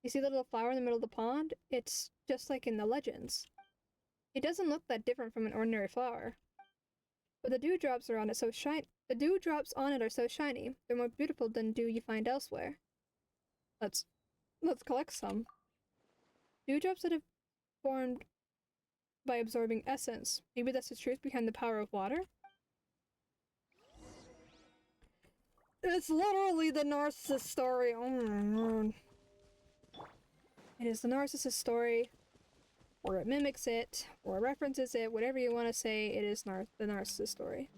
You see the little flower in the middle of the pond? It's just like in the legends. It doesn't look that different from an ordinary flower. But the dewdrops are on it so shiny. The dewdrops on it are so shiny. They're more beautiful than dew you find elsewhere. Let's collect some. Dewdrops that have formed by absorbing essence. Maybe that's the truth behind the power of water? It's literally the narcissist story. Oh my god. It is the narcissist story, or it mimics it, or it references it, whatever you want to say, it is the narcissist story.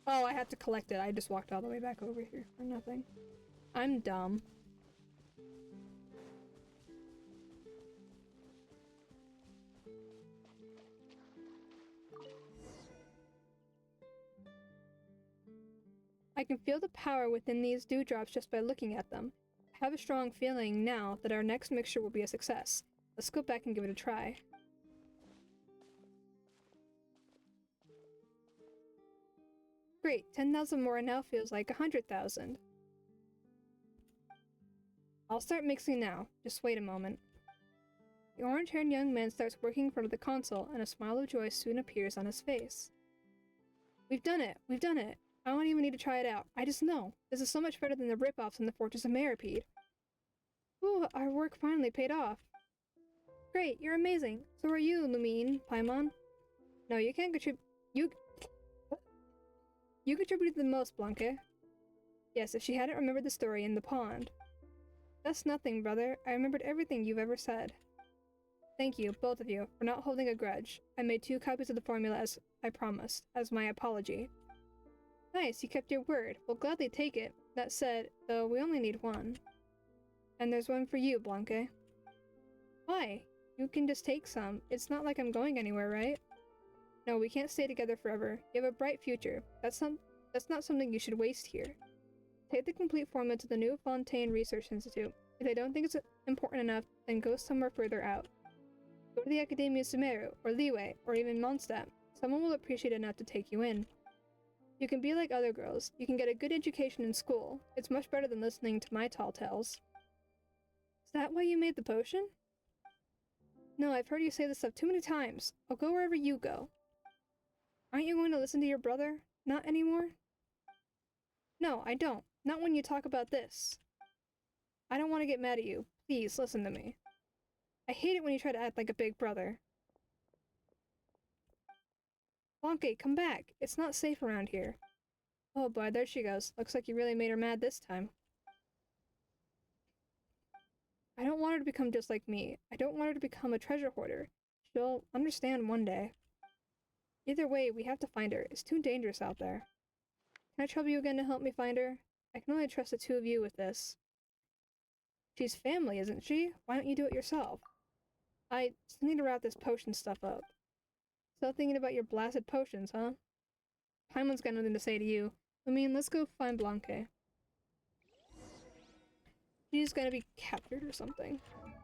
Oh, I had to collect it. I just walked all the way back over here for nothing. I'm dumb. I can feel the power within these dewdrops just by looking at them. I have a strong feeling now that our next mixture will be a success. Let's go back and give it a try. Great, 10,000 more now feels like 100,000. I'll start mixing now. Just wait a moment. The orange-haired young man starts working in front of the console, and a smile of joy soon appears on his face. We've done it! We've done it! I don't even need to try it out. I just know. This is so much better than the rip-offs in the Fortress of Meripede. Ooh, our work finally paid off. Great, you're amazing. So are you, Lumine, Paimon. No, you can't contribute. You contributed the most, Blanca. Yes, if she hadn't remembered the story in the pond. That's nothing, brother. I remembered everything you've ever said. Thank you, both of you, for not holding a grudge. I made 2 copies of the formula as I promised, as my apology. Nice, you kept your word. We'll gladly take it. That said, though, we only need 1. And there's 1 for you, Blanca. Why? You can just take some. It's not like I'm going anywhere, right? No, we can't stay together forever. You have a bright future. That's not something you should waste here. Take the complete formula to the New Fontaine Research Institute. If they don't think it's important enough, then go somewhere further out. Go to the Academia Sumeru, or Liyue, or even Mondstadt. Someone will appreciate enough to take you in. You can be like other girls. You can get a good education in school. It's much better than listening to my tall tales. Is that why you made the potion? No, I've heard you say this stuff too many times. I'll go wherever you go. Aren't you going to listen to your brother? Not anymore? No, I don't. Not when you talk about this. I don't want to get mad at you. Please, listen to me. I hate it when you try to act like a big brother. Blanca, come back. It's not safe around here. Oh boy, there she goes. Looks like you really made her mad this time. I don't want her to become just like me. I don't want her to become a treasure hoarder. She'll understand one day. Either way, we have to find her. It's too dangerous out there. Can I trouble you again to help me find her? I can only trust the 2 of you with this. She's family, isn't she? Why don't you do it yourself? I still need to wrap this potion stuff up. Still thinking about your blasted potions, huh? Paimon's got nothing to say to you. I mean, let's go find Blanca. She's gonna be captured or something.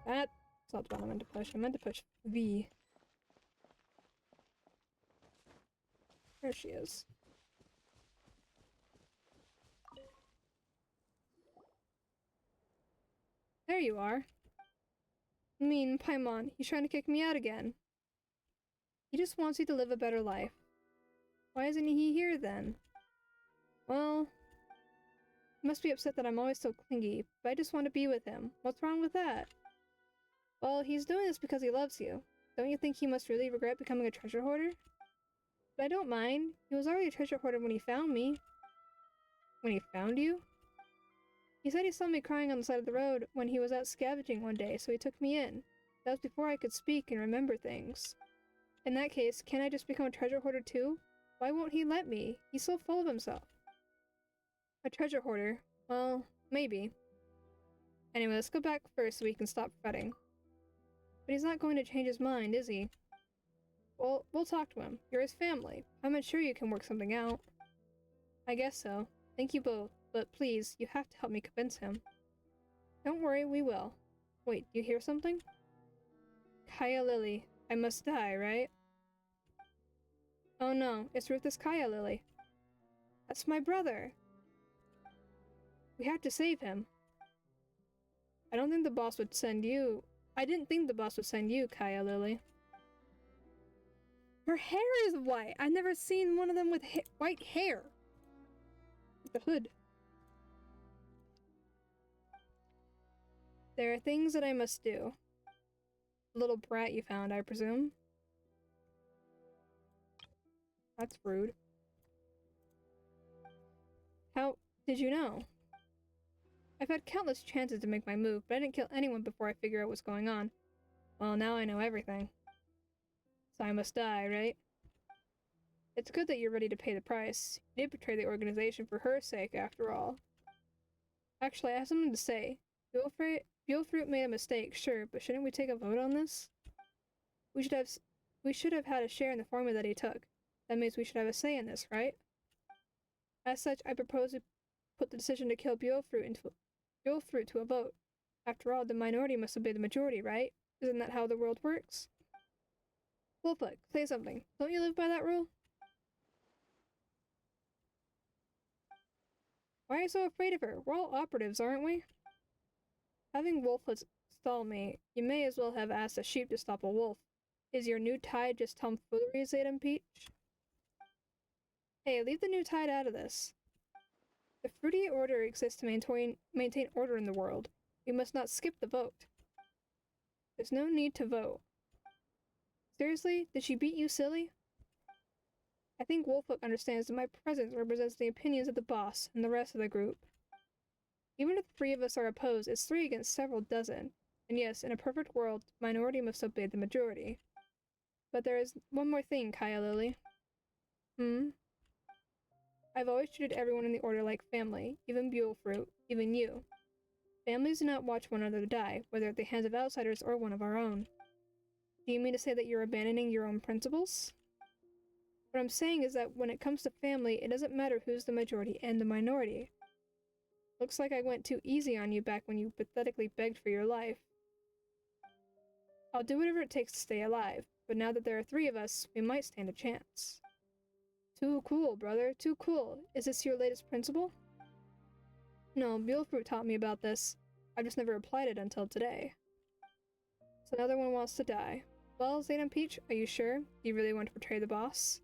That's not the one I meant to push. I meant to push V. There she is. There you are. I mean, Paimon, he's trying to kick me out again. He just wants you to live a better life. Why isn't he here then? Well, he must be upset that I'm always so clingy, but I just want to be with him. What's wrong with that? Well, he's doing this because he loves you. Don't you think he must really regret becoming a treasure hoarder? But I don't mind. He was already a treasure hoarder when he found me. When he found you? He said he saw me crying on the side of the road when he was out scavenging one day, so he took me in. That was before I could speak and remember things. In that case, can't I just become a treasure hoarder too? Why won't he let me? He's so full of himself. A treasure hoarder? Well, maybe. Anyway, let's go back first so we can stop fretting. But he's not going to change his mind, is he? Well, we'll talk to him. You're his family. I'm sure you can work something out. I guess so. Thank you both, but please, you have to help me convince him. Don't worry, we will. Wait, you hear something? Kaya Lily. I must die, right? Oh no, it's Rufus Kaya Lily. That's my brother. We have to save him. I don't think the boss would send you. I didn't think the boss would send you, Kaya Lily. Her hair is white. I've never seen one of them with white hair. The hood. There are things that I must do. The little brat you found, I presume. That's rude. How did you know? I've had countless chances to make my move, but I didn't kill anyone before I figure out what's going on. Well, now I know everything. So I must die, right? It's good that you're ready to pay the price. You did betray the organization for her sake, after all. Actually, I have something to say. Bjorfruit made a mistake, sure, but shouldn't we take a vote on this? We should have had a share in the formula that he took. That means we should have a say in this, right? As such, I propose to put the decision to kill Bjorfruit to a vote. After all, the minority must obey the majority, right? Isn't that how the world works? Wolfhook, say something. Don't you live by that rule? Why are you so afraid of her? We're all operatives, aren't we? Having Wolfhook stall me, you may as well have asked a sheep to stop a wolf. Is your new tide just tomfoolery, Zayden Peach? Hey, leave the new tide out of this. The Fruity Order exists to maintain order in the world. We must not skip the vote. There's no need to vote. Seriously? Did she beat you, silly? I think Wolfhook understands that my presence represents the opinions of the boss and the rest of the group. Even if 3 of us are opposed, it's 3 against several dozen. And yes, in a perfect world, the minority must obey the majority. But there is one more thing, Kaya Lily. I've always treated everyone in the Order like family, even Bjorfruit, even you. Families do not watch one another die, whether at the hands of outsiders or one of our own. Do you mean to say that you're abandoning your own principles? What I'm saying is that when it comes to family, it doesn't matter who's the majority and the minority. Looks like I went too easy on you back when you pathetically begged for your life. I'll do whatever it takes to stay alive, but now that there are 3 of us, we might stand a chance. Too cool, brother, too cool. Is this your latest principle? No, Bjorfruit taught me about this. I've just never applied it until today. So another one wants to die. Well, Zayden Peach, are you sure? Do you really want to betray the boss?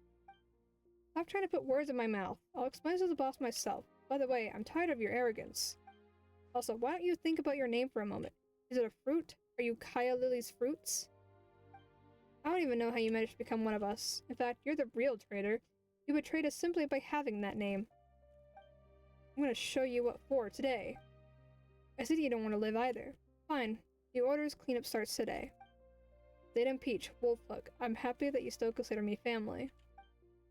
Stop trying to put words in my mouth. I'll explain to the boss myself. By the way, I'm tired of your arrogance. Also, why don't you think about your name for a moment? Is it a fruit? Are you Kaya Lily's fruits? I don't even know how you managed to become one of us. In fact, you're the real traitor. You betrayed us simply by having that name. I'm gonna show you what for today. I see you don't want to live either. Fine. The Order's cleanup starts today. Zayden Peach, Wolfhook, I'm happy that you still consider me family.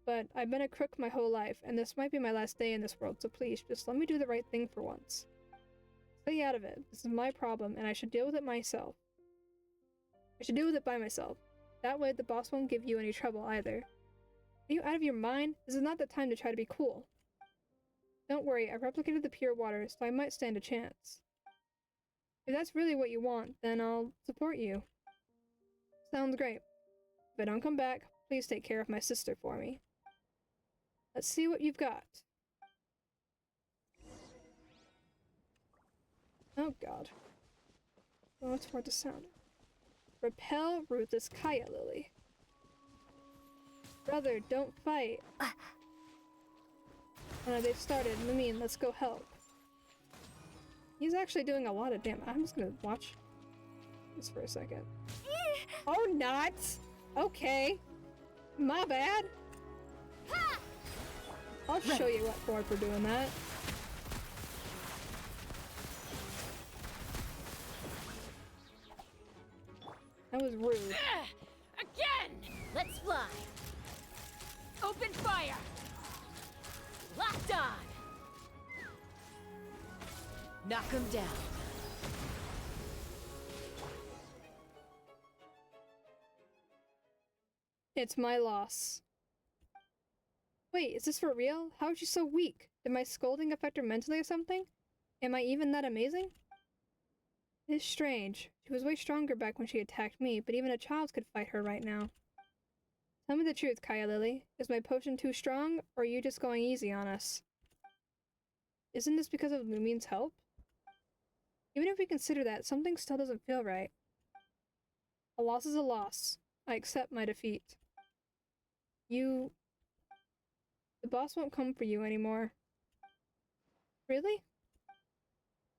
But I've been a crook my whole life, and this might be my last day in this world, so please, just let me do the right thing for once. Stay out of it. This is my problem, and I should deal with it myself. I should deal with it by myself. That way, the boss won't give you any trouble either. Are you out of your mind? This is not the time to try to be cool. Don't worry, I've replicated the pure water, so I might stand a chance. If that's really what you want, then I'll support you. Sounds great. If I don't come back, please take care of my sister for me. Let's see what you've got. Oh god. Oh, it's hard to sound. Repel Ruthless Kaya Lily. Brother, don't fight. They've started. Mimine, let's go help. He's actually doing a lot of damage. I'm just gonna watch this for a second. Oh, not! Okay. My bad. I'll show you what for doing that. was rude. Again! Let's fly! Open fire! Locked on! Knock him down. It's my loss. Wait, is this for real? How is she so weak? Did my scolding affect her mentally or something? Am I even that amazing? It is strange. She was way stronger back when she attacked me, but even a child could fight her right now. Tell me the truth, Kaya Lily. Is my potion too strong, or are you just going easy on us? Isn't this because of Lumine's help? Even if we consider that, something still doesn't feel right. A loss is a loss. I accept my defeat. The boss won't come for you anymore. Really?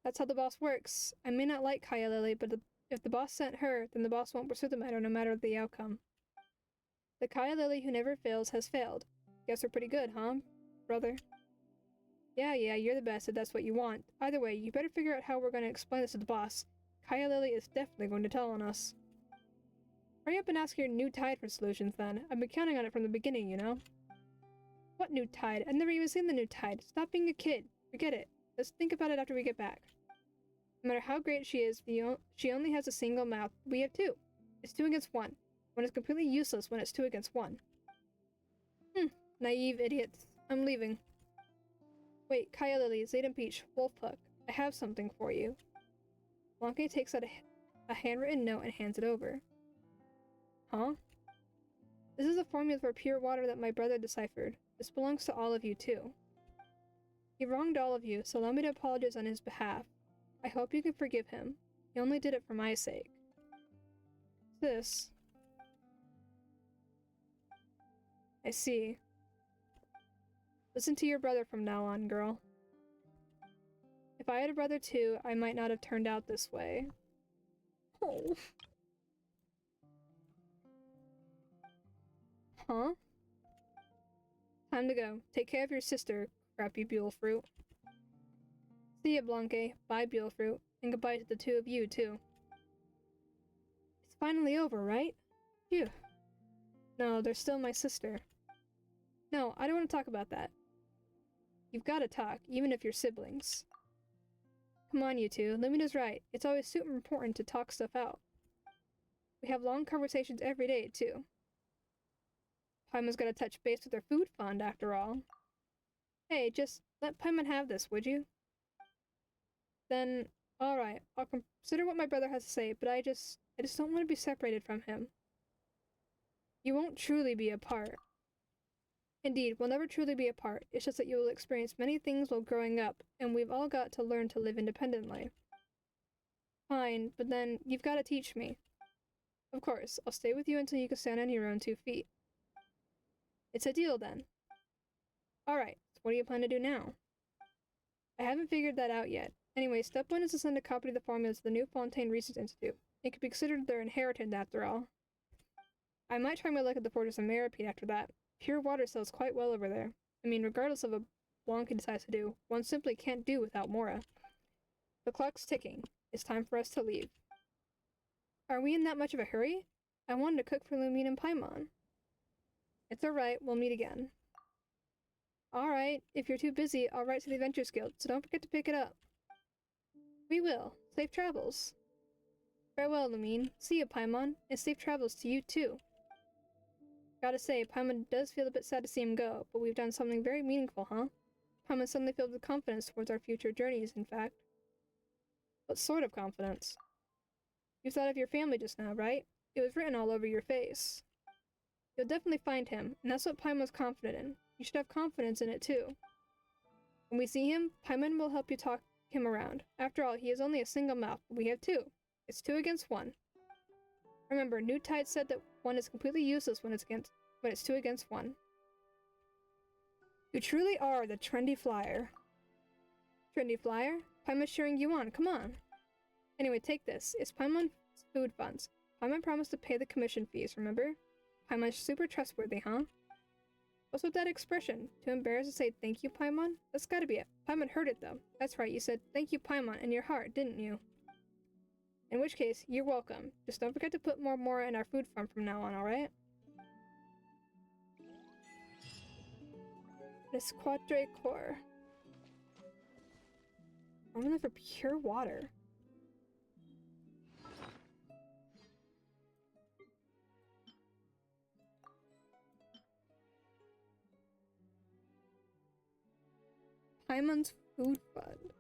That's how the boss works. I may not like Kaya Lily, but if the boss sent her, then the boss won't pursue the matter no matter the outcome. The Kaya Lily who never fails has failed. Guess we're pretty good, huh, brother? Yeah, you're the best if that's what you want. Either way, you better figure out how we're going to explain this to the boss. Kaya Lily is definitely going to tell on us. Hurry up and ask your new tide for solutions, then. I've been counting on it from the beginning, you know? What new tide? I've never even seen the new tide. Stop being a kid. Forget it. Let's think about it after we get back. No matter how great she is, she only has a single mouth. We have two. It's 2 against 1. One is completely useless when it's 2 against 1. Naive idiots. I'm leaving. Wait, Kaya Lily, Zayden Peach, Wolfhook, I have something for you. Blanca takes out a handwritten note and hands it over. Huh? This is a formula for pure water that my brother deciphered. This belongs to all of you, too. He wronged all of you, so allow me to apologize on his behalf. I hope you can forgive him. He only did it for my sake. This... I see. Listen to your brother from now on, girl. If I had a brother too, I might not have turned out this way. Oh. Huh? Time to go. Take care of your sister, crappy Buellfruit. See ya, Blanque. Bye, Buellfruit. And goodbye to the two of you, too. It's finally over, right? Phew. No, they're still my sister. No, I don't want to talk about that. You've got to talk, even if you're siblings. Come on, you two. Lumina's right. It's always super important to talk stuff out. We have long conversations every day, too. Paimon's got to touch base with her food fund, after all. Hey, just let Paimon have this, would you? Then, alright, I'll consider what my brother has to say, but I just don't want to be separated from him. You won't truly be apart. Indeed, we'll never truly be apart. It's just that you will experience many things while growing up, and we've all got to learn to live independently. Fine, but then you've got to teach me. Of course, I'll stay with you until you can stand on your own 2 feet. It's a deal, then. Alright, so what do you plan to do now? I haven't figured that out yet. Anyway, step 1 is to send a copy of the formula to the New Fontaine Research Institute. It could be considered their inheritance, after all. I might try my luck at the Fortress of Meropide after that. Pure water sells quite well over there. I mean, regardless of what Blanca decides to do, one simply can't do without Mora. The clock's ticking. It's time for us to leave. Are we in that much of a hurry? I wanted to cook for Lumine and Paimon. It's alright, we'll meet again. Alright, if you're too busy, I'll write to the Adventures Guild, so don't forget to pick it up. We will. Safe travels. Farewell, Lumine. See you, Paimon, and safe travels to you, too. Gotta say, Paimon does feel a bit sad to see him go, but we've done something very meaningful, huh? Paimon's suddenly filled with confidence towards our future journeys, in fact. What sort of confidence? You thought of your family just now, right? It was written all over your face. You'll definitely find him, and that's what Paimon's confident in. You should have confidence in it, too. When we see him, Paimon will help you talk him around. After all, he is only a single mouth, but we have 2. It's 2 against 1. Remember, New Tide said that 1 is completely useless when it's 2 against 1. You truly are the trendy flyer. Trendy flyer? Paimon's cheering you on, come on. Anyway, take this. It's Paimon's food funds. Paimon promised to pay the commission fees, remember? Paimon's super trustworthy, huh? What's with that expression? Too embarrassed to say thank you, Paimon? That's gotta be it. Paimon heard it, though. That's right, you said thank you, Paimon, in your heart, didn't you? In which case, you're welcome. Just don't forget to put more in our food farm from now on, alright? Resquatre core. Formula for pure water. Paimon's food fund.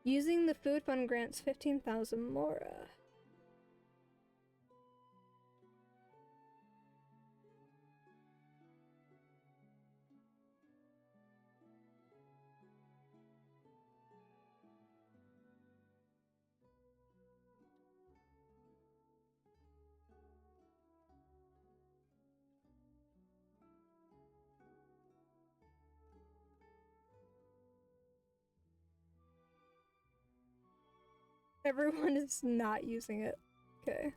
Using the food fund grants 15,000 mora. Everyone is not using it. Okay.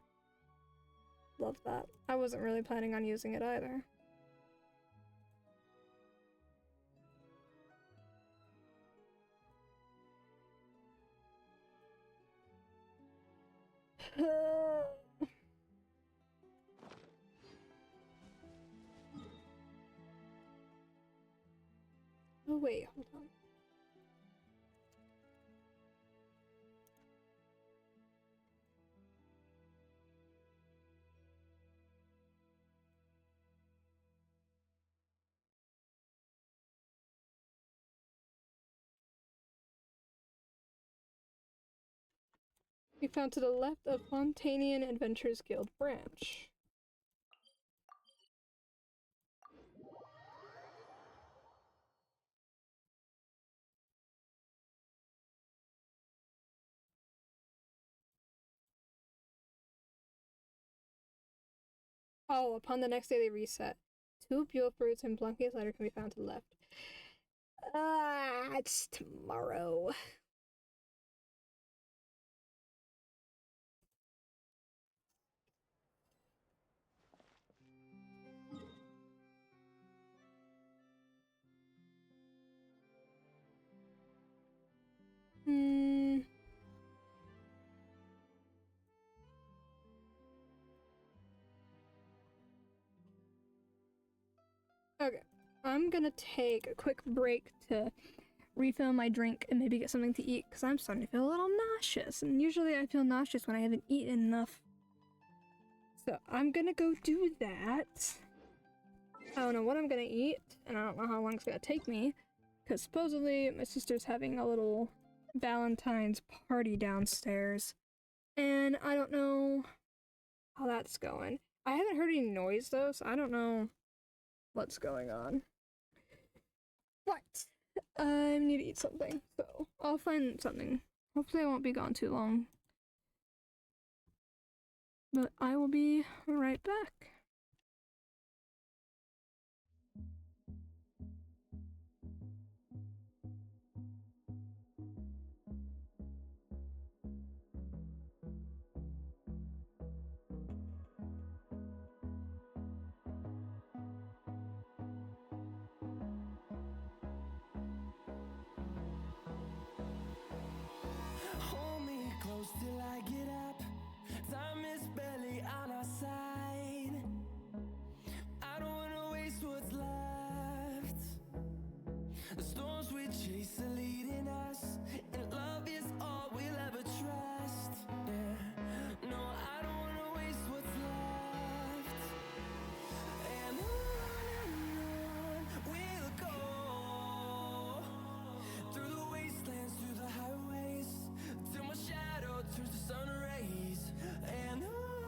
Love that. I wasn't really planning on using it either. Oh wait, hold on. We found to the left of Fontanian Adventures Guild branch. Oh, upon the next daily reset, 2 Buell fruits and Blanquet's letter can be found to the left. It's tomorrow. Okay, I'm gonna take a quick break to refill my drink and maybe get something to eat because I'm starting to feel a little nauseous, and usually I feel nauseous when I haven't eaten enough. So I'm gonna go do that. I don't know what I'm gonna eat, and I don't know how long it's gonna take me, because supposedly my sister's having a little Valentine's party downstairs, and I don't know how that's going. I haven't heard any noise though, so I don't know what's going on. But I need to eat something, so I'll find something. Hopefully I won't be gone too long. But I will be right back. Hold me close till I get up. Time is barely on our side. I don't wanna waste what's left. The storms we chase are leading us, and love is all we'll ever trust. Yeah, no, I don't wanna waste what's left. And on we'll go, through the wastelands, through the highways, till my shadow turns to sun rays. And on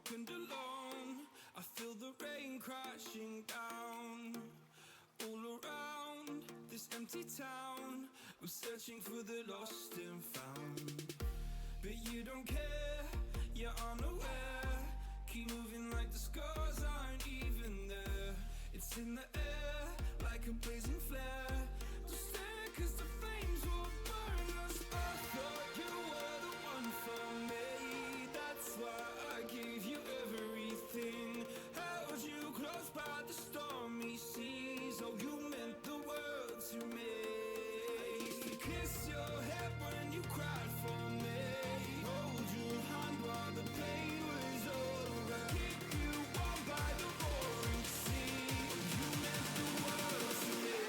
second alone. I feel the rain crashing down all around this empty town. I'm searching for the lost and found, but you don't care, you're unaware. Keep moving like the scars aren't even there. It's in the air like a blazing flare. Don't stare 'cause the flames will burn us. I thought you were the one for me. That's why I gave you everything. Held you close by the stormy seas. Oh, you meant the world to me. I used to kiss your head when you cried for me. Hold your hand while the pain was over. Keep you warm by the roaring sea. Oh, you meant the world to me.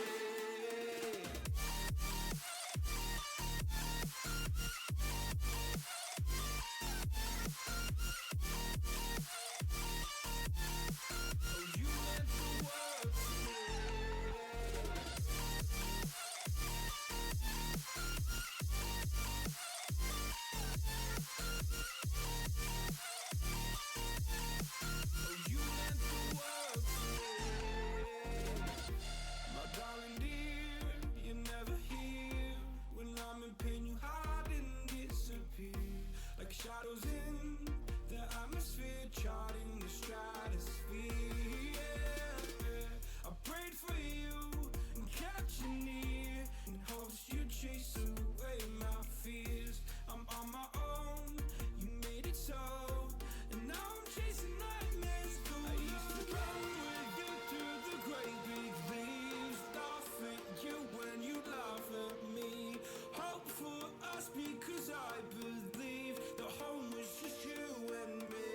My darling dear, you're never here. When I'm in pain, you hide and disappear. Like shadows in the atmosphere, charting the stratosphere. Yeah. I prayed for you and kept you near, in hopes you'd chase away my fears. I'm on my own, you made it so, and now I'm chasing nightmares through. I used to run with you through the great big leaves, laugh at you when you laugh at me. Hope for us because I believe the home was just you and me.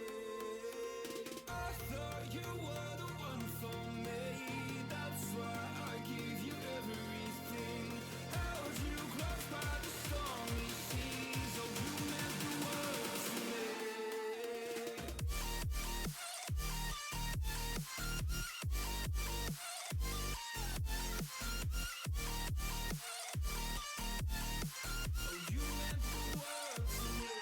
I thought you were the one for me. That's why I gave you everything. Held you close by the stormy seas. Oh, you meant the world to me. Oh, you meant the world to me.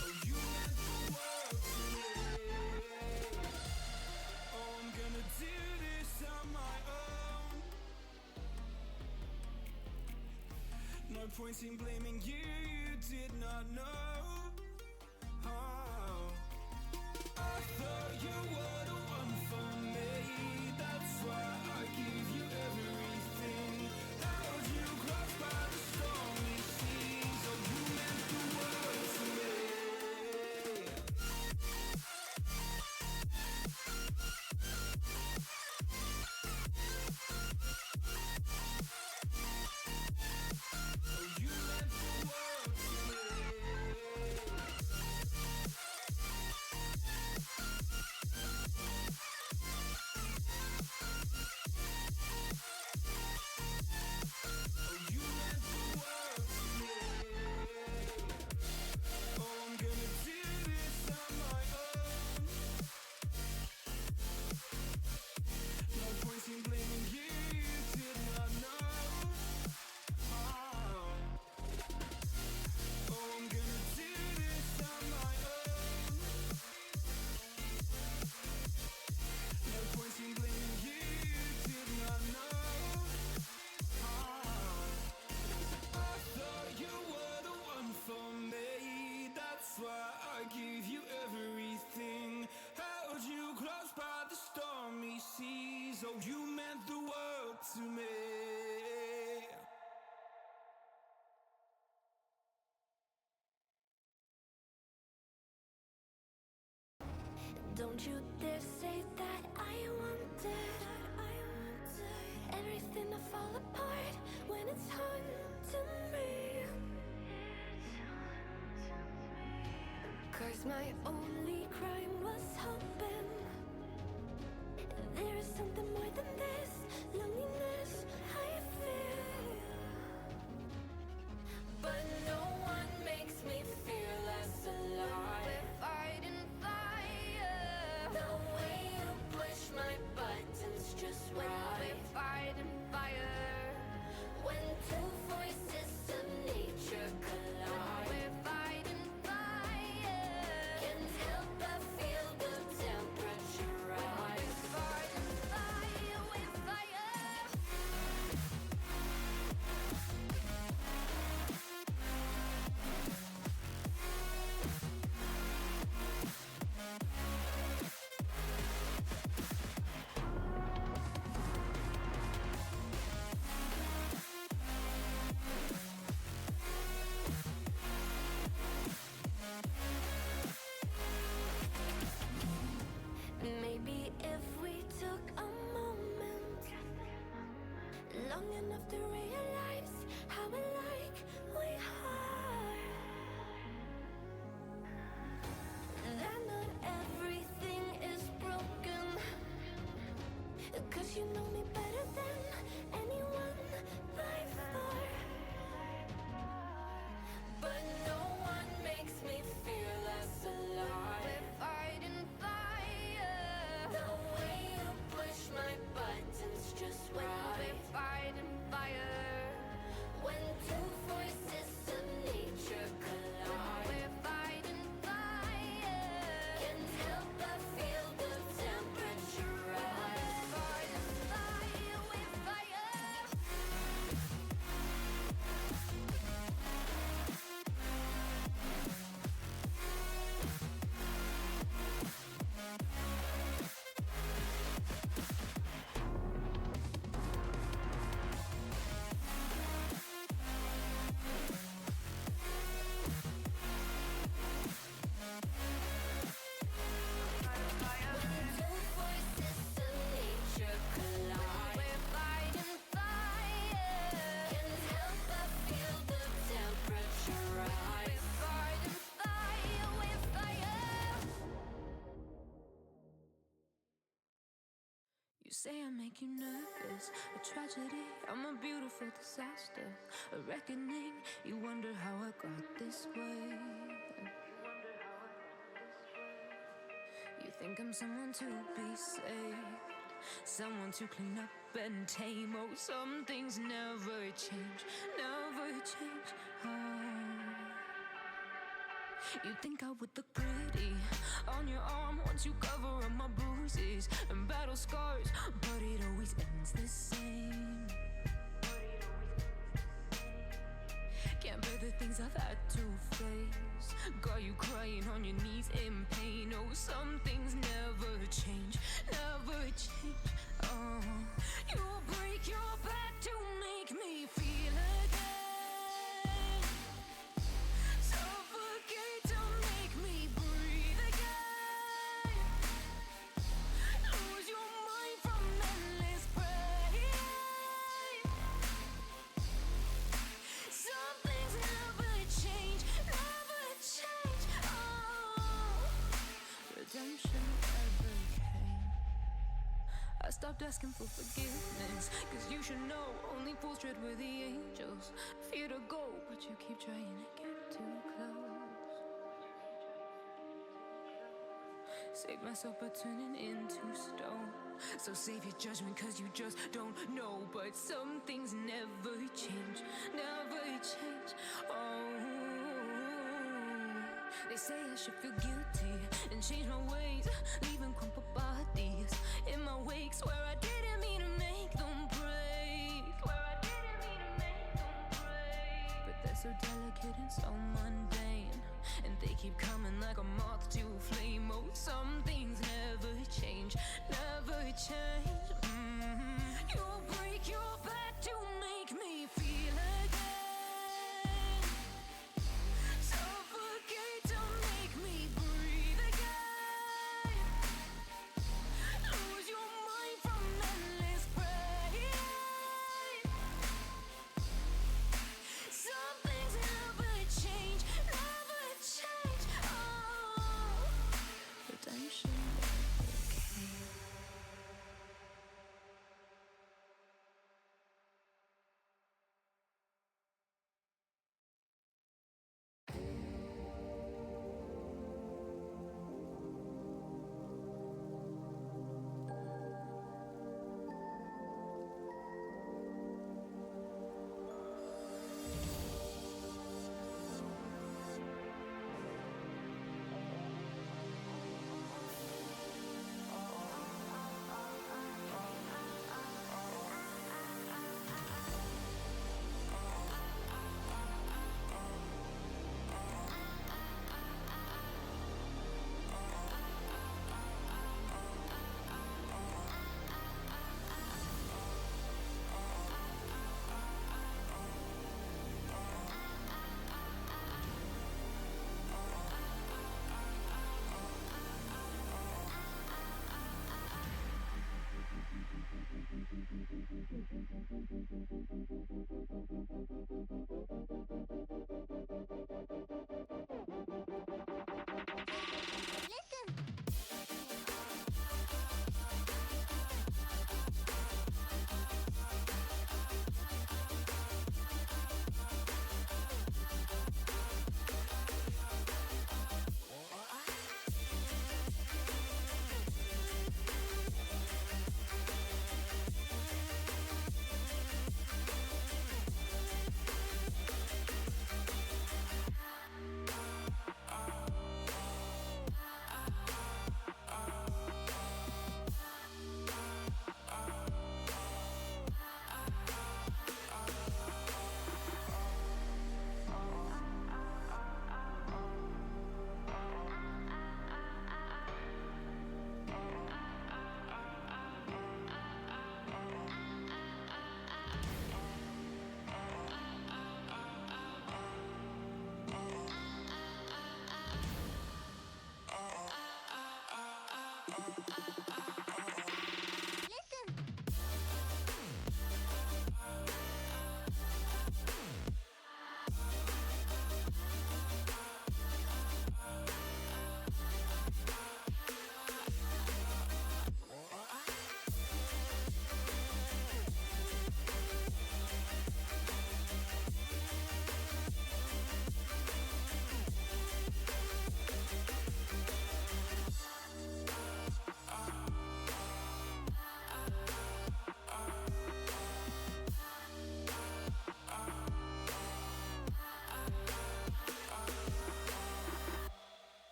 Oh, you meant the world to me. Oh, I'm gonna do this on my own. No point in blaming you, you did not know. Oh, I thought you were the one for me. That's why I gave you everything. Held you close by the stormy seas. Oh, you meant the world to me. Oh, you meant the world to me. Oh, you meant the world to me. Oh, I'm gonna do this on my own. No point in blaming you, you did not know. Oh, I'm gonna do this on my own. No point in blaming you, you did not know. I thought you were the one for me. That's why I gave you everything. Held you close by the stormy seas. Oh, you meant the world to me. Don't you dare say that I wanted everything to fall apart when it's haunting me. 'Cause my only crime was hoping there is something more than this loneliness I feel. But no one makes me feel less alive. We're fighting fire. The way you push my buttons just when Young enough to realize how alike we are. That not everything is broken. 'Cause you know me better than anyone by far. But no one makes me feel less alive. We're fighting fire. The way you push my buttons just right. We're fighting fire. When two voices of nature collide. We're fighting fire. Can't help but feel the temperature rise. Fighting fire, we're fire. Two voices of nature collide. We're fighting fire. Can't help but feel the temperature rise. We're fighting fire, we're fire. You say I make you nervous, a tragedy, I'm a beautiful disaster, a reckoning. You wonder how I got this way. You think I'm someone to be saved, someone to clean up and tame. Oh, some things never change, never change. Oh. You think I would look pretty on your arm once you cover up my bruises and battle scars, but it always ends the same. Can't bear the things I've had to face. Got you crying on your knees in pain. Oh, some things never change, never change. Oh, you break your back to make me feel again. Suffocate to make me breathe again. Lose your mind from endless pain. Some things never change, never change. Oh, redemption never came. I stopped asking for forgiveness, 'cause you should know only fools tread with the angels. Fear to go, but you keep trying to get too close. Save myself by turning into stone. So save your judgment, 'cause you just don't know. But some things never change, never change. Oh, they say I should feel guilty and change my ways, leaving crumpled bodies in my wake. Swear I didn't mean to make them break. Swear I didn't mean to make them break. But they're so delicate and so mundane, and they keep coming like a moth to a flame. Oh, some things never change, never change. You break your back to make me feel again. Suffocate to make me breathe again.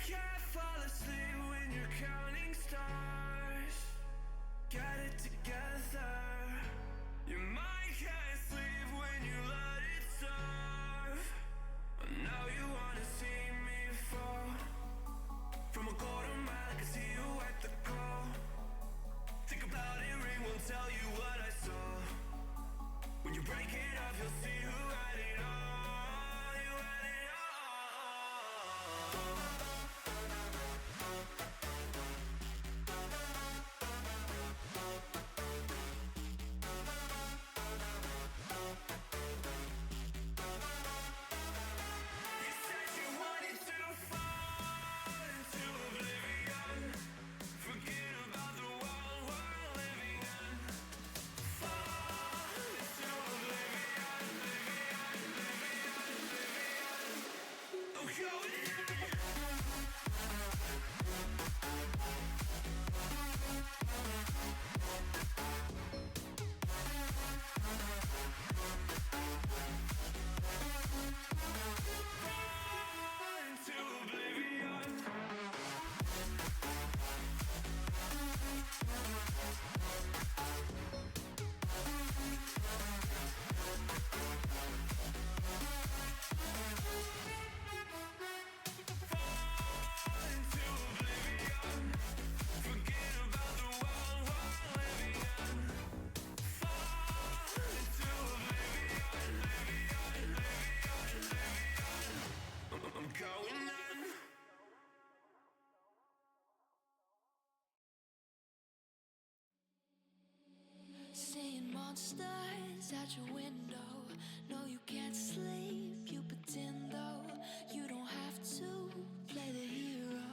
can't fall asleep when you're counting stars. Get it together. Your mind can't sleep when you let it serve. Now you wanna see me fall. From a quarter mile, I can see you at the call. Think about it, ring won't tell you what I saw. When you break it off, you'll see who had it all. You had it You said you wanted to fall into oblivion. Forget about the world we're living in. Fall into oblivion, oblivion. I'm going in. Fall into oblivion. Fall into oblivion. Forget about the world we're living in. Fall into oblivion, I'm going in. Seeing monsters at your window. No, you can't sleep. You pretend though you don't have to play the hero.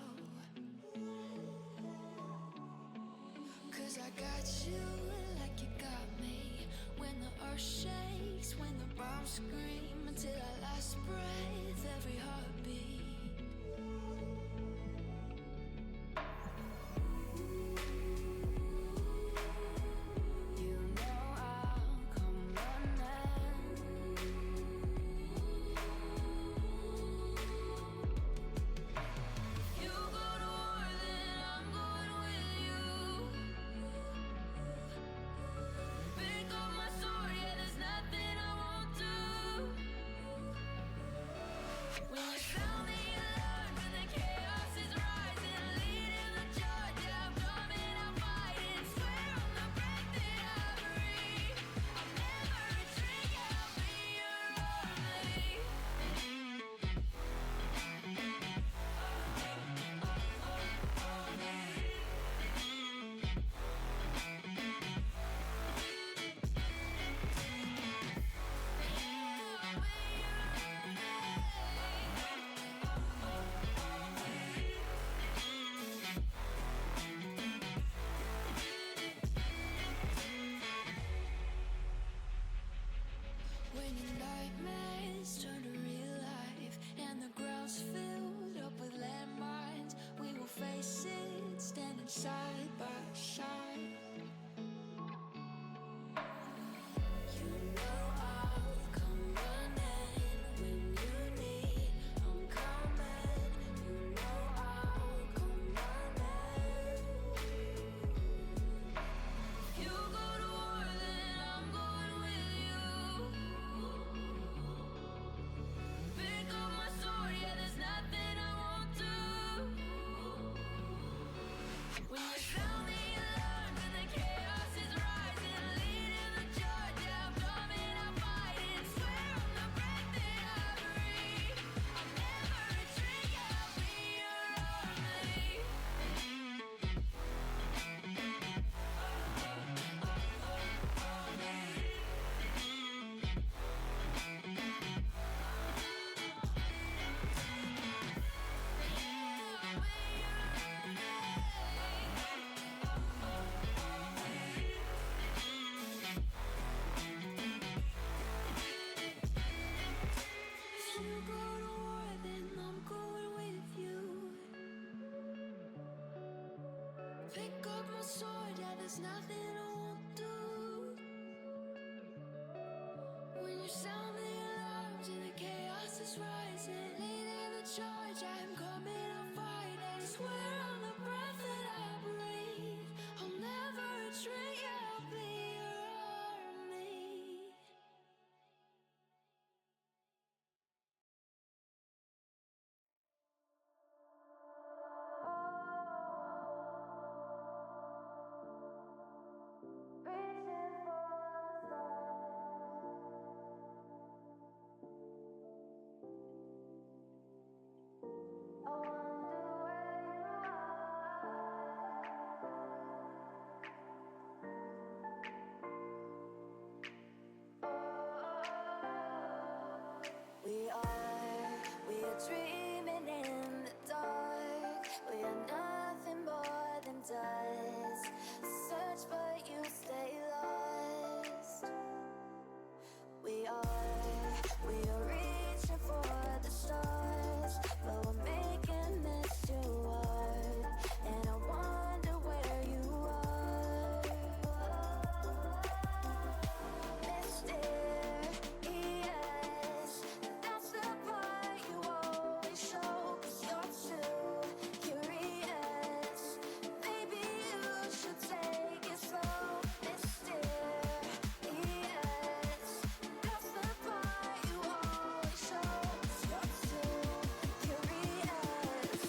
'Cause I got you like you got me. When the earth shakes, when the bombs scream, until our last breath, every heartbeat. You know I'll come running. You go to war, then I'm going with you. Pick up my sword, yeah, there's nothing I won't do. When you sound the alarm and the chaos is rising, leading the charge, yeah, I'm coming, I'm fighting. Swear on the breath that I breathe, I'll never retreat, yeah, I'll be your army. When your nightmares turn to real life and the ground's filled up with landmines, we will face it standing side by side. You know I'll come running when you need. I'm coming. You know I'll come running. You go to war, then I'm going with you. Pick up my sword, yeah, there's nothing I won't do. When you sound the alarm and the chaos is rising, leading the charge, yeah, I'm coming, I'm fighting. Swear on the breath that I breathe, I'll never retreat, yeah, I'll be your army. If you go to war, then I'm going with you. Pick up my sword, yeah, there's nothing I won't do. When you sound the alarms and the chaos is rising, leading the charge, I'm coming, I'll fight and swear on the breath that I breathe, I'll never retreat, I'll be your army. We are dreaming in the dark. We are nothing more than dust. Search but you stay lost. We are reaching for the stars, but we're making this too hard. And I wonder where you are. Mysterious, that's the part you always show. 'Cause you're too curious. Maybe you should take it slow. Mysterious, that's the part you always show. 'Cause you're too curious.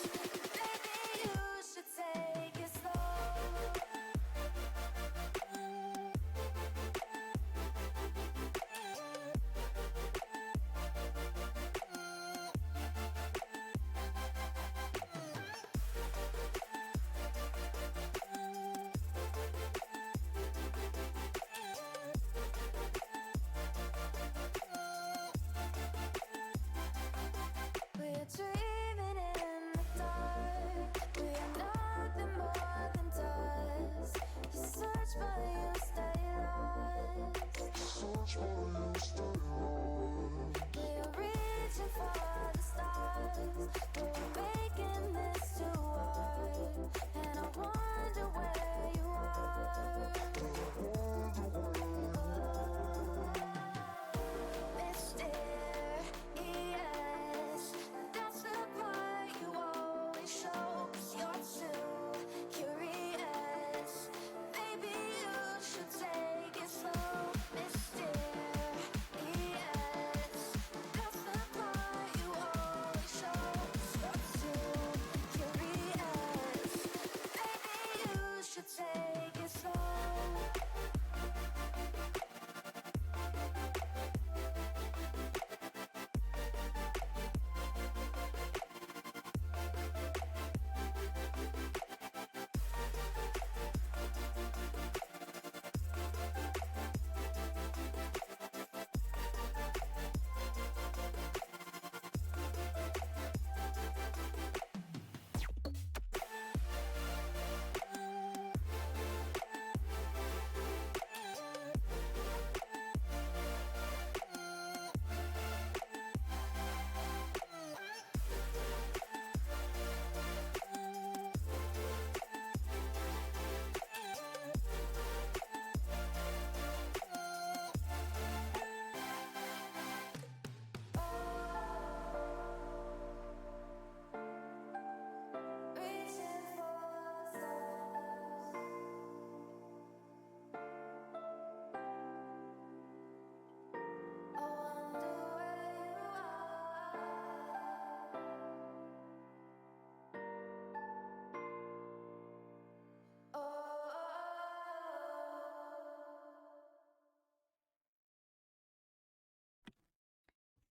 Maybe you should take it slow. We're dreaming in the dark. We are nothing more than dust. You search but you stay lost. We are reaching for the stars, but we're making this too hard. And I wonder where you are. Mysterious, that's the part you always show. 'Cause you're too curious. Maybe you should take it slow. Mysterious, that's the part you always show. 'Cause you're too curious. Maybe you should take it slow.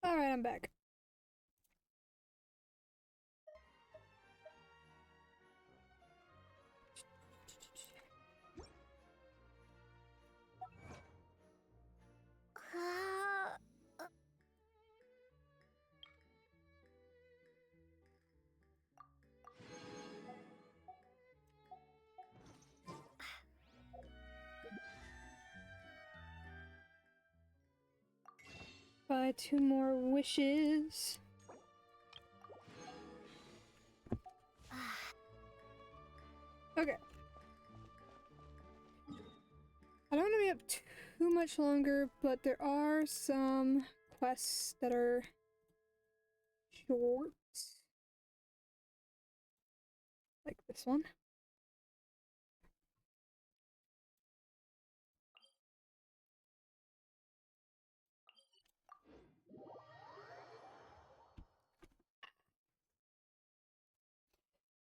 Alright, I'm back. Buy 2 more wishes. Okay. I don't want to be up too much longer, but there are some quests that are short. this one.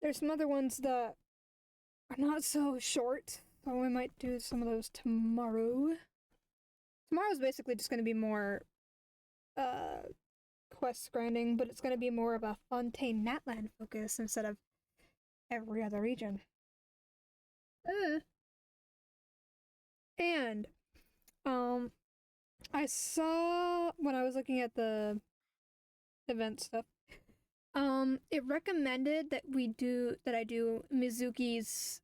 There's some other ones that are not so short, so we might do some of those tomorrow. Tomorrow's basically just going to be more quest grinding, but it's going to be more of a Fontaine Natland focus instead of every other region. And I saw when I was looking at the event stuff, it recommended that I do Mizuki's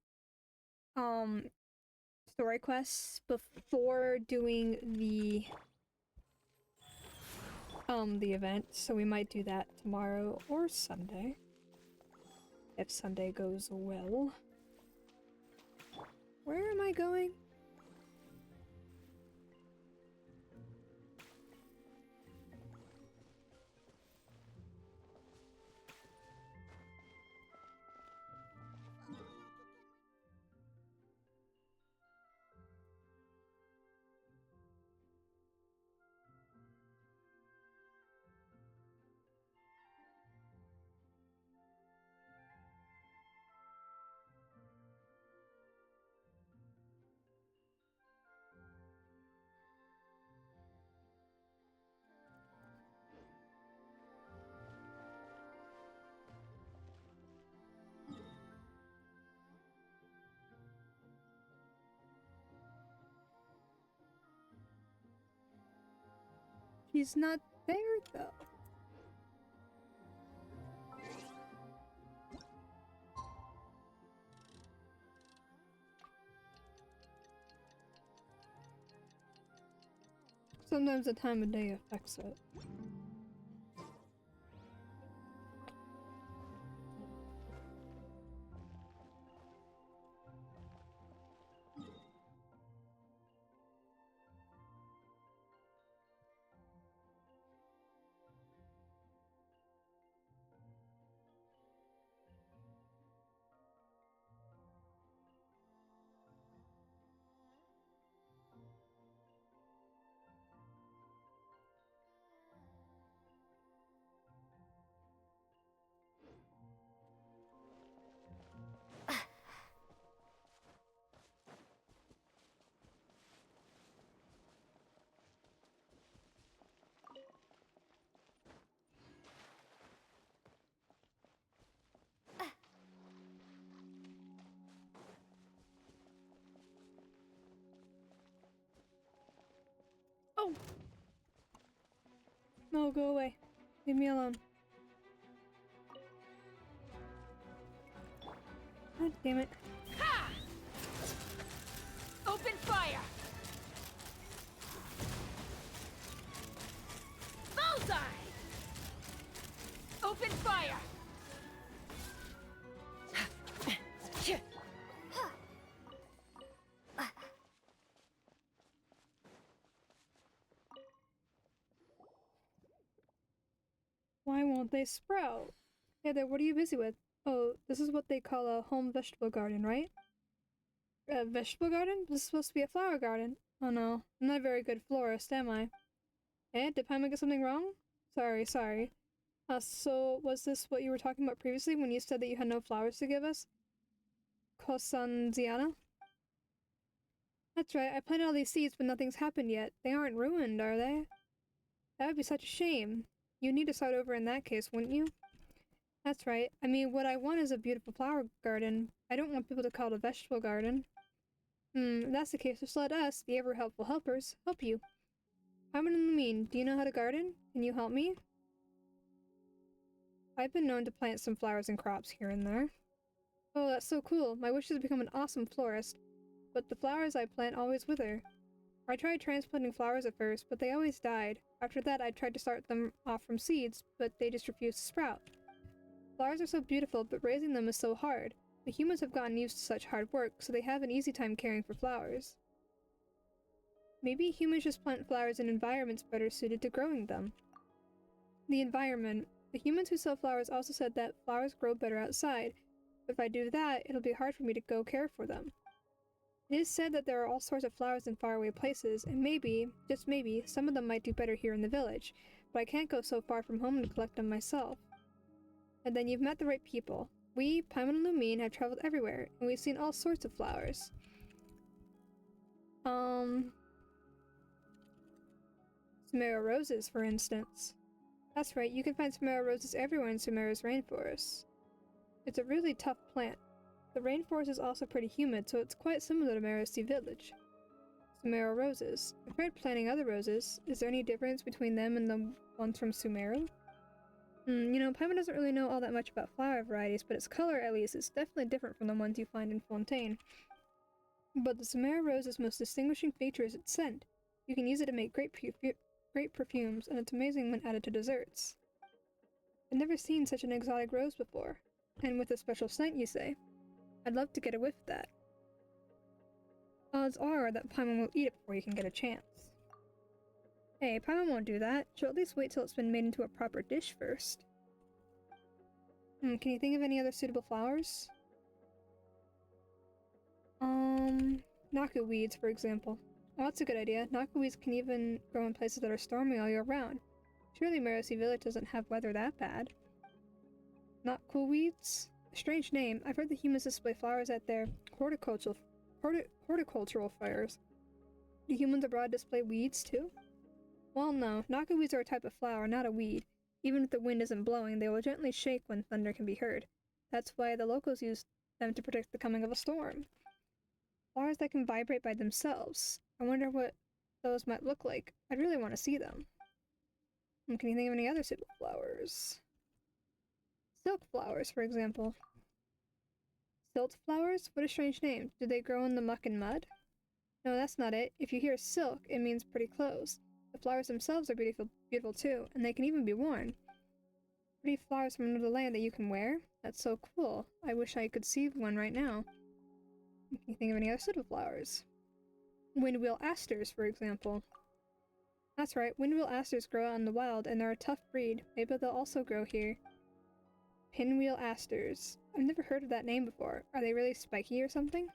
story quests before doing the event, so we might do that tomorrow or Sunday. If Sunday goes well. Where am I going? He's not there, though. Sometimes the time of day affects it. Oh! No, go away. Leave me alone. God damn it. Ha! Open fire! Bullseye! Open fire! Why won't they sprout? Hey there, what are you busy with? Oh, this is what they call a home vegetable garden, right? A vegetable garden? This is supposed to be a flower garden. Oh no, I'm not a very good florist, am I? Eh, did Paimon get something wrong? Sorry. So was this what you were talking about previously when you said that you had no flowers to give us? Kosanziana? That's right, I planted all these seeds but nothing's happened yet. They aren't ruined, are they? That would be such a shame. You'd need to start over in that case, wouldn't you? That's right. I mean, what I want is a beautiful flower garden. I don't want people to call it a vegetable garden. If that's the case, just let us, the ever-helpful helpers, help you. Paimon and Lumine, do you know how to garden? Can you help me? I've been known to plant some flowers and crops here and there. Oh, that's so cool. My wish is to become an awesome florist. But the flowers I plant always wither. I tried transplanting flowers at first, but they always died. After that, I tried to start them off from seeds, but they just refused to sprout. Flowers are so beautiful, but raising them is so hard. The humans have gotten used to such hard work, so they have an easy time caring for flowers. Maybe humans just plant flowers in environments better suited to growing them. The environment. The humans who sell flowers also said that flowers grow better outside, If I do that, it'll be hard for me to go care for them. It is said that there are all sorts of flowers in faraway places, and maybe, just maybe, some of them might do better here in the village, but I can't go so far from home to collect them myself. And then you've met the right people. We, Paimon and Lumine, have traveled everywhere, and we've seen all sorts of flowers. Sumeru roses, for instance. That's right, you can find Sumeru roses everywhere in Sumeru's rainforest. It's a really tough plant. The rainforest is also pretty humid, so it's quite similar to Merosi Village. Sumeru roses. I've tried planting other roses. Is there any difference between them and the ones from Sumeru? You know, Paimon doesn't really know all that much about flower varieties, but its color, at least, is definitely different from the ones you find in Fontaine. But the Sumeru rose's most distinguishing feature is its scent. You can use it to make great perfumes, and it's amazing when added to desserts. I've never seen such an exotic rose before. And with a special scent, you say? I'd love to get a whiff of that. Odds are that Paimon will eat it before you can get a chance. Hey, Paimon won't do that. She'll at least wait till it's been made into a proper dish first. Can you think of any other suitable flowers? Naku weeds, for example. Oh, that's a good idea. Naku weeds can even grow in places that are stormy all year round. Surely Merosi Village doesn't have weather that bad. Not cool weeds? A strange name. I've heard the humans display flowers at their horticultural fairs. Do humans abroad display weeds too? Well, no. Naku weeds are a type of flower, not a weed. Even if the wind isn't blowing, they will gently shake when thunder can be heard. That's why the locals use them to predict the coming of a storm. Flowers that can vibrate by themselves. I wonder what those might look like. I'd really want to see them. Can you think of any other suitable flowers? Silk flowers, for example. Silt flowers? What a strange name. Do they grow in the muck and mud? No, that's not it. If you hear silk, it means pretty clothes. The flowers themselves are beautiful too, and they can even be worn. Pretty flowers from another land that you can wear? That's so cool. I wish I could see one right now. Can you think of any other suitable flowers? Windwheel asters, for example. That's right, windwheel asters grow out in the wild, and they're a tough breed. Maybe they'll also grow here. Pinwheel asters. I've never heard of that name before. Are they really spiky or something?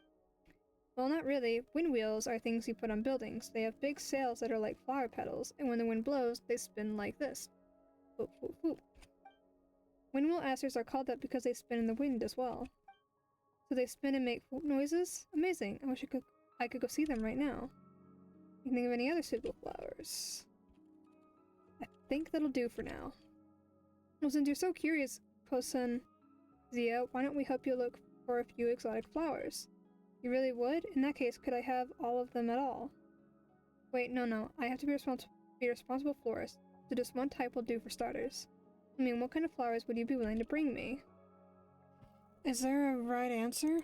Well, not really. Windwheels are things you put on buildings. They have big sails that are like flower petals, and when the wind blows, they spin like this. Whoop, whoop, whoop. Windwheel asters are called that because they spin in the wind as well. So they spin and make whoop noises? Amazing. I wish I could go see them right now. You can think of any other suitable flowers? I think that'll do for now. Well, since you're so curious, Kosen Zia, why don't we help you look for a few exotic flowers? You really would? In that case, could I have all of them at all? Wait, no. I have to be a responsible florist, so just one type will do for starters. I mean, what kind of flowers would you be willing to bring me? Is there a right answer?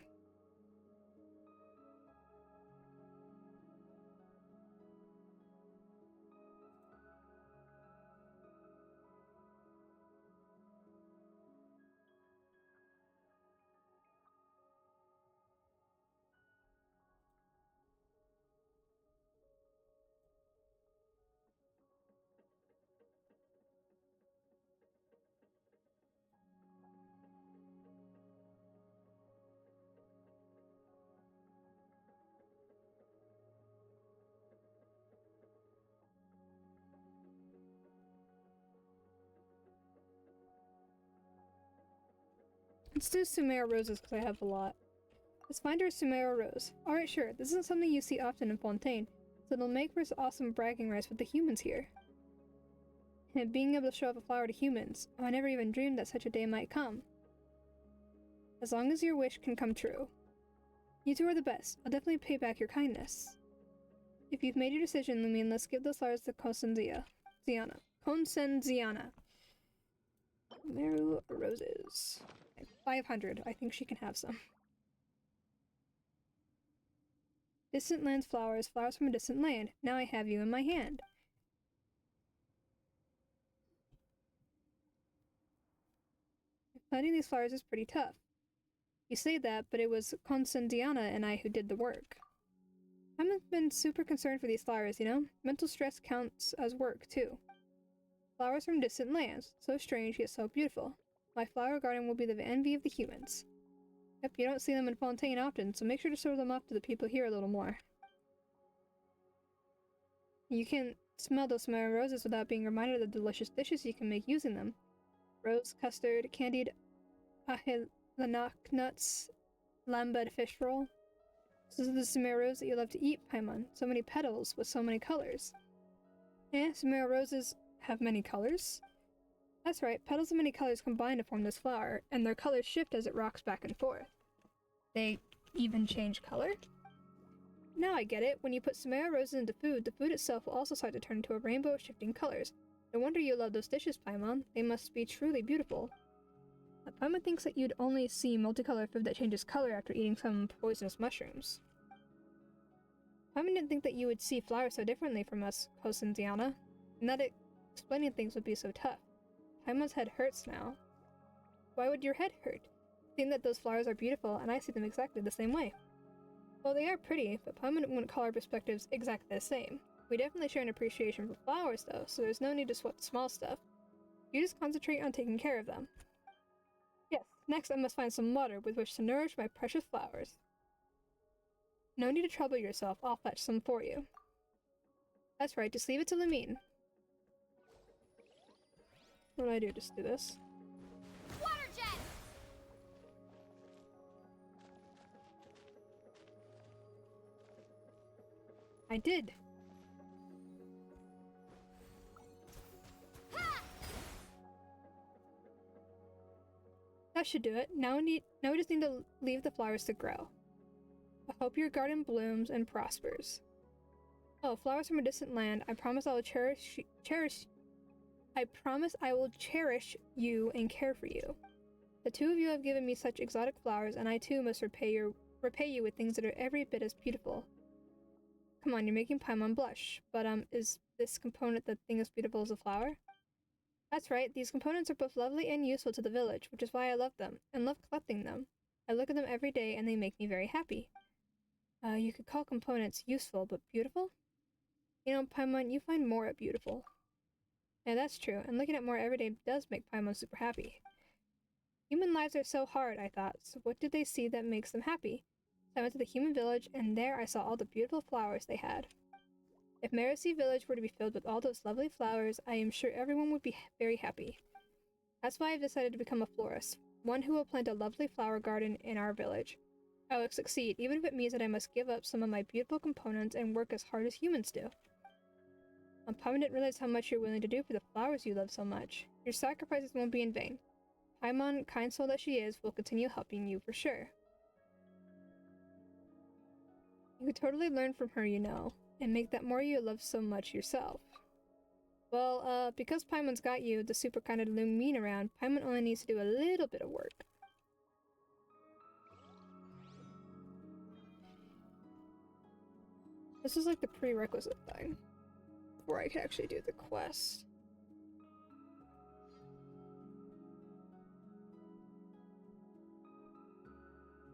Let's do Sumeru roses because I have a lot. Let's find her a Sumeru rose. Alright, sure. This isn't something you see often in Fontaine, so it'll make for awesome bragging rights with the humans here. And being able to show off a flower to humans. Oh, I never even dreamed that such a day might come. As long as your wish can come true. You two are the best. I'll definitely pay back your kindness. If you've made your decision, Lumine, let's give those flowers to Konsenziana. Konsenziana. Sumeru roses. 500. I think she can have some. Distant land's flowers. Flowers from a distant land. Now I have you in my hand. Planting these flowers is pretty tough. You say that, but it was Konsenziana and I who did the work. I haven't been super concerned for these flowers, you know? Mental stress counts as work, too. Flowers from distant lands. So strange, yet so beautiful. My flower garden will be the envy of the humans. Yep, you don't see them in Fontaine often, so make sure to show them off to the people here a little more. You can smell those summer roses without being reminded of the delicious dishes you can make using them. Rose custard, candied ahilanok nuts, lambed fish roll. This is the Sumera rose that you love to eat, Paimon. So many petals with so many colors. Eh, Sumera roses have many colors? That's right, petals of many colors combine to form this flower, and their colors shift as it rocks back and forth. They even change color? Now I get it. When you put Sumera roses into food, the food itself will also start to turn into a rainbow of shifting colors. No wonder you love those dishes, Paimon. They must be truly beautiful. Paimon thinks that you'd only see multicolored food that changes color after eating some poisonous mushrooms. Paimon didn't think that you would see flowers so differently from us, Hosenziana, and that explaining things would be so tough. Paimon's head hurts now. Why would your head hurt? I think that those flowers are beautiful, and I see them exactly the same way. Well, they are pretty, but Paimon wouldn't call our perspectives exactly the same. We definitely share an appreciation for flowers, though, so there's no need to sweat the small stuff. You just concentrate on taking care of them. Yes, next I must find some water with which to nourish my precious flowers. No need to trouble yourself, I'll fetch some for you. That's right, just leave it to Lamine. What do I do? Just do this? Water jet! I did! That should do it. Now we just need to leave the flowers to grow. I hope your garden blooms and prospers. Oh, flowers from a distant land. I promise I will cherish you and care for you. The two of you have given me such exotic flowers, and I too must repay you with things that are every bit as beautiful. Come on, you're making Paimon blush. But is this component the thing as beautiful as a flower? That's right, these components are both lovely and useful to the village, which is why I love them, and love collecting them. I look at them every day, and they make me very happy. You could call components useful, but beautiful? You know, Paimon, you find Mora beautiful. Yeah, that's true, and looking at Mora every day does make Paimon super happy. Human lives are so hard, I thought, so what did they see that makes them happy? So I went to the human village, and there I saw all the beautiful flowers they had. If Mercy Village were to be filled with all those lovely flowers, I am sure everyone would be very happy. That's why I've decided to become a florist, one who will plant a lovely flower garden in our village. I will succeed, even if it means that I must give up some of my beautiful components and work as hard as humans do. Paimon didn't realize how much you're willing to do for the flowers you love so much. Your sacrifices won't be in vain. Paimon, kind soul that she is, will continue helping you for sure. You could totally learn from her, you know, and make that Mora you love so much yourself. Well, because Paimon's got you, the super kind of Lumine around, Paimon only needs to do a little bit of work. This is like the prerequisite thing, before I can actually do the quest.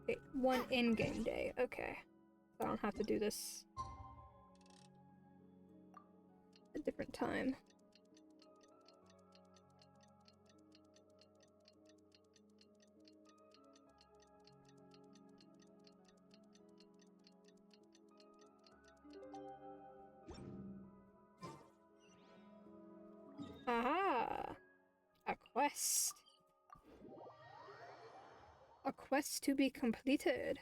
Okay, one in-game day, okay. So I don't have to do this a different time. Aha! A quest. A quest to be completed.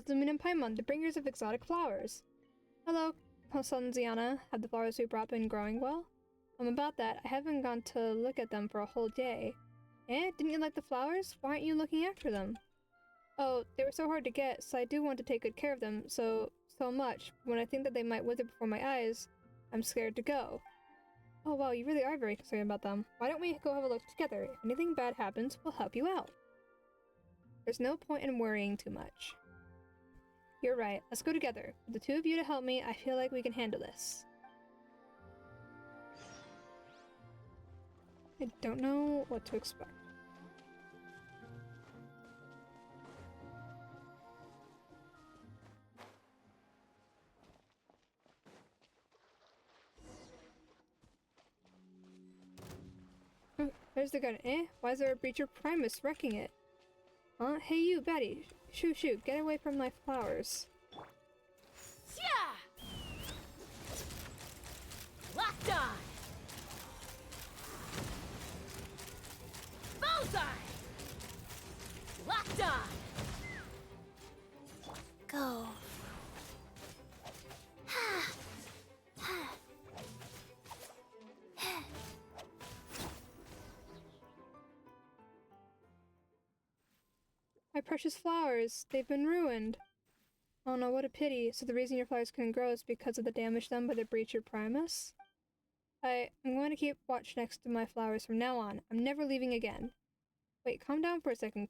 Lamine and Paimon, the bringers of exotic flowers. Hello, Hosenziana. Have the flowers we brought been growing well? About that, I haven't gone to look at them for a whole day. Eh? Didn't you like the flowers? Why aren't you looking after them? Oh, they were so hard to get, so I do want to take good care of them so much. When I think that they might wither before my eyes, I'm scared to go. Oh wow, you really are very concerned about them. Why don't we go have a look together? If anything bad happens, we'll help you out. There's no point in worrying too much. You're right, let's go together. With the two of you to help me, I feel like we can handle this. I don't know what to expect. There's the garden. Eh? Why is there a breacher primus wrecking it? Huh? Hey you, Betty! Shoot, shoot! Get away from my flowers. Yeah! Locked on! Bullseye! Locked on! Go. My precious flowers! They've been ruined! Oh no, what a pity. So the reason your flowers couldn't grow is because of the damage done by the breacher primus? I'm going to keep watch next to my flowers from now on. I'm never leaving again. Wait, calm down for a second,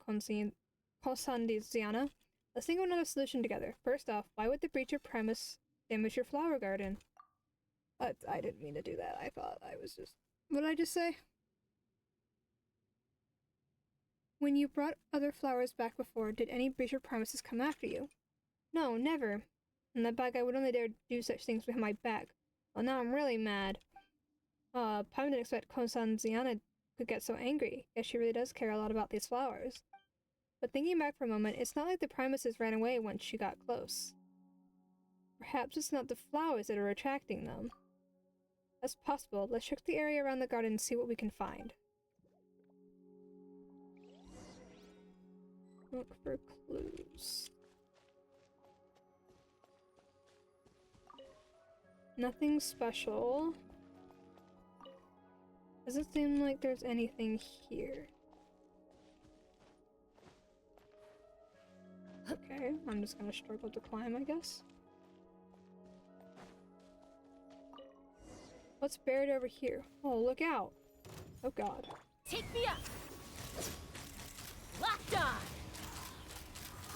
Consandiziana. Let's think of another solution together. First off, why would the breacher primus damage your flower garden? I didn't mean to do that. I thought I was just... What did I just say? When you brought other flowers back before, did any breacher primuses come after you? No, never. And that bad guy would only dare do such things behind my back. Well, now I'm really mad. Paimon didn't expect Consanziana could get so angry. Guess she really does care a lot about these flowers. But thinking back for a moment, it's not like the primuses ran away once she got close. Perhaps it's not the flowers that are attracting them. That's possible. Let's check the area around the garden and see what we can find. Look for clues. Nothing special. Doesn't seem like there's anything here. Okay, I'm just gonna struggle to climb, I guess. What's buried over here? Oh, look out! Oh god. Take me up! Locked on!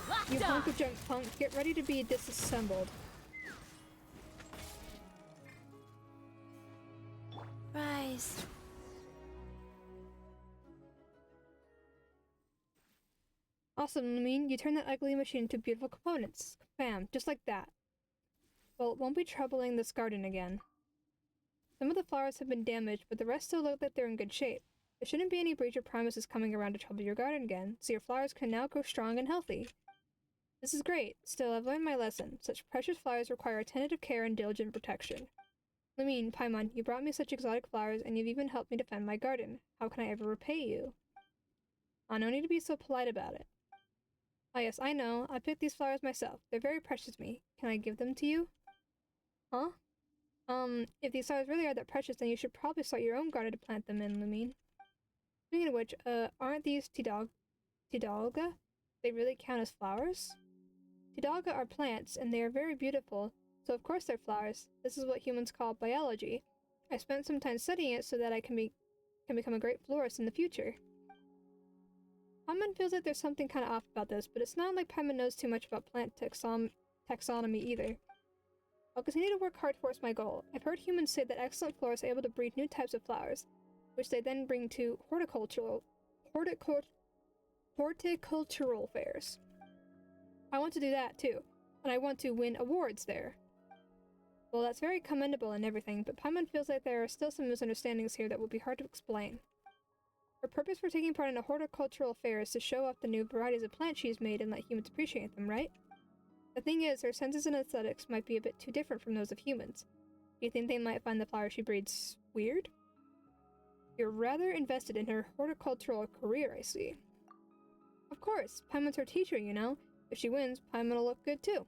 Locked You on! hunk of junk punk, get ready to be disassembled. Rise. Awesome, Lumine. You turn that ugly machine into beautiful components. Bam, just like that. Well, it won't be troubling this garden again. Some of the flowers have been damaged, but the rest still look like they're in good shape. There shouldn't be any breacher primuses coming around to trouble your garden again, so your flowers can now grow strong and healthy. This is great. Still, I've learned my lesson. Such precious flowers require attentive care and diligent protection. Lumine, Paimon, you brought me such exotic flowers, and you've even helped me defend my garden. How can I ever repay you? No need to be so polite about it. Oh yes, I know. I picked these flowers myself. They're very precious to me. Can I give them to you? Huh? If these flowers really are that precious, then you should probably start your own garden to plant them in, Lumine. Speaking of which, aren't these Tidalga? They really count as flowers? Tidalga are plants, and they are very beautiful, so of course they're flowers. This is what humans call biology. I spent some time studying it so that I can become a great florist in the future. Paimon feels like there's something kind of off about this, but it's not like Paimon knows too much about plant taxonomy either. I'll continue to work hard towards my goal. I've heard humans say that excellent florists are able to breed new types of flowers, which they then bring to horticultural fairs. I want to do that too, and I want to win awards there. Well, that's very commendable and everything, but Paimon feels like there are still some misunderstandings here that will be hard to explain. Her purpose for taking part in a horticultural fair is to show off the new varieties of plants she's made and let humans appreciate them, right? The thing is, her senses and aesthetics might be a bit too different from those of humans. Do you think they might find the flowers she breeds weird? You're rather invested in her horticultural career, I see. Of course, Paimon's her teacher, you know. If she wins, Paimon will look good too.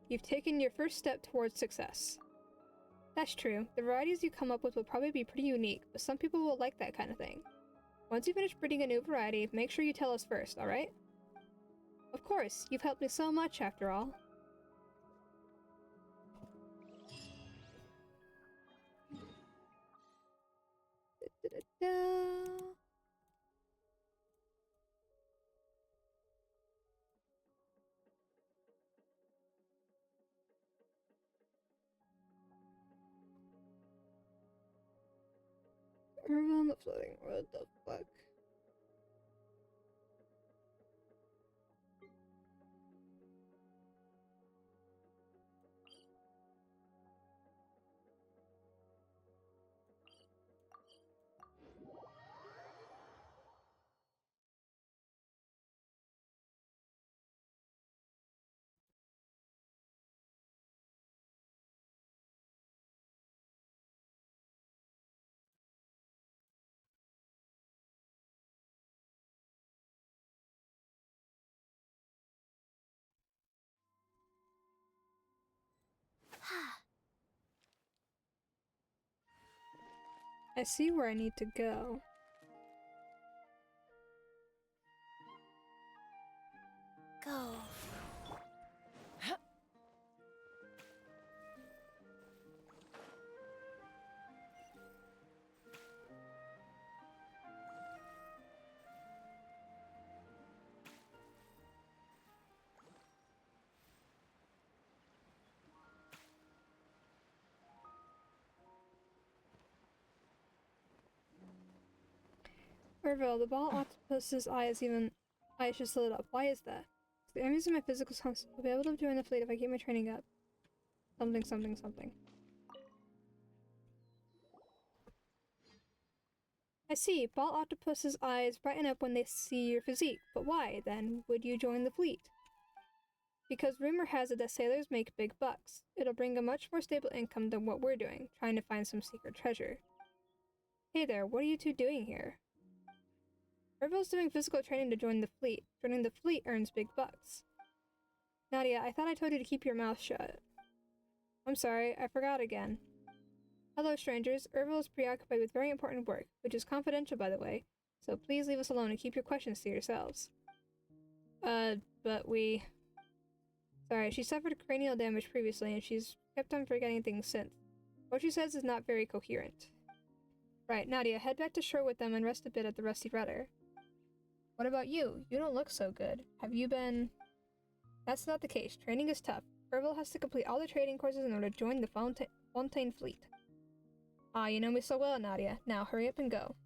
You've taken your first step towards success. That's true. The varieties you come up with will probably be pretty unique, but some people will like that kind of thing. Once you finish breeding a new variety, make sure you tell us first, alright? Of course, you've helped me so much after all. Da-da-da. Herbal on the floating, what the fuck? I see where I need to go. Go. Orville, the ball octopus's eyes just lit up. Why is that? The enemies in my physical sense will be able to join the fleet if I keep my training up. Something, something, something. I see. Ball octopus's eyes brighten up when they see your physique. But why, then, would you join the fleet? Because rumor has it that sailors make big bucks. It'll bring a much more stable income than what we're doing, trying to find some secret treasure. Hey there, what are you two doing here? Orville's doing physical training to join the fleet. Joining the fleet earns big bucks. Nadia, I thought I told you to keep your mouth shut. I'm sorry, I forgot again. Hello, strangers. Orville is preoccupied with very important work, which is confidential, by the way, so please leave us alone and keep your questions to yourselves. But we... Sorry, she suffered cranial damage previously, and she's kept on forgetting things since. What she says is not very coherent. Right, Nadia, head back to shore with them and rest a bit at the Rusty Rudder. What about you? You don't look so good. Have you been... That's not the case. Training is tough. Orville has to complete all the training courses in order to join the Fontaine fleet. Ah, you know me so well, Nadia. Now, hurry up and go.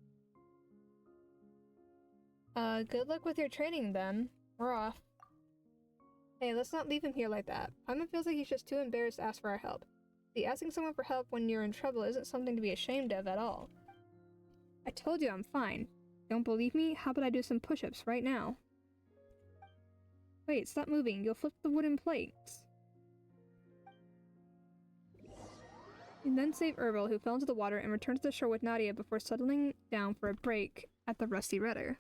Good luck with your training, then. We're off. Hey, let's not leave him here like that. Paimon feels like he's just too embarrassed to ask for our help. See, asking someone for help when you're in trouble isn't something to be ashamed of at all. I told you I'm fine. Don't believe me? How about I do some push-ups right now? Wait, stop moving. You'll flip the wooden plates. And then save Orville, who fell into the water, and returned to the shore with Nadia before settling down for a break at the Rusty Rudder.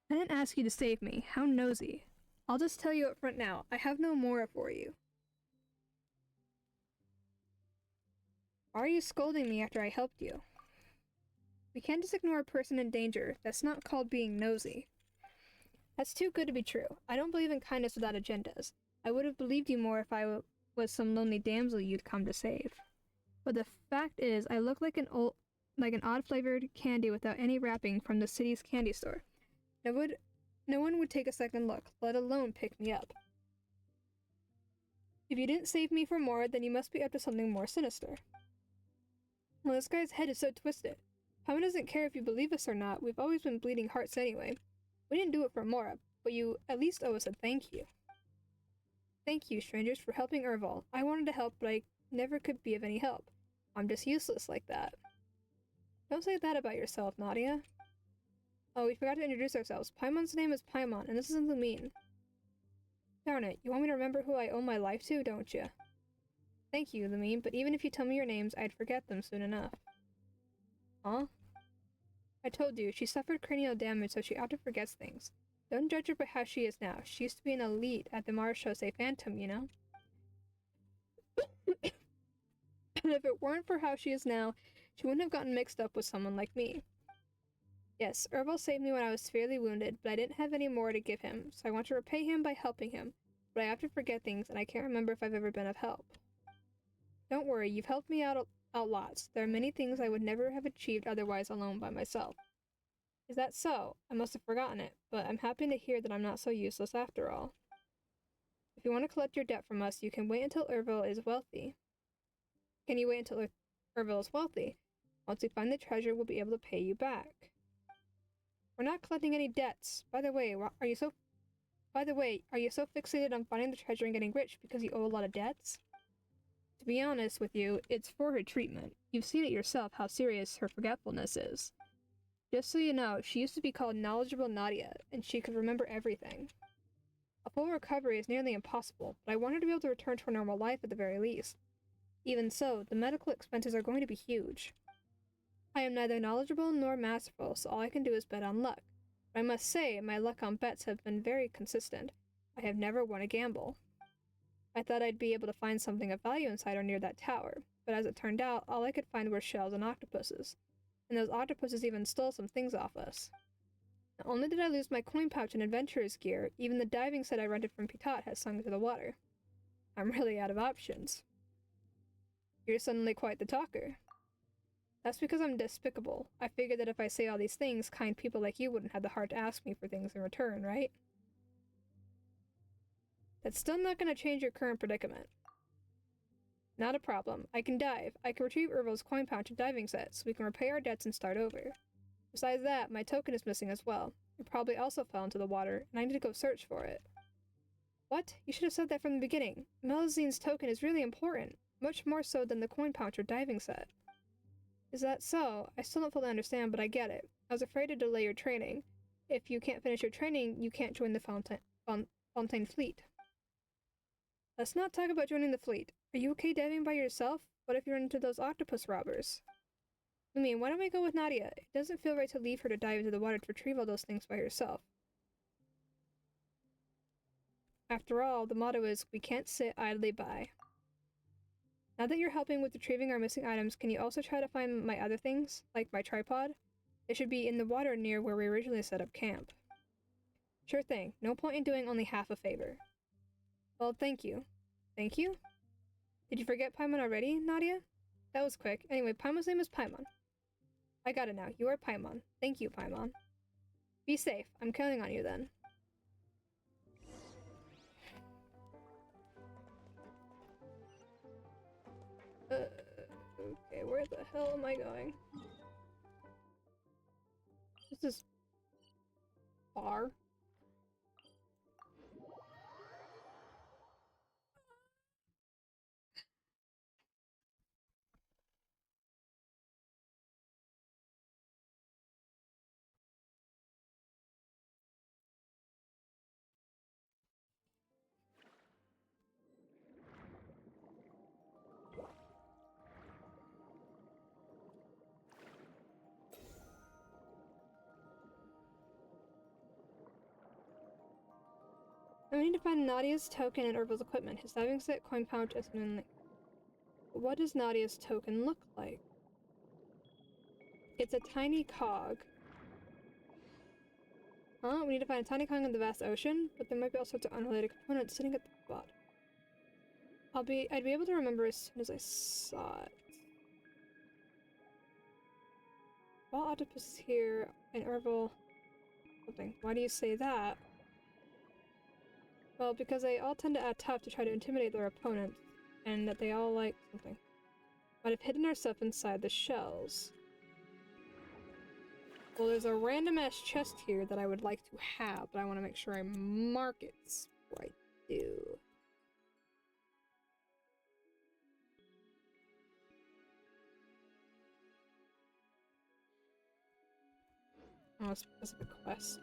I didn't ask you to save me. How nosy. I'll just tell you up front now. I have no more for you. Why are you scolding me after I helped you? We can't just ignore a person in danger. That's not called being nosy. That's too good to be true. I don't believe in kindness without agendas. I would have believed you more if I was some lonely damsel you'd come to save. But the fact is, I look like an odd-flavored candy without any wrapping from the city's candy store. No one would take a second look, let alone pick me up. If you didn't save me for more, then you must be up to something more sinister. Well, this guy's head is so twisted. Paimon doesn't care if you believe us or not. We've always been bleeding hearts anyway. We didn't do it for Mora, but you at least owe us a thank you. Thank you, strangers, for helping Orville. I wanted to help, but I never could be of any help. I'm just useless like that. Don't say that about yourself, Nadia. Oh, we forgot to introduce ourselves. Paimon's name is Paimon, and this isn't Lumine. Darn it, you want me to remember who I owe my life to, don't you? Thank you, Lumine, but even if you tell me your names, I'd forget them soon enough. Huh? I told you, she suffered cranial damage, so she often forgets things. Don't judge her by how she is now. She used to be an elite at the Marechaussee Phantom, you know? And if it weren't for how she is now, she wouldn't have gotten mixed up with someone like me. Yes, Orville saved me when I was severely wounded, but I didn't have any more to give him, so I want to repay him by helping him. But I often forget things, and I can't remember if I've ever been of help. Don't worry, you've helped me out lots. There are many things I would never have achieved otherwise alone by myself. Is that so? I must have forgotten it, but I'm happy to hear that I'm not so useless after all. If you want to collect your debt from us, you can wait until Orville is wealthy. Can you wait until Orville is wealthy? Once we find the treasure, we'll be able to pay you back. We're not collecting any debts. By the way, are you so fixated on finding the treasure and getting rich because you owe a lot of debts? To be honest with you, it's for her treatment. You've seen it yourself how serious her forgetfulness is. Just so you know, she used to be called Knowledgeable Nadia, and she could remember everything. A full recovery is nearly impossible, but I want her to be able to return to her normal life at the very least. Even so, the medical expenses are going to be huge. I am neither knowledgeable nor masterful, so all I can do is bet on luck. But I must say, my luck on bets have been very consistent. I have never won a gamble. I thought I'd be able to find something of value inside or near that tower, but as it turned out, all I could find were shells and octopuses. And those octopuses even stole some things off us. Not only did I lose my coin pouch and adventurer's gear, even the diving set I rented from Pitot has sunk into the water. I'm really out of options. You're suddenly quite the talker. That's because I'm despicable. I figured that if I say all these things, kind people like you wouldn't have the heart to ask me for things in return, right? That's still not going to change your current predicament. Not a problem. I can dive. I can retrieve Ervil's coin pouch and diving set, so we can repay our debts and start over. Besides that, my token is missing as well. It probably also fell into the water, and I need to go search for it. What? You should have said that from the beginning. Meluzine's token is really important, much more so than the coin pouch or diving set. Is that so? I still don't fully understand, but I get it. I was afraid to delay your training. If you can't finish your training, you can't join the Fontaine fleet. Let's not talk about joining the fleet. Are you okay diving by yourself? What if you run into those octopus robbers? I mean, why don't we go with Nadia? It doesn't feel right to leave her to dive into the water to retrieve all those things by herself. After all, the motto is, we can't sit idly by. Now that you're helping with retrieving our missing items, can you also try to find my other things, like my tripod? It should be in the water near where we originally set up camp. Sure thing. No point in doing only half a favor. Well, thank you. Thank you? Did you forget Paimon already, Nadia? That was quick. Anyway, Paimon's name is Paimon. I got it now. You are Paimon. Thank you, Paimon. Be safe. I'm counting on you then. Okay, where the hell am I going? This is far. I need to find Nadia's token and Ervil's equipment. His diving set, coin pouch, and what does Nadia's token look like? It's a tiny cog. Huh? We need to find a tiny cog in the vast ocean, but there might be all sorts of unrelated components sitting at the bottom. I'd be able to remember as soon as I saw it. While octopus is here, and Ervil something. Why do you say that? Well, because they all tend to act tough to try to intimidate their opponents, and that they all like something. Might have hidden our stuff inside the shells. Well, there's a random-ass chest here that I would like to have, but I want to make sure I mark it before I do. Oh, a specific quest.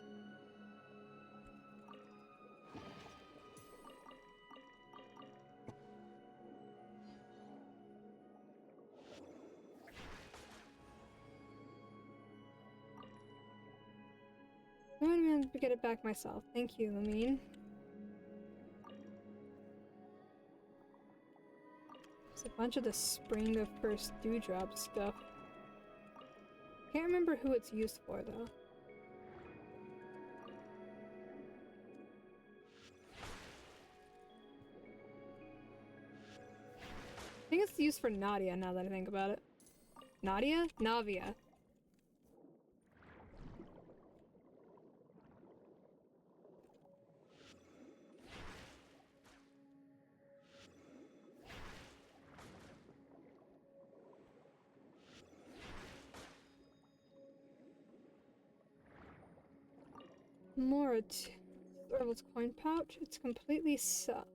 I'm gonna get it back myself. Thank you, Lamine. It's a bunch of the Spring of First Dewdrop stuff. Can't remember who it's used for, though. I think it's used for Nadia, now that I think about it. Nadia? Navia. More Ervil's coin pouch. It's completely stuffed.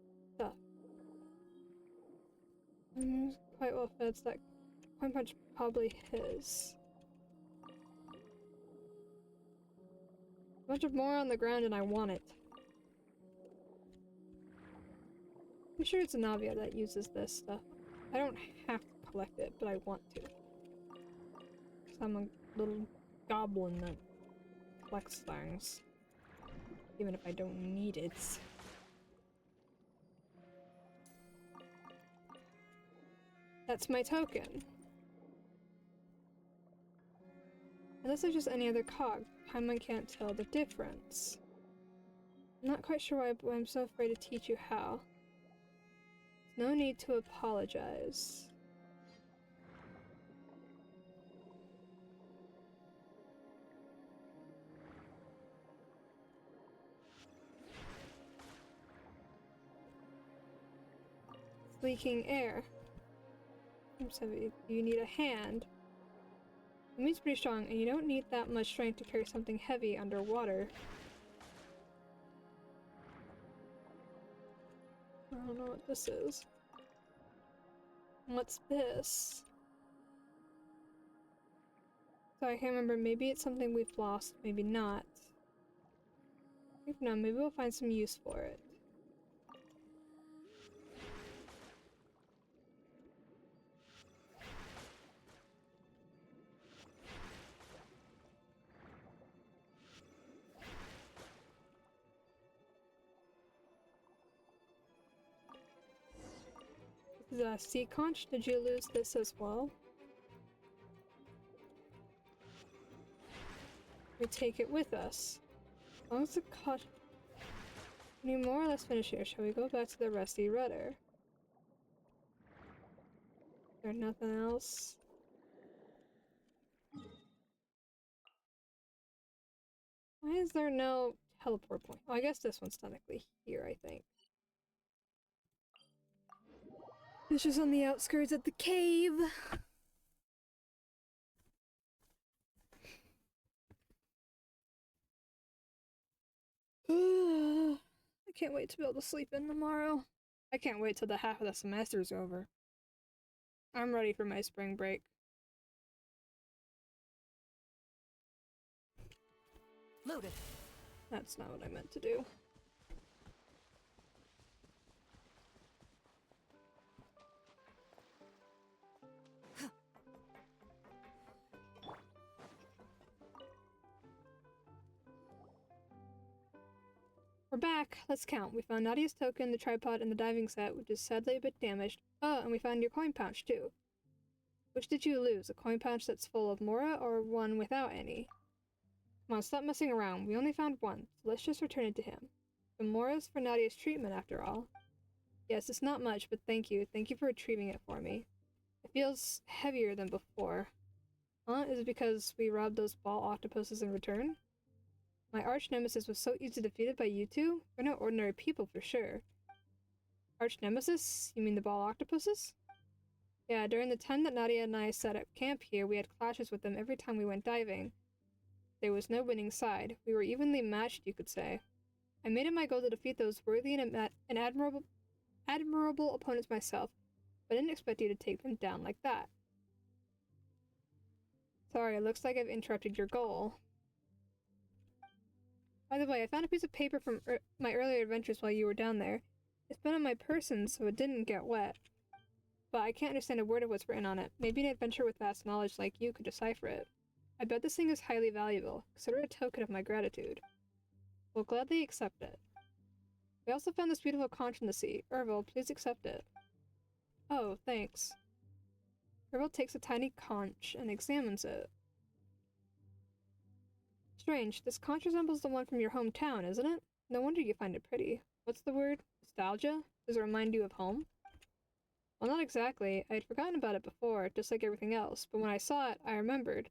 Quite well fed. That coin pouch probably his. A bunch of more on the ground, and I want it. I'm sure it's a Navia that uses this stuff. I don't have to collect it, but I want to. I'm a little goblin that collects things. Even if I don't need it. That's my token. Unless there's just any other cog, Paimon can't tell the difference. I'm not quite sure why, but I'm so afraid to teach you how. There's no need to apologize. Leaking air. So you need a hand. It means pretty strong, and you don't need that much strength to carry something heavy underwater. I don't know what this is. What's this? So I can't remember. Maybe it's something we've lost, maybe not. If not, maybe we'll find some use for it. This is a sea conch. Did you lose this as well? We take it with us. As long as the conch... We more or less finished here. Shall we go back to the rusty rudder? Is there nothing else? Why is there no teleport point? Oh, I guess this one's technically here, I think. It's just on the outskirts of the cave. I can't wait to be able to sleep in tomorrow. I can't wait till the half of the semester's over. I'm ready for my spring break. Loaded. That's not what I meant to do. We're back. Let's count. We found Nadia's token, the tripod, and the diving set, which is sadly a bit damaged. Oh, and we found your coin pouch, too. Which did you lose? A coin pouch that's full of Mora, or one without any? Come on, stop messing around. We only found one, so let's just return it to him. The Mora's for Nadia's treatment, after all. Yes, it's not much, but thank you. Thank you for retrieving it for me. It feels heavier than before. Huh? Is it because we robbed those ball octopuses in return? My arch nemesis was so easily defeated by you two? We're no ordinary people for sure. Arch nemesis? You mean the ball octopuses? Yeah, during the time that Nadia and I set up camp here, we had clashes with them every time we went diving. There was no winning side. We were evenly matched, you could say. I made it my goal to defeat those worthy and admirable opponents myself, but I didn't expect you to take them down like that. Sorry, it looks like I've interrupted your goal. By the way, I found a piece of paper from my earlier adventures while you were down there. It's been on my person, so it didn't get wet. But I can't understand a word of what's written on it. Maybe an adventurer with vast knowledge like you could decipher it. I bet this thing is highly valuable. Consider it a token of my gratitude. We'll gladly accept it. We also found this beautiful conch in the sea. Ervil, please accept it. Oh, thanks. Ervil takes a tiny conch and examines it. Strange, this conch resembles the one from your hometown, isn't it? No wonder you find it pretty. What's the word? Nostalgia? Does it remind you of home? Well, not exactly. I had forgotten about it before, just like everything else, but when I saw it, I remembered.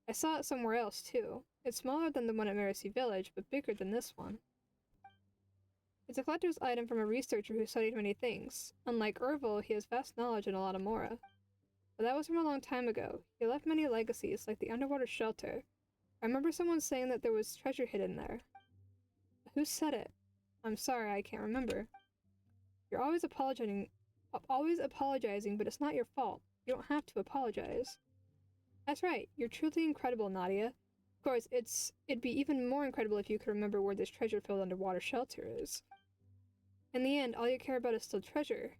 I saw it somewhere else, too. It's smaller than the one at Mercy Village, but bigger than this one. It's a collector's item from a researcher who studied many things. Unlike Ervil, he has vast knowledge and a lot of Mora. But that was from a long time ago. He left many legacies, like the underwater shelter. I remember someone saying that there was treasure hidden there. Who said it? I'm sorry, I can't remember. You're always apologizing, but it's not your fault. You don't have to apologize. That's right, you're truly incredible, Nadia. Of course, it'd be even more incredible if you could remember where this treasure-filled underwater shelter is. In the end, all you care about is still treasure.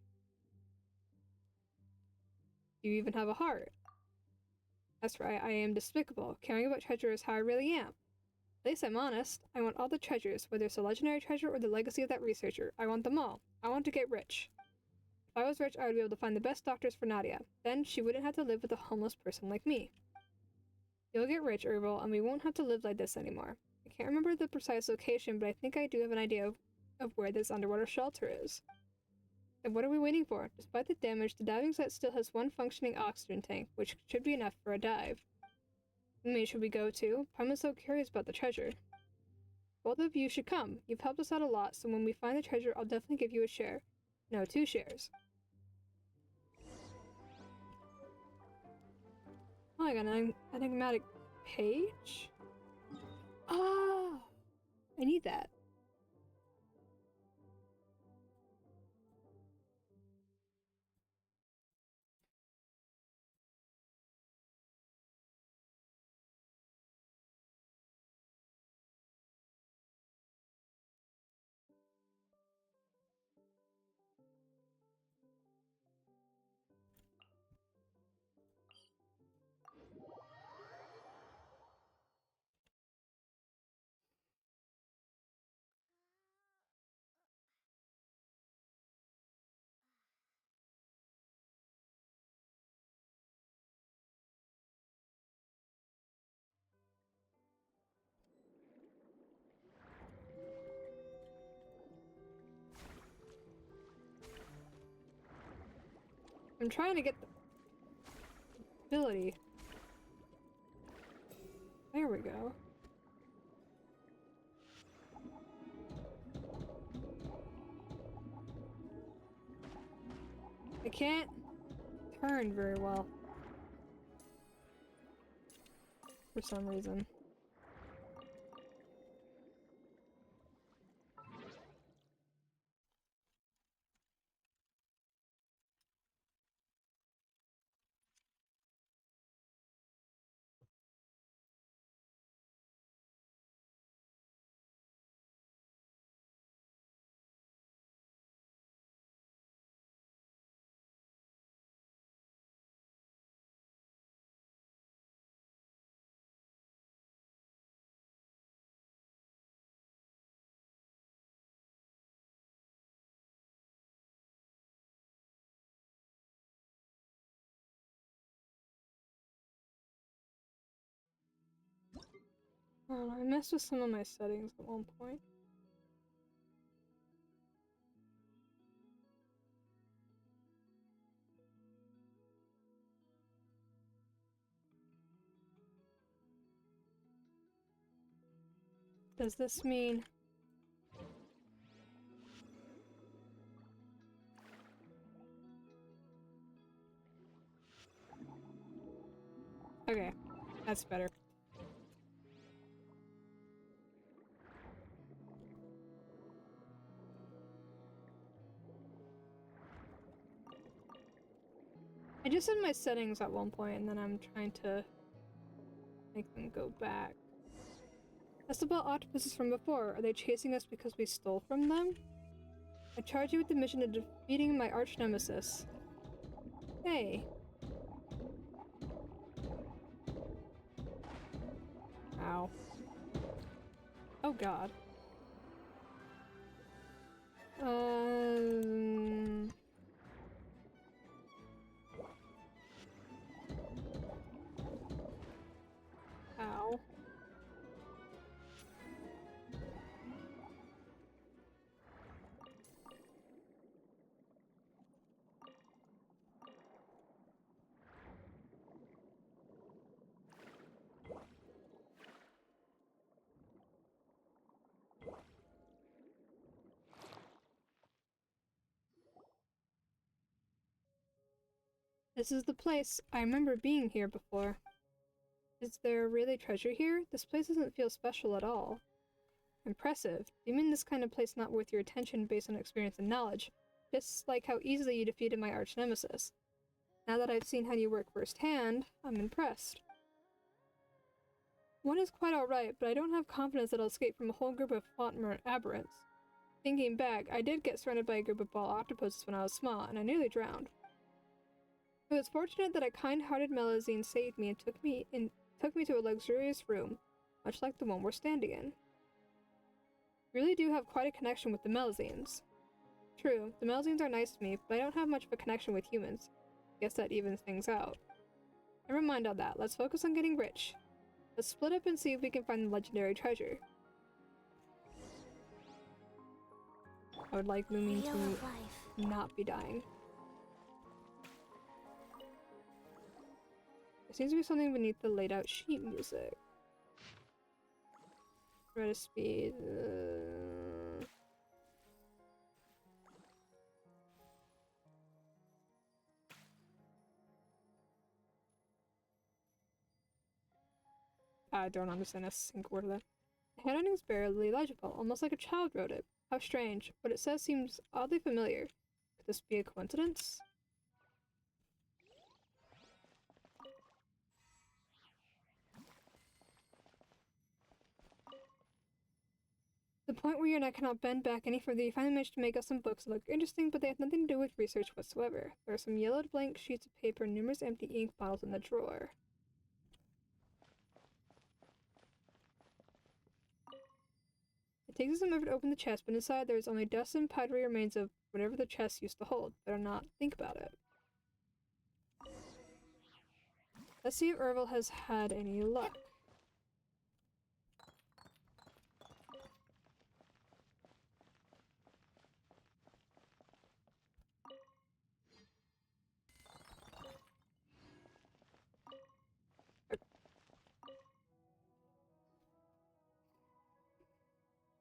You even have a heart. That's right, I am despicable. Caring about treasure is how I really am. At least I'm honest. I want all the treasures, whether it's a legendary treasure or the legacy of that researcher. I want them all. I want to get rich. If I was rich, I would be able to find the best doctors for Nadia. Then she wouldn't have to live with a homeless person like me. You'll get rich, Herbal, and we won't have to live like this anymore. I can't remember the precise location, but I think I do have an idea of where this underwater shelter is. And what are we waiting for? Despite the damage, the diving site still has one functioning oxygen tank, which should be enough for a dive. I mean, should we go too? Paimon's so curious about the treasure. Both of you should come. You've helped us out a lot, so when we find the treasure, I'll definitely give you a share. No, 2 shares. Oh, I got an enigmatic page? Oh! I need that. I'm trying to get the ability. There we go. I can't turn very well. For some reason. I messed with some of my settings at one point. Does this mean... Okay, that's better. I just did my settings at one point and then I'm trying to make them go back. That's about octopuses from before. Are they chasing us because we stole from them? I charge you with the mission of defeating my arch nemesis. Hey. Ow. Oh god. Ow. This is the place. I remember being here before. Is there really treasure here? This place doesn't feel special at all. Impressive. Do you mean this kind of place not worth your attention based on experience and knowledge? Just like how easily you defeated my arch nemesis. Now that I've seen how you work firsthand, I'm impressed. One is quite alright, but I don't have confidence that I'll escape from a whole group of Fatmer aberrants. Thinking back, I did get surrounded by a group of ball octopuses when I was small, and I nearly drowned. It was fortunate that a kind-hearted Melusine saved me and took me to a luxurious room, much like the one we're standing in. We really do have quite a connection with the Melusines. True, the Melusines are nice to me, but I don't have much of a connection with humans. Guess that evens things out. Never mind all that, let's focus on getting rich. Let's split up and see if we can find the legendary treasure. I would like Lumine to not be dying. There seems to be something beneath the laid out sheet music. Rate of speed. I don't understand a single word of that. The handwriting is barely legible, almost like a child wrote it. How strange. What it says seems oddly familiar. Could this be a coincidence? The point where your neck cannot bend back any further, you finally managed to make us some books that look interesting, but they have nothing to do with research whatsoever. There are some yellowed blank sheets of paper and numerous empty ink bottles in the drawer. It takes us some effort to open the chest, but inside there is only dust and powdery remains of whatever the chest used to hold. Better not think about it. Let's see if Ervil has had any luck.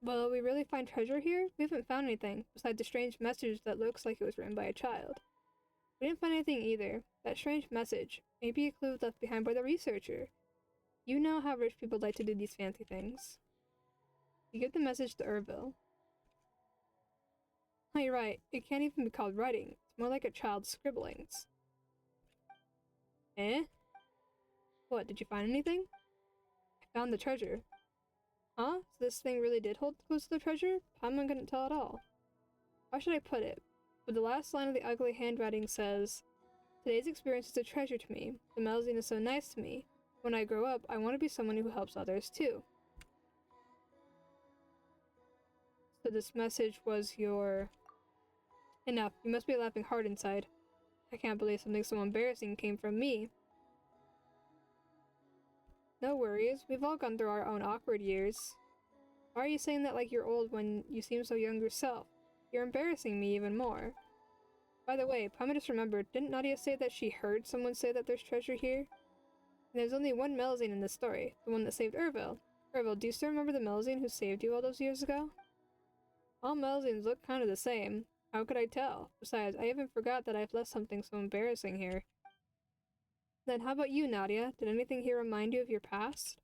Will we really find treasure here? We haven't found anything, besides a strange message that looks like it was written by a child. We didn't find anything either. That strange message. Maybe a clue left behind by the researcher. You know how rich people like to do these fancy things. You give the message to Ervil. Oh, you're right. It can't even be called writing. It's more like a child's scribblings. Eh? What, did you find anything? I found the treasure. Huh? So this thing really did hold close to the treasure? Paimon couldn't tell at all. How should I put it? But the last line of the ugly handwriting says, "Today's experience is a treasure to me. The Melusine is so nice to me. When I grow up, I want to be someone who helps others too." So this message was your... Enough. You must be laughing hard inside. I can't believe something so embarrassing came from me. No worries. We've all gone through our own awkward years. Why are you saying that like you're old when you seem so young yourself? You're embarrassing me even more. By the way, Paimon just remembered, didn't Nadia say that she heard someone say that there's treasure here? And there's only one Melusine in this story, the one that saved Ervil. Ervil, do you still remember the Melusine who saved you all those years ago? All Melusines look kind of the same. How could I tell? Besides, I even forgot that I've left something so embarrassing here. Then how about you, Nadia? Did anything here remind you of your past?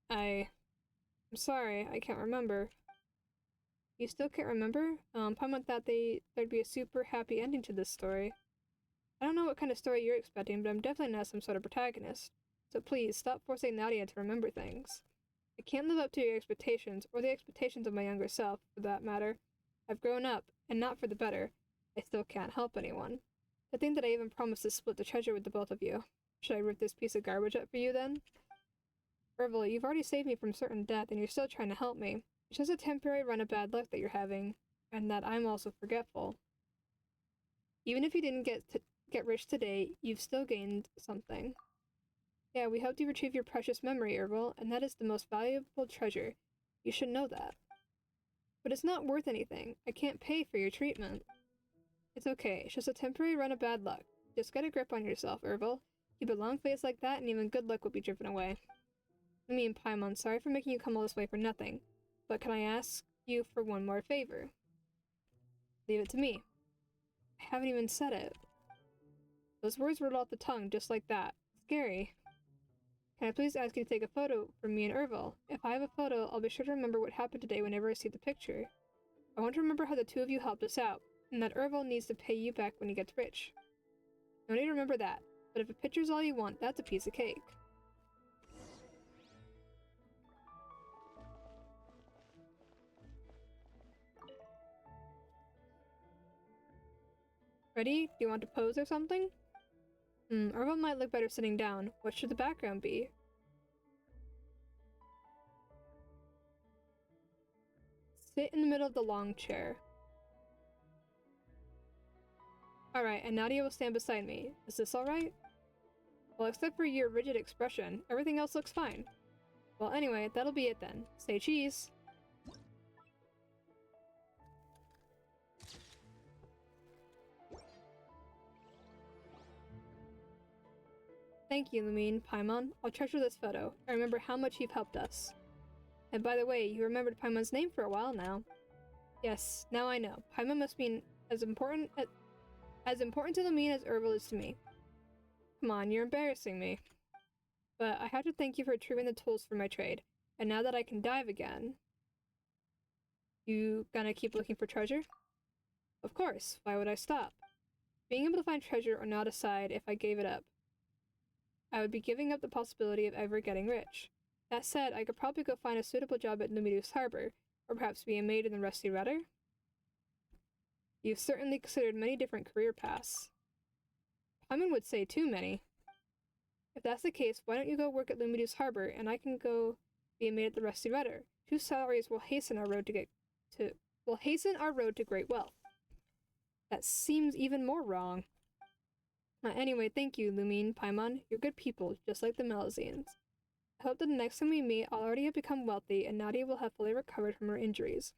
I'm sorry, I can't remember. You still can't remember? Paimon thought there'd be a super happy ending to this story. I don't know what kind of story you're expecting, but I'm definitely not some sort of protagonist. So please, stop forcing Nadia to remember things. I can't live up to your expectations, or the expectations of my younger self, for that matter. I've grown up, and not for the better. I still can't help anyone. To think that I even promised to split the treasure with the both of you. Should I rip this piece of garbage up for you, then? Ervil, you've already saved me from certain death, and you're still trying to help me. It's just a temporary run of bad luck that you're having, and that I'm also forgetful. Even if you didn't get rich today, you've still gained something. Yeah, we helped you retrieve your precious memory, Ervil, and that is the most valuable treasure. You should know that. But it's not worth anything. I can't pay for your treatment. It's okay. It's just a temporary run of bad luck. Just get a grip on yourself, Ervil. Keep a long face like that, and even good luck will be driven away. I mean, Paimon, sorry for making you come all this way for nothing. But can I ask you for one more favor? Leave it to me. I haven't even said it. Those words rolled off the tongue just like that. Scary. Can I please ask you to take a photo for me and Ervil? If I have a photo, I'll be sure to remember what happened today whenever I see the picture. I want to remember how the two of you helped us out, and that Ervil needs to pay you back when he gets rich. No need to remember that, but if a picture's all you want, that's a piece of cake. Ready? Do you want to pose or something? Arvo might look better sitting down. What should the background be? Sit in the middle of the long chair. Alright, and Nadia will stand beside me. Is this alright? Well, except for your rigid expression, everything else looks fine. Well, anyway, that'll be it then. Say cheese. Thank you, Lumine, Paimon. I'll treasure this photo. I remember how much you've helped us. And by the way, you remembered Paimon's name for a while now. Yes, now I know. Paimon must be as important to Lumine as Erbil is to me. Come on, you're embarrassing me. But I have to thank you for retrieving the tools for my trade. And now that I can dive again... You gonna keep looking for treasure? Of course, why would I stop? Being able to find treasure or not aside if I gave it up. I would be giving up the possibility of ever getting rich. That said, I could probably go find a suitable job at Lumidu's Harbor, or perhaps be a maid in the Rusty Rudder. You've certainly considered many different career paths. Paimon would say too many. If that's the case, why don't you go work at Lumidu's Harbor, and I can go be a maid at the Rusty Rudder? 2 salaries will hasten our road to great wealth. That seems even more wrong. Anyway, thank you, Lumine, Paimon. You're good people, just like the Melusines. I hope that the next time we meet, I'll already have become wealthy, and Nadia will have fully recovered from her injuries.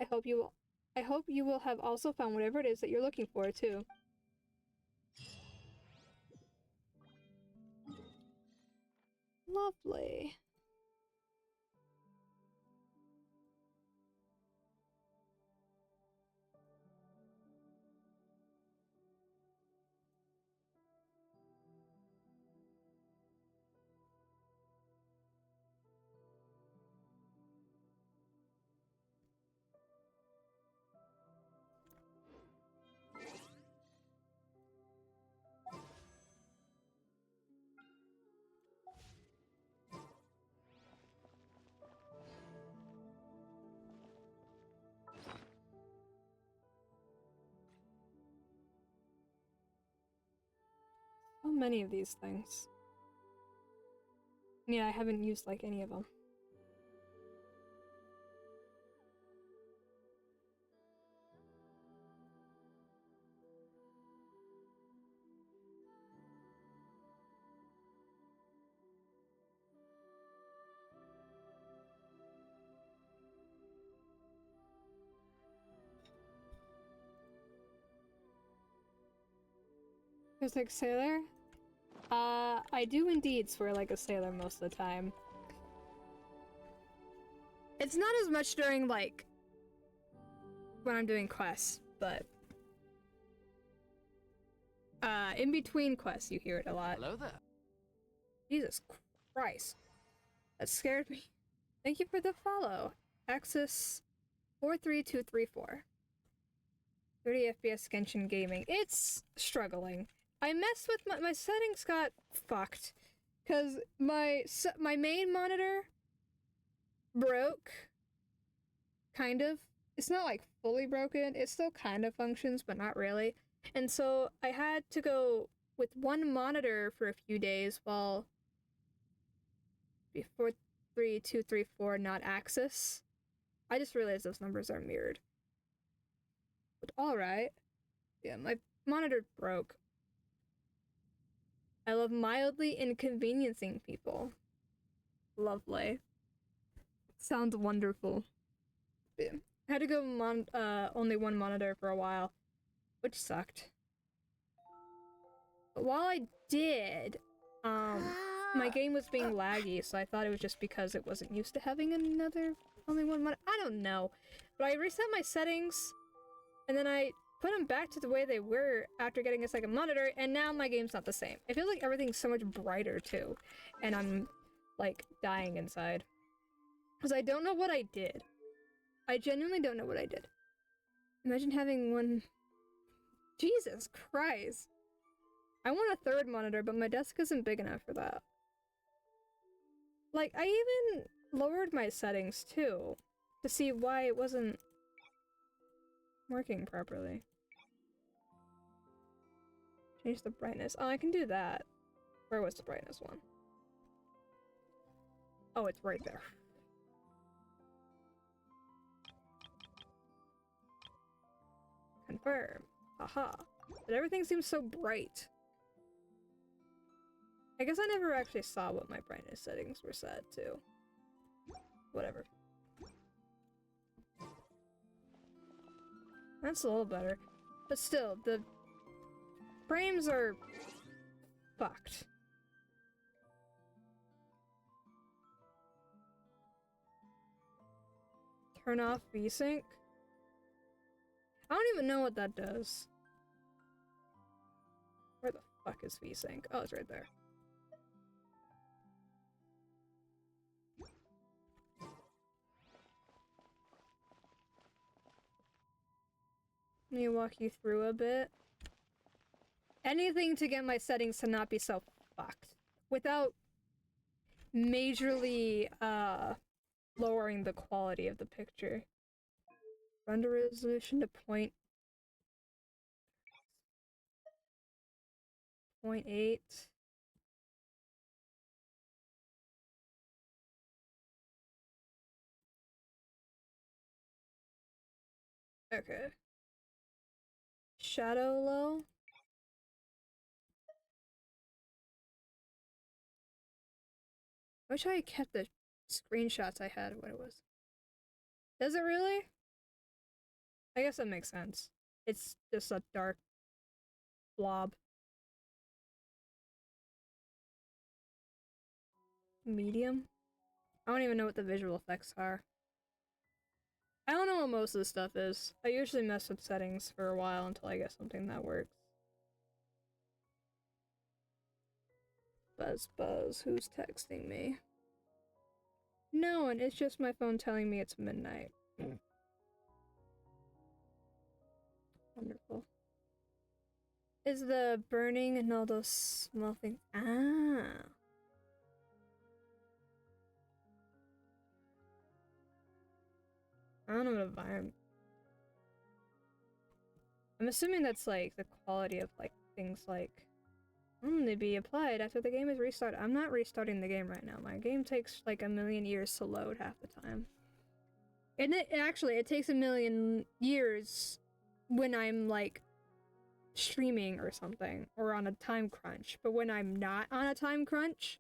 I hope you will have also found whatever it is that you're looking for, too. Lovely. So many of these things. Yeah, I haven't used like any of them. There's like sailor? I do indeed swear like a sailor most of the time. It's not as much during like when I'm doing quests, but in between quests you hear it a lot. Hello there. Jesus Christ. That scared me. Thank you for the follow. Axis 43234. 30 FPS Genshin Gaming. It's struggling. I messed with my settings got fucked because my main monitor broke, kind of. It's not like fully broken. It still kind of functions, but not really. And so I had to go with one monitor for a few days while 43234 not Axis. I just realized those numbers are mirrored. But alright. Yeah, my monitor broke. I love mildly inconveniencing people. Lovely. Sounds wonderful. Yeah. I had to go only one monitor for a while, which sucked. But while I did, my game was being laggy, so I thought it was just because it wasn't used to having only one monitor. I don't know. But I reset my settings, and then I put them back to the way they were after getting a second monitor, and now my game's not the same. It feels like everything's so much brighter, too. And I'm, like, dying inside. Because I don't know what I did. I genuinely don't know what I did. Imagine having one... Jesus Christ. I want a third monitor, but my desk isn't big enough for that. Like, I even lowered my settings, too, to see why it wasn't working properly. Change the brightness. Oh, I can do that. Where was the brightness one? Oh, it's right there. Confirm. Haha. But everything seems so bright. I guess I never actually saw what my brightness settings were set to. Whatever. That's a little better. But still, the frames are fucked. Turn off VSync? I don't even know what that does. Where the fuck is VSync? Oh, it's right there. Let me walk you through a bit. Anything to get my settings to not be so fucked. Without majorly, lowering the quality of the picture. Render resolution to 0.8. Okay. Shadow low. I wish I had kept the screenshots I had what it was. Does it really? I guess that makes sense. It's just a dark blob. Medium? I don't even know what the visual effects are. I don't know what most of the stuff is. I usually mess with settings for a while until I get something that works. Buzz buzz, who's texting me? No one, it's just my phone telling me it's midnight. Wonderful. Is the burning and all those small things? Ah. I don't know what environment. I'm assuming that's like the quality of like things like only be applied after the game is restarted. I'm not restarting the game right now. My game takes like a million years to load half the time. And it takes a million years when I'm like streaming or something or on a time crunch. But when I'm not on a time crunch,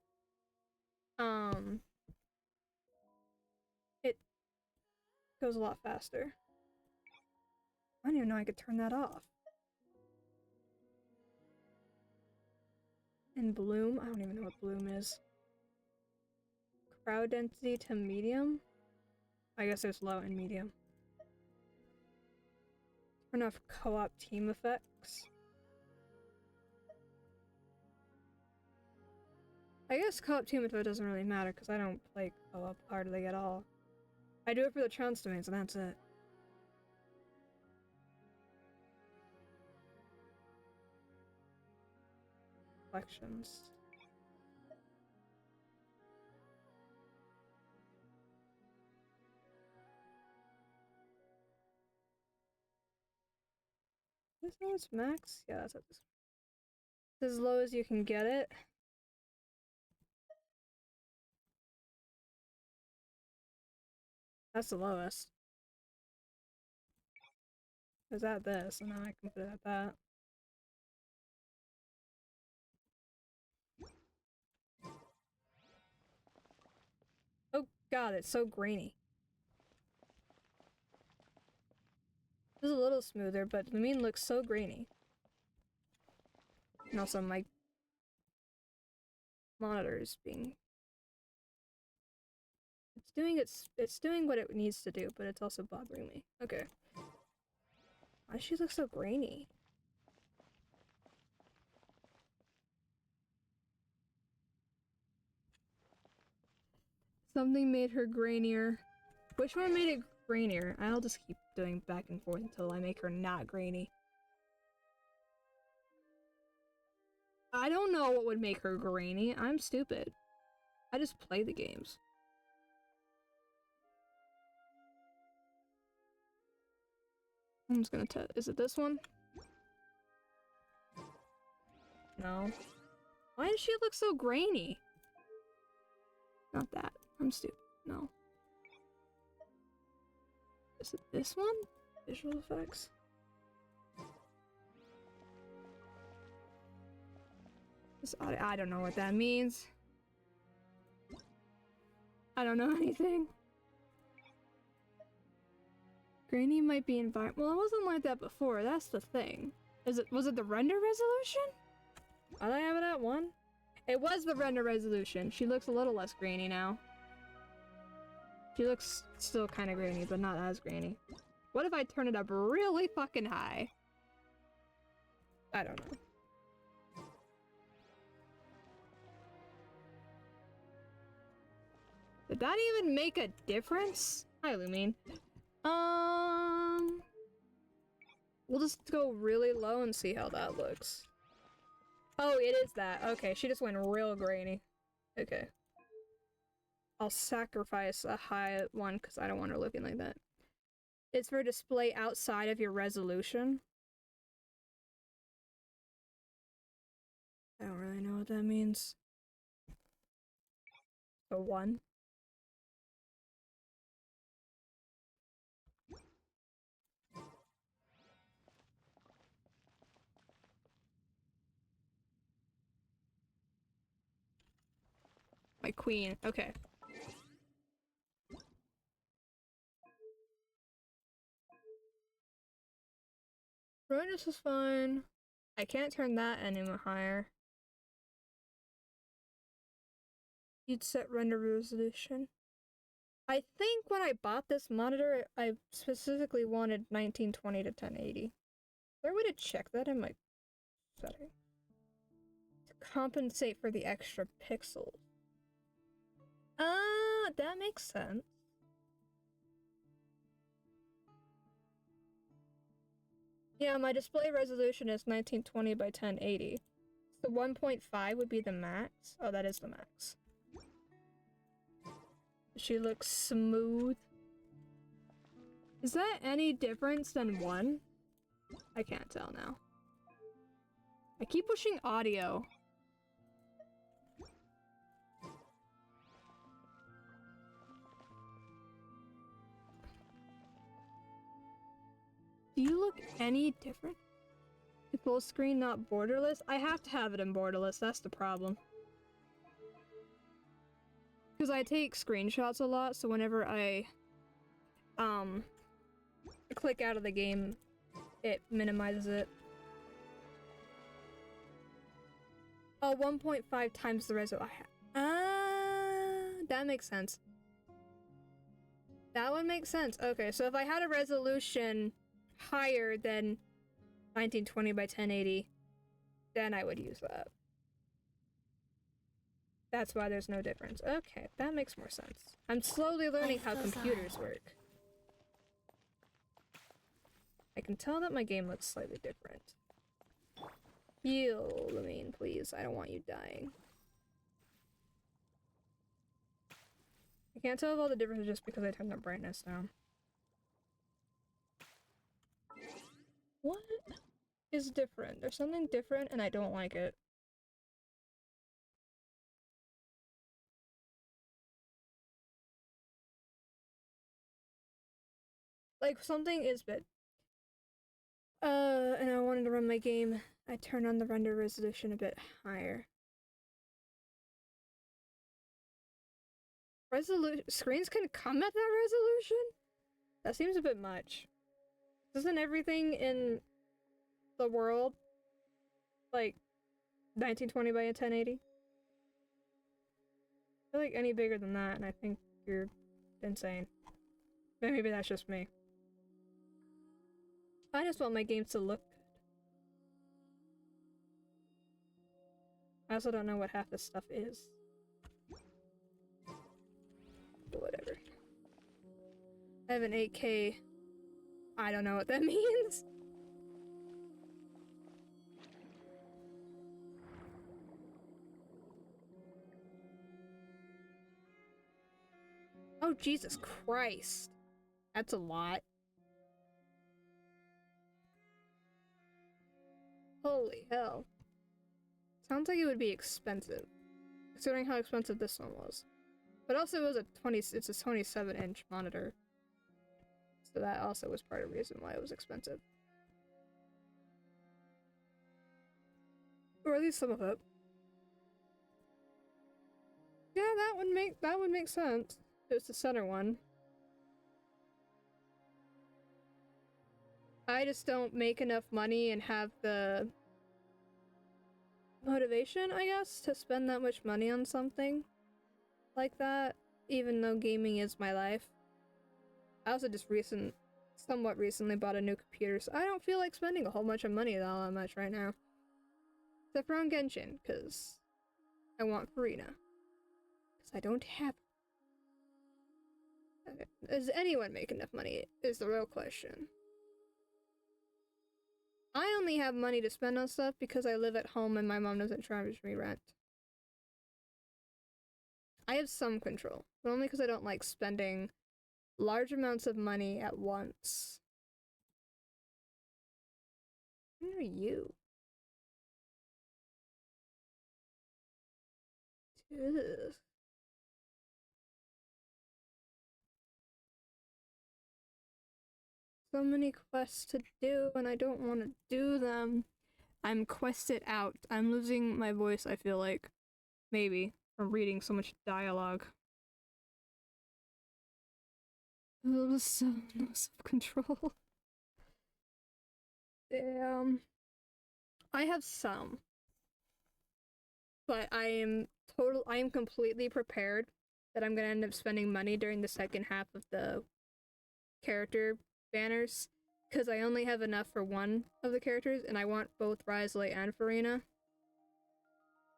it goes a lot faster. I didn't even know I could turn that off. And bloom? I don't even know what bloom is. Crowd density to medium? I guess there's low and medium. Turn off co-op team effects. I guess co-op team effect doesn't really matter because I don't play co-op hardly at all. I do it for the trounce domains and that's it. Collections. Is this how it's max? Yeah, that's it's as low as you can get it. That's the lowest. Is that this? And now I can put it at that. Oh god, it's so grainy. This is a little smoother, but the mean looks so grainy. And also my monitor is being... It's doing what it needs to do, but it's also bothering me. Okay. Why does she look so grainy? Something made her grainier. Which one made it grainier? I'll just keep doing back and forth until I make her not grainy. I don't know what would make her grainy. I'm stupid. I just play the games. I'm just gonna test. Is it this one? No. Why does she look so grainy? Not that. I'm stupid. No. Is it this one? Visual effects? I don't know what that means. I don't know anything. Grainy might be environment. Well, it wasn't like that before. That's the thing. Was it the render resolution? Did I have it at 1? It was the render resolution. She looks a little less grainy now. She looks still kind of grainy, but not as grainy. What if I turn it up really fucking high? I don't know. Did that even make a difference? Hi, Lumine. We'll just go really low and see how that looks. Oh, it is that. Okay, she just went real grainy. Okay. I'll sacrifice a high one because I don't want her looking like that. It's for display outside of your resolution. I don't really know what that means. So 1. My queen. Okay. Brightness is fine. I can't turn that any higher. You'd set render resolution. I think when I bought this monitor, I specifically wanted 1920 to 1080. Is there a way to check that in my setting? To compensate for the extra pixels. That makes sense. Yeah, my display resolution is 1920 by 1080. So 1.5 would be the max. Oh, that is the max. She looks smooth. Is that any difference than 1? I can't tell now. I keep pushing audio. Do you look any different? The full screen not borderless? I have to have it in borderless, that's the problem. Because I take screenshots a lot, so whenever I click out of the game, it minimizes it. Oh, 1.5 times the resolution. That makes sense. That would make sense. Okay, so if I had a resolution higher than 1920 by 1080, then I would use that. That's why there's no difference. Okay, that makes more sense. I'm slowly learning how computers work. I can tell that my game looks slightly different. Heal, Lamine, please. I don't want you dying. I can't tell if all the difference is just because I turned the brightness down. What is different? There's something different and I don't like it. Like, something is bad. And I wanted to run my game. I turned on the render resolution a bit higher. Screens can come at that resolution? That seems a bit much. Isn't everything in the world like 1920 by 1080? I feel like any bigger than that, and I think you're insane. But maybe that's just me. I just want my games to look good. I also don't know what half this stuff is. But whatever. I have an 8K. I don't know what that means. Oh, Jesus Christ. That's a lot. Holy hell. Sounds like it would be expensive, considering how expensive this one was. But also it was it's a 27-inch monitor. So that also was part of the reason why it was expensive. Or at least some of it. Yeah, that would make sense. It was the center one. I just don't make enough money and have the motivation, I guess, to spend that much money on something like that, even though gaming is my life. I also just somewhat recently bought a new computer, so I don't feel like spending a whole bunch of money all that much right now. Except for on Genshin, because I want Farina. Because I don't have... Does anyone make enough money, is the real question. I only have money to spend on stuff because I live at home and my mom doesn't charge me rent. I have some control, but only because I don't like spending large amounts of money at once. Who are you? Ugh. So many quests to do and I don't want to do them. I'm quested out. I'm losing my voice, I feel like. Maybe. From reading so much dialogue. Oh, so no self-control. Damn. I have some. But I am completely prepared that I'm gonna end up spending money during the second half of the character banners. Because I only have enough for one of the characters, and I want both Risley and Farina.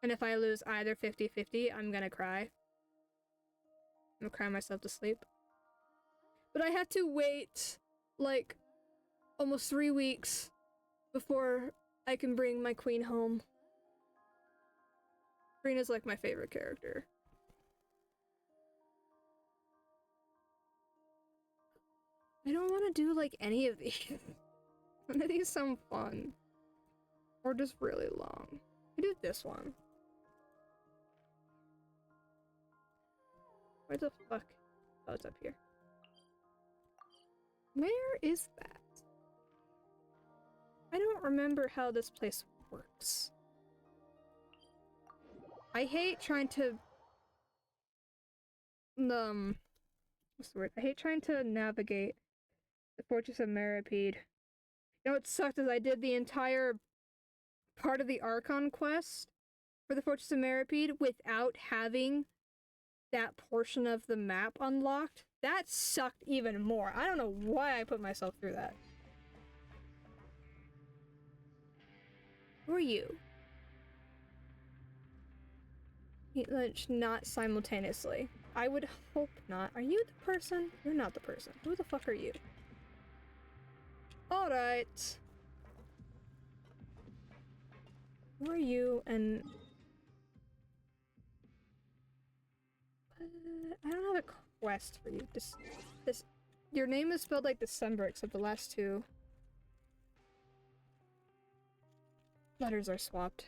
And if I lose either 50-50, I'm gonna cry. I'm gonna cry myself to sleep. But I had to wait, like, almost 3 weeks before I can bring my queen home. Farina's like my favorite character. I don't want to do, like, any of these. None of these sound fun. Or just really long. I do this one. Where the fuck? Oh, it's up here. Where is that? I don't remember how this place works. I hate trying to... what's the word? I hate trying to navigate the Fortress of Meripede. You know what sucked is I did the entire part of the Archon quest for the Fortress of Meripede without having that portion of the map unlocked. That sucked even more. I don't know why I put myself through that. Who are you? Eat lunch not simultaneously. I would hope not. Are you the person? You're not the person. Who the fuck are you? Alright. Who are you and... I don't have a quest for you. Your name is spelled like December, except the last two letters are swapped.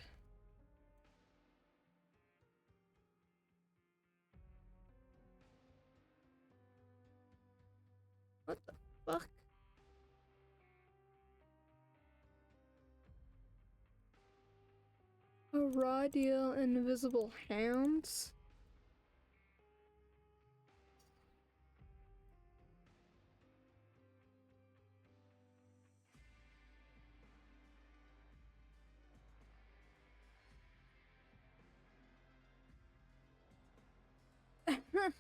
What the fuck? A raw deal, invisible hands?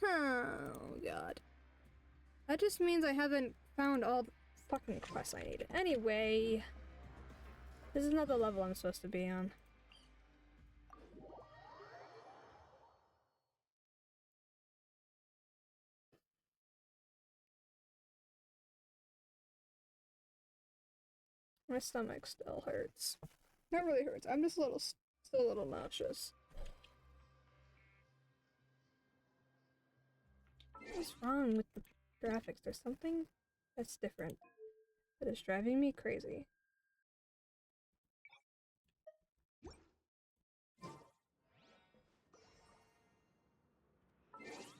Oh god. That just means I haven't found all the fucking quests I need. Anyway, this is not the level I'm supposed to be on. My stomach still hurts. Not really hurts. I'm just still a little nauseous. What's wrong with the graphics? There's something that's different that is driving me crazy.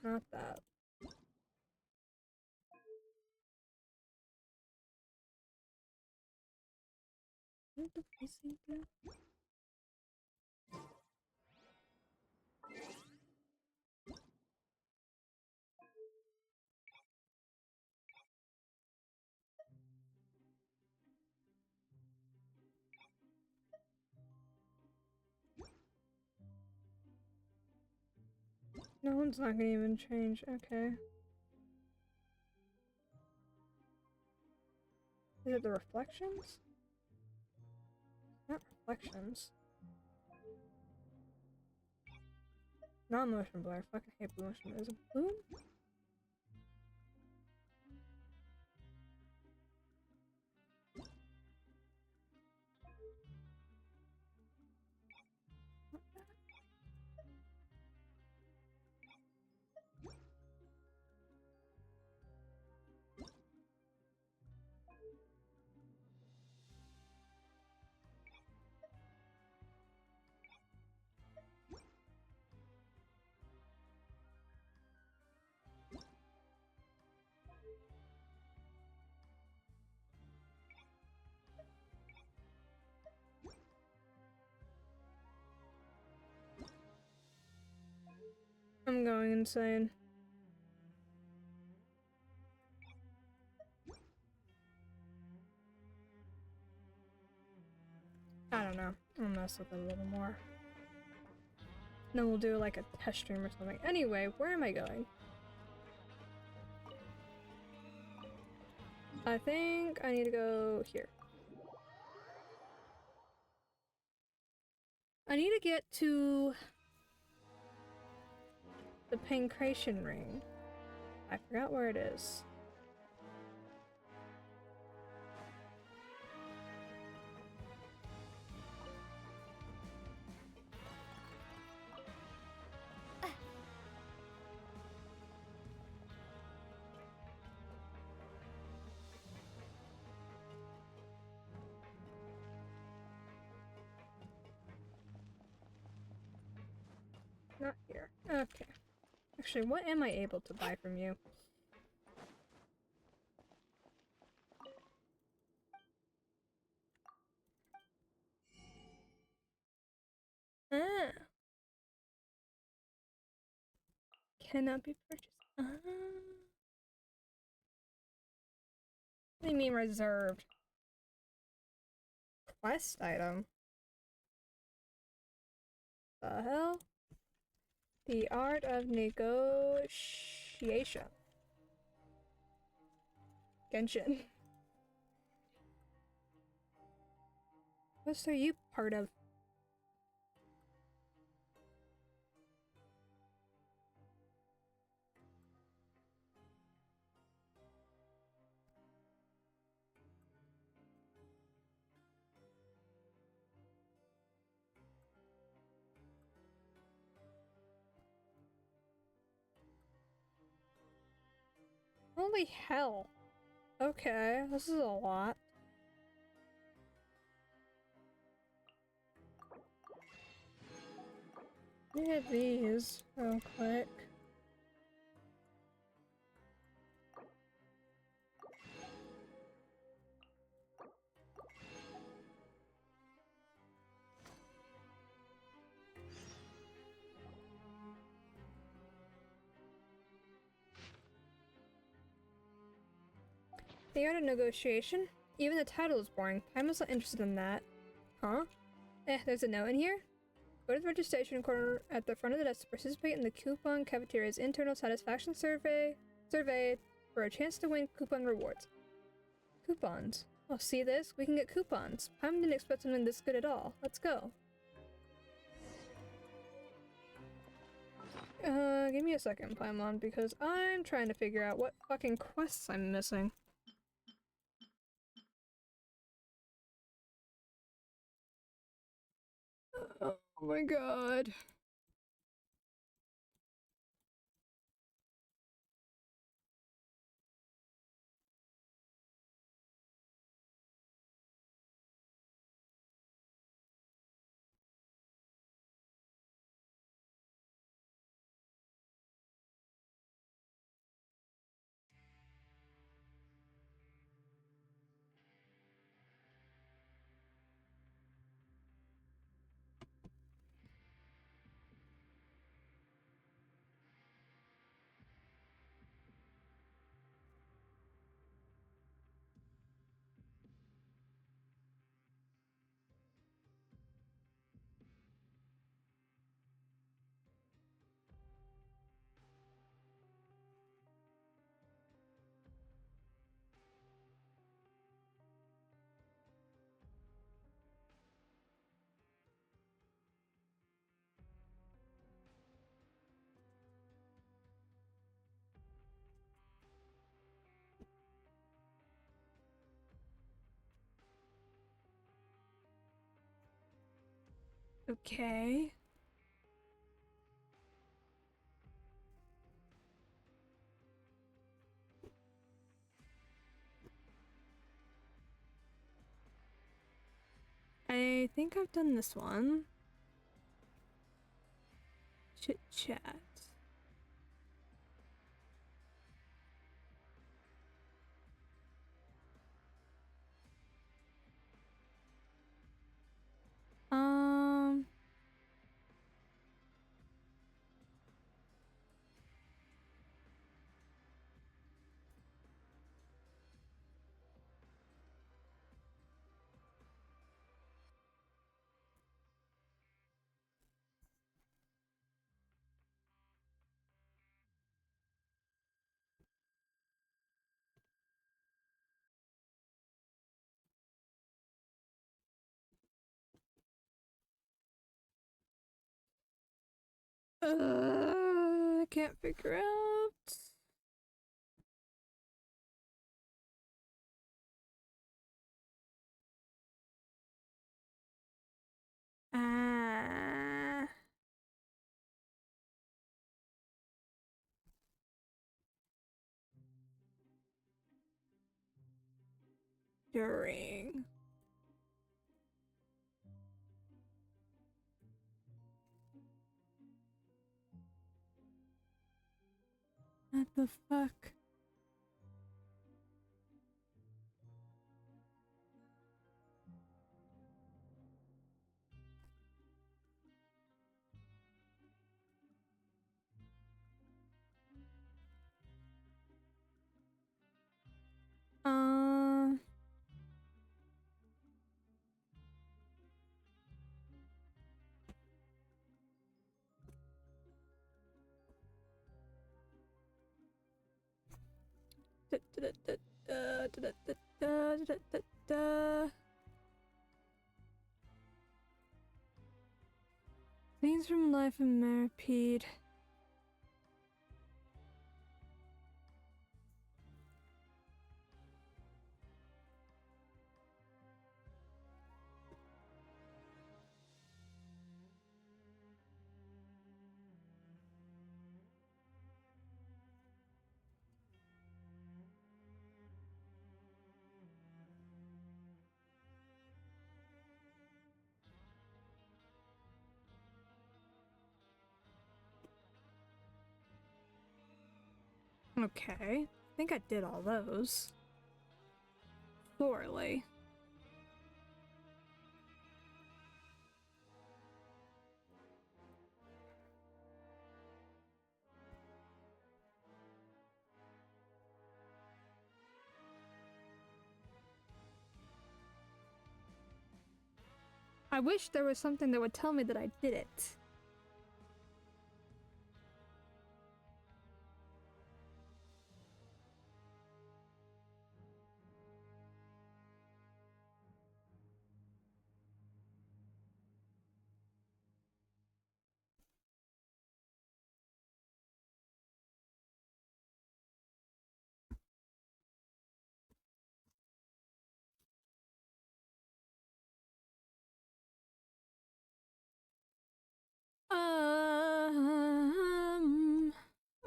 not that. What the pacing do? No one's not gonna even change. Okay. Is it the reflections? Not reflections. Not motion blur. I fucking hate motion blur. Is it bloom? I'm going insane. I don't know. I'll mess with it a little more. Then we'll do like a test stream or something. Anyway, where am I going? I think I need to go here. I need to get to the Pancration Ring. I forgot where it is. Not here. Okay. Actually, what am I able to buy from you? Ah. Cannot be purchased. Ah. What do you mean reserved? Quest item? The hell? The art of negotiation. Genshin. What are you part of? Holy hell. Okay, this is a lot. Let me hit these real quick. The art of negotiation? Even the title is boring. I'm not interested in that. Huh? There's a note in here? Go to the registration corner at the front of the desk to participate in the Coupon Cafeteria's internal satisfaction survey for a chance to win coupon rewards. Coupons. Oh, see this? We can get coupons. I didn't expect something this good at all. Let's go. Give me a second, Paimon, because I'm trying to figure out what fucking quests I'm missing. Oh my god. Okay. I think I've done this one. Chit chat. Um. I can't figure out. Ah. During. What the fuck? Um. Scenes from Life in Maripede. Okay, I think I did all those. Thoroughly. I wish there was something that would tell me that I did it.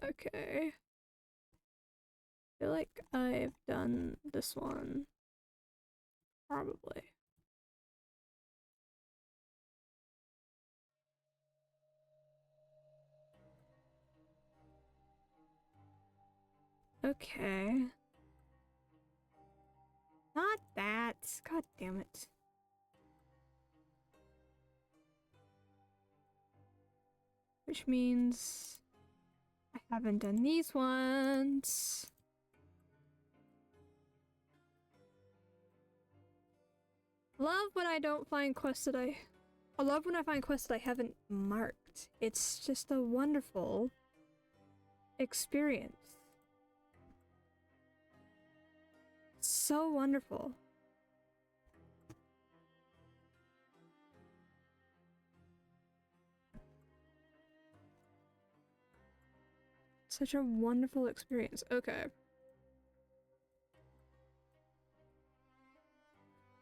Okay. I feel like I've done this one. Probably. Okay. Not that. God damn it. Which means I haven't done these ones. Love when I don't find quests that I love when I find quests that I haven't marked. It's just a wonderful experience. So wonderful. Such a wonderful experience. Okay.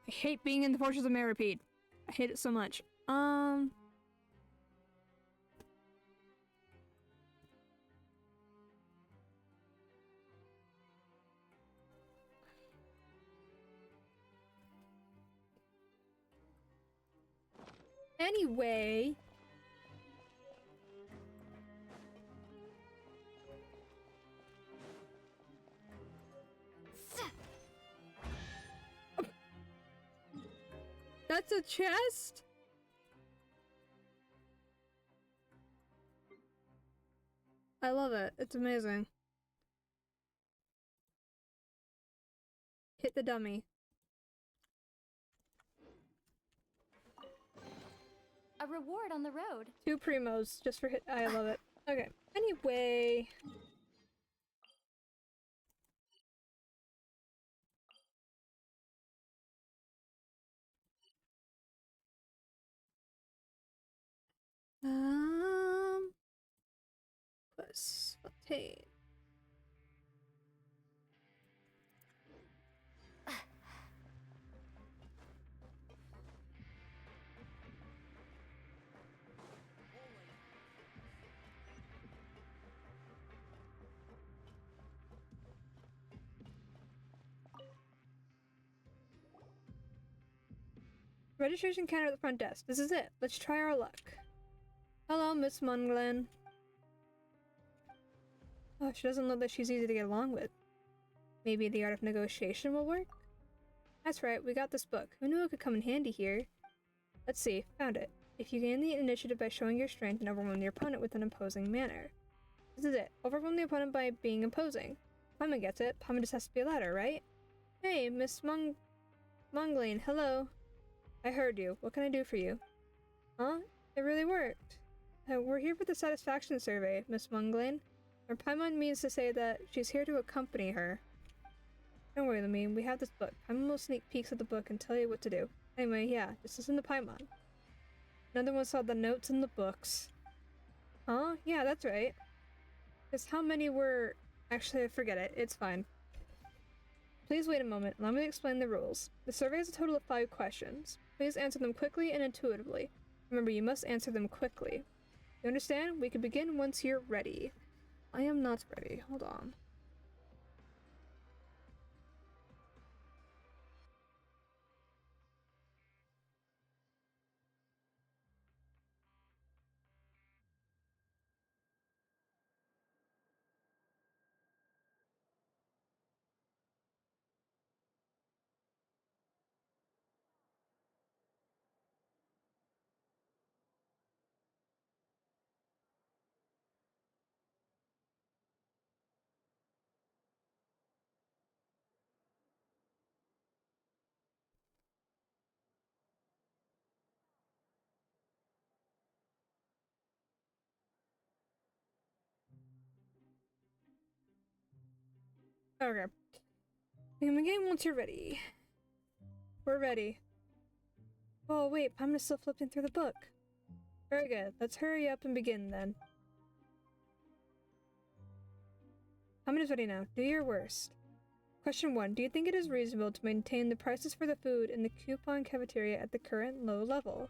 I hate being in the Fortress of Maripede. I hate it so much. Anyway. That's a chest? I love it. It's amazing. Hit the dummy. A reward on the road. 2 primos just for hit. I love it. Okay. Anyway. Let's obtain. Registration counter at the front desk. This is it. Let's try our luck. Hello, Miss Munglen. Oh, she doesn't look like she's easy to get along with. Maybe the art of negotiation will work? That's right, we got this book. Who knew it could come in handy here? Let's see, found it. If you gain the initiative by showing your strength and overwhelm your opponent with an imposing manner. This is it. Overwhelm the opponent by being imposing. Paimon gets it. Paimon just has to be louder, right? Hey, Miss Munglen, hello. I heard you. What can I do for you? Huh? It really worked. We're here for the satisfaction survey, Miss Munglen. Or Paimon means to say that she's here to accompany her. Don't worry, Lamine. We have this book. Paimon will sneak peeks at the book and tell you what to do. Anyway, yeah, just listen to Paimon. Another one saw the notes in the books. Huh? Yeah, that's right. Just how many were... Actually, forget it. It's fine. Please wait a moment. Allow me to explain the rules. The survey has a total of 5 questions. Please answer them quickly and intuitively. Remember, you must answer them quickly. You understand? We can begin once you're ready. I am not ready. Hold on. Okay. Begin the game once you're ready. We're ready. Oh wait, I'm still flipping through the book. Very good. Let's hurry up and begin then. Is ready now. Do your worst. Question 1. Do you think it is reasonable to maintain the prices for the food in the coupon cafeteria at the current low level?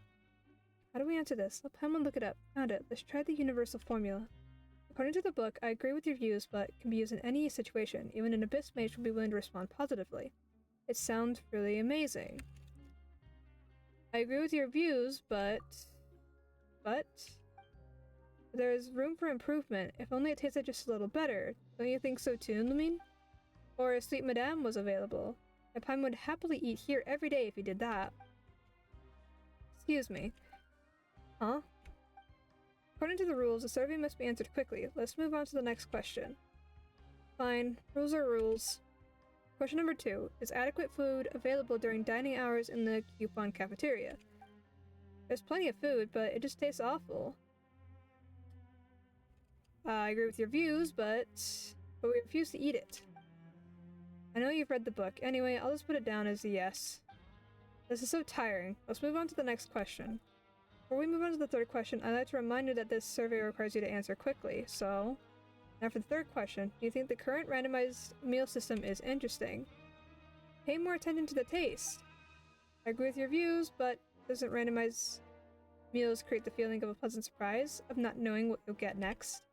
How do we answer this? Let Paimon look it up. Found it. Let's try the universal formula. According to the book, I agree with your views, but can be used in any situation. Even an abyss mage will be willing to respond positively. It sounds really amazing. I agree with your views, but there is room for improvement. If only it tasted just a little better. Don't you think so too, Lamine? Or if Sweet Madame was available. Paimon would happily eat here every day if he did that. Excuse me. Huh? According to the rules, the survey must be answered quickly. Let's move on to the next question. Fine. Rules are rules. Question number 2. Is adequate food available during dining hours in the coupon cafeteria? There's plenty of food, but it just tastes awful. I agree with your views, but we refuse to eat it. I know you've read the book. Anyway, I'll just put it down as a yes. This is so tiring. Let's move on to the next question. Before we move on to the third question, I'd like to remind you that this survey requires you to answer quickly, so... Now for the third question, do you think the current randomized meal system is interesting? Pay more attention to the taste. I agree with your views, but doesn't randomized meals create the feeling of a pleasant surprise, of not knowing what you'll get next?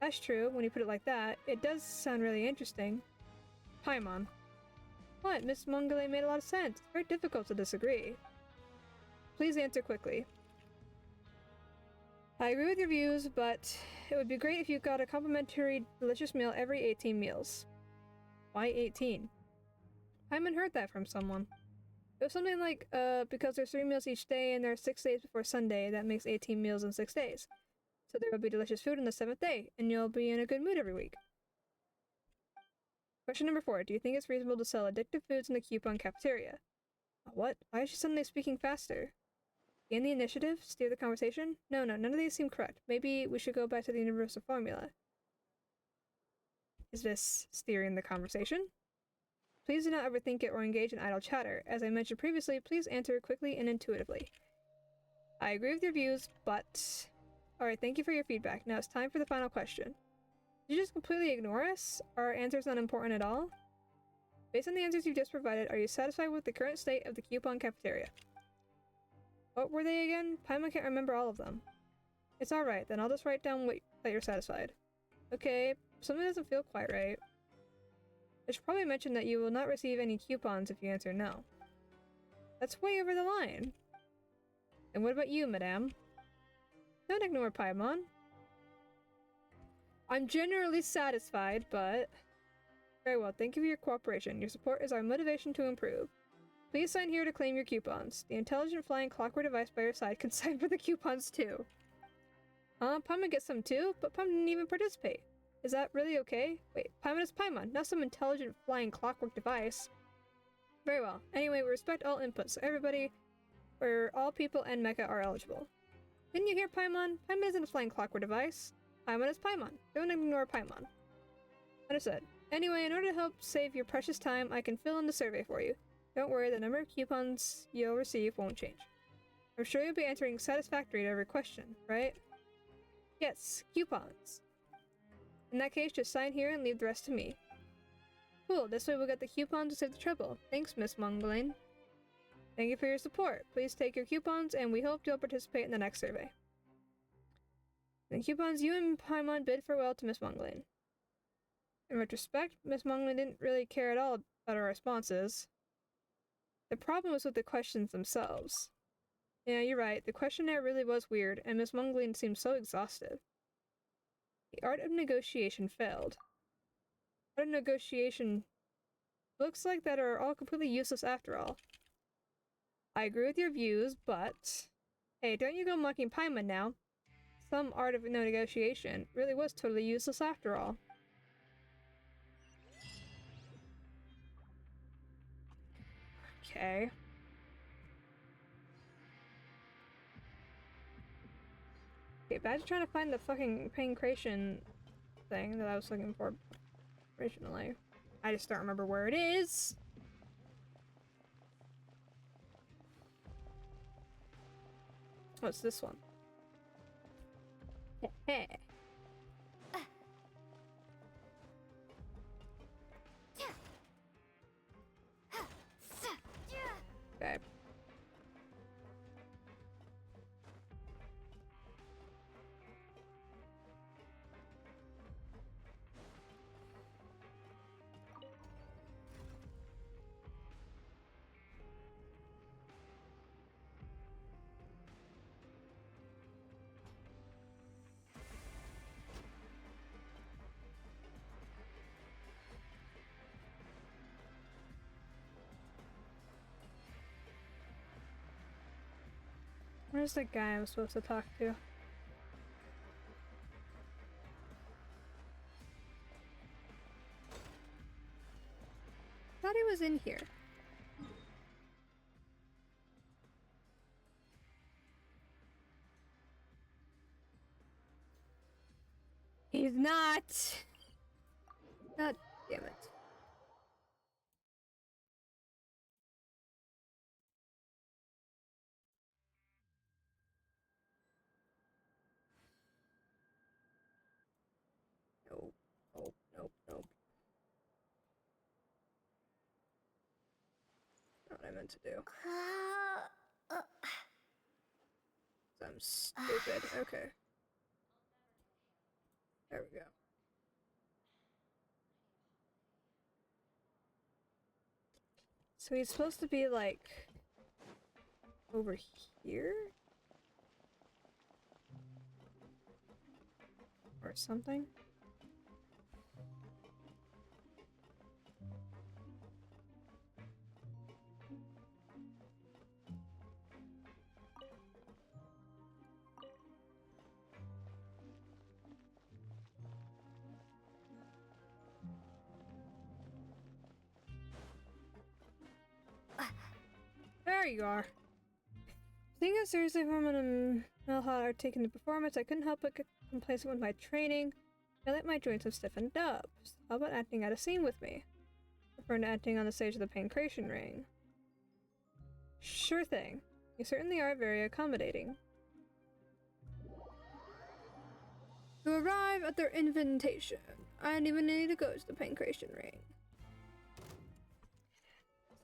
That's true, when you put it like that. It does sound really interesting. Paimon. What? Miss Munglen made a lot of sense. It's very difficult to disagree. Please answer quickly. I agree with your views, but it would be great if you got a complimentary delicious meal every 18 meals. Why 18? I haven't heard that from someone. It was something like, because there's 3 meals each day and there are 6 days before Sunday, that makes 18 meals in 6 days. So there will be delicious food on the 7th day, and you'll be in a good mood every week. Question number 4. Do you think it's reasonable to sell addictive foods in the coupon cafeteria? What? Why is she suddenly speaking faster? Gain the initiative? Steer the conversation? No, none of these seem correct. Maybe we should go back to the universal formula. Is this steering the conversation? Please do not overthink it or engage in idle chatter. As I mentioned previously, please answer quickly and intuitively. I agree with your views, but... Alright, thank you for your feedback. Now it's time for the final question. Did you just completely ignore us? Are our answers not important at all? Based on the answers you've just provided, are you satisfied with the current state of the coupon cafeteria? What were they again? Paimon can't remember all of them. It's alright, then I'll just write down that you're satisfied. Okay, something doesn't feel quite right. I should probably mention that you will not receive any coupons if you answer no. That's way over the line. And what about you, madame? Don't ignore Paimon. I'm generally satisfied, but... Very well, thank you for your cooperation. Your support is our motivation to improve. Please sign here to claim your coupons. The intelligent flying clockwork device by your side can sign for the coupons too. Paimon gets some too, but Paimon didn't even participate. Is that really okay? Wait, Paimon is Paimon, not some intelligent flying clockwork device. Very well. Anyway, we respect all inputs, so everybody, where all people and mecha are eligible. Didn't you hear Paimon? Paimon isn't a flying clockwork device. Paimon is Paimon. Don't ignore Paimon. Understood. Anyway, in order to help save your precious time, I can fill in the survey for you. Don't worry, the number of coupons you'll receive won't change. I'm sure you'll be answering satisfactory to every question, right? Yes, coupons. In that case, just sign here and leave the rest to me. Cool, this way we'll get the coupons to save the trouble. Thanks, Miss Mongolin. Thank you for your support. Please take your coupons, and we hope you'll participate in the next survey. The coupons, you and Paimon bid farewell to Miss Mongolin. In retrospect, Miss Mongolin didn't really care at all about our responses. The problem was with the questions themselves. Yeah, you're right, the questionnaire really was weird, and Miss Mongolin seemed so exhausted. The art of negotiation failed. Art of negotiation looks like that are all completely useless after all. I agree with your views, but... Hey, don't you go mocking Paimon now. Some art of negotiation really was totally useless after all. Okay. Okay, back to trying to find the fucking pancreation thing that I was looking for originally. I just don't remember where it is. What's this one? Heh. Okay. Where's the guy I'm supposed to talk to? Thought he was in here. He's not. God damn it. Nope, nope, nope, nope. Not what I meant to do. I'm stupid. Okay. There we go. So he's supposed to be like over here? something. There you are. Thinking seriously from a Melha taking the performance, I couldn't help but get complacent with my training. I let my joints have stiffened up. So how about acting out a scene with me? Referring to acting on the stage of the Pancration Ring. Sure thing. You certainly are very accommodating. To arrive at their invitation, I didn't even need to go to the Pancration Ring.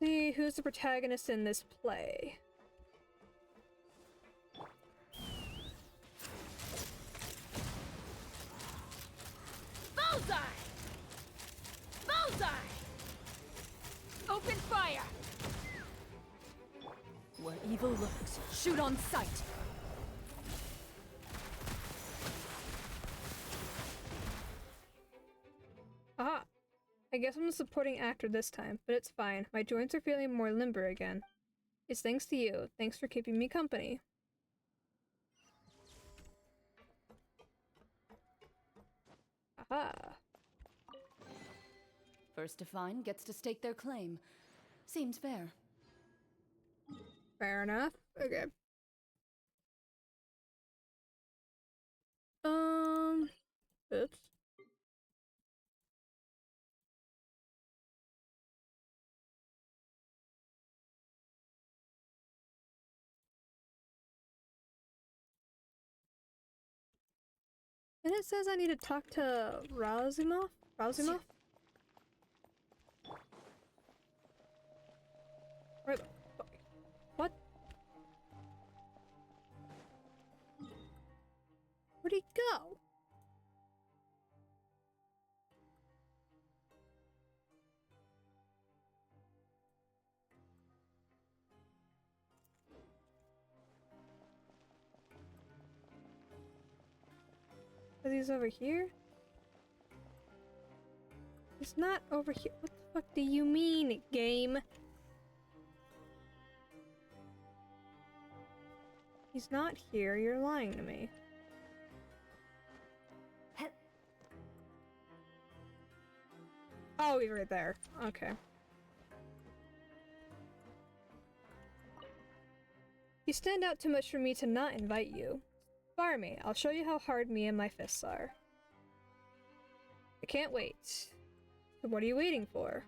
See who's the protagonist in this play. Bullseye! Bullseye! Open fire! Where evil lurks, shoot on sight! Aha! I guess I'm the supporting actor this time, but it's fine. My joints are feeling more limber again. It's thanks to you. Thanks for keeping me company. Aha! First to find gets to stake their claim. Seems fair. Fair enough. Okay. Oops. And it says I need to talk to Razumov? Razumov? Where the fuck? What? Where'd he go? Are these over here? He's not over here. What the fuck do you mean, game? He's not here. You're lying to me. Oh, he's right there. Okay. You stand out too much for me to not invite you. Fire me. I'll show you how hard me and my fists are. I can't wait. So what are you waiting for?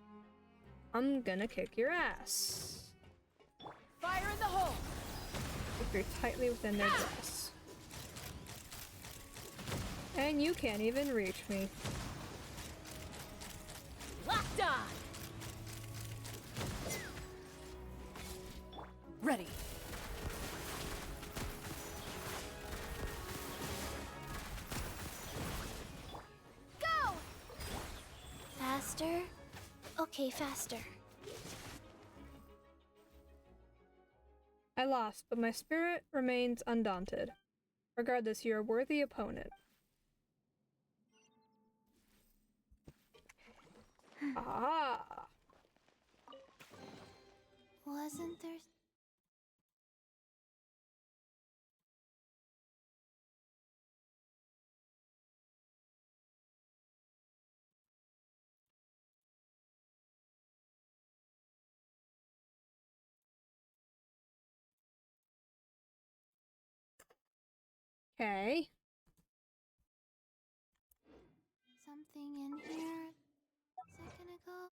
I'm gonna kick your ass. Fire in the hole! If you're tightly within their grasp. And you can't even reach me. Locked on! Ready. Go! Faster? Okay, faster. I lost, but my spirit remains undaunted. Regardless, you're a worthy opponent. Ah! Wasn't there... Okay. something in here a second ago?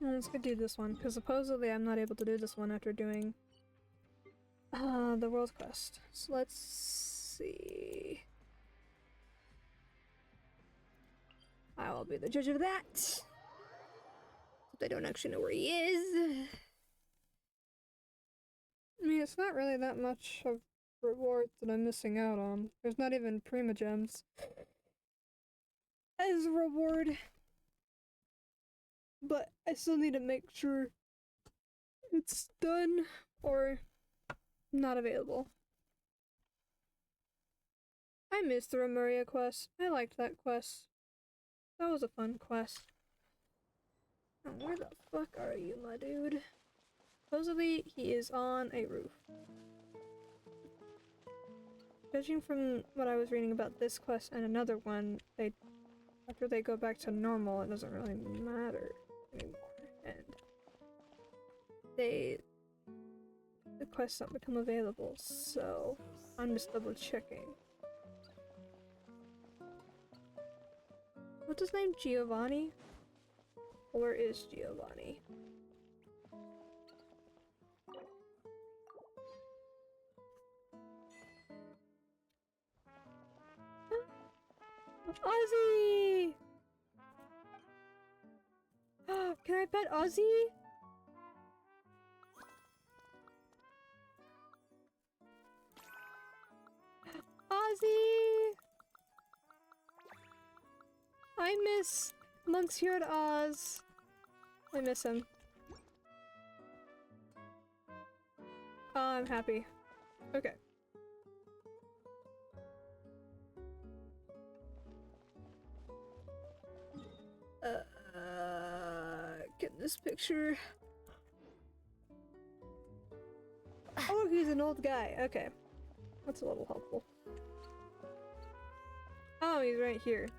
Let's go do this one, because supposedly I'm not able to do this one after doing the world quest. So let's see. I will be the judge of that. They don't actually know where he is. I mean, it's not really that much of rewards that I'm missing out on. There's not even Prima Gems as a reward. But I still need to make sure it's done or not available. I missed the Remuria quest. I liked that quest. That was a fun quest. Now, where the fuck are you, my dude? Supposedly, he is on a roof. Judging from what I was reading about this quest and another one, after they go back to normal, it doesn't really matter anymore. And the quests don't become available, so I'm just double checking. What's his name? Giovanni? Or is Giovanni? Ozzy! Can I pet Ozzy? Ozzy! I miss Monsieur Oz. I miss him. I'm happy. Okay. Get this picture. Oh, he's an old guy. Okay. That's a little helpful. Oh, he's right here.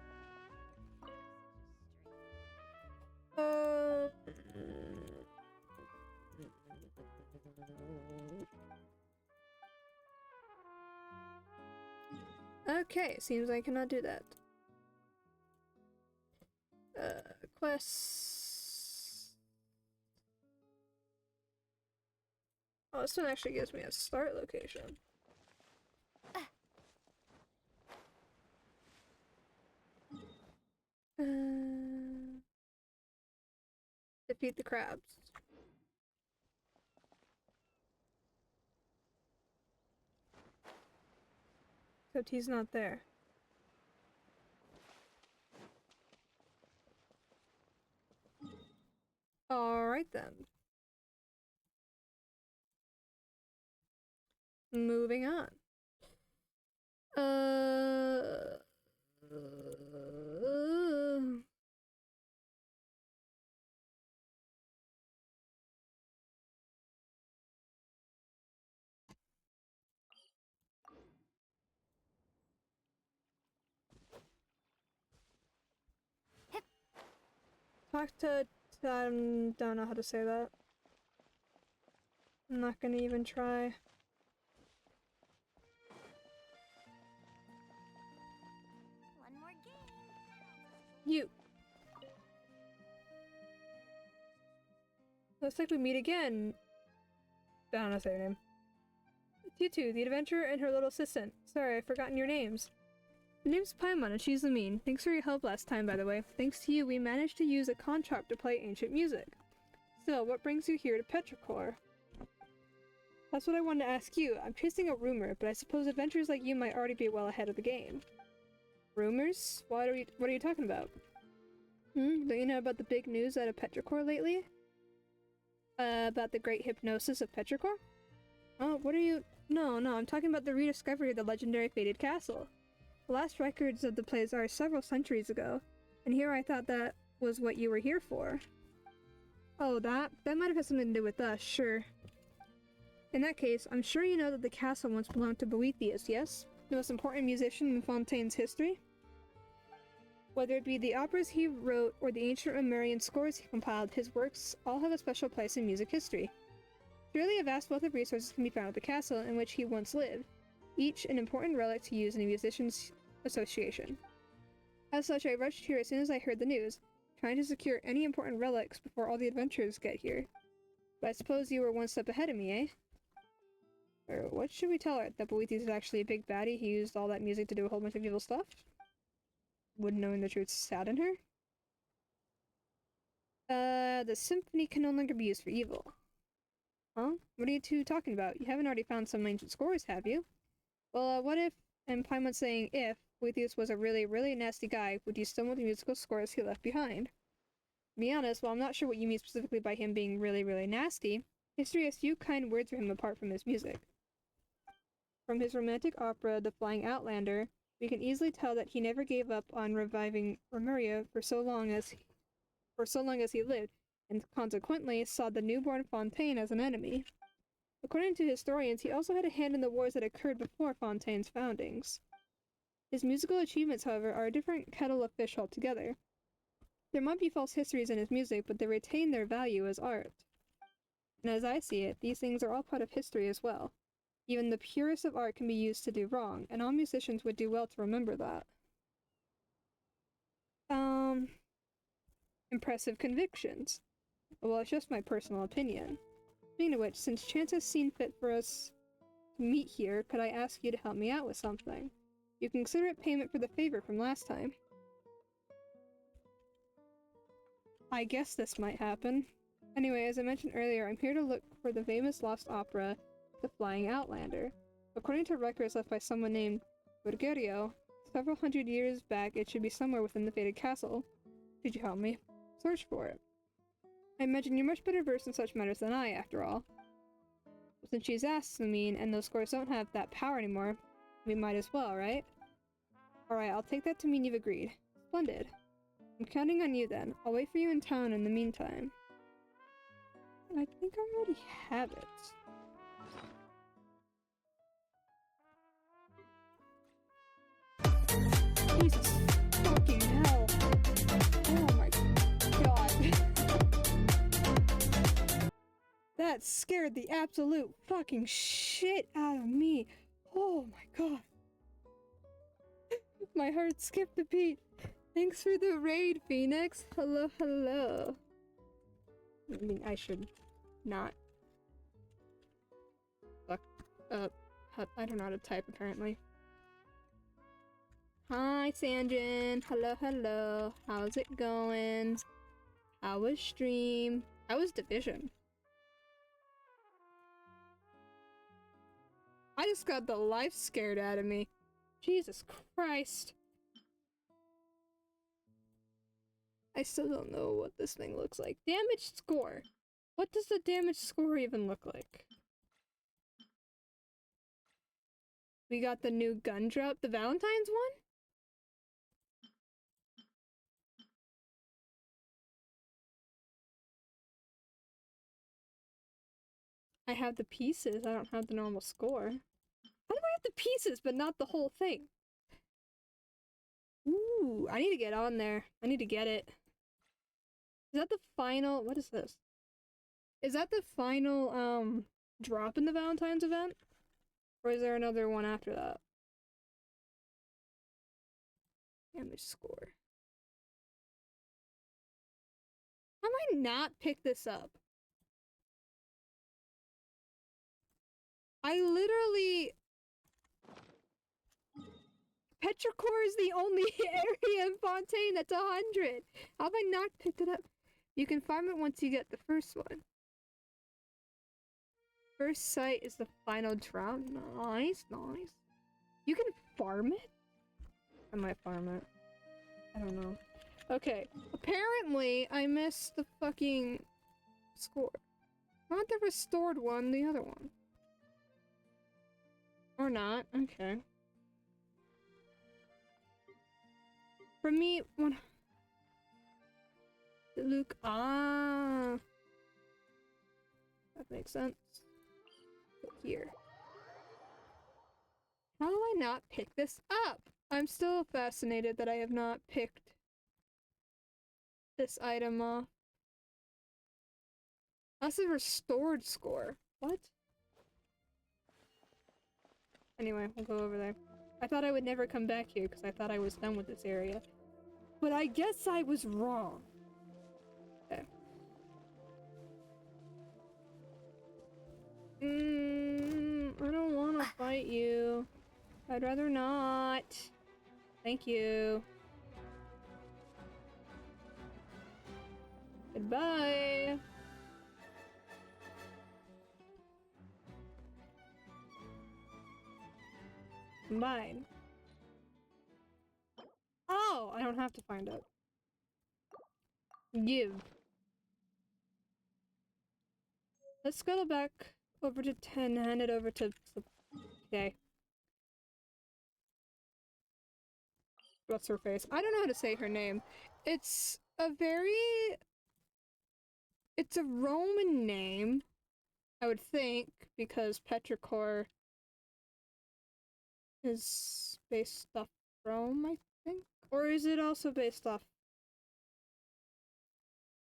Okay, seems I cannot do that. Quests. Oh, this one actually gives me a start location. Defeat the crabs. Except he's not there. Alright then. Moving on. Talk to... don't know how to say that. I'm not gonna even try. One more game. You. Looks like we meet again. I don't know how to say your name. It's you two, the adventurer and her little assistant. Sorry, I've forgotten your names. My name's Paimon and she's Lamine. Thanks for your help last time, by the way. Thanks to you, we managed to use a contract to play ancient music. Still, what brings you here to Petrichor? That's what I wanted to ask you. I'm chasing a rumor, but I suppose adventurers like you might already be well ahead of the game. Rumors? What are you talking about? Don't you know about the big news out of Petrichor lately? About the great hypnosis of Petrichor? Oh, what are you... No, I'm talking about the rediscovery of the legendary Fated Castle. The last records of the place are several centuries ago, and here I thought that was what you were here for. Oh, that might have had something to do with us, sure. In that case, I'm sure you know that the castle once belonged to Boethius, yes? The most important musician in Fontaine's history? Whether it be the operas he wrote or the ancient Romerian scores he compiled, his works all have a special place in music history. Surely a vast wealth of resources can be found at the castle in which he once lived, each an important relic to use in a musician's association. As such, I rushed here as soon as I heard the news, trying to secure any important relics before all the adventurers get here. But I suppose you were one step ahead of me, eh? Or what should we tell her? That Boethius is actually a big baddie? He used all that music to do a whole bunch of evil stuff? Would knowing the truth sadden her? The symphony can no longer be used for evil. Huh? What are you two talking about? You haven't already found some ancient scores, have you? Well, what if, and Paimon's saying if, Boethius was a really, really nasty guy, would you still want the musical scores he left behind? To be honest, while I'm not sure what you mean specifically by him being really, really nasty, history has few kind words for him apart from his music. From his romantic opera, The Flying Outlander, we can easily tell that he never gave up on reviving Remuria for so long as he lived, and consequently saw the newborn Fontaine as an enemy. According to historians, he also had a hand in the wars that occurred before Fontaine's foundings. His musical achievements, however, are a different kettle of fish altogether. There might be false histories in his music, but they retain their value as art. And as I see it, these things are all part of history as well. Even the purest of art can be used to do wrong, and all musicians would do well to remember that. Impressive convictions. Well, it's just my personal opinion. Speaking of which, since chance has seen fit for us to meet here, could I ask you to help me out with something? You can consider it payment for the favor from last time. I guess this might happen. Anyway, as I mentioned earlier, I'm here to look for the famous lost opera, The Flying Outlander. According to records left by someone named Virgerio, several hundred years back, it should be somewhere within the fated castle. Could you help me search for it? I imagine you're much better versed in such matters than I, after all. Since she's asked, and those scores don't have that power anymore, we might as well, right? Alright, I'll take that to mean you've agreed. Splendid. I'm counting on you then. I'll wait for you in town in the meantime. I think I already have it. Jesus fucking hell. Oh my god. That scared the absolute fucking shit out of me. Oh my god. My heart skipped a beat. Thanks for the raid, Phoenix. Hello, hello. I mean, I should not. Fuck up. I don't know how to type, apparently. Hi, Sanjin. Hello, hello. How's it going? How was stream? How was Division? I just got the life scared out of me. Jesus Christ. I still don't know what this thing looks like. Damage score. What does the damage score even look like? We got the new gun drop, the Valentine's one? I have the pieces, I don't have the normal score. How do I have the pieces but not the whole thing? Ooh, I need to get on there. I need to get it. Is that the final? What is this? Is that the final, drop in the Valentine's event? Or is there another one after that? Damage score. How am I not pick this up? I literally... Petrichor is the only area in Fontaine that's 100! How have I not picked it up? You can farm it once you get the first one. First sight is the final drop. Nice, nice. You can farm it? I might farm it. I don't know. Okay, apparently I missed the fucking score. Not the restored one, the other one. Or not, okay. For me, when... Luke, that makes sense. Put here. How do I not pick this up? I'm still fascinated that I have not picked this item off. That's a restored score. What? Anyway, we'll go over there. I thought I would never come back here because I thought I was done with this area. But I guess I was wrong. I don't want to fight you. I'd rather not. Thank you. Goodbye. Mine. Oh, I don't have to find it. Give. Let's scuttle back over to 10, hand it over to... Okay. What's her face? I don't know how to say her name. It's a very... It's a Roman name, I would think, because Petrichor is based off Rome, I think? Or is it also based off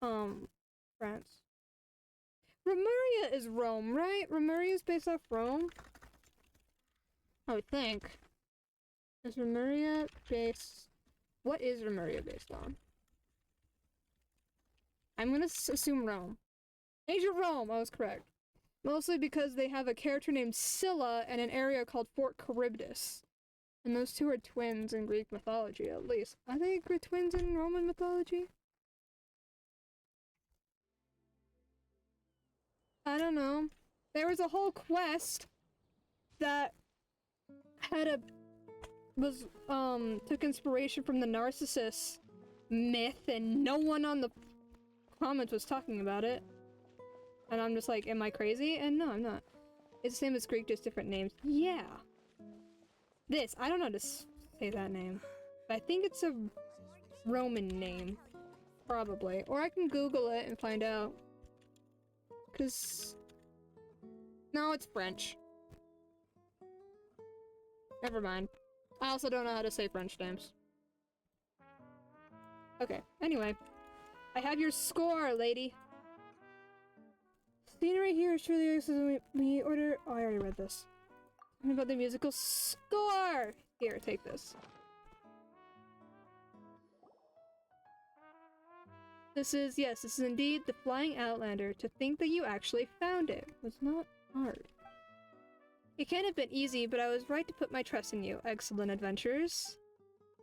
France? Remuria is Rome, right? Remuria is based off Rome? I would think. Is Remuria based... What is Remuria based on? I'm gonna assume Rome. Ancient Rome, I was correct. Mostly because they have a character named Scylla and an area called Fort Charybdis. And those two are twins in Greek mythology, at least. Are they twins in Roman mythology? I don't know. There was a whole quest that had a... took inspiration from the Narcissus myth, and no one on the comments was talking about it. And I'm just like, am I crazy? And no, I'm not. It's the same as Greek, just different names. Yeah. This, I don't know how to say that name. But I think it's a Roman name. Probably. Or I can Google it and find out. Cause... No, it's French. Never mind. I also don't know how to say French names. Okay, anyway. I have your score, lady. Scenery here is truly excellent. We order... Oh, I already read this. What about the musical score? Here, take this. This is indeed the Flying Outlander. To think that you actually found it was not hard. It can't have been easy, but I was right to put my trust in you. Excellent adventures.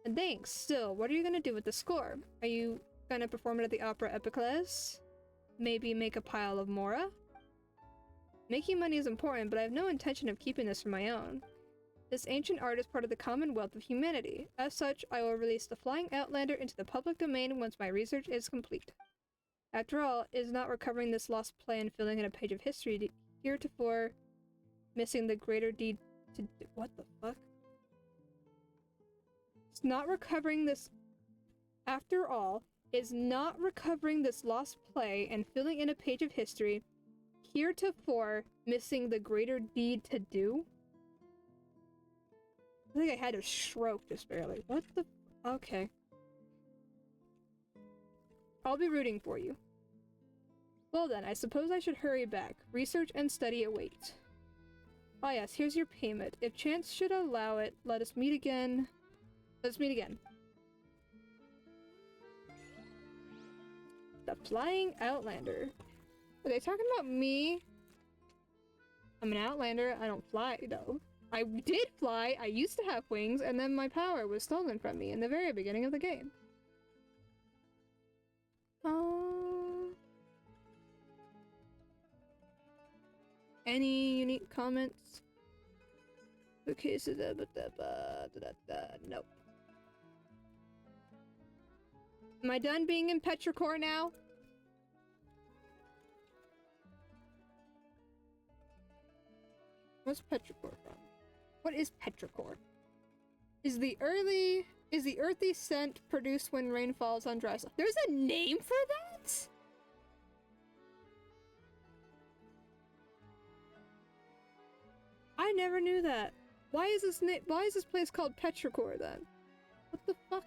And thanks. Still, what are you gonna do with the score? Are you gonna perform it at the Opera Epicles? Maybe make a pile of Mora? Making money is important, but I have no intention of keeping this for my own. This ancient art is part of the commonwealth of humanity. As such, I will release the Flying Outlander into the public domain once my research is complete. After all, it is not recovering this lost play and filling in a page of history heretofore missing the greater deed to do. What the fuck? It's not recovering this. After all, is not recovering this lost play and filling in a page of history heretofore missing the greater deed to do? I think I had a stroke just barely. What the? Okay. I'll be rooting for you. Well then, I suppose I should hurry back. Research and study await. Ah yes, here's your payment. If chance should allow it, let us meet again. Let's meet again. The Flying Outlander. Are they talking about me? I'm an Outlander. I don't fly, though. I did fly. I used to have wings, and then my power was stolen from me in the very beginning of the game. Any unique comments? Okay, so nope. Am I done being in Petrichor now? What's Petrichor from? What is Petrichor? Is the earthy scent produced when rain falls on dry soil? There's a name for that? I never knew that. Why is this place called Petrichor then? What the fuck?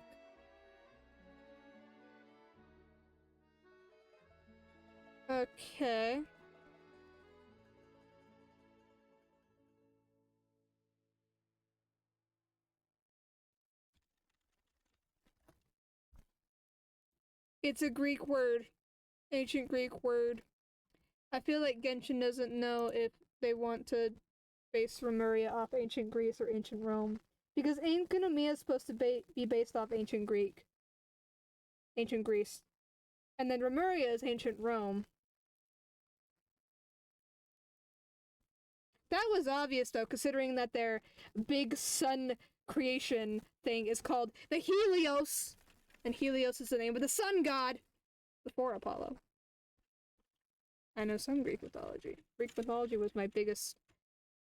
Okay. It's a Greek word. Ancient Greek word. I feel like Genshin doesn't know if they want to base Remuria off ancient Greece or ancient Rome. Because Ancient is supposed to be based off ancient Greece. And then Remuria is ancient Rome. That was obvious though, considering that their big sun creation thing is called the Helios. And Helios is the name of the sun god before Apollo. I know some Greek mythology. Greek mythology was my biggest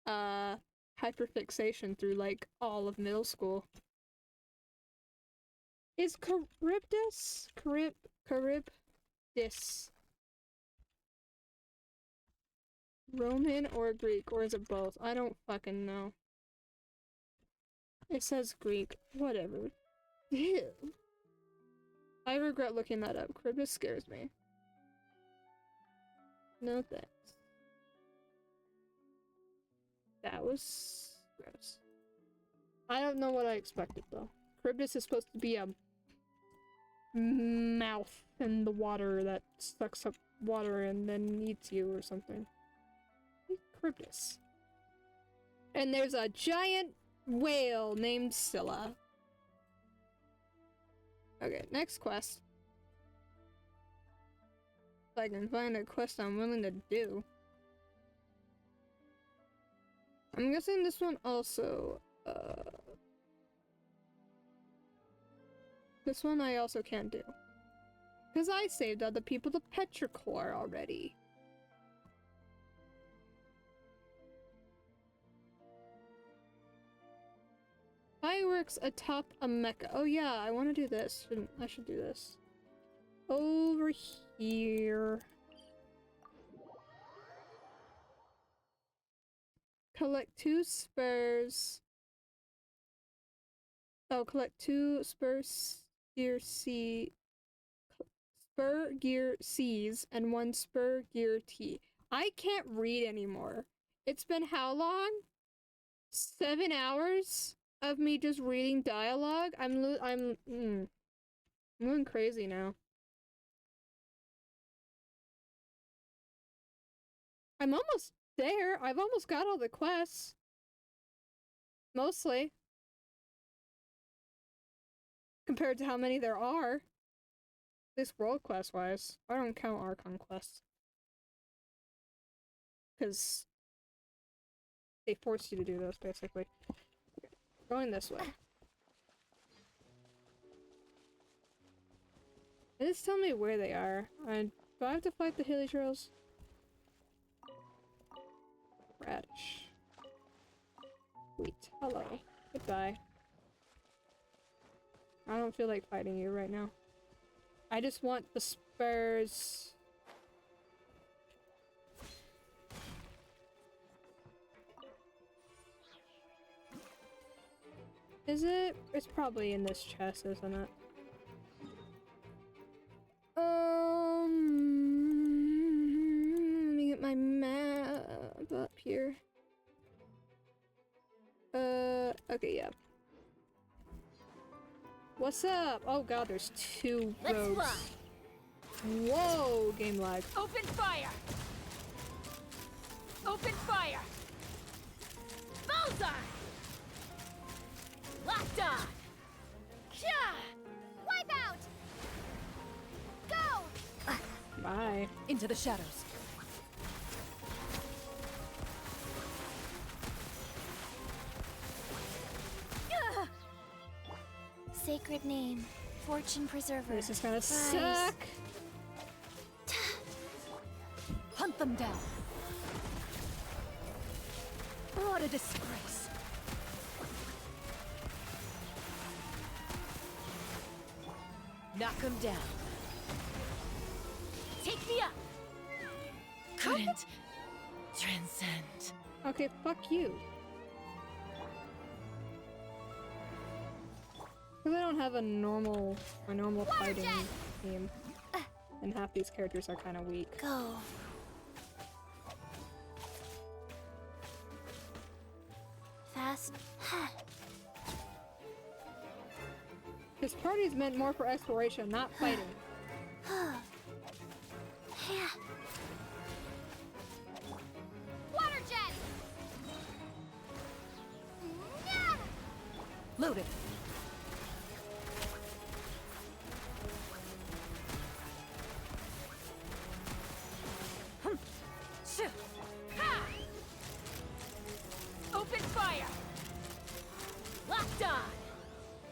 hyperfixation through like all of middle school. Is Charybdis? Charybdis Roman or Greek, or is it both? I don't fucking know. It says Greek. Whatever. Ew. I regret looking that up. Charybdis scares me. No thanks. That was gross. I don't know what I expected though. Charybdis is supposed to be a mouth in the water that sucks up water and then eats you or something. Charybdis. And there's a giant whale named Scylla. Okay, next quest. If I can find a quest I'm willing to do. I'm guessing this one also, this one I also can't do. Because I saved other people to petrichor already. Fireworks atop a mecha. Oh yeah, I want to do this. I should do this. Over here. Collect 2 spurs. Oh, collect 2 spurs gear C. Spur gear C's and 1 spur gear T. I can't read anymore. It's been how long? 7 hours of me just reading dialogue? I'm going crazy now. I'm almost there. I've almost got all the quests. Mostly. Compared to how many there are. At least world quest wise. I don't count Archon quests. Because they force you to do those basically. Okay. Going this way. Just tell me where they are. Do I have to fight the hilly trails? Radish. Wheat. Hello. Goodbye. I don't feel like fighting you right now. I just want the spurs. Is it? It's probably in this chest, isn't it? Let me get my map up here. Okay, yeah. What's up? Oh god, there's 2 roads. Let's fly. Whoa, game lag. Open fire! Open fire! Bullseye! Locked on! Yeah! Wipe out! Go! Bye. Into the shadows. Sacred name, fortune preserver. This is gonna Prize. suck. Hunt them down. What a disgrace. Knock them down. Take me up. Couldn't transcend. Okay, fuck you. Because I don't have a normal fighting team. And half these characters are kind of weak. Go. Fast. This party is meant more for exploration, not fighting. Water jet! Loaded. Ha! Open fire! Locked on!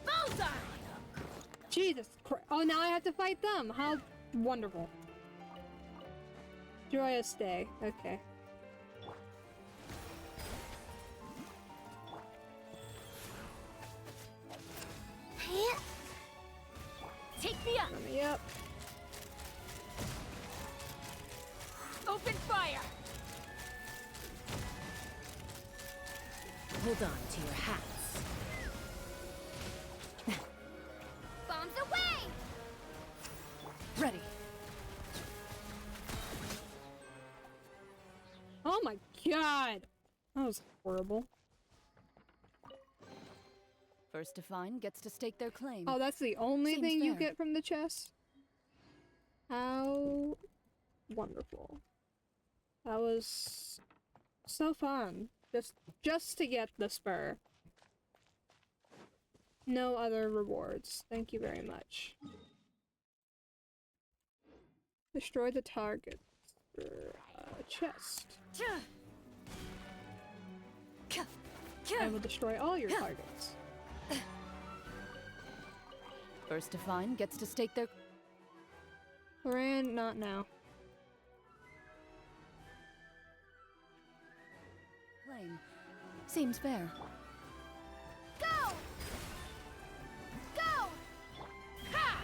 Bullseye! Jesus Christ. Oh, now I have to fight them. How wonderful. Joyous day. Okay. Take me up! Let me up. Open fire! Hold on to your hats. Bombs away! Ready. Oh my god! That was horrible. First to find gets to stake their claim. Oh, that's the only Seems thing you fair. get from the chest? How wonderful. That was so fun. Just to get the spur. No other rewards. Thank you very much. Destroy the target. Chest. I will destroy all your targets. First to find gets to stake their... Loran, not now. claim. Seems fair. Go! Go! Ha!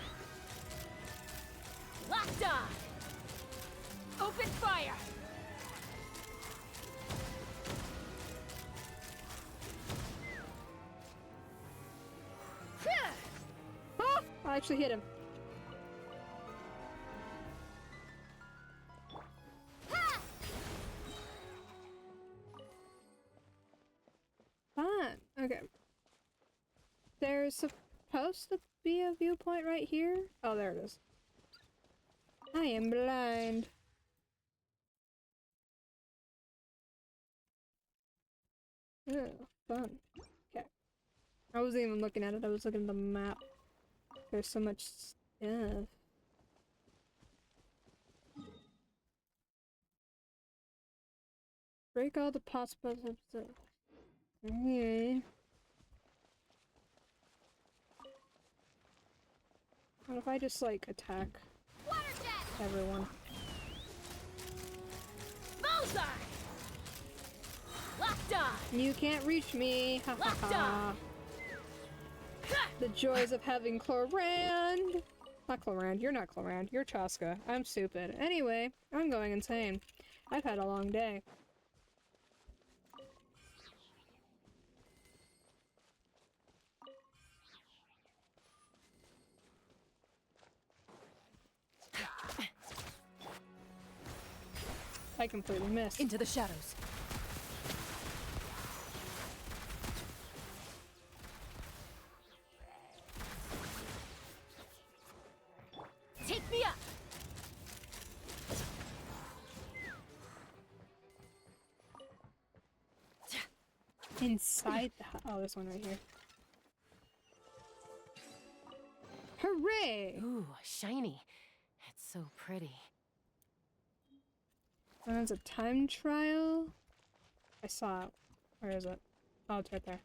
Locked on! Open fire! Ah! I actually hit him. Fun. Okay. There's supposed to be a viewpoint right here. Oh, there it is. I am blind. Oh, fun. Okay. I wasn't even looking at it. I was looking at the map. There's so much stuff. Break all the possible stuff. Okay. What if I just like attack everyone? Bullseye! Locked on! You can't reach me. Ha ha ha. The joys of having Chlorand. Not Chlorand. You're not Chlorand. You're Chaska. I'm stupid. Anyway, I'm going insane. I've had a long day. I completely missed. Into the shadows. Take me up! Inside the oh, this one right here. Hooray! Ooh, shiny. It's so pretty. There's a time trial. I saw it. Where is it? Oh, it's right there.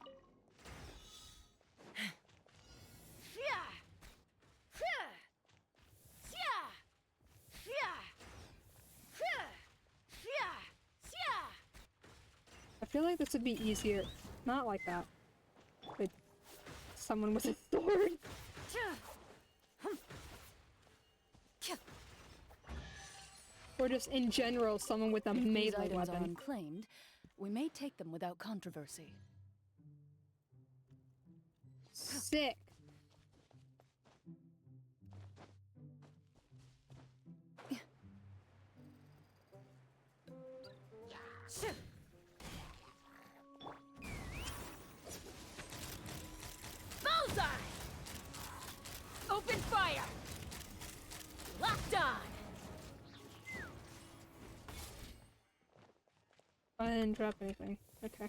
I feel like this would be easier. Not like that. With someone with a sword. Or just in general, someone with a If these melee items are weapon. unclaimed, we may take them without controversy. Sick. Bullseye! Open fire! Locked on! I didn't drop anything. Okay.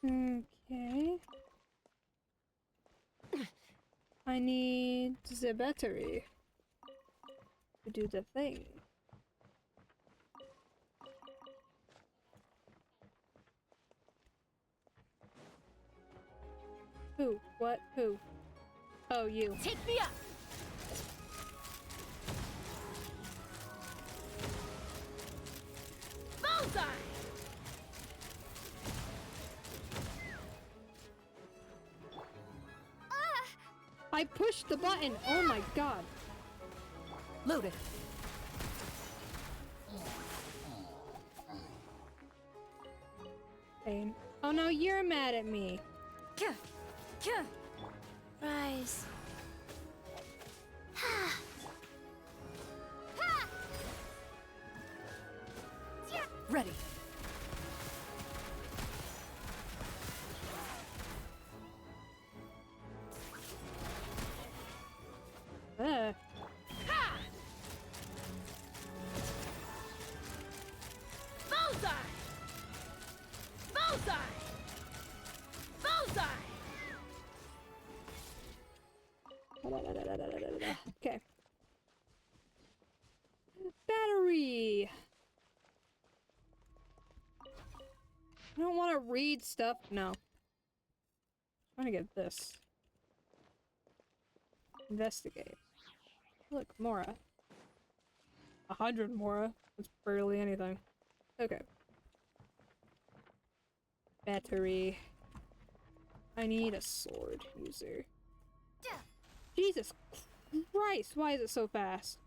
Okay. I need the battery to do the thing. Who? What? Who? Oh, you. Take me up! Bullseye! I pushed the button! Oh my god. Loaded. Pain. Oh no, you're mad at me. Rise. Ready. Bullseye! Bullseye! Bullseye! Okay. Battery! I don't want to read stuff. No. I'm trying to get this. Investigate. Look, Mora. 100 Mora. That's barely anything. Okay. Battery. I need a sword user. Jesus Christ, why is it so fast?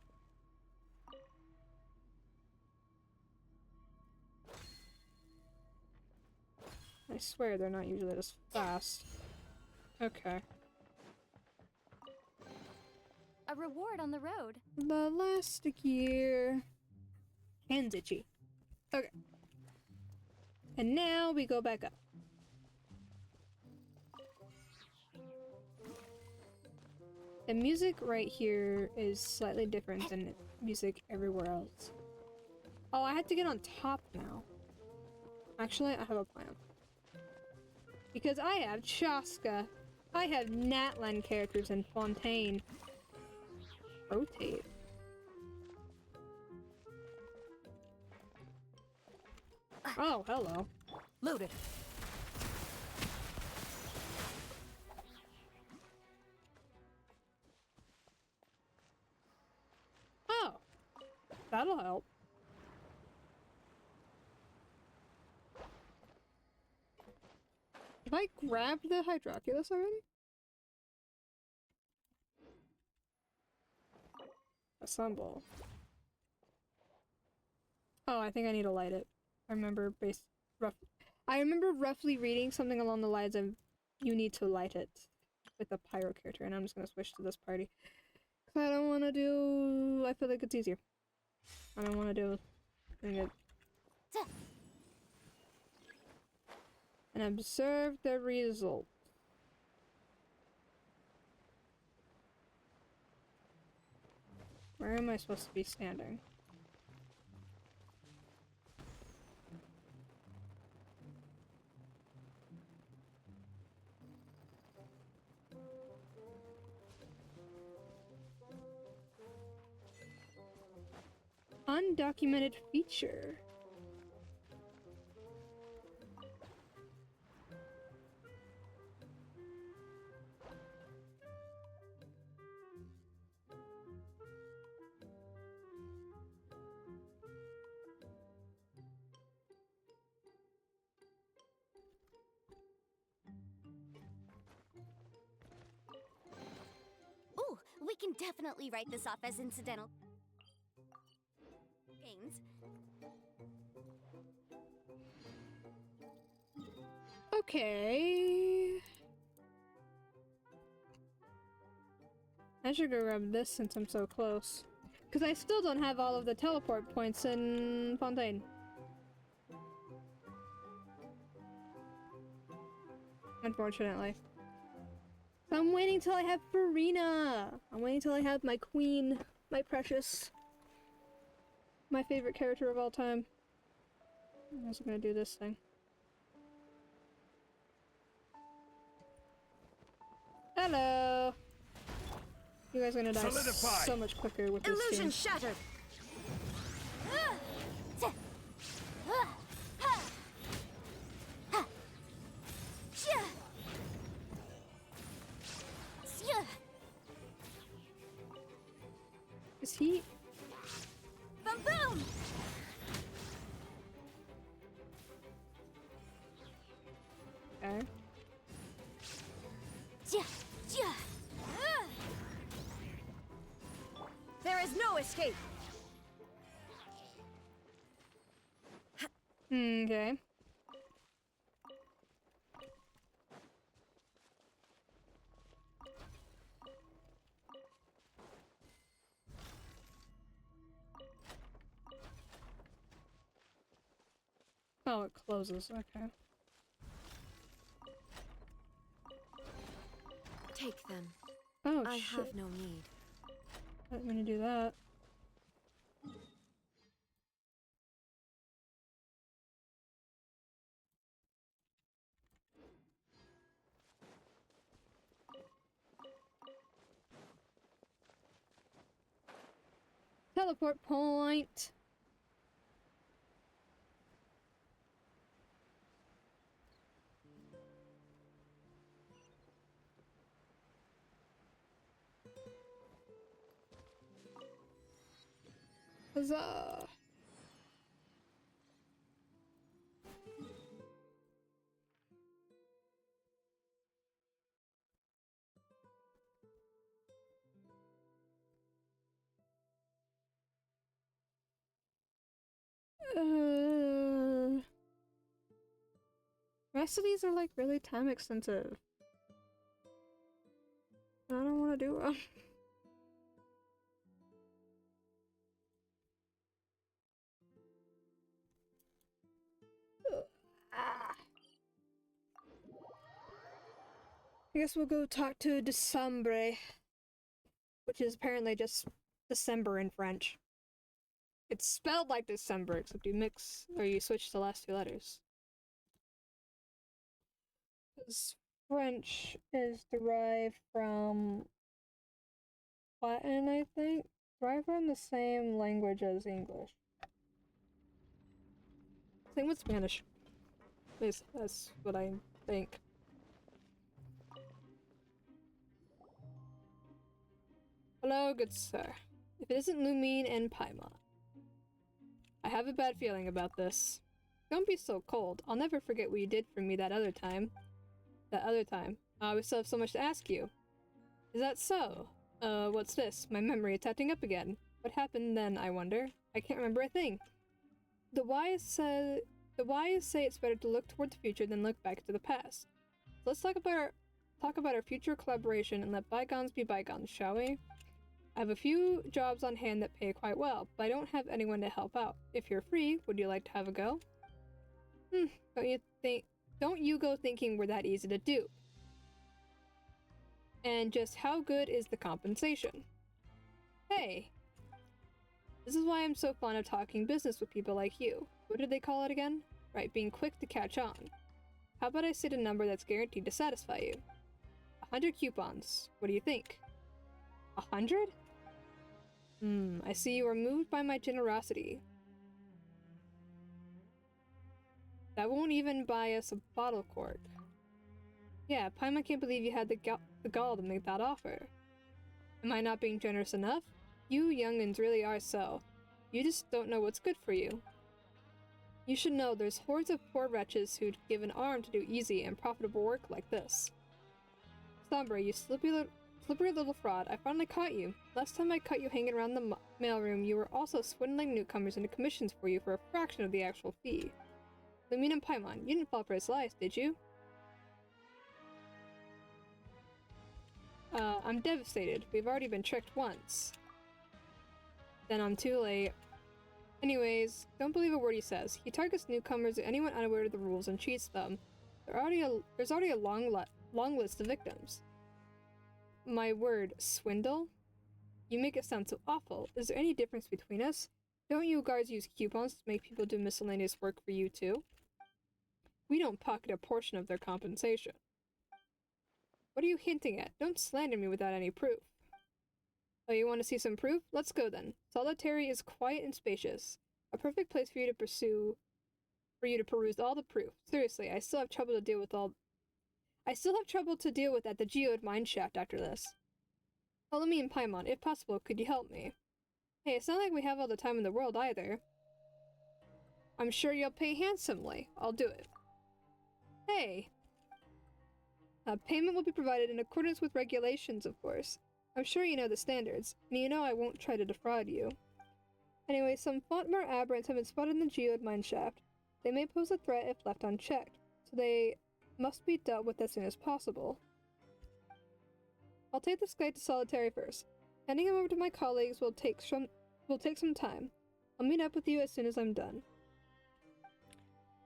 I swear they're not usually this fast. Okay. A reward on the road. The last gear. Hands itchy. Okay. And now we go back up. The music right here is slightly different than music everywhere else. Oh, I have to get on top now. Actually, I have a plan. Because I have Chaska. I have Natlan characters in Fontaine. Rotate. Oh, hello. Loaded. Oh, that'll help. Have I grabbed the Hydroculus already? Assemble. Oh, I think I need to light it. I remember I remember roughly reading something along the lines of you need to light it with the pyro character, and I'm just gonna switch to this party. Cause I don't wanna do I feel like it's easier. I don't wanna do it. And observe the result. Where am I supposed to be standing? Undocumented feature. Ooh, we can definitely write this off as incidental gains. Okay. I should go grab this since I'm so close. Because I still don't have all of the teleport points in Fontaine. Unfortunately. So I'm waiting till I have Farina! I'm waiting till I have my queen, my precious. My favorite character of all time. I'm also gonna do this thing. Hello. You guys are gonna die Solidify. so much quicker with this Illusion team. shattered. Is he? Boom boom! Okay. There is no escape. Okay. Oh, it closes. Okay. Take them. Oh, I shit. have no need. I didn't mean to do that. Teleport point. Huzzah. Rest of these are like really time extensive. I don't want to do them. I guess we'll go talk to Decembre, which is apparently just December in French. It's spelled like December, except you mix or you switch the last two letters. Because French is derived from Latin, I think. Derived from the same language as English. Same with Spanish. At least that's what I think. Hello, good sir. If it isn't Lumine and Paimon. I have a bad feeling about this. Don't be so cold. I'll never forget what you did for me that other time. We still have so much to ask you. Is that so? What's this? My memory is acting up again. What happened then, I wonder? I can't remember a thing. The wise say it's better to look toward the future than look back to the past. So let's talk about our future collaboration and let bygones be bygones, shall we? I have a few jobs on hand that pay quite well, but I don't have anyone to help out. If you're free, would you like to have a go? Don't you go thinking we're that easy to do. And just how good is the compensation? Hey! This is why I'm so fond of talking business with people like you. What did they call it again? Right, being quick to catch on. How about I state a number that's guaranteed to satisfy you? 100 coupons. What do you think? 100? I see you are moved by my generosity. That won't even buy us a bottle cork. Yeah, Paimon can't believe you had the gall to make that offer. Am I not being generous enough? You young'uns really are so. You just don't know what's good for you. You should know there's hordes of poor wretches who'd give an arm to do easy and profitable work like this. Sombre, you slippery little fraud, I finally caught you. Last time I caught you hanging around the mailroom, you were also swindling newcomers into commissions for you for a fraction of the actual fee. Lumine and Paimon, you didn't fall for his lies, did you? I'm devastated. We've already been tricked once. Then I'm too late. Anyways, don't believe a word he says. He targets newcomers or anyone unaware of the rules and cheats them. There's already a long list of victims. My word, swindle? You make it sound so awful. Is there any difference between us? Don't you guards use coupons to make people do miscellaneous work for you too? We don't pocket a portion of their compensation. What are you hinting at? Don't slander me without any proof. Oh, you want to see some proof? Let's go then. Solitary is quiet and spacious. A perfect place for you to peruse all the proof. Seriously, I still have trouble to deal with at the geode mineshaft after this. Follow me in Paimon. If possible, could you help me? Hey, it's not like we have all the time in the world either. I'm sure you'll pay handsomely. I'll do it. Hey! Payment will be provided in accordance with regulations, of course. I'm sure you know the standards, and you know I won't try to defraud you. Anyway, some Fontmer aberrants have been spotted in the geode mineshaft. They may pose a threat if left unchecked, so they must be dealt with as soon as possible. I'll take this guy to Solitary first. Handing him over to my colleagues will take some time. I'll meet up with you as soon as I'm done.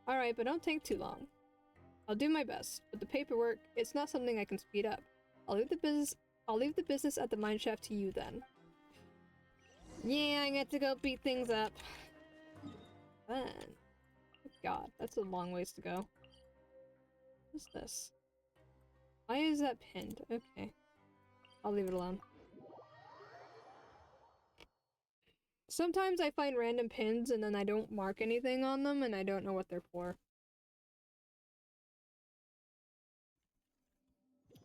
Alright, but don't take too long. I'll do my best, but the paperwork, it's not something I can speed up. I'll leave the business at the mineshaft to you then. Yeah, I get to go beat things up. Fun. Oh god, that's a long ways to go. What's this? Why is that pinned? Okay. I'll leave it alone. Sometimes I find random pins and then I don't mark anything on them and I don't know what they're for.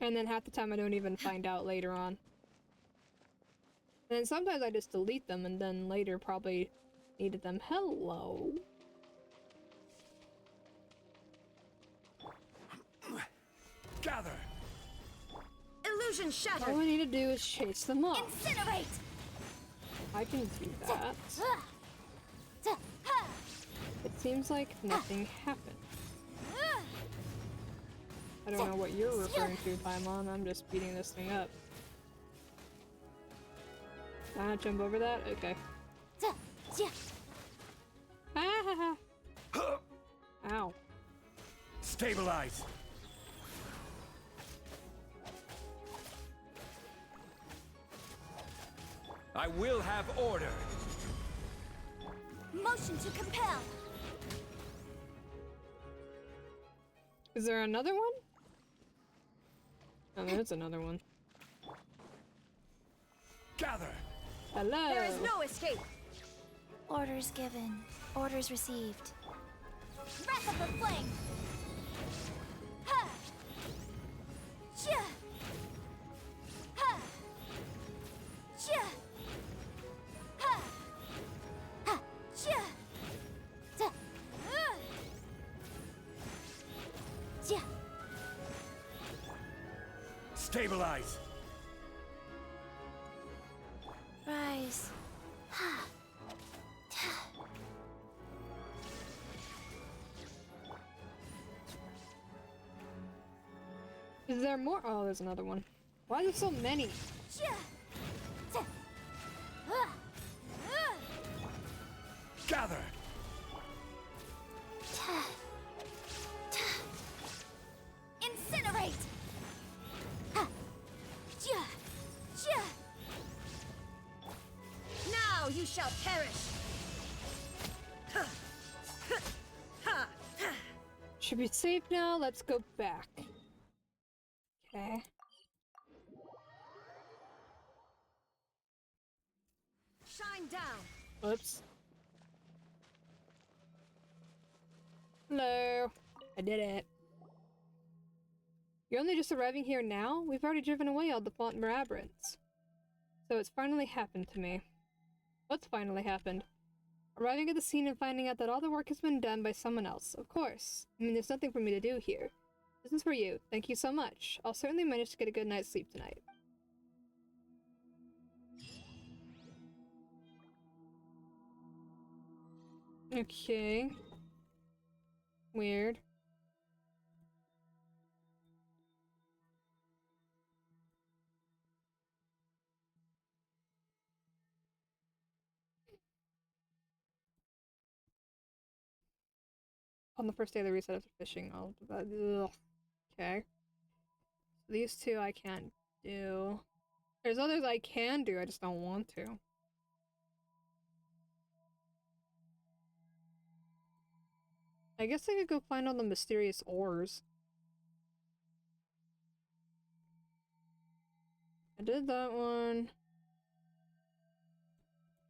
And then half the time I don't even find out later on. And then sometimes I just delete them and then later probably needed them. Hello. Gather. Illusion shattered. All I need to do is chase them off. Incinerate! I can do that. It seems like nothing happened. I don't know what you're referring to, Paimon. I'm just beating this thing up. Ah, jump over that? Okay. Ah! Ow. Stabilize. I will have order. Motion to compel. Is there another one? Oh, there's another one. Gather. Hello. There is no escape. Orders given. Orders received. Wrath of the flame. Ha! Chia! Ha! Chia! Ha! Ha! Chia! Ta! Chia! Stabilize. Rise. Is there more? Oh, there's another one. Why are there so many? Chia! Ta! Ha! Gather. Incinerate! Ha! Chia! Chia! Now you shall perish. Ha! Ha! Ha! Ha! Should be safe now. Let's go back. Okay. Shine down. Oops. Hello. I did it. You're only just arriving here now? We've already driven away all the Fontmer aberrants. So it's finally happened to me. What's finally happened? Arriving at the scene and finding out that all the work has been done by someone else. Of course. I mean, there's nothing for me to do here. This is for you. Thank you so much. I'll certainly manage to get a good night's sleep tonight. Okay. Weird. On the first day of the reset after fishing, I'll do that. Ugh. Okay. These two I can't do. There's others I can do, I just don't want to. I guess I could go find all the mysterious ores. I did that one.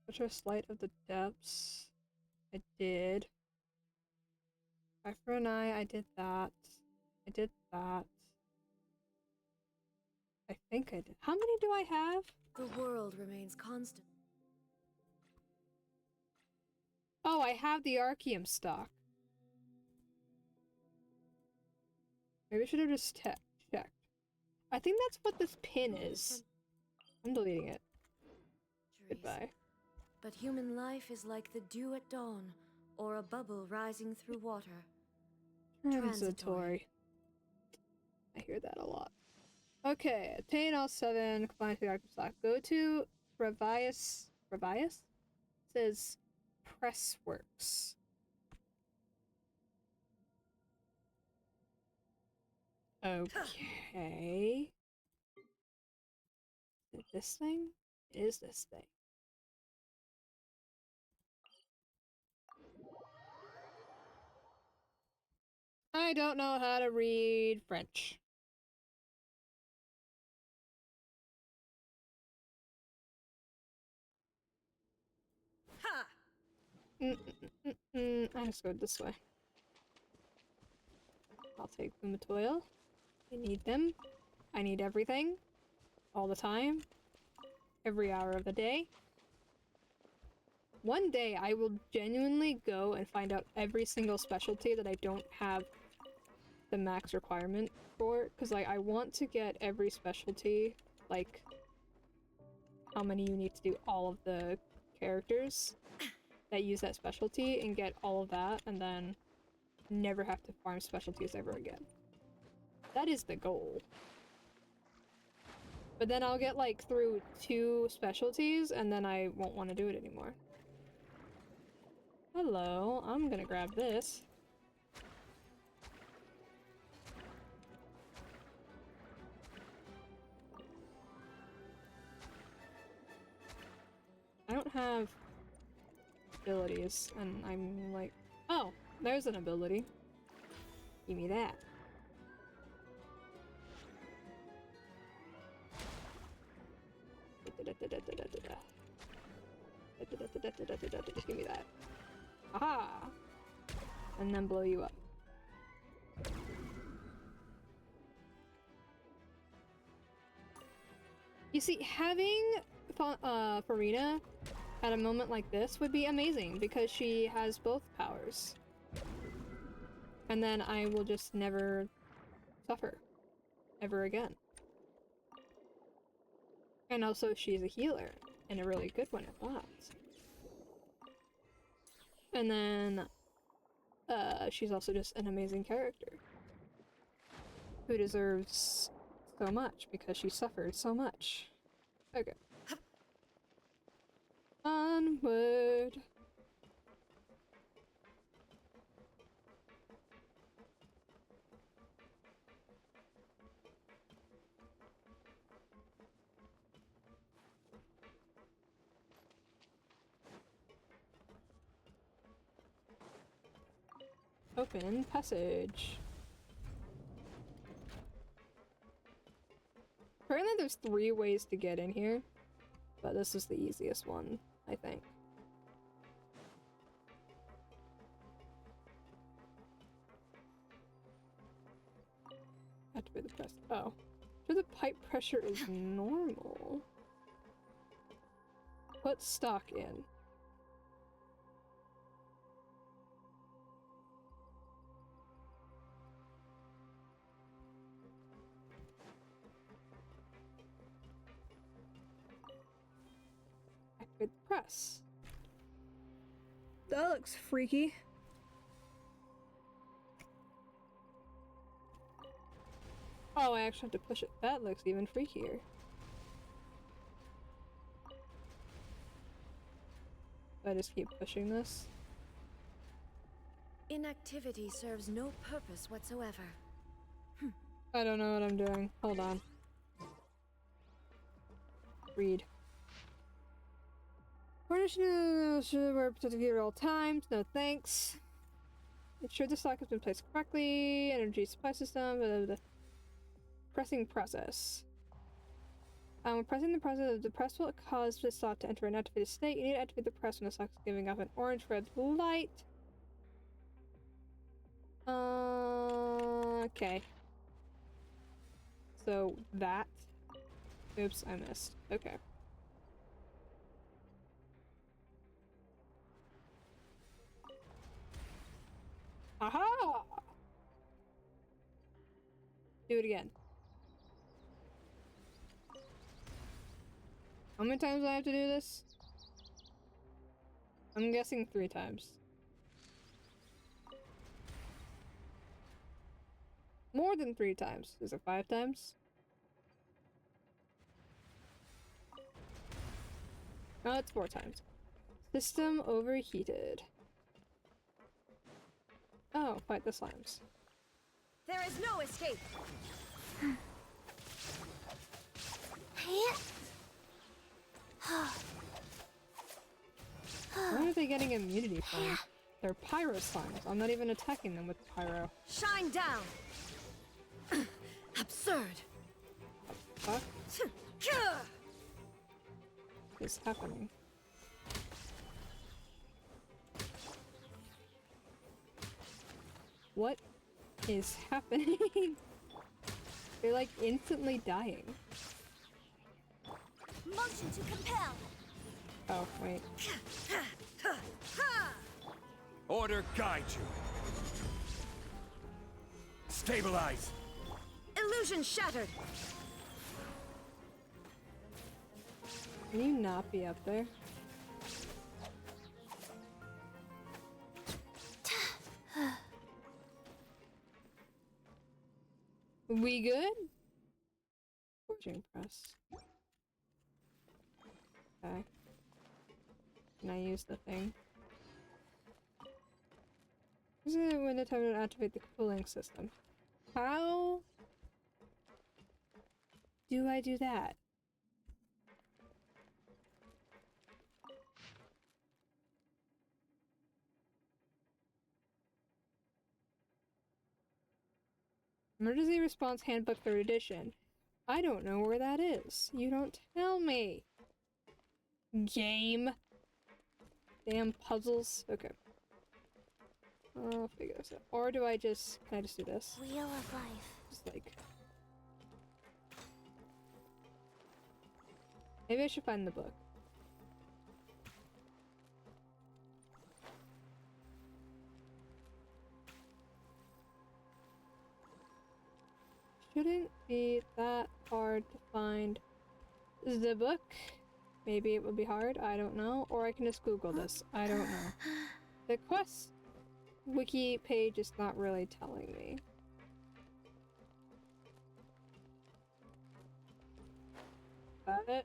Fortress Light of the Depths. I did. Eye for an Eye, I did that. I did that. I think I did. How many do I have? The world remains constant. Oh, I have the Arceum stock. Maybe I should have just checked. I think that's what this pin is. I'm deleting it. Goodbye. But human life is like the dew at dawn, or a bubble rising through water. Transitory. I hear that a lot. Okay, attain all 7, combine to the Arceum stock. Go to Revius. Revius? It says Pressworks. Okay. Is it this thing? It is this thing. I don't know how to read French. Ha! I just go this way. I'll take the Matoil. I need them. I need everything. All the time. Every hour of the day. One day I will genuinely go and find out every single specialty that I don't have the max requirement for. Because like, I want to get every specialty, like how many you need to do all of the characters that use that specialty and get all of that and then never have to farm specialties ever again. That is the goal. But then I'll get like through 2 specialties and then I won't want to do it anymore. Hello, I'm gonna grab this. I don't have abilities, and I'm like, oh, there's an ability. Give me that. Give me that. Aha! And then blow you up. You see, having Farina at a moment like this would be amazing because she has both powers. And then I will just never suffer ever again. And also she's a healer, and a really good one at that. And then she's also just an amazing character who deserves so much because she suffered so much. Okay. Onward. Open passage. Apparently there's 3 ways to get in here, but this is the easiest one, I think. Activate the press. Oh. Sure, the pipe pressure is normal. Put stock in. Activate the press. That looks freaky. Oh, I actually have to push it. That looks even freakier. I just keep pushing this. Inactivity serves no purpose whatsoever. I don't know what I'm doing. Hold on. Read. Furnishing should wear protective gear at all times. No thanks. Ensure the stock has been placed correctly. Energy supply system. Blah, blah, blah. Pressing process. When pressing the press, the press will cause the sock to enter an activated state. You need to activate the press when the sock is giving off an orange-red light. Okay. So that. Oops, I missed. Okay. Aha! Do it again. How many times do I have to do this? I'm guessing 3 times. More than 3 times. Is it 5 times? No, it's 4 times. System overheated. Oh, fight the slimes. There is no escape. Where are they getting immunity from? They're pyro slimes. I'm not even attacking them with pyro. Shine down. Absurd. What is happening? What is happening? They're like instantly dying. Motion to compel. Oh, wait. Order guide you. Stabilize. Illusion shattered. Can you not be up there? We good? Forging press. Okay. Can I use the thing? This is when the time to activate the cooling system. How do I do that? Emergency Response Handbook 3rd edition. I don't know where that is. You don't tell me. Game. Damn puzzles. Okay. I'll figure this out. Or do I just... Can I just do this? Wheel of life. Just like... Maybe I should find the book. Shouldn't be that hard to find the book. Maybe it would be hard, I don't know. Or I can just Google this, I don't know. The quest wiki page is not really telling me. Got it?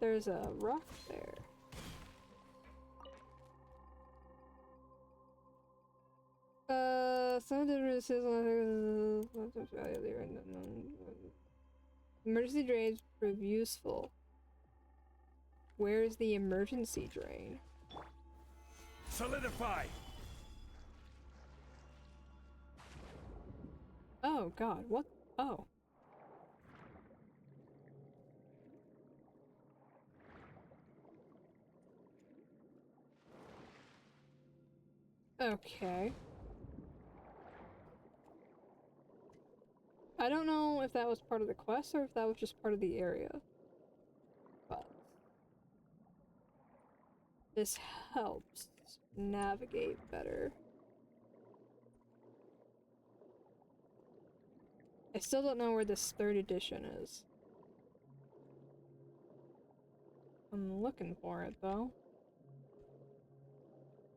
There's a rock there. Some differences emergency drains prove useful. Where's the emergency drain? Solidify. Oh god, what? Oh. Okay. I don't know if that was part of the quest or if that was just part of the area. But this helps navigate better. I still don't know where this 3rd edition is. I'm looking for it though.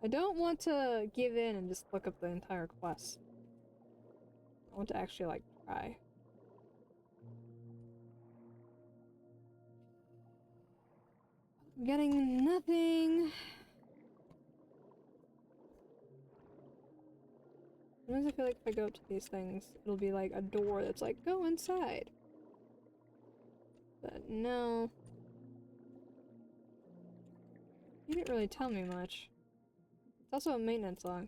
I don't want to give in and just look up the entire quest. I want to actually like try. I'm getting nothing. Sometimes I feel like if I go up to these things, it'll be like a door that's like, go inside. But no. You didn't really tell me much. It's also a maintenance log.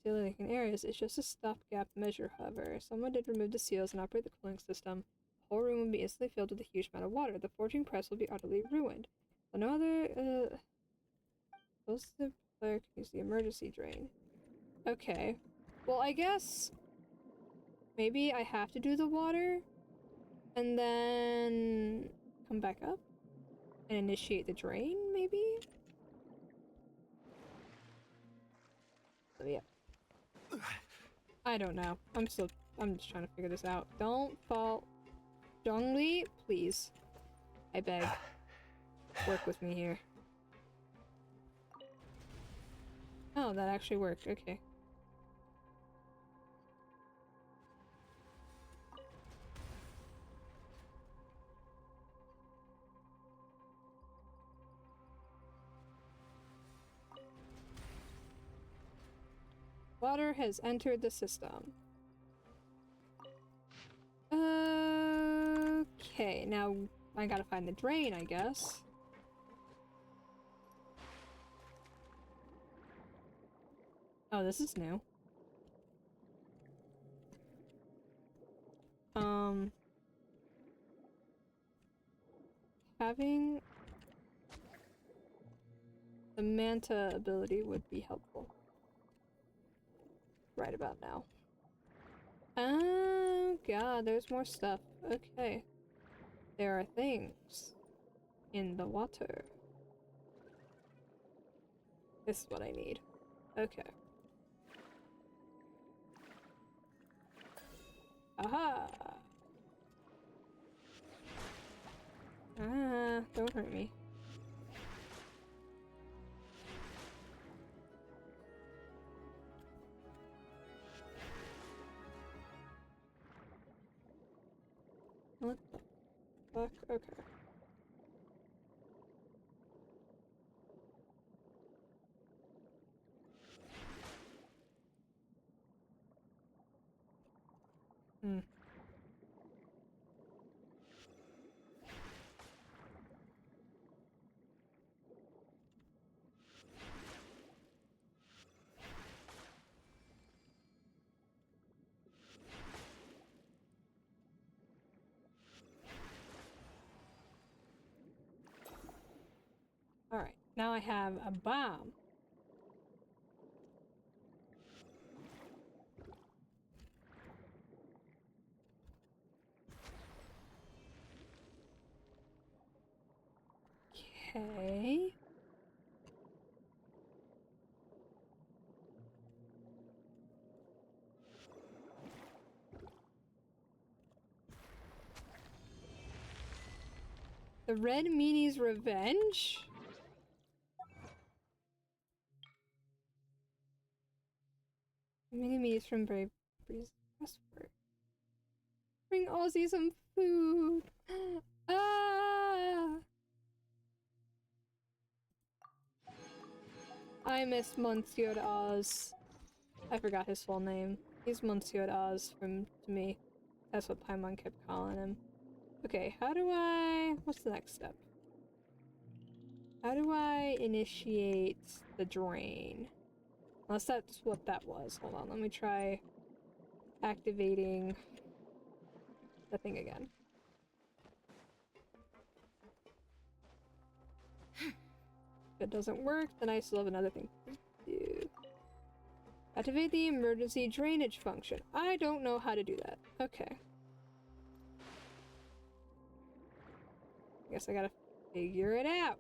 Sealing like in areas, it's just a stopgap measure, however. Someone did remove the seals and operate the cooling system. whole room will be instantly filled with a huge amount of water. The forging press will be utterly ruined. So no other, close the player can use the emergency drain. Okay. Well, I guess maybe I have to do the water and then come back up and initiate the drain, maybe? So yeah. I don't know. I'm just trying to figure this out. Don't fall. Zhongli, please. I beg. Work with me here. Oh, that actually worked. Okay. Water has entered the system. Okay, now I gotta find the drain, I guess. Oh, this is new. Having the Manta ability would be helpful. Right about now. Oh god, there's more stuff. Okay. There are things in the water. This is what I need. Okay. Aha! Ah, don't hurt me. What the fuck? Okay. Hmm. Alright, now I have a bomb. Okay. The Red Meanie's Revenge? Mini me's from Brave Breeze Westward. Bring Ozzy some food. Ah! I miss Monsieur Oz. I forgot his full name. He's Monsieur Oz to me. That's what Paimon kept calling him. Okay, how do I... What's the next step? How do I initiate the drain? Unless that's what that was. Hold on, let me try activating the thing again. If it doesn't work, then I still have another thing to do. Activate the emergency drainage function. I don't know how to do that. Okay. Guess I gotta figure it out.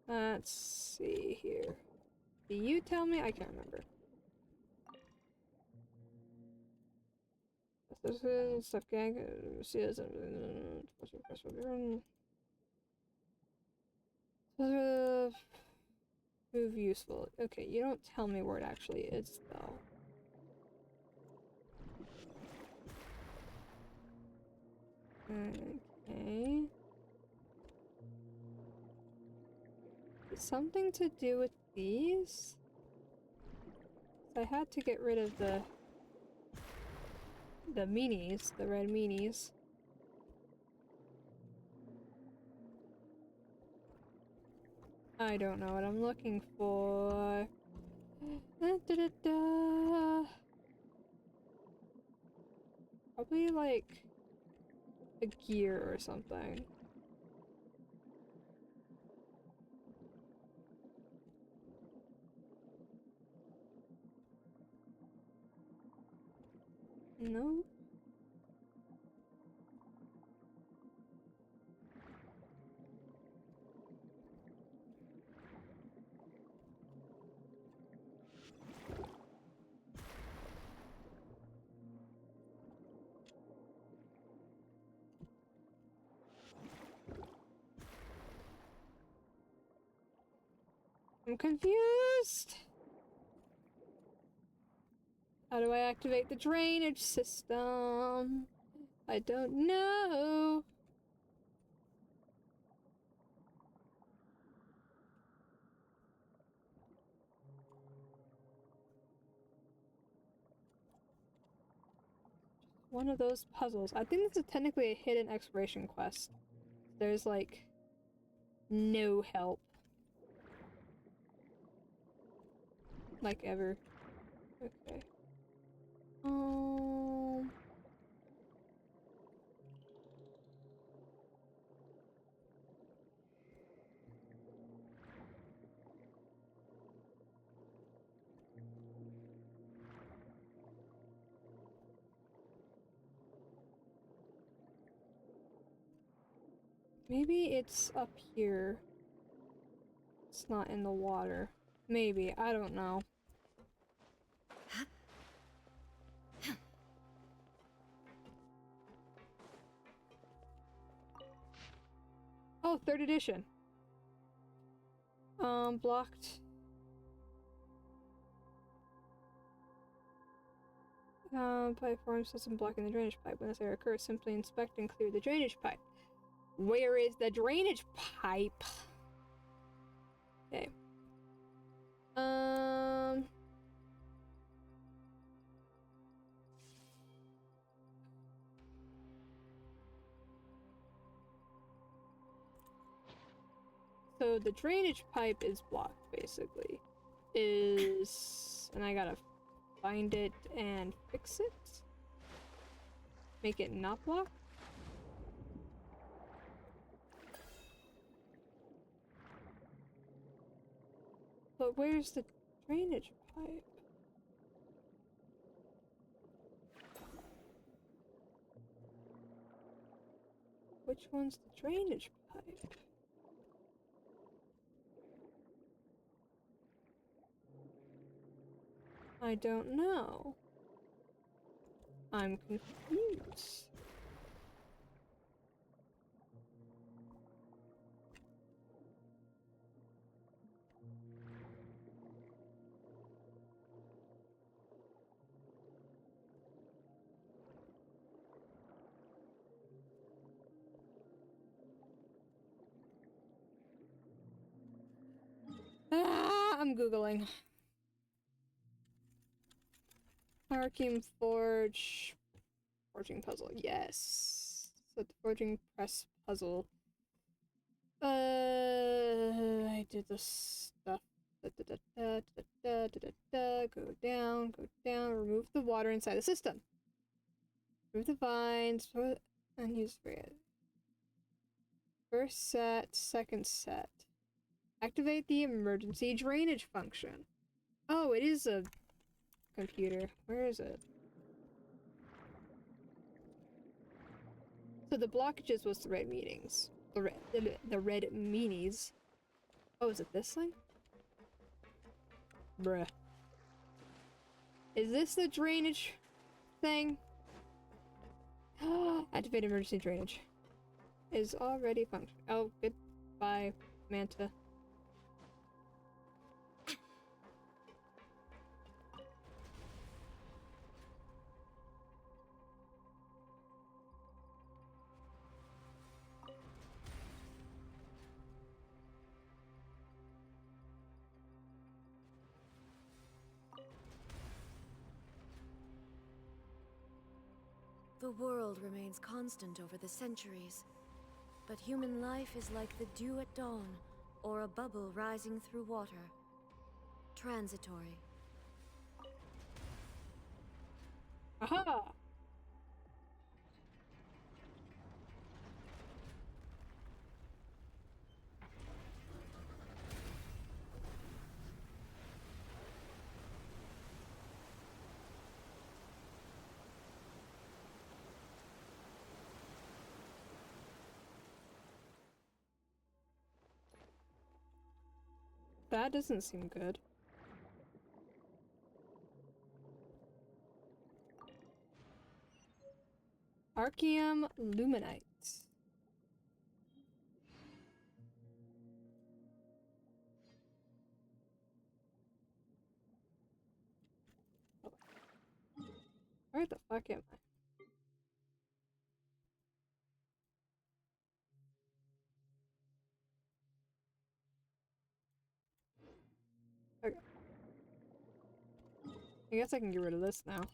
Let's see here. Do you tell me? I can't remember. Stuff gang. Move useful. Okay, you don't tell me where it actually is, though. Okay. Something to do with these? I had to get rid of the meanies, the red meanies. I don't know what I'm looking for. Probably like a gear or something. No. I'm confused. How do I activate the drainage system? I don't know. One of those puzzles. I think this is technically a hidden exploration quest. There's like no help. Like ever. Okay. Maybe it's up here. It's not in the water. Maybe, I don't know. Oh, 3rd edition. Blocked. Pipe form system blocking the drainage pipe. When this error occurs, simply inspect and clear the drainage pipe. Where is the drainage pipe? Okay. So the drainage pipe is blocked, basically. And I gotta find it and fix it? Make it not blocked? But where's the drainage pipe? Which one's the drainage pipe? I don't know. I'm confused. I'm Googling. Arcane Forge. Forging puzzle, yes. So the forging press puzzle. I did this stuff. Go down, remove the water inside the system. Remove the vines, and use for it. First set, second set. Activate the emergency drainage function. Oh, it is a computer. Where is it? So the blockages was the red meetings. The red meanies. Oh, is it this thing? Bruh. Is this the drainage thing? Activate emergency drainage. Is already functioning. Oh, goodbye, Manta. The world remains constant over the centuries, but human life is like the dew at dawn, or a bubble rising through water. Transitory. Aha! That doesn't seem good. Archeum Luminite. Where the fuck am I? Okay. I guess I can get rid of this now.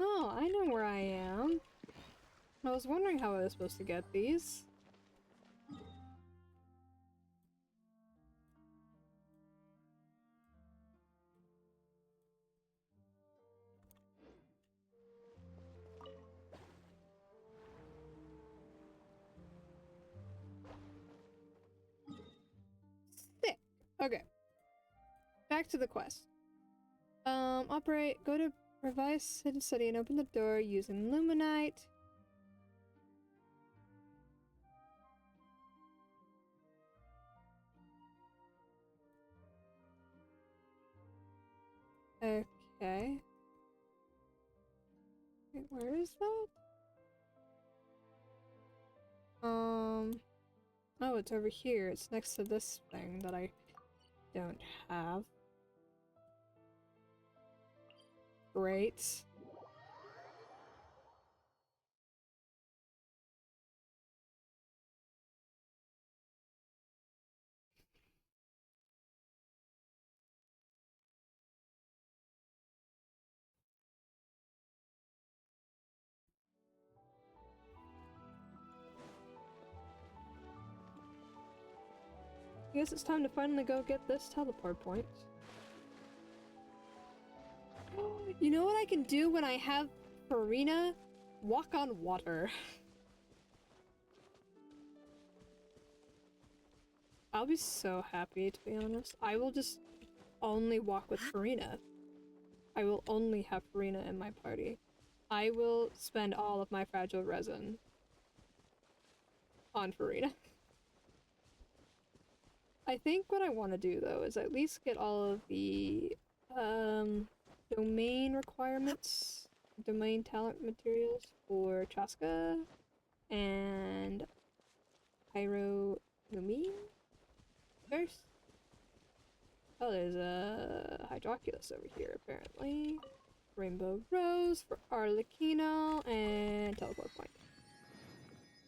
Oh, I know where I am. I was wondering how I was supposed to get these. Sick. Okay. Back to the quest. Operate. Go to Revice Hidden Study and open the door using Luminite. Okay. Wait, where is that? Oh, it's over here. It's next to this thing that I don't have. Great. I guess it's time to finally go get this teleport point. You know what I can do when I have Farina? Walk on water. I'll be so happy, to be honest. I will just only walk with Farina. I will only have Farina in my party. I will spend all of my fragile resin on Farina. I think what I want to do, though, is at least get all of the, domain requirements, domain talent materials for Chaska and Hyrolumine first. Oh, there's a Hydroculus over here, apparently. Rainbow Rose for Arlecchino and teleport point.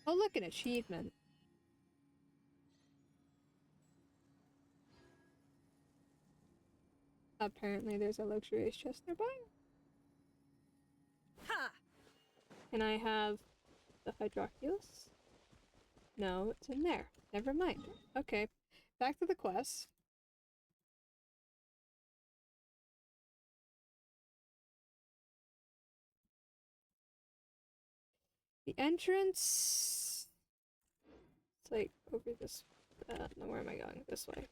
Oh, look, an achievement. Apparently there's a luxurious chest nearby. Ha! Can I have the Hydroculus? No, it's in there. Never mind. Okay, back to the quest. The entrance... It's like over this... no, where am I going? This way.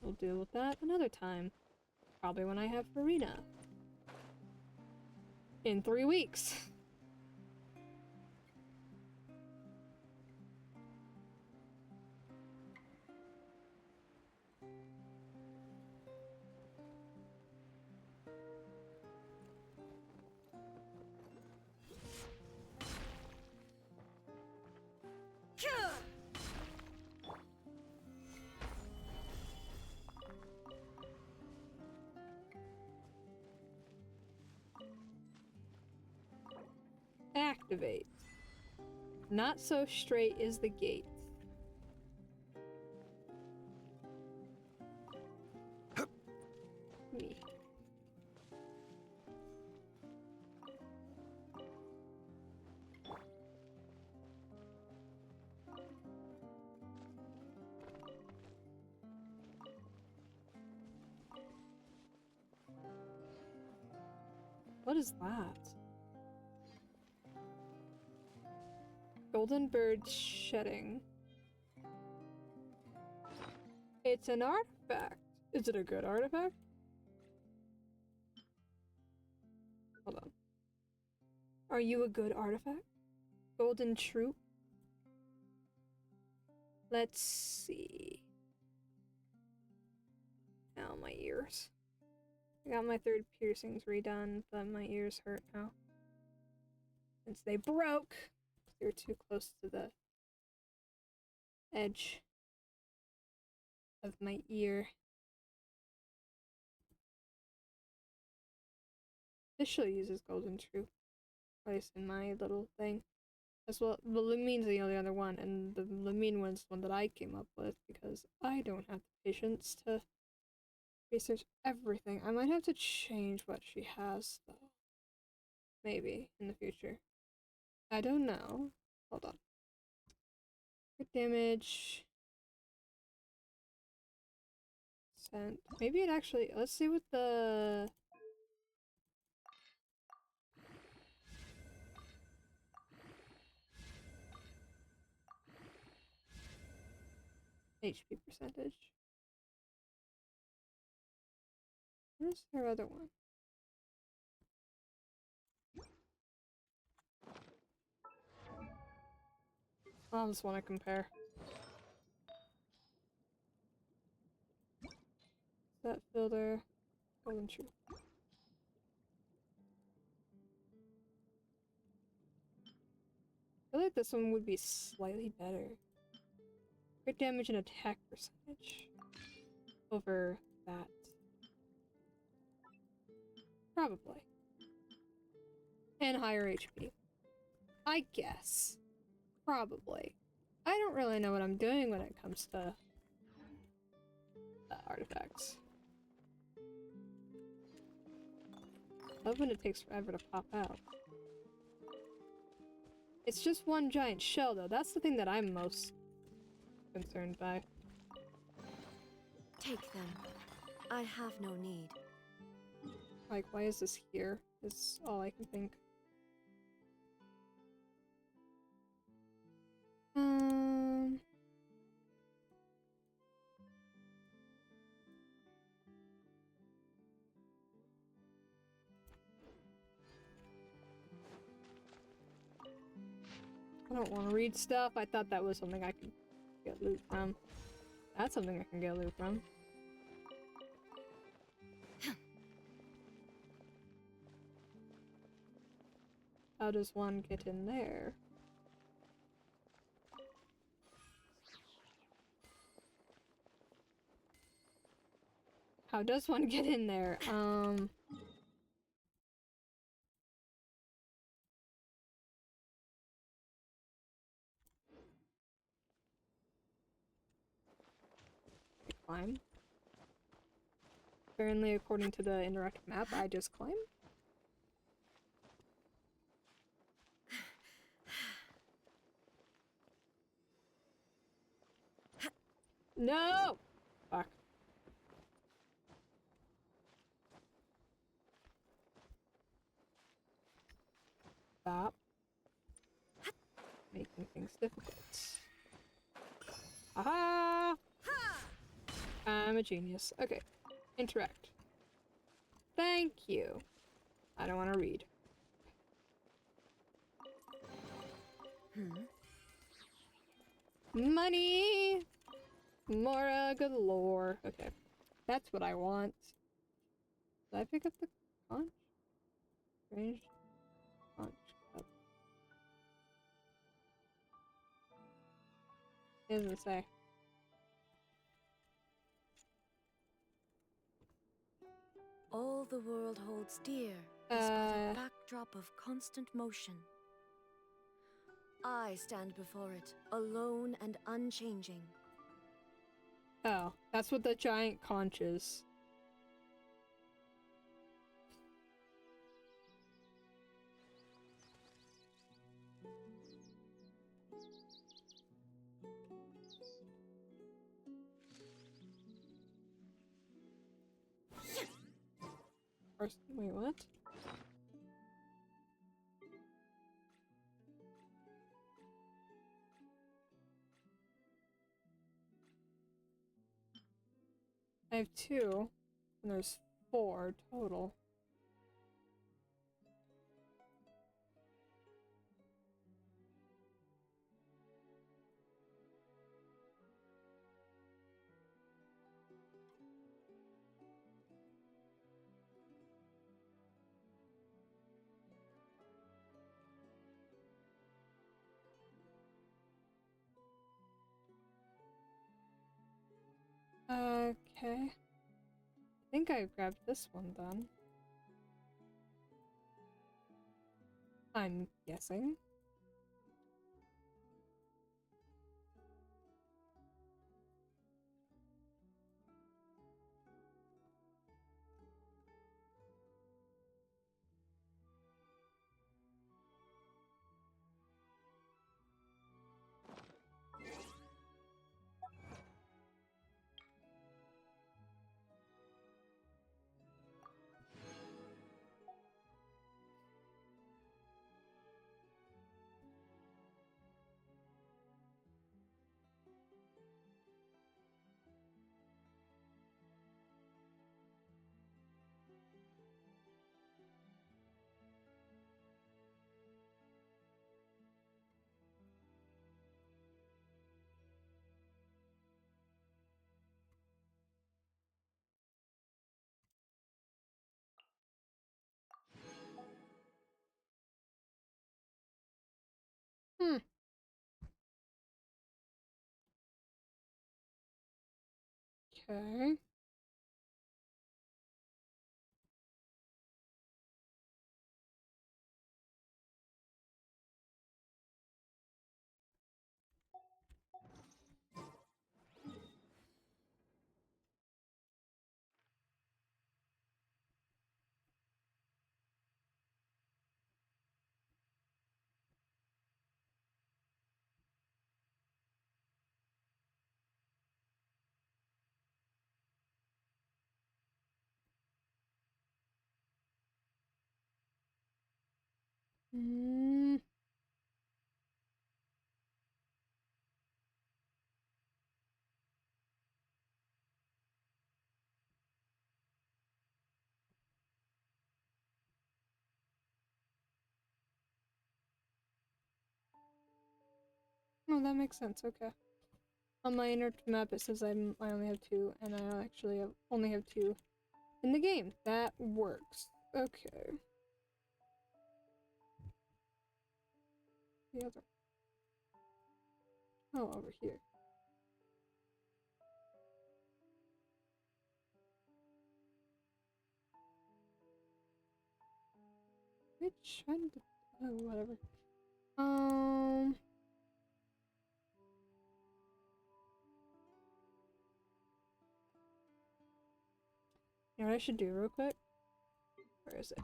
We'll deal with that another time. Probably when I have Farina. In 3 weeks. Activate. Not so straight is the gate. Me. What is that? Golden bird shedding. It's an artifact. Is it a good artifact? Hold on. Are you a good artifact? Golden troop? Let's see. Ow, my ears. I got my third piercings redone, but my ears hurt now. Since they broke. They're too close to the edge of my ear. Official uses Golden Troop. Place in my little thing. As well, the Lumine's the only other one, and the Lumine one's the one that I came up with because I don't have the patience to research everything. I might have to change what she has, though. Maybe, in the future. I don't know. Hold on. Good damage. Sent. Maybe it actually... Let's see what the... HP percentage. Where's their other one? I just want to compare. That filter. Golden Troop. I feel like this one would be slightly better. Crit damage and attack percentage over that. Probably. And higher HP. I guess. Probably. I don't really know what I'm doing when it comes to artifacts. Love when it takes forever to pop out. It's just one giant shell, though. That's the thing that I'm most concerned by. Take them. I have no need. Like, why is this here? Is all I can think. I don't want to read stuff. I thought that was something I could get loot from. That's something I can get loot from. How does one get in there? How does one get in there? Climb. Apparently, according to the interactive map, I just climb. No! Fuck. Stop. Making things difficult. Aha! I'm a genius. Okay. Interact. Thank you. I don't want to read. Money! Mora galore. Okay. That's what I want. Did I pick up the conch? Range conch cup. It doesn't say. All the world holds dear is but a backdrop of constant motion. I stand before it, alone and unchanging. Oh, that's what the giant conch is. Wait, what? I have 2, and there's 4 total. Okay. I think I grabbed this one then. I'm guessing. Hmm. Okay. Mm. Oh, that makes sense. Okay. On my inner map, it says I only have 2, and I actually only have 2 in the game. That works. Okay. The other. Oh, over here. Which one? Oh, whatever. You know what I should do real quick? Where is it?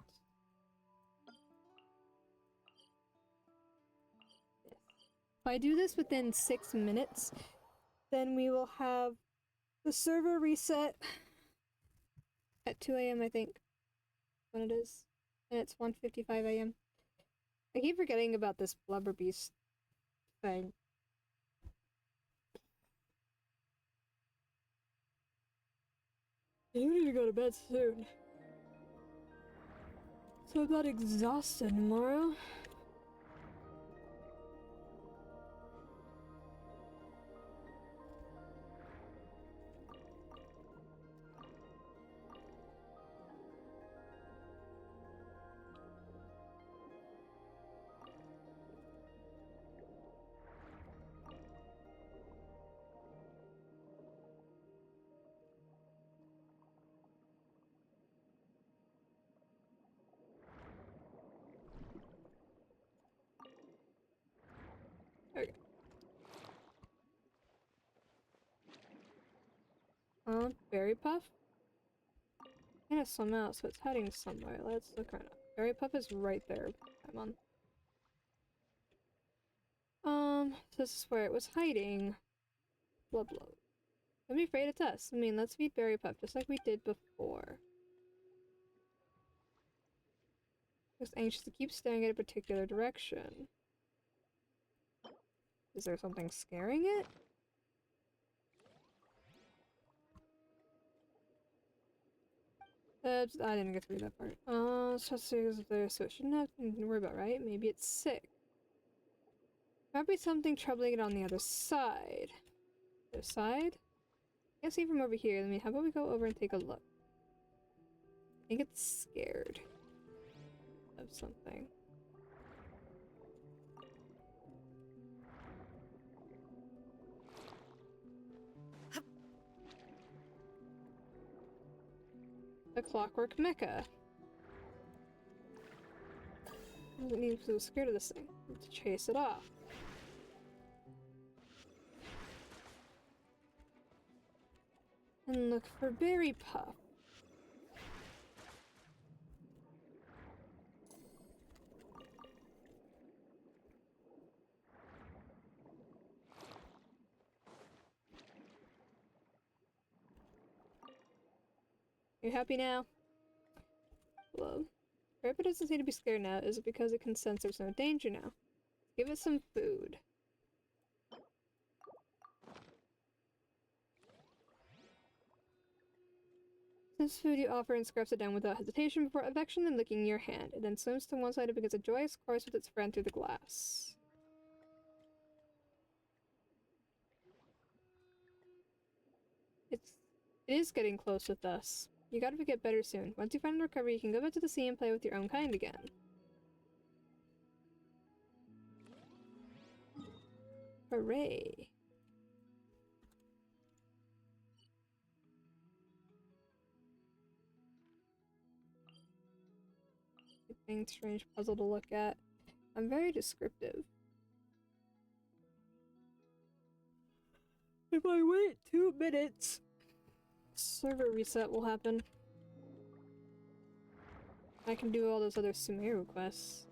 If I do this within 6 minutes, then we will have the server reset at 2 a.m. I think. When it is. And it's 1:55 a.m. I keep forgetting about this blubber beast thing. I need to go to bed soon. So I'm not exhausted tomorrow. Berry Puff? I'm gonna swim out, so it's heading somewhere. Let's look around. Berry Puff is right there. I'm on. So this is where it was hiding. Blub blub. Don't be afraid it's us. I mean, let's feed Berry Puff just like we did before. Just anxious to keep staring at a particular direction. Is there something scaring it? I didn't get to read that part. So it shouldn't have anything to worry about, right? Maybe it's sick. Might be something troubling it on the other side. Other side? Can't see from over here. I mean, how about we go over and take a look? I think it's scared of something. The Clockwork Mecha. Doesn't need to be scared of this thing. Need to chase it off. And look for Berry Puff. You happy now? Well, Grandpa doesn't seem to be scared now. Is it because it can sense there's no danger now? Give it some food. This food you offer and scraps it down without hesitation before affectionately licking your hand. It then swims to one side and begins a joyous course with its friend through the glass. It is getting close with us. You gotta get better soon. Once you find recovery, you can go back to the sea and play with your own kind again. Hooray. Strange puzzle to look at. I'm very descriptive. If I wait 2 minutes, server reset will happen. I can do all those other Sumeru quests.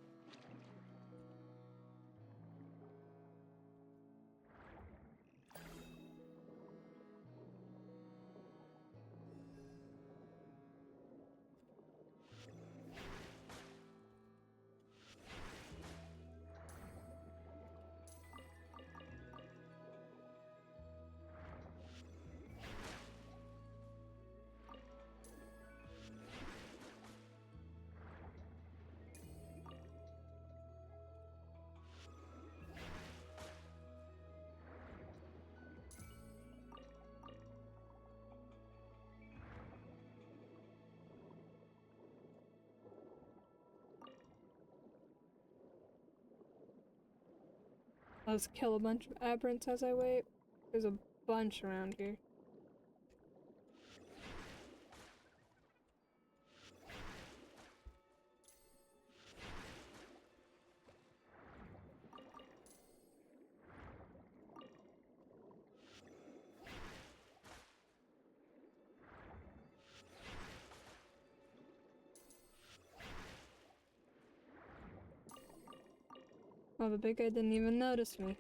Let's kill a bunch of aberrants as I wait. There's a bunch around here. Oh, the big guy didn't even notice me.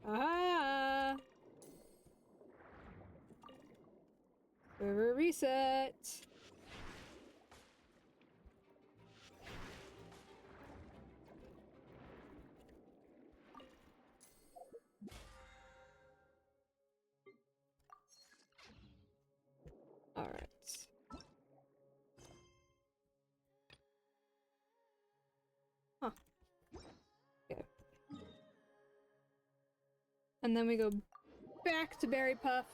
Ah! Server reset! Alright. Huh. Okay. And then we go back to Berry Puff.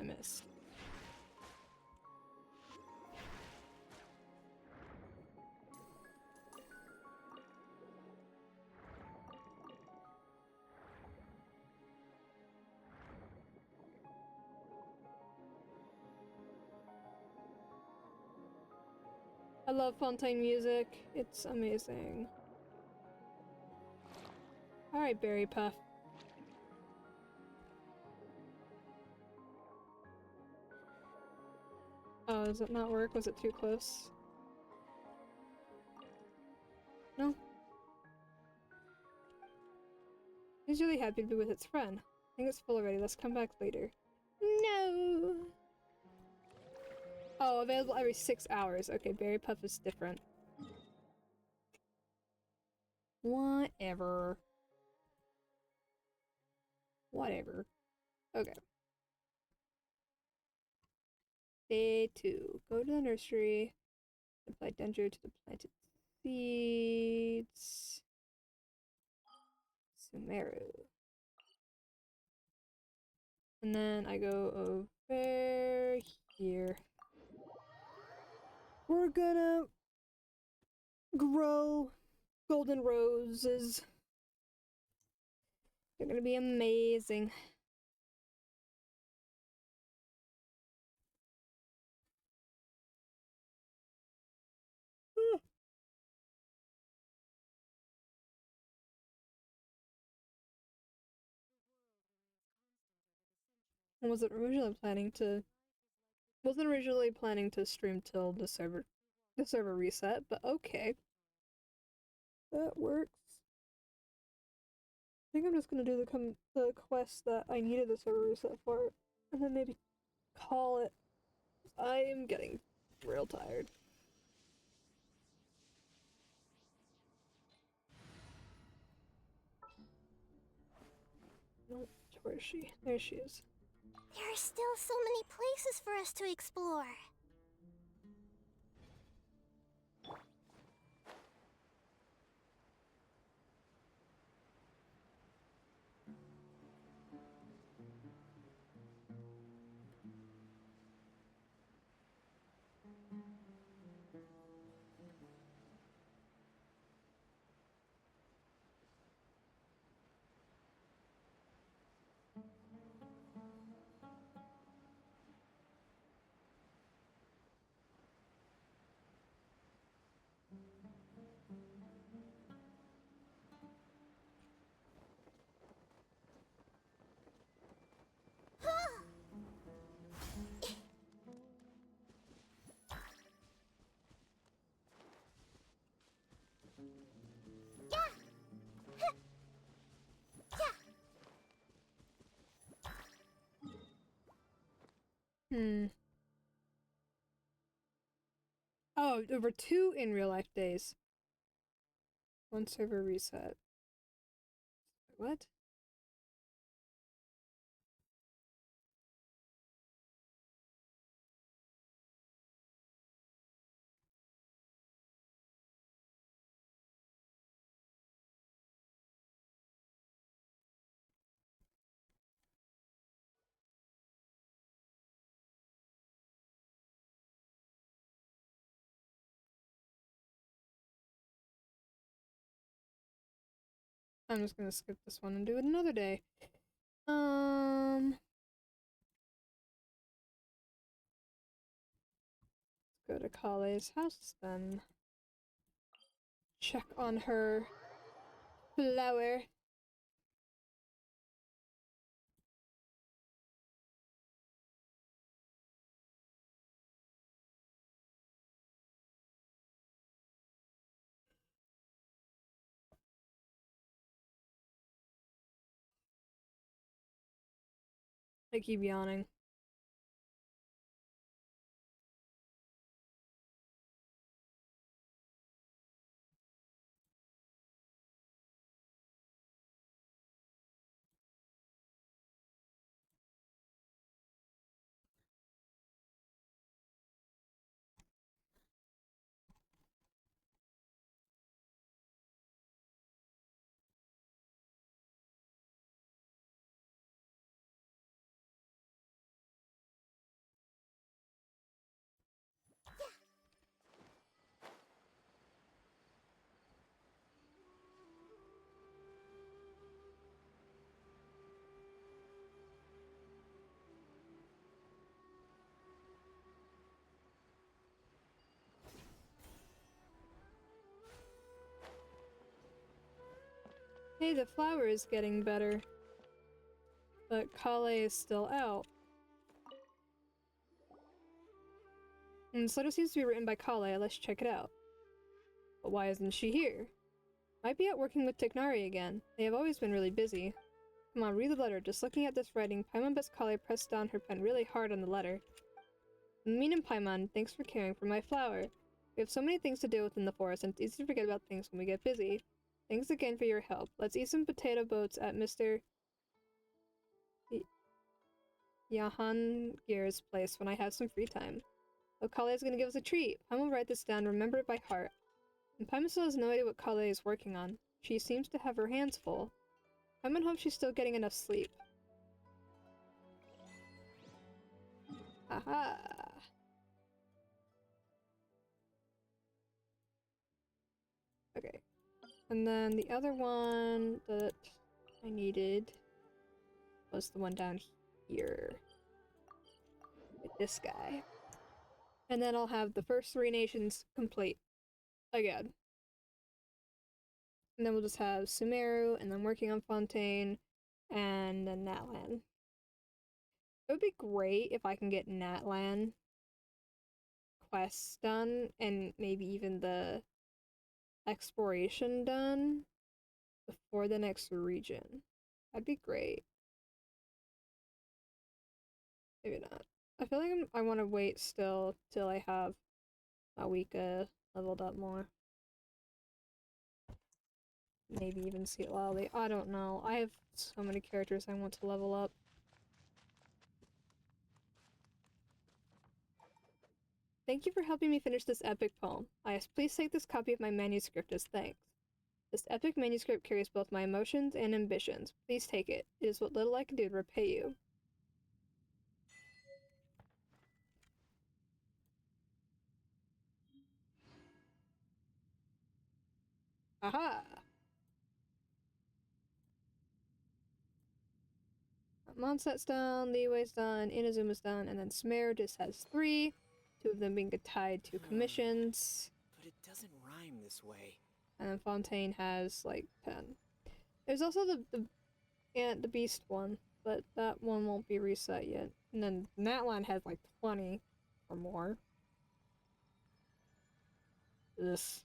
I missed. I love Fontaine music. It's amazing. Alright, Berry Puff. Oh, does it not work? Was it too close? No? He's really happy to be with its friend. I think it's full already. Let's come back later. No! Oh, available every 6 hours. Okay, Berry Puff is different. Whatever. Whatever. Okay. Day 2. Go to the nursery. Apply Dendro to the planted seeds. Sumeru. And then I go over here. We're gonna grow golden roses. They're gonna be amazing. I wasn't originally planning to stream till the server reset, but okay. That works. I think I'm just gonna do the quest that I needed the server reset for, and then maybe call it. I am getting real tired. Nope, where is she? There she is. There are still so many places for us to explore. Oh, over 2 in real life days. 1 server reset. What? I'm just gonna skip this one and do it another day. Let's go to Kale's house then. Check on her flower. I keep yawning. Hey, the flower is getting better. But Kale is still out. And this letter seems to be written by Kale. Let's check it out. But why isn't she here? Might be out working with Tignari again. They have always been really busy. Come on, read the letter. Just looking at this writing, Paimon Best Kale pressed down her pen really hard on the letter. Meanin Paimon, thanks for caring for my flower. We have so many things to deal with in the forest, and it's easy to forget about things when we get busy. Thanks again for your help. Let's eat some potato boats at Mr. Jahangir's place when I have some free time. Oh, Kale is gonna give us a treat. Paimon will write this down and remember it by heart. And Paimon still has no idea what Kale is working on. She seems to have her hands full. Paimon hopes she's still getting enough sleep. Aha! Okay. And then the other one that I needed was the one down here. With this guy. And then I'll have the first 3 nations complete. Again. And then we'll just have Sumeru, and then working on Fontaine, and then Natlan. It would be great if I can get Natlan quests done, and maybe even the exploration done before the next region. That'd be great. Maybe not. I feel like I want to wait still till I have Awika leveled up more. Maybe even see it loudly. I don't know. I have so many characters I want to level up. Thank you for helping me finish this epic poem. Please take this copy of my manuscript as thanks. This epic manuscript carries both my emotions and ambitions. Please take it. It is what little I can do to repay you. Aha! Mondstadt's done, Liyue's done, Inazuma's done, and then Sumeru just has 3. 2 of them being tied to commissions. But it doesn't rhyme this way. And then Fontaine has like 10. There's also the beast one, but that one won't be reset yet. And then Natlan has like 20 or more. This.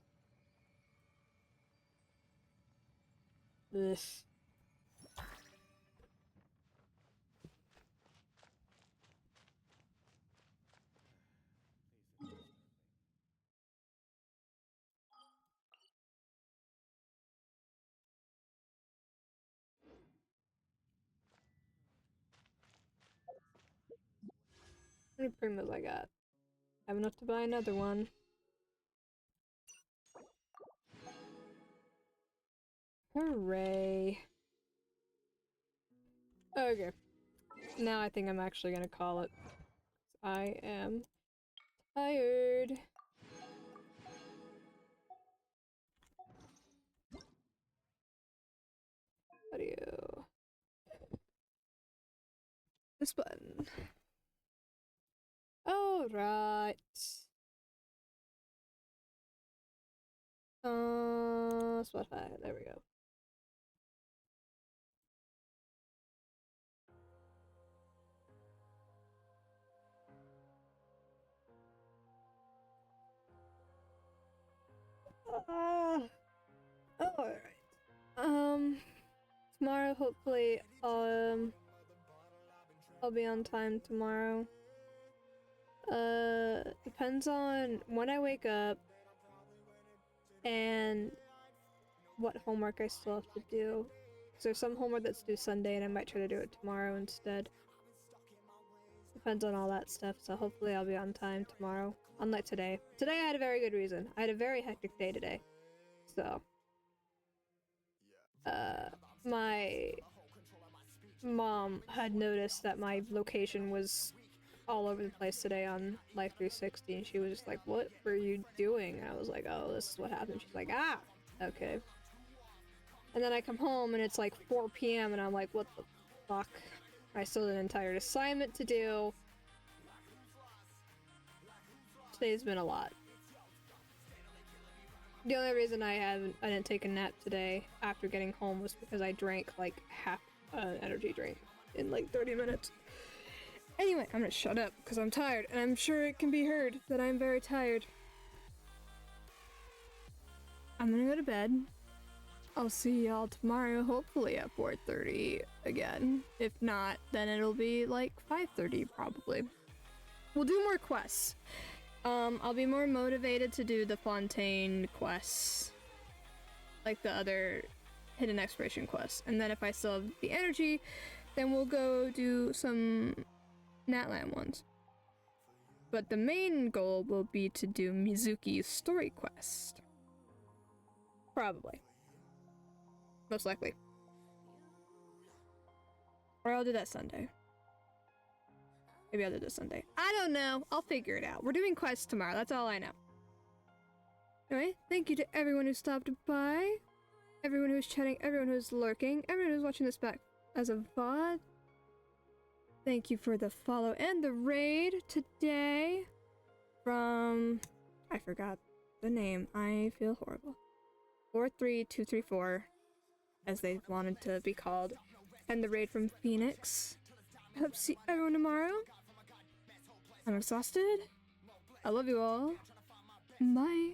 How many primos I got? I have enough to buy another one. Hooray. Okay. Now I think I'm actually gonna call it. I am tired. Audio. This button. Alright. Spotify. There we go. Alright. Tomorrow, hopefully, I'll be on time tomorrow. Depends on when I wake up and what homework I still have to do. Because there's some homework that's due Sunday and I might try to do it tomorrow instead. Depends on all that stuff, so hopefully I'll be on time tomorrow. Unlike today. Today I had a very good reason. I had a very hectic day today. So. My mom had noticed that my location was all over the place today on Life 360, and she was just like, "What were you doing?" And I was like, "Oh, this is what happened." She's like, "Ah, okay." And then I come home and it's like 4 p.m. and I'm like, "What the fuck?" I still have an entire assignment to do. Today's been a lot. The only reason I didn't take a nap today after getting home was because I drank like half an energy drink in like 30 minutes. Anyway, I'm gonna shut up because I'm tired, and I'm sure it can be heard that I'm very tired. I'm gonna go to bed. I'll see y'all tomorrow, hopefully at 4:30 again. If not, then it'll be like 5:30 probably. We'll do more quests. I'll be more motivated to do the Fontaine quests, like the other hidden exploration quests. And then if I still have the energy, then we'll go do some Natlan ones. But the main goal will be to do Mizuki's story quest. Probably. Most likely. Or I'll do that Sunday. Maybe I'll do this Sunday. I don't know. I'll figure it out. We're doing quests tomorrow. That's all I know. Anyway, thank you to everyone who stopped by. Everyone who's chatting. Everyone who's lurking. Everyone who's watching this back as a VOD. Thank you for the follow and the raid today. From... I forgot the name. I feel horrible. 43234, as they wanted to be called. And the raid from Phoenix. I hope to see everyone tomorrow. I'm exhausted. I love you all. Bye.